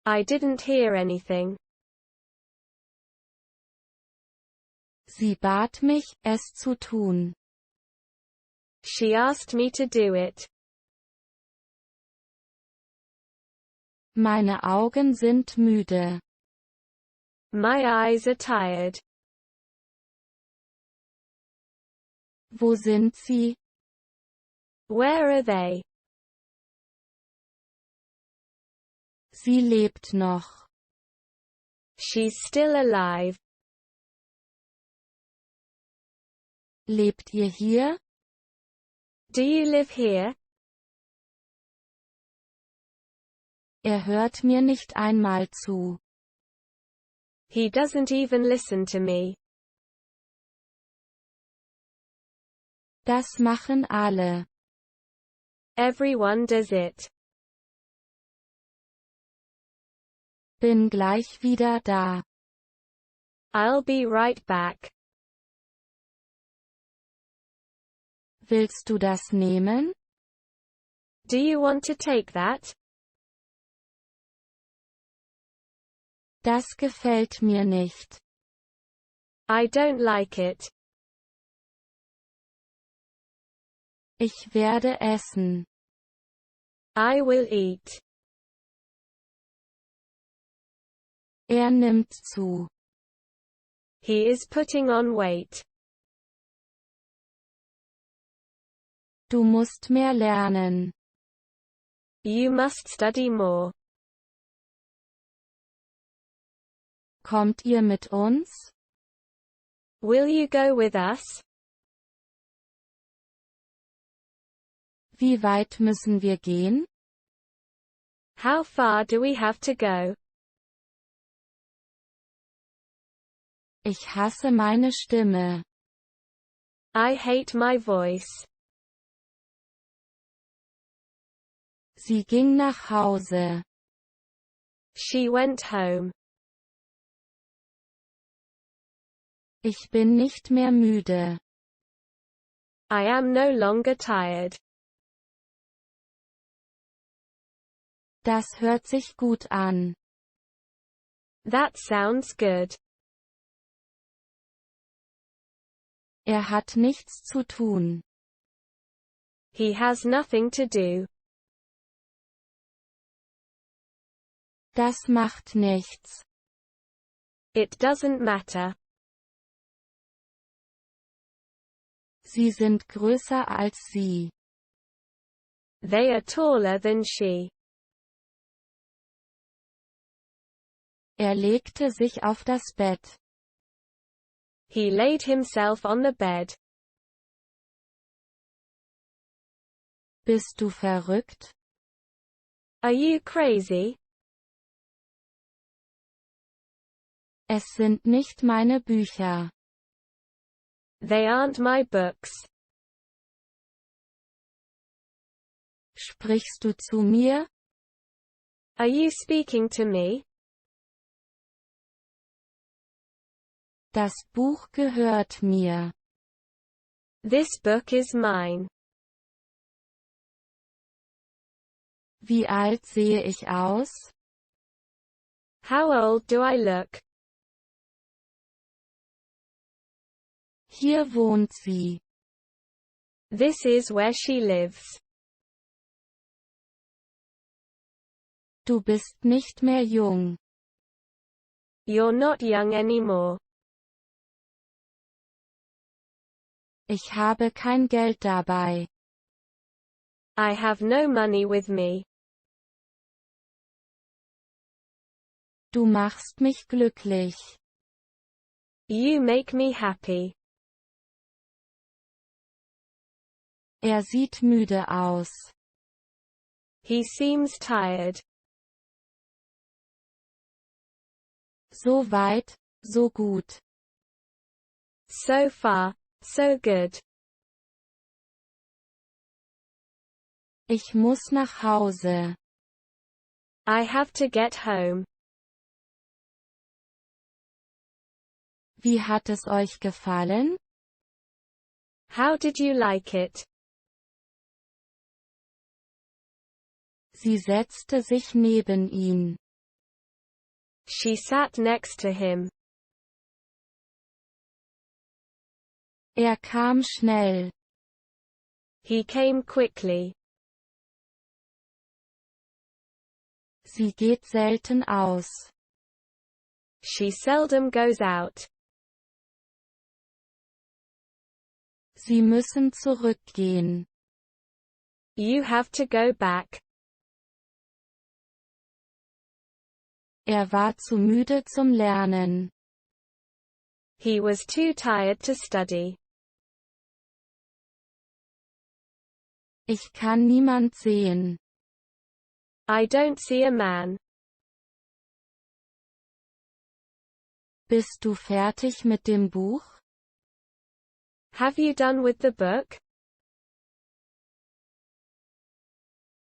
I didn't hear anything. Sie bat mich, es zu tun. She asked me to do it. Meine Augen sind müde. My eyes are tired. Wo sind sie? Where are they? Sie lebt noch. She's still alive. Lebt ihr hier? Do you live here? Hört mir nicht einmal zu. He doesn't even listen to me. Das machen alle. Everyone does it. Bin gleich wieder da. I'll be right back. Willst du das nehmen? Do you want to take that? Das gefällt mir nicht. I don't like it. Ich werde essen. I will eat. Nimmt zu. He is putting on weight. Du musst mehr lernen. You must study more. Kommt ihr mit uns? Will you go with us? Wie weit müssen wir gehen? How far do we have to go? Ich hasse meine Stimme. I hate my voice. Sie ging nach Hause. She went home. Ich bin nicht mehr müde. I am no longer tired. Das hört sich gut an. That sounds good. Hat nichts zu tun. He has nothing to do. Das macht nichts. It doesn't matter. Sie sind größer als sie. They are taller than she. Legte sich auf das Bett. He laid himself on the bed. Bist du verrückt? Are you crazy? Es sind nicht meine Bücher. They aren't my books. Sprichst du zu mir? Are you speaking to me? Das Buch gehört mir. This book is mine. Wie alt sehe ich aus? How old do I look? Hier wohnt sie. This is where she lives. Du bist nicht mehr jung. You're not young anymore. Ich habe kein Geld dabei. I have no money with me. Du machst mich glücklich. You make me happy. Sieht müde aus. He seems tired. So weit, so gut. So far, so good. Ich muss nach Hause. I have to get home. Wie hat es euch gefallen? How did you like it? Sie setzte sich neben ihn. She sat next to him. Er kam schnell. He came quickly. Sie geht selten aus. She seldom goes out. Sie müssen zurückgehen. You have to go back. Er war zu müde zum Lernen. He was too tired to study. Ich kann niemand sehen. I don't see a man. Bist du fertig mit dem Buch? Have you done with the book?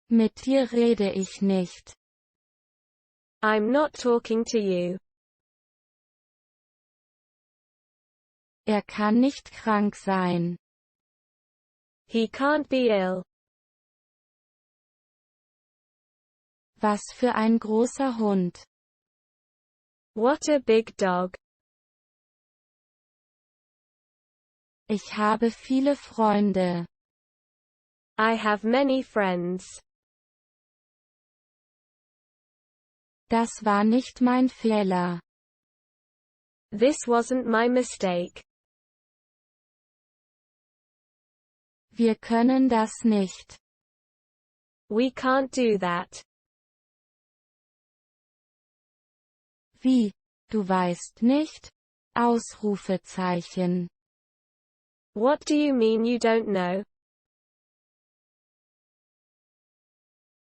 Mit dir rede ich nicht. I'm not talking to you. Er kann nicht krank sein. He can't be ill. Was für ein großer Hund. What a big dog. Ich habe viele Freunde. I have many friends. Das war nicht mein Fehler. This wasn't my mistake. Wir können das nicht. We can't do that. Wie? Du weißt nicht? Ausrufezeichen. What do you mean you don't know?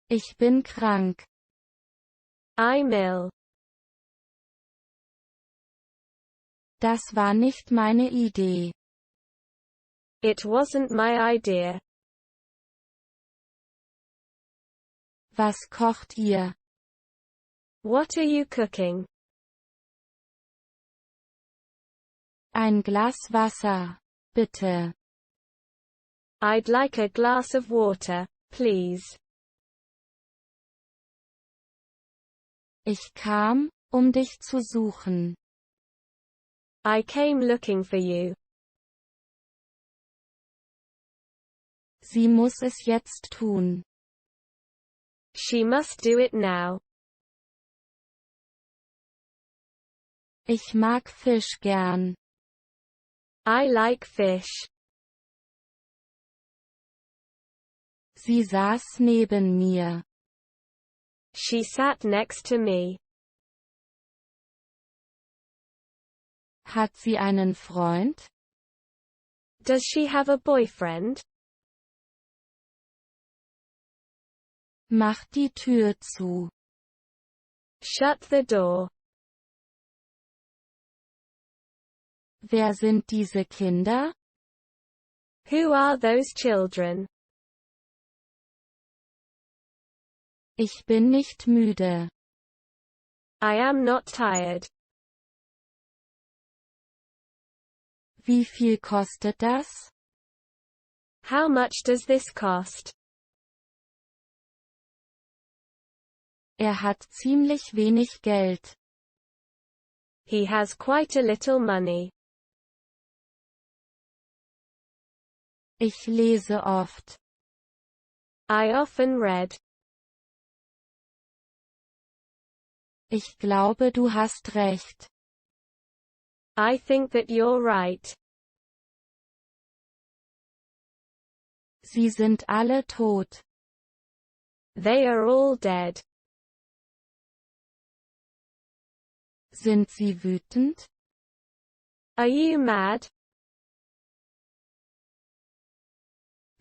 Ich bin krank. I'm ill. Das war nicht meine Idee. It wasn't my idea. Was kocht ihr? What are you cooking? Ein Glas Wasser, bitte. I'd like a glass of water, please. Ich kam, um dich zu suchen. I came looking for you. Sie muss es jetzt tun. She must do it now. Ich mag Fisch gern. I like fish. Sie saß neben mir. She sat next to me. Hat sie einen Freund? Does she have a boyfriend? Mach die Tür zu. Shut the door. Wer sind diese Kinder? Who are those children? Ich bin nicht müde. I am not tired. Wie viel kostet das? How much does this cost? Er hat ziemlich wenig Geld. He has quite a little money. Ich lese oft. I often read. Ich glaube, du hast recht. I think that you're right. Sie sind alle tot. They are all dead. Sind sie wütend? Are you mad?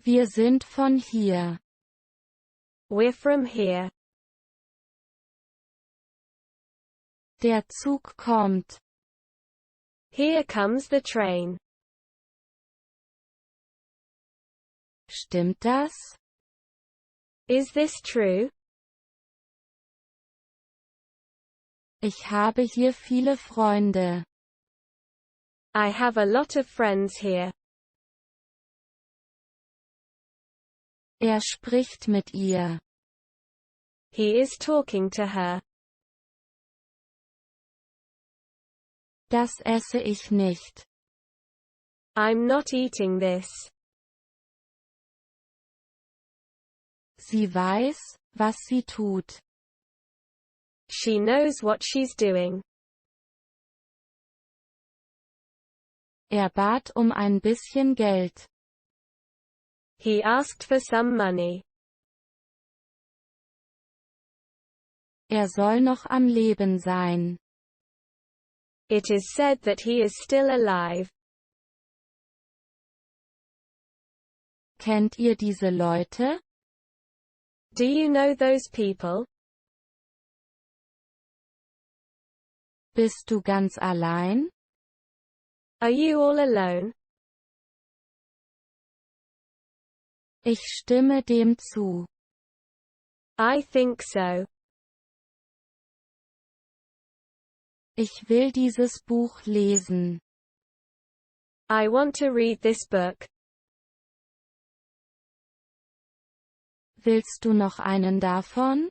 Wir sind von hier. We're from here. Der Zug kommt. Here comes the train. Stimmt das? Is this true? Ich habe hier viele Freunde. I have a lot of friends here. Spricht mit ihr. He is talking to her. Das esse ich nicht. I'm not eating this. Sie weiß, was sie tut. She knows what she's doing. Bat ein bisschen Geld. He asked for some money. Soll noch am Leben sein. It is said that he is still alive. Kennt ihr diese Leute? Do you know those people? Bist du ganz allein? Are you all alone? Ich stimme dem zu. I think so. Ich will dieses Buch lesen. I want to read this book. Willst du noch einen davon?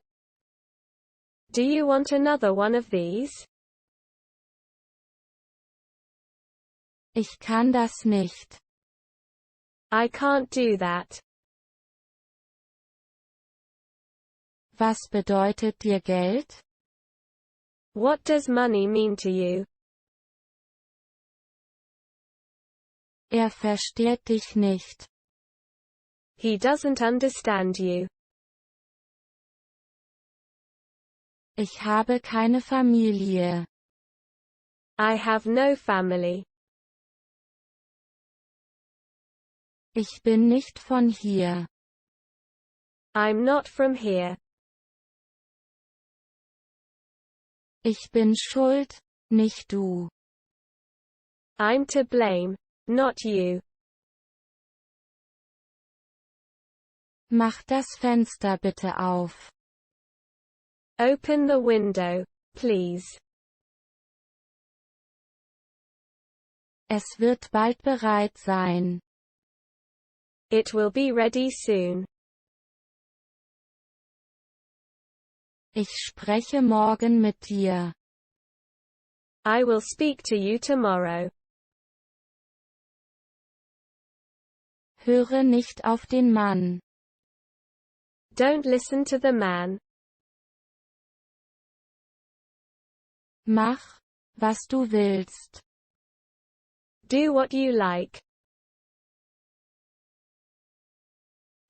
Do you want another one of these? Ich kann das nicht. I can't do that. Was bedeutet dir Geld? What does money mean to you? Versteht dich nicht. He doesn't understand you. Ich habe keine Familie. I have no family. Ich bin nicht von hier. I'm not from here. Ich bin schuld, nicht du. I'm to blame, not you. Mach das Fenster bitte auf. Open the window, please. Es wird bald bereit sein. It will be ready soon. Ich spreche morgen mit dir. I will speak to you tomorrow. Höre nicht auf den Mann. Don't listen to the man. Mach, was du willst. Do what you like.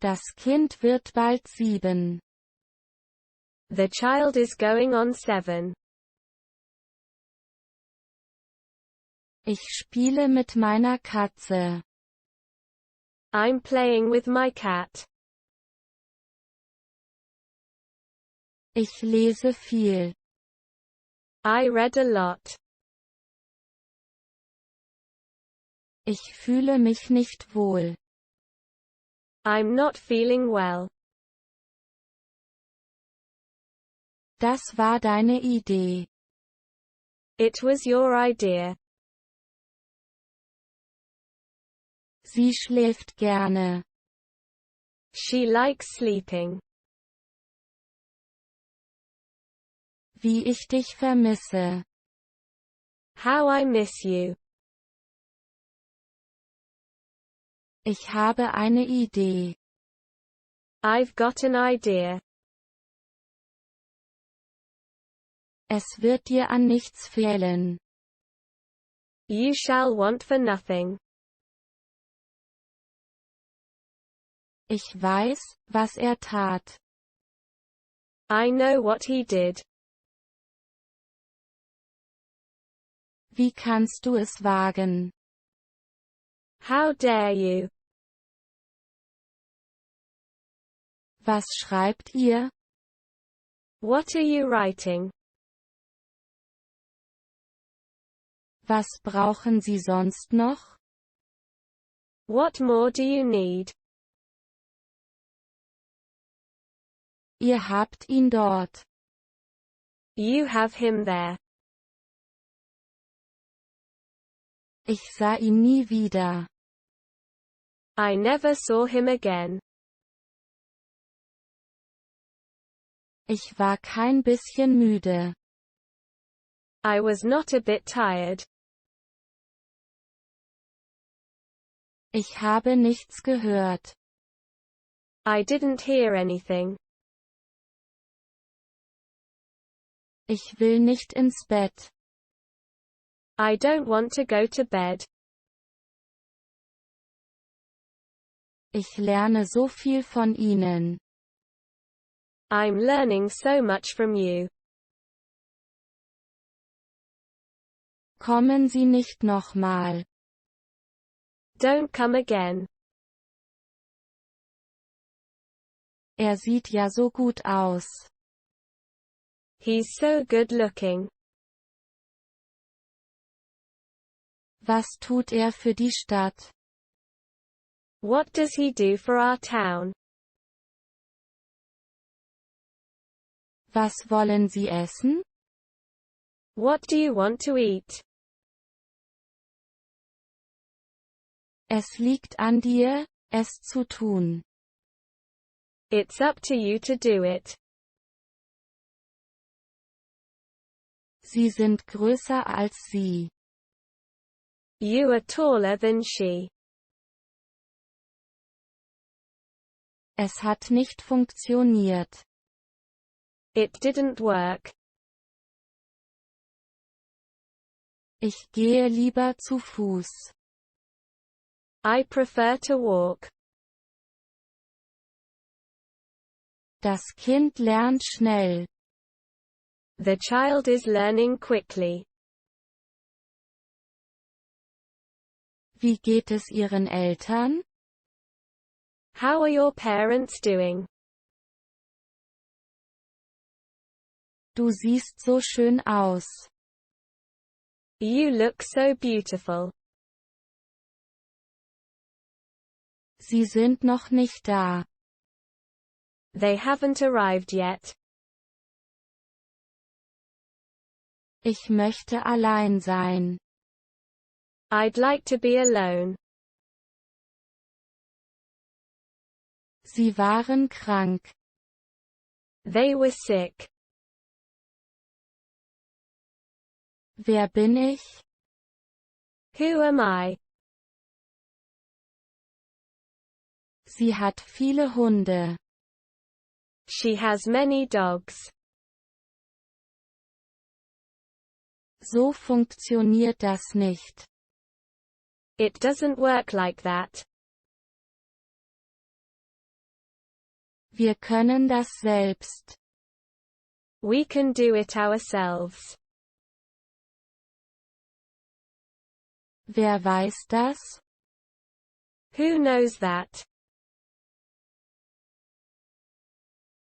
Das Kind wird bald 7. The child is going on 7. Ich spiele mit meiner Katze. I'm playing with my cat. Ich lese viel. I read a lot. Ich fühle mich nicht wohl. I'm not feeling well. Das war deine Idee. It was your idea. Sie schläft gerne. She likes sleeping. Wie ich dich vermisse. How I miss you. Ich habe eine Idee. I've got an idea. Es wird dir an nichts fehlen. You shall want for nothing. Ich weiß, was er tat. I know what he did. Wie kannst du es wagen? How dare you? Was schreibt ihr? What are you writing? Was brauchen Sie sonst noch? What more do you need? Ihr habt ihn dort. You have him there. Ich sah ihn nie wieder. I never saw him again. Ich war kein bisschen müde. I was not a bit tired. Ich habe nichts gehört. I didn't hear anything. Ich will nicht ins Bett. I don't want to go to bed. Ich lerne so viel von Ihnen. I'm learning so much from you. Kommen Sie nicht nochmal. Don't come again. Er sieht ja so gut aus. He's so good looking. Was tut er für die Stadt? What does he do for our town? Was wollen Sie essen? What do you want to eat? Es liegt an dir, es zu tun. It's up to you to do it. Sie sind größer als Sie. You are taller than she. Es hat nicht funktioniert. It didn't work. Ich gehe lieber zu Fuß. I prefer to walk. Das Kind lernt schnell. The child is learning quickly. Wie geht es Ihren Eltern? How are your parents doing? Du siehst so schön aus. You look so beautiful. Sie sind noch nicht da. They haven't arrived yet. Ich möchte allein sein. I'd like to be alone. Sie waren krank. They were sick. Wer bin ich? Who am I? Sie hat viele Hunde. She has many dogs. So funktioniert das nicht. It doesn't work like that. Wir können das selbst. We can do it ourselves. Wer weiß das? Who knows that?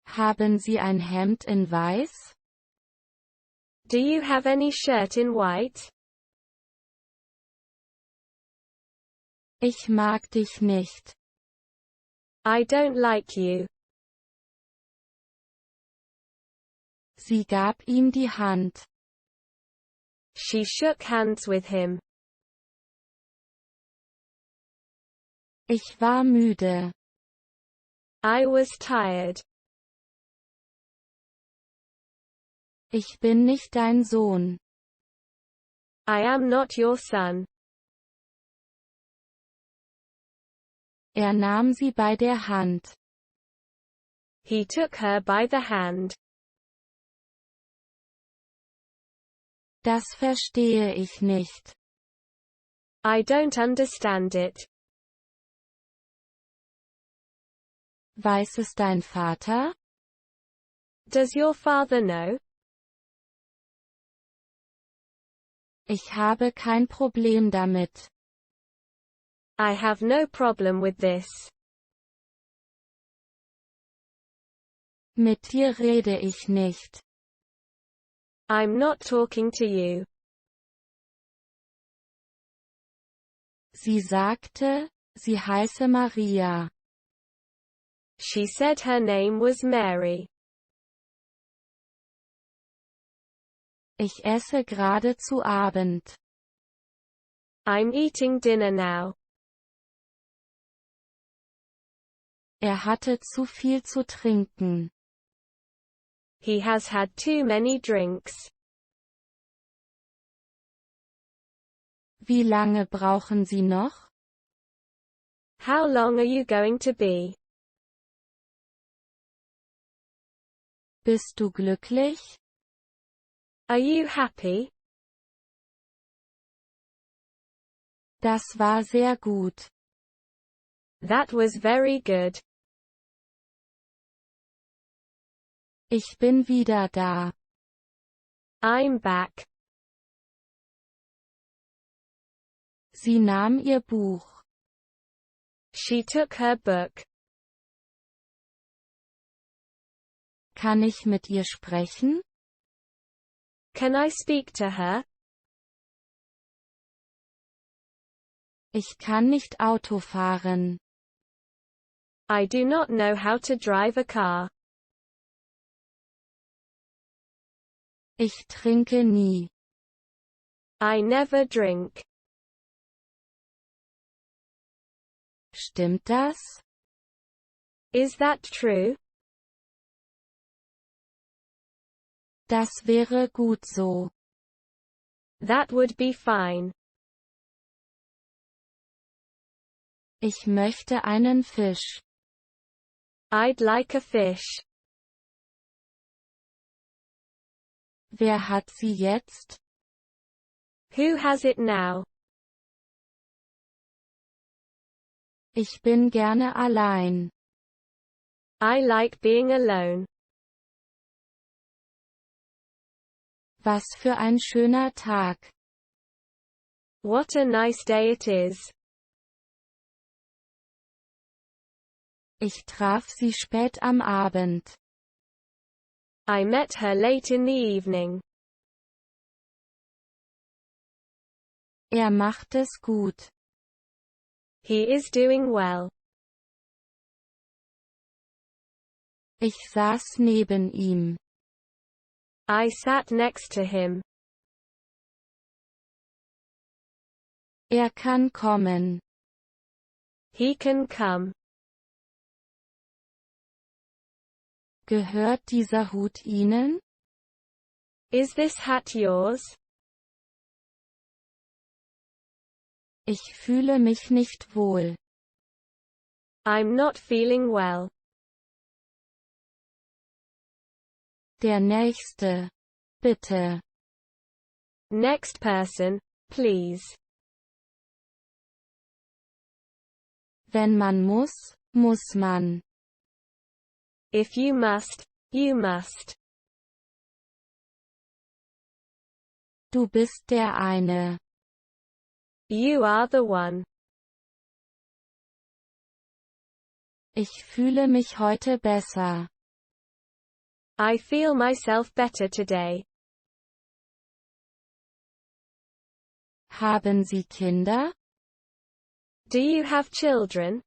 Haben Sie ein Hemd in Weiß? Do you have any shirt in white? Ich mag dich nicht. I don't like you. Sie gab ihm die Hand. She shook hands with him. Ich war müde. I was tired. Ich bin nicht dein Sohn. I am not your son. Er nahm sie bei der Hand. He took her by the hand. Das verstehe ich nicht. I don't understand it. Weiß es dein Vater? Does your father know? Ich habe kein Problem damit. I have no problem with this. Mit dir rede ich nicht. I'm not talking to you. Sie sagte, sie heiße Maria. She said her name was Mary. Ich esse gerade zu Abend. I'm eating dinner now. Hatte zu viel zu trinken. He has had too many drinks. Wie lange brauchen Sie noch? How long are you going to be? Bist du glücklich? Are you happy? Das war sehr gut. That was very good. Ich bin wieder da. I'm back. Sie nahm ihr Buch. She took her book. Kann ich mit ihr sprechen? Can I speak to her? Ich kann nicht Auto fahren. I do not know how to drive a car. Ich trinke nie. I never drink. Stimmt das? Is that true? Das wäre gut so. That would be fine. Ich möchte einen Fisch. I'd like a fish. Wer hat sie jetzt? Who has it now? Ich bin gerne allein. I like being alone. Was für ein schöner Tag. What a nice day it is. Ich traf sie spät am Abend. I met her late in the evening. Macht es gut. He is doing well. Ich saß neben ihm. I sat next to him. Kann kommen. He can come. Gehört dieser Hut Ihnen? Is this hat yours? Ich fühle mich nicht wohl. I'm not feeling well. Der nächste. Bitte. Next person, please. Wenn man muss, muss man. If you must, you must. Du bist der eine. You are the one. Ich fühle mich heute besser. I feel myself better today. Haben Sie Kinder? Do you have children?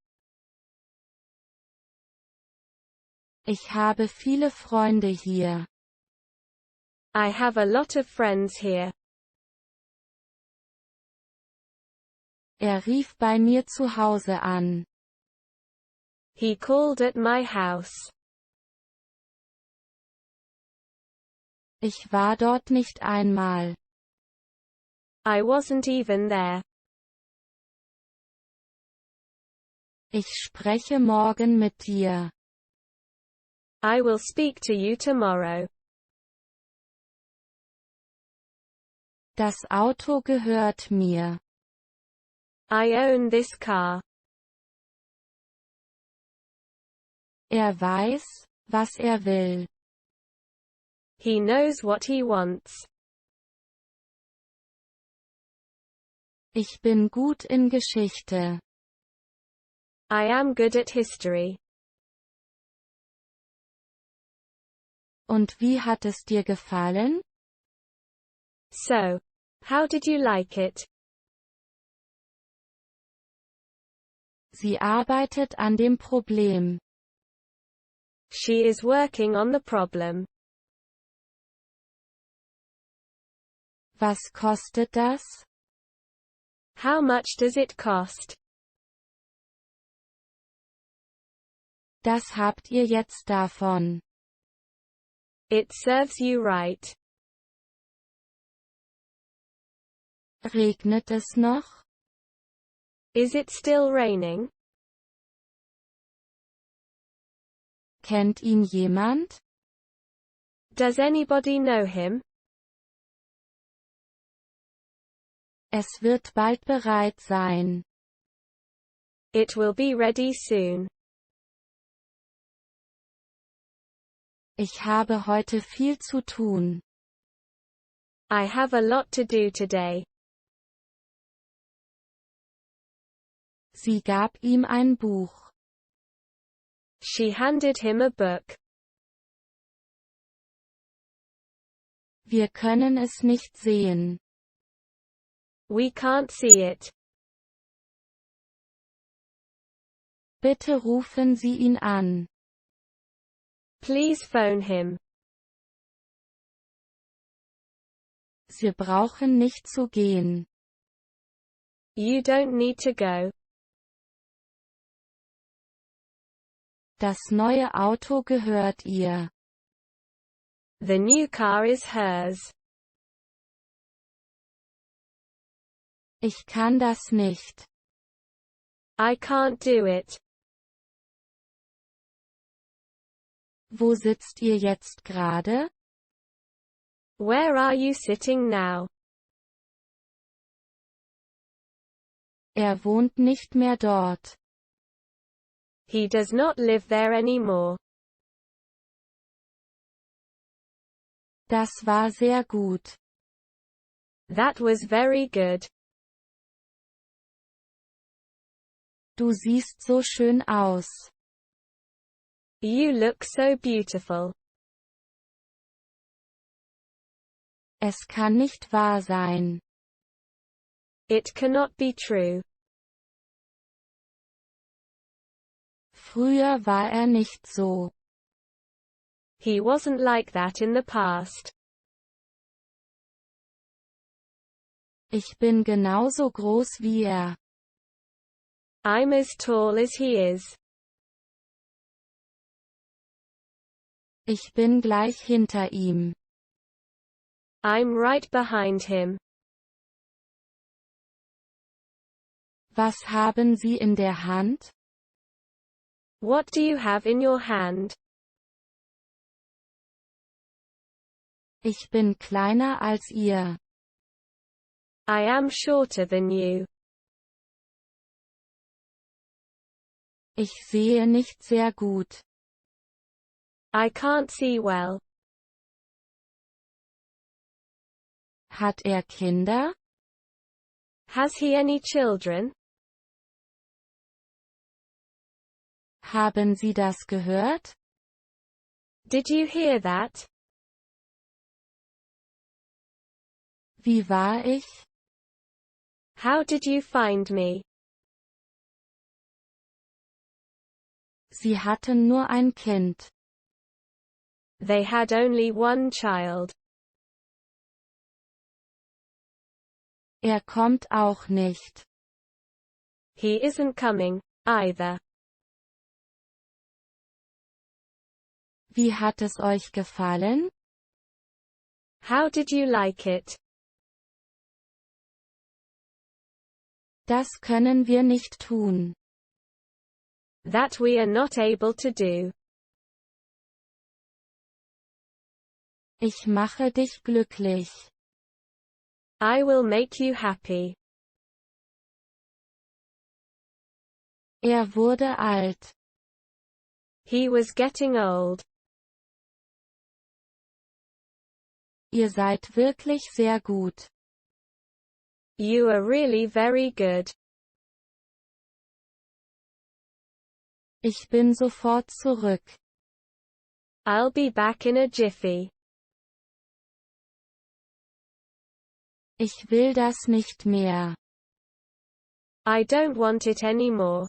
Ich habe viele Freunde hier. I have a lot of friends here. Rief bei mir zu Hause an. He called at my house. Ich war dort nicht einmal. I wasn't even there. Ich spreche morgen mit dir. I will speak to you tomorrow. Das Auto gehört mir. I own this car. Weiß, was will. He knows what he wants. Ich bin gut in Geschichte. I am good at history. Und wie hat es dir gefallen? So, how did you like it? Sie arbeitet an dem Problem. She is working on the problem. Was kostet das? How much does it cost? Das habt ihr jetzt davon. It serves you right. Regnet es noch? Is it still raining? Kennt ihn jemand? Does anybody know him? Es wird bald bereit sein. It will be ready soon. Ich habe heute viel zu tun. I have a lot to do today. Sie gab ihm ein Buch. She handed him a book. Wir können es nicht sehen. We can't see it. Bitte rufen Sie ihn an. Please phone him. Sie brauchen nicht zu gehen. You don't need to go. Das neue Auto gehört ihr. The new car is hers. Ich kann das nicht. I can't do it. Wo sitzt ihr jetzt gerade? Where are you sitting now? Er wohnt nicht mehr dort. He does not live there anymore. Das war sehr gut. That was very good. Du siehst so schön aus. You look so beautiful. Es kann nicht wahr sein. It cannot be true. Früher war er nicht so. He wasn't like that in the past. Ich bin genauso groß wie er. I'm as tall as he is. Ich bin gleich hinter ihm. I'm right behind him. Was haben Sie in der Hand? What do you have in your hand? Ich bin kleiner als ihr. I am shorter than you. Ich sehe nicht sehr gut. I can't see well. Hat er Kinder? Has he any children? Haben Sie das gehört? Did you hear that? Wie war ich? How did you find me? Sie hatten nur ein Kind. They had only one child. Er kommt auch nicht. He isn't coming, either. Wie hat es euch gefallen? How did you like it? Das können wir nicht tun. That we are not able to do. Ich mache dich glücklich. I will make you happy. Er wurde alt. He was getting old. Ihr seid wirklich sehr gut. You are really very good. Ich bin sofort zurück. I'll be back in a jiffy. Ich will das nicht mehr. I don't want it anymore.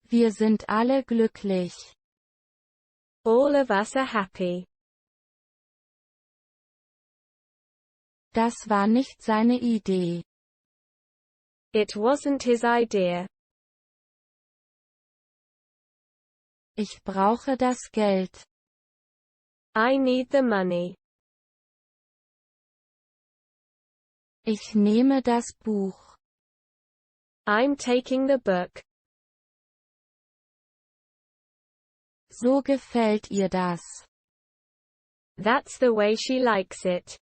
Wir sind alle glücklich. All of us are happy. Das war nicht seine Idee. It wasn't his idea. Ich brauche das Geld. I need the money. Ich nehme das Buch. I'm taking the book. So gefällt ihr das. That's the way she likes it.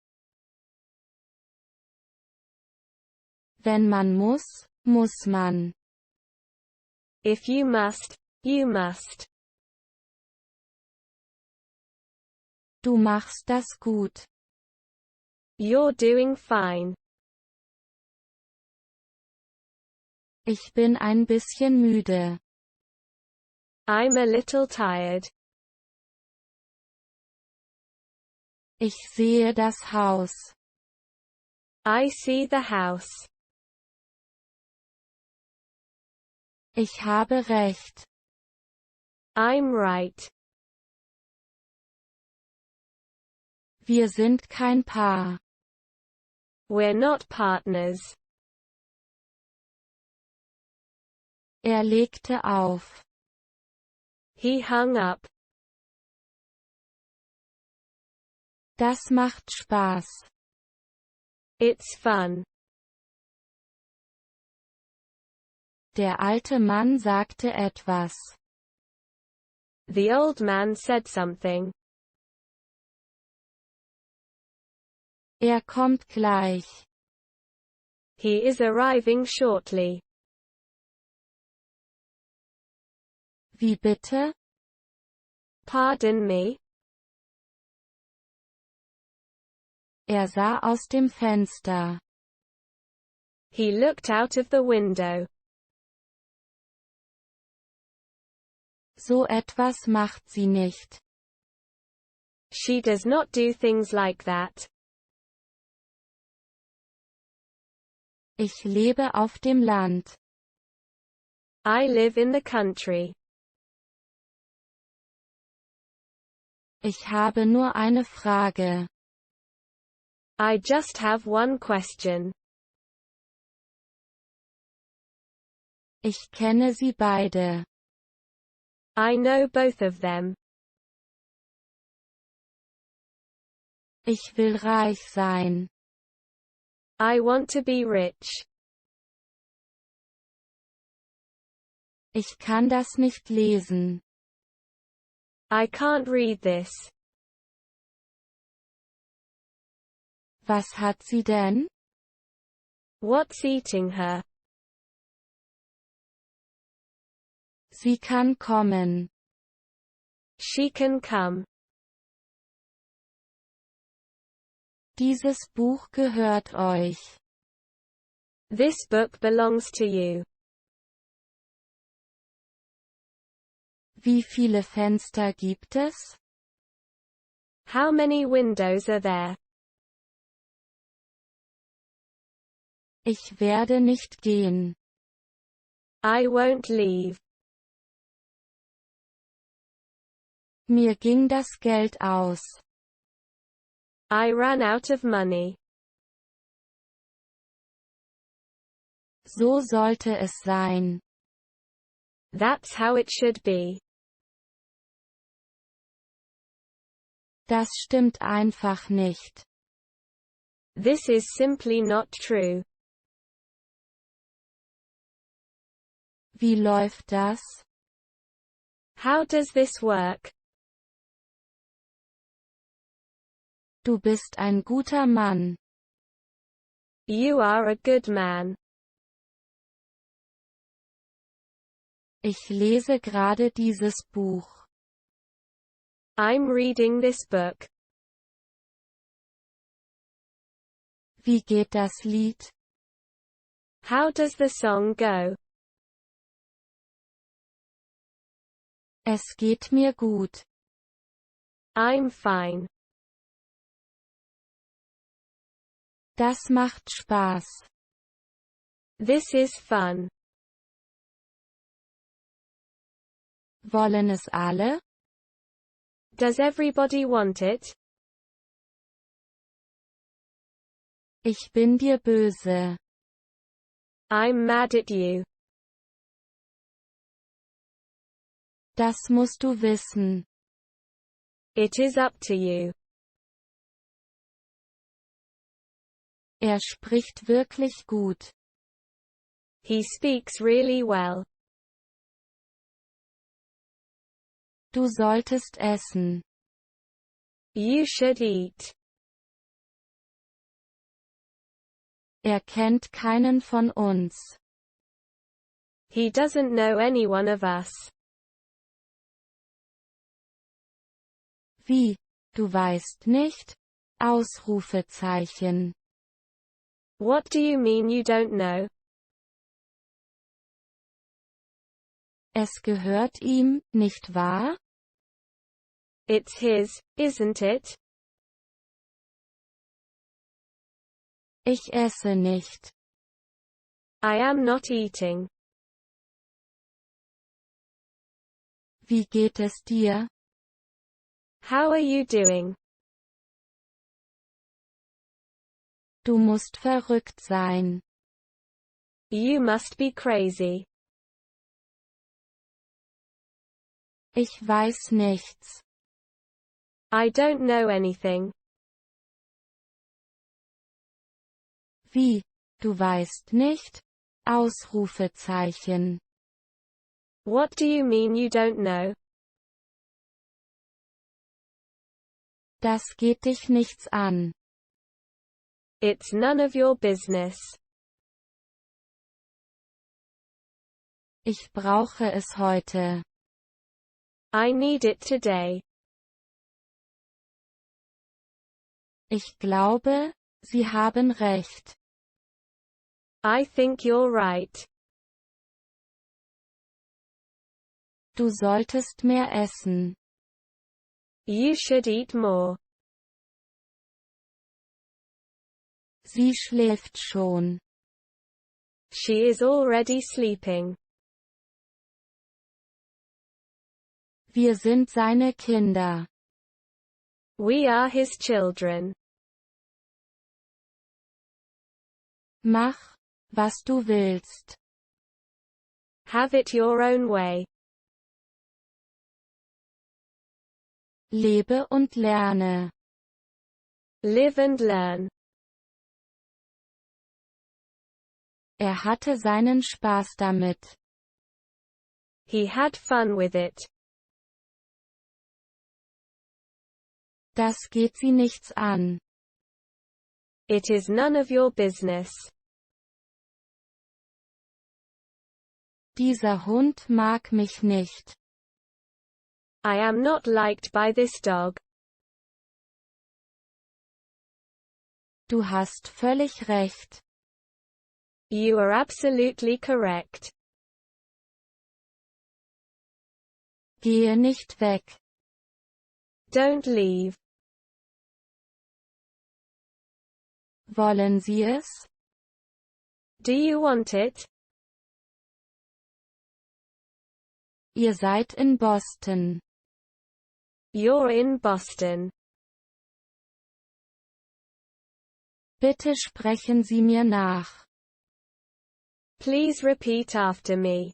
Wenn man muss, muss man. If you must, you must. Du machst das gut. You're doing fine. Ich bin ein bisschen müde. I'm a little tired. Ich sehe das Haus. I see the house. Ich habe recht. I'm right. Wir sind kein Paar. We're not partners. Legte auf. He hung up. Das macht Spaß. It's fun. Der alte Mann sagte etwas. The old man said something. Kommt gleich. He is arriving shortly. Wie bitte? Pardon me? Sah aus dem Fenster. He looked out of the window. So etwas macht sie nicht. She does not do things like that. Ich lebe auf dem Land. I live in the country. Ich habe nur eine Frage. I just have one question. Ich kenne sie beide. I know both of them. Ich will reich sein. I want to be rich. Ich kann das nicht lesen. I can't read this. Was hat sie denn? What's eating her? Sie kann kommen. She can come. Dieses Buch gehört euch. This book belongs to you. Wie viele Fenster gibt es? How many windows are there? Ich werde nicht gehen. I won't leave. Mir ging das Geld aus. I ran out of money. So sollte es sein. That's how it should be. Das stimmt einfach nicht. This is simply not true. Wie läuft das? How does this work? Du bist ein guter Mann. You are a good man. Ich lese gerade dieses Buch. I'm reading this book. Wie geht das Lied? How does the song go? Es geht mir gut. I'm fine. Das macht Spaß. This is fun. Wollen es alle? Does everybody want it? Ich bin dir böse. I'm mad at you. Das musst du wissen. It is up to you. Er spricht wirklich gut. He speaks really well. Du solltest essen. You should eat. Er kennt keinen von uns. He doesn't know any one of us. Wie? Du weißt nicht? Ausrufezeichen. What do you mean you don't know? Es gehört ihm, nicht wahr? It's his, isn't it? Ich esse nicht. I am not eating. Wie geht es dir? How are you doing? Du musst verrückt sein. You must be crazy. Ich weiß nichts. I don't know anything. Wie? Du weißt nicht? Ausrufezeichen. What do you mean you don't know? Das geht dich nichts an. It's none of your business. Ich brauche es heute. I need it today. Ich glaube, Sie haben recht. I think you're right. Du solltest mehr essen. You should eat more. Sie schläft schon. She is already sleeping. Wir sind seine Kinder. We are his children. Mach, was du willst. Have it your own way. Lebe und lerne. Live and learn. Er hatte seinen Spaß damit. He had fun with it. Das geht sie nichts an. It is none of your business. Dieser Hund mag mich nicht. I am not liked by this dog. Du hast völlig recht. You are absolutely correct. Gehe nicht weg. Don't leave. Wollen Sie es? Do you want it? Ihr seid in Boston. You're in Boston. Bitte sprechen Sie mir nach. Please repeat after me.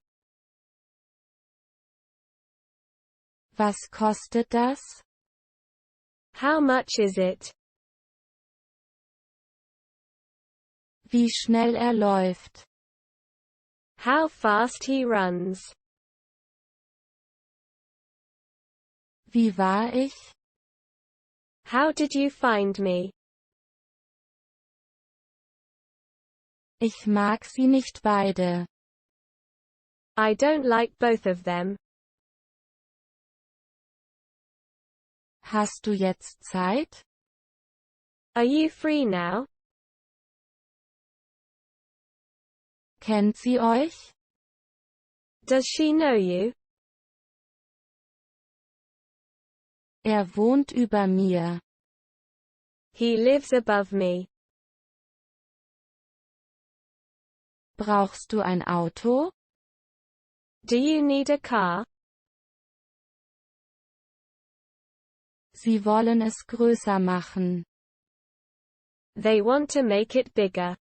Was kostet das? How much is it? Wie schnell er läuft. How fast he runs. Wie war ich? How did you find me? Ich mag sie nicht beide. I don't like both of them. Hast du jetzt Zeit? Are you free now? Kennt sie euch? Does she know you? Er wohnt über mir. He lives above me. Brauchst du ein Auto? Do you need a car? Sie wollen es größer machen. They want to make it bigger.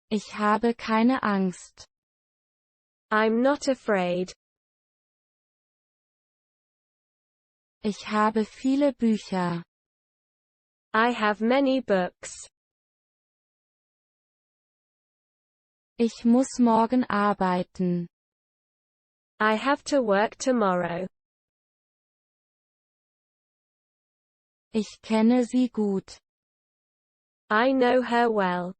Ich habe keine Angst. I'm not afraid. Ich habe viele Bücher. I have many books. Ich muss morgen arbeiten. I have to work tomorrow. Ich kenne sie gut. I know her well.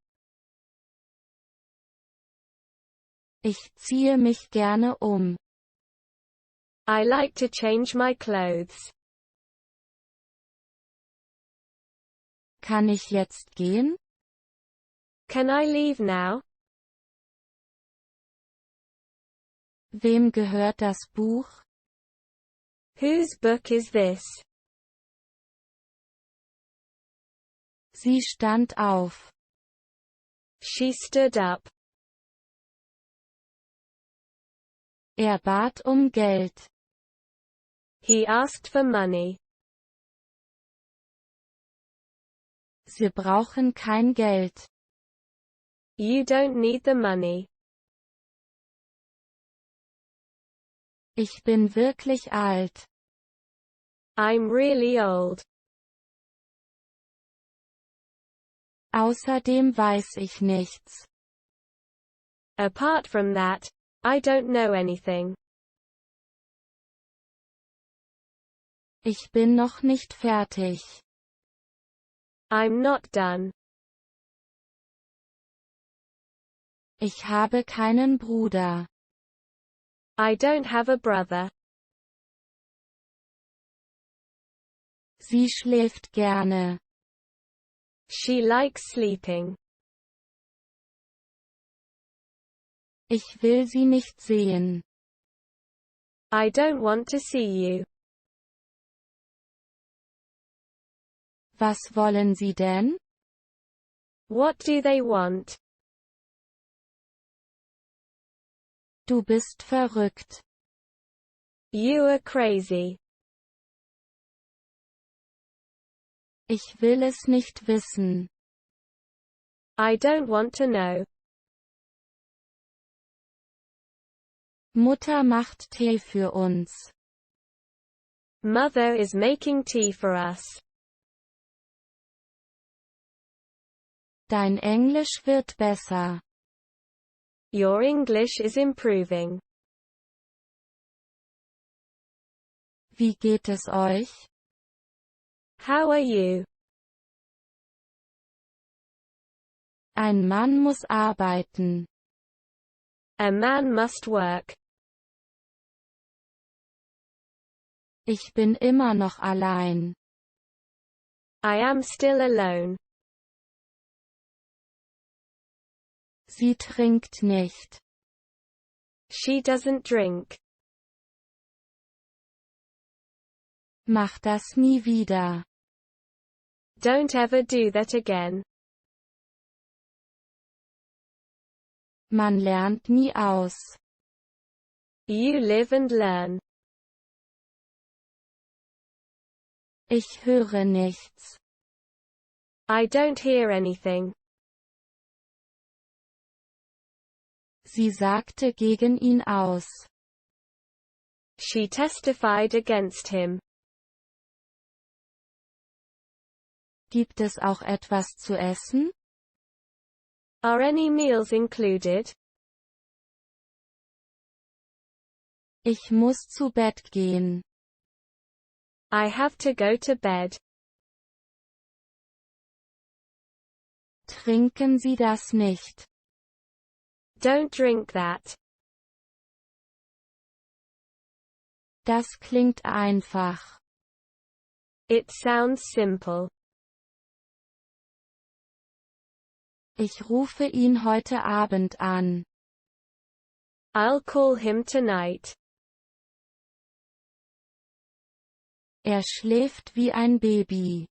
Ich ziehe mich gerne um. I like to change my clothes. Kann ich jetzt gehen? Can I leave now? Wem gehört das Buch? Whose book is this? Sie stand auf. She stood up. Er bat Geld. He asked for money. Sie brauchen kein Geld. You don't need the money. Ich bin wirklich alt. I'm really old. Außerdem weiß ich nichts. Apart from that, I don't know anything. Ich bin noch nicht fertig. I'm not done. Ich habe keinen Bruder. I don't have a brother. Sie schläft gerne. She likes sleeping. Ich will sie nicht sehen. I don't want to see you. Was wollen Sie denn? What do they want? Du bist verrückt. You are crazy. Ich will es nicht wissen. I don't want to know. Mutter macht Tee für uns. Mother is making tea for us. Dein Englisch wird besser. Your English is improving. Wie geht es euch? How are you? Ein Mann muss arbeiten. A man must work. Ich bin immer noch allein. I am still alone. Sie trinkt nicht. She doesn't drink. Mach das nie wieder. Don't ever do that again. Man lernt nie aus. You live and learn. Ich höre nichts. I don't hear anything. Sie sagte gegen ihn aus. She testified against him. Gibt es auch etwas zu essen? Are any meals included? Ich muss zu Bett gehen. I have to go to bed. Trinken Sie das nicht. Don't drink that. Das klingt einfach. It sounds simple. Ich rufe ihn heute Abend an. I'll call him tonight. Er schläft wie ein Baby.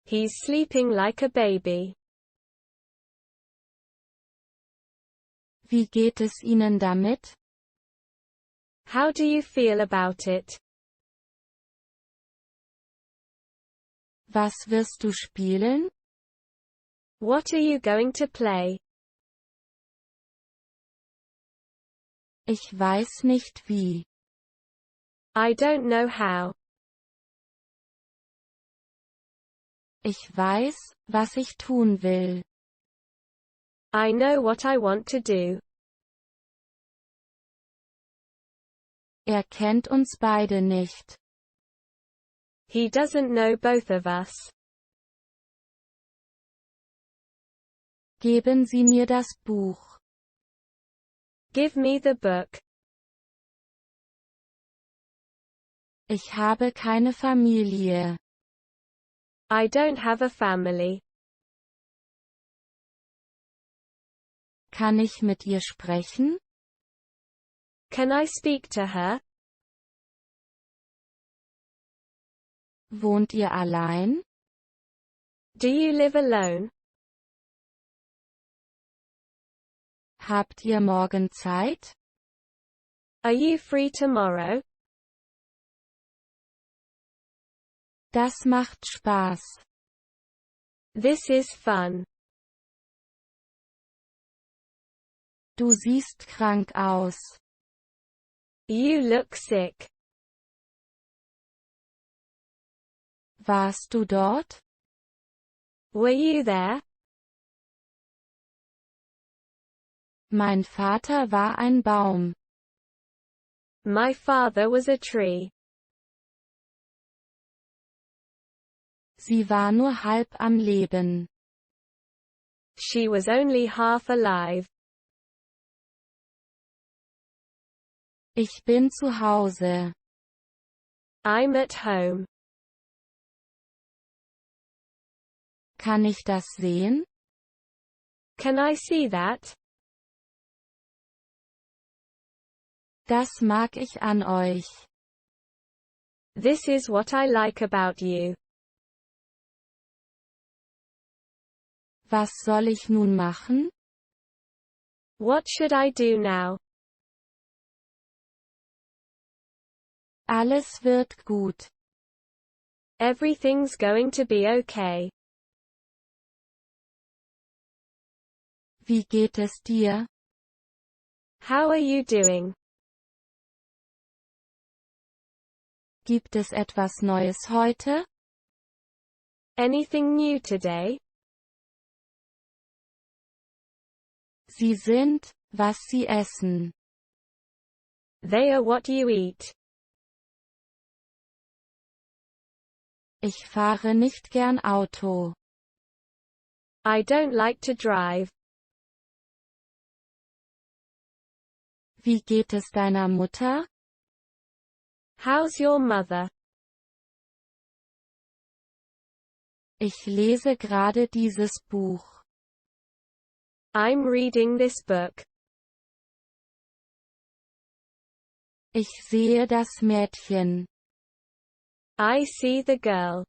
He's sleeping like a baby. Wie geht es Ihnen damit? How do you feel about it? Was wirst du spielen? What are you going to play? Ich weiß nicht wie. I don't know how. Ich weiß, was ich tun will. I know what I want to do. Kennt uns beide nicht. He doesn't know both of us. Geben Sie mir das Buch. Give me the book. Ich habe keine Familie. I don't have a family. Kann ich mit ihr sprechen? Can I speak to her? Wohnt ihr allein? Do you live alone? Habt ihr morgen Zeit? Are you free tomorrow? Das macht Spaß. This is fun. Du siehst krank aus. You look sick. Warst du dort? Were you there? Mein Vater war ein Baum. My father was a tree. Sie war nur halb am Leben. She was only half alive. Ich bin zu Hause. I'm at home. Kann ich das sehen? Can I see that? Das mag ich an euch. This is what I like about you. Was soll ich nun machen? What should I do now? Alles wird gut. Everything's going to be okay. Wie geht es dir? How are you doing? Gibt es etwas Neues heute? Anything new today? Sie sind, was sie essen. They are what you eat. Ich fahre nicht gern Auto. I don't like to drive. Wie geht es deiner Mutter? How's your mother? Ich lese gerade dieses Buch. I'm reading this book. Ich sehe das Mädchen. I see the girl.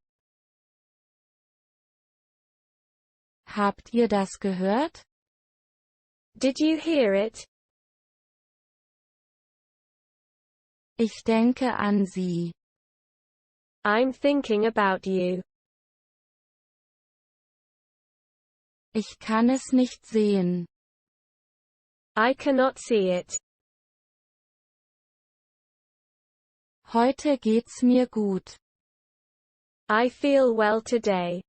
Habt ihr das gehört? Did you hear it? Ich denke an sie. I'm thinking about you. Ich kann es nicht sehen. I cannot see it. Heute geht's mir gut. I feel well today.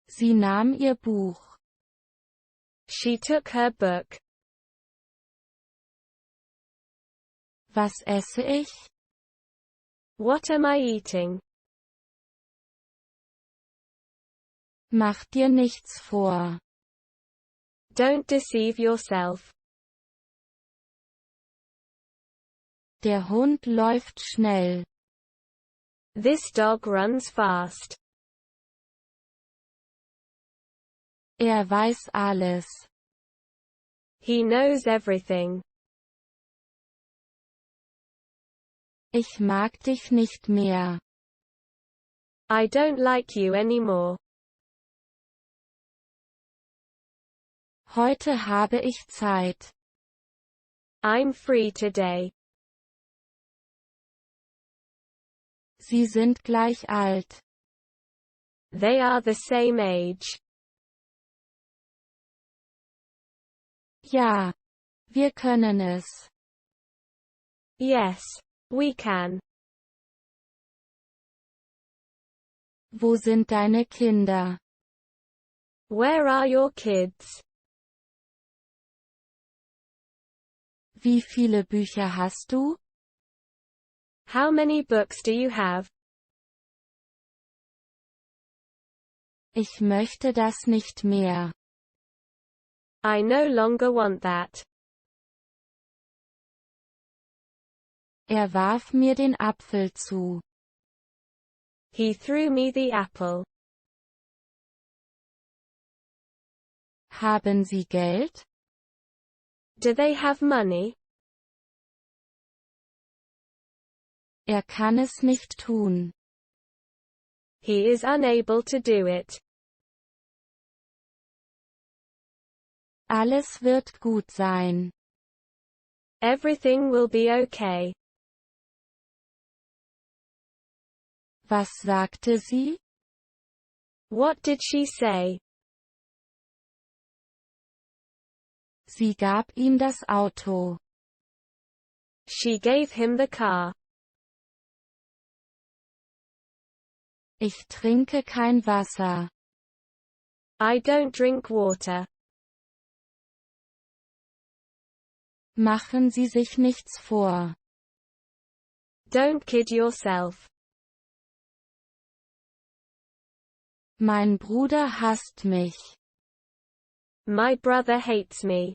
Sie nahm ihr Buch. She took her book. Was esse ich? What am I eating? Mach dir nichts vor. Don't deceive yourself. Der Hund läuft schnell. This dog runs fast. Er weiß alles. He knows everything. Ich mag dich nicht mehr. I don't like you anymore. Heute habe ich Zeit. I'm free today. Sie sind gleich alt. They are the same age. Ja. Wir können es. Yes. We can. Wo sind deine Kinder? Where are your kids? Wie viele Bücher hast du? How many books do you have? Ich möchte das nicht mehr. I no longer want that. Er warf mir den Apfel zu. He threw me the apple. Haben Sie Geld? Do they have money? Er kann es nicht tun. He is unable to do it. Alles wird gut sein. Everything will be okay. Was sagte sie? What did she say? Sie gab ihm das Auto. She gave him the car. Ich trinke kein Wasser. I don't drink water. Machen Sie sich nichts vor. Don't kid yourself. Mein Bruder hasst mich. My brother hates me.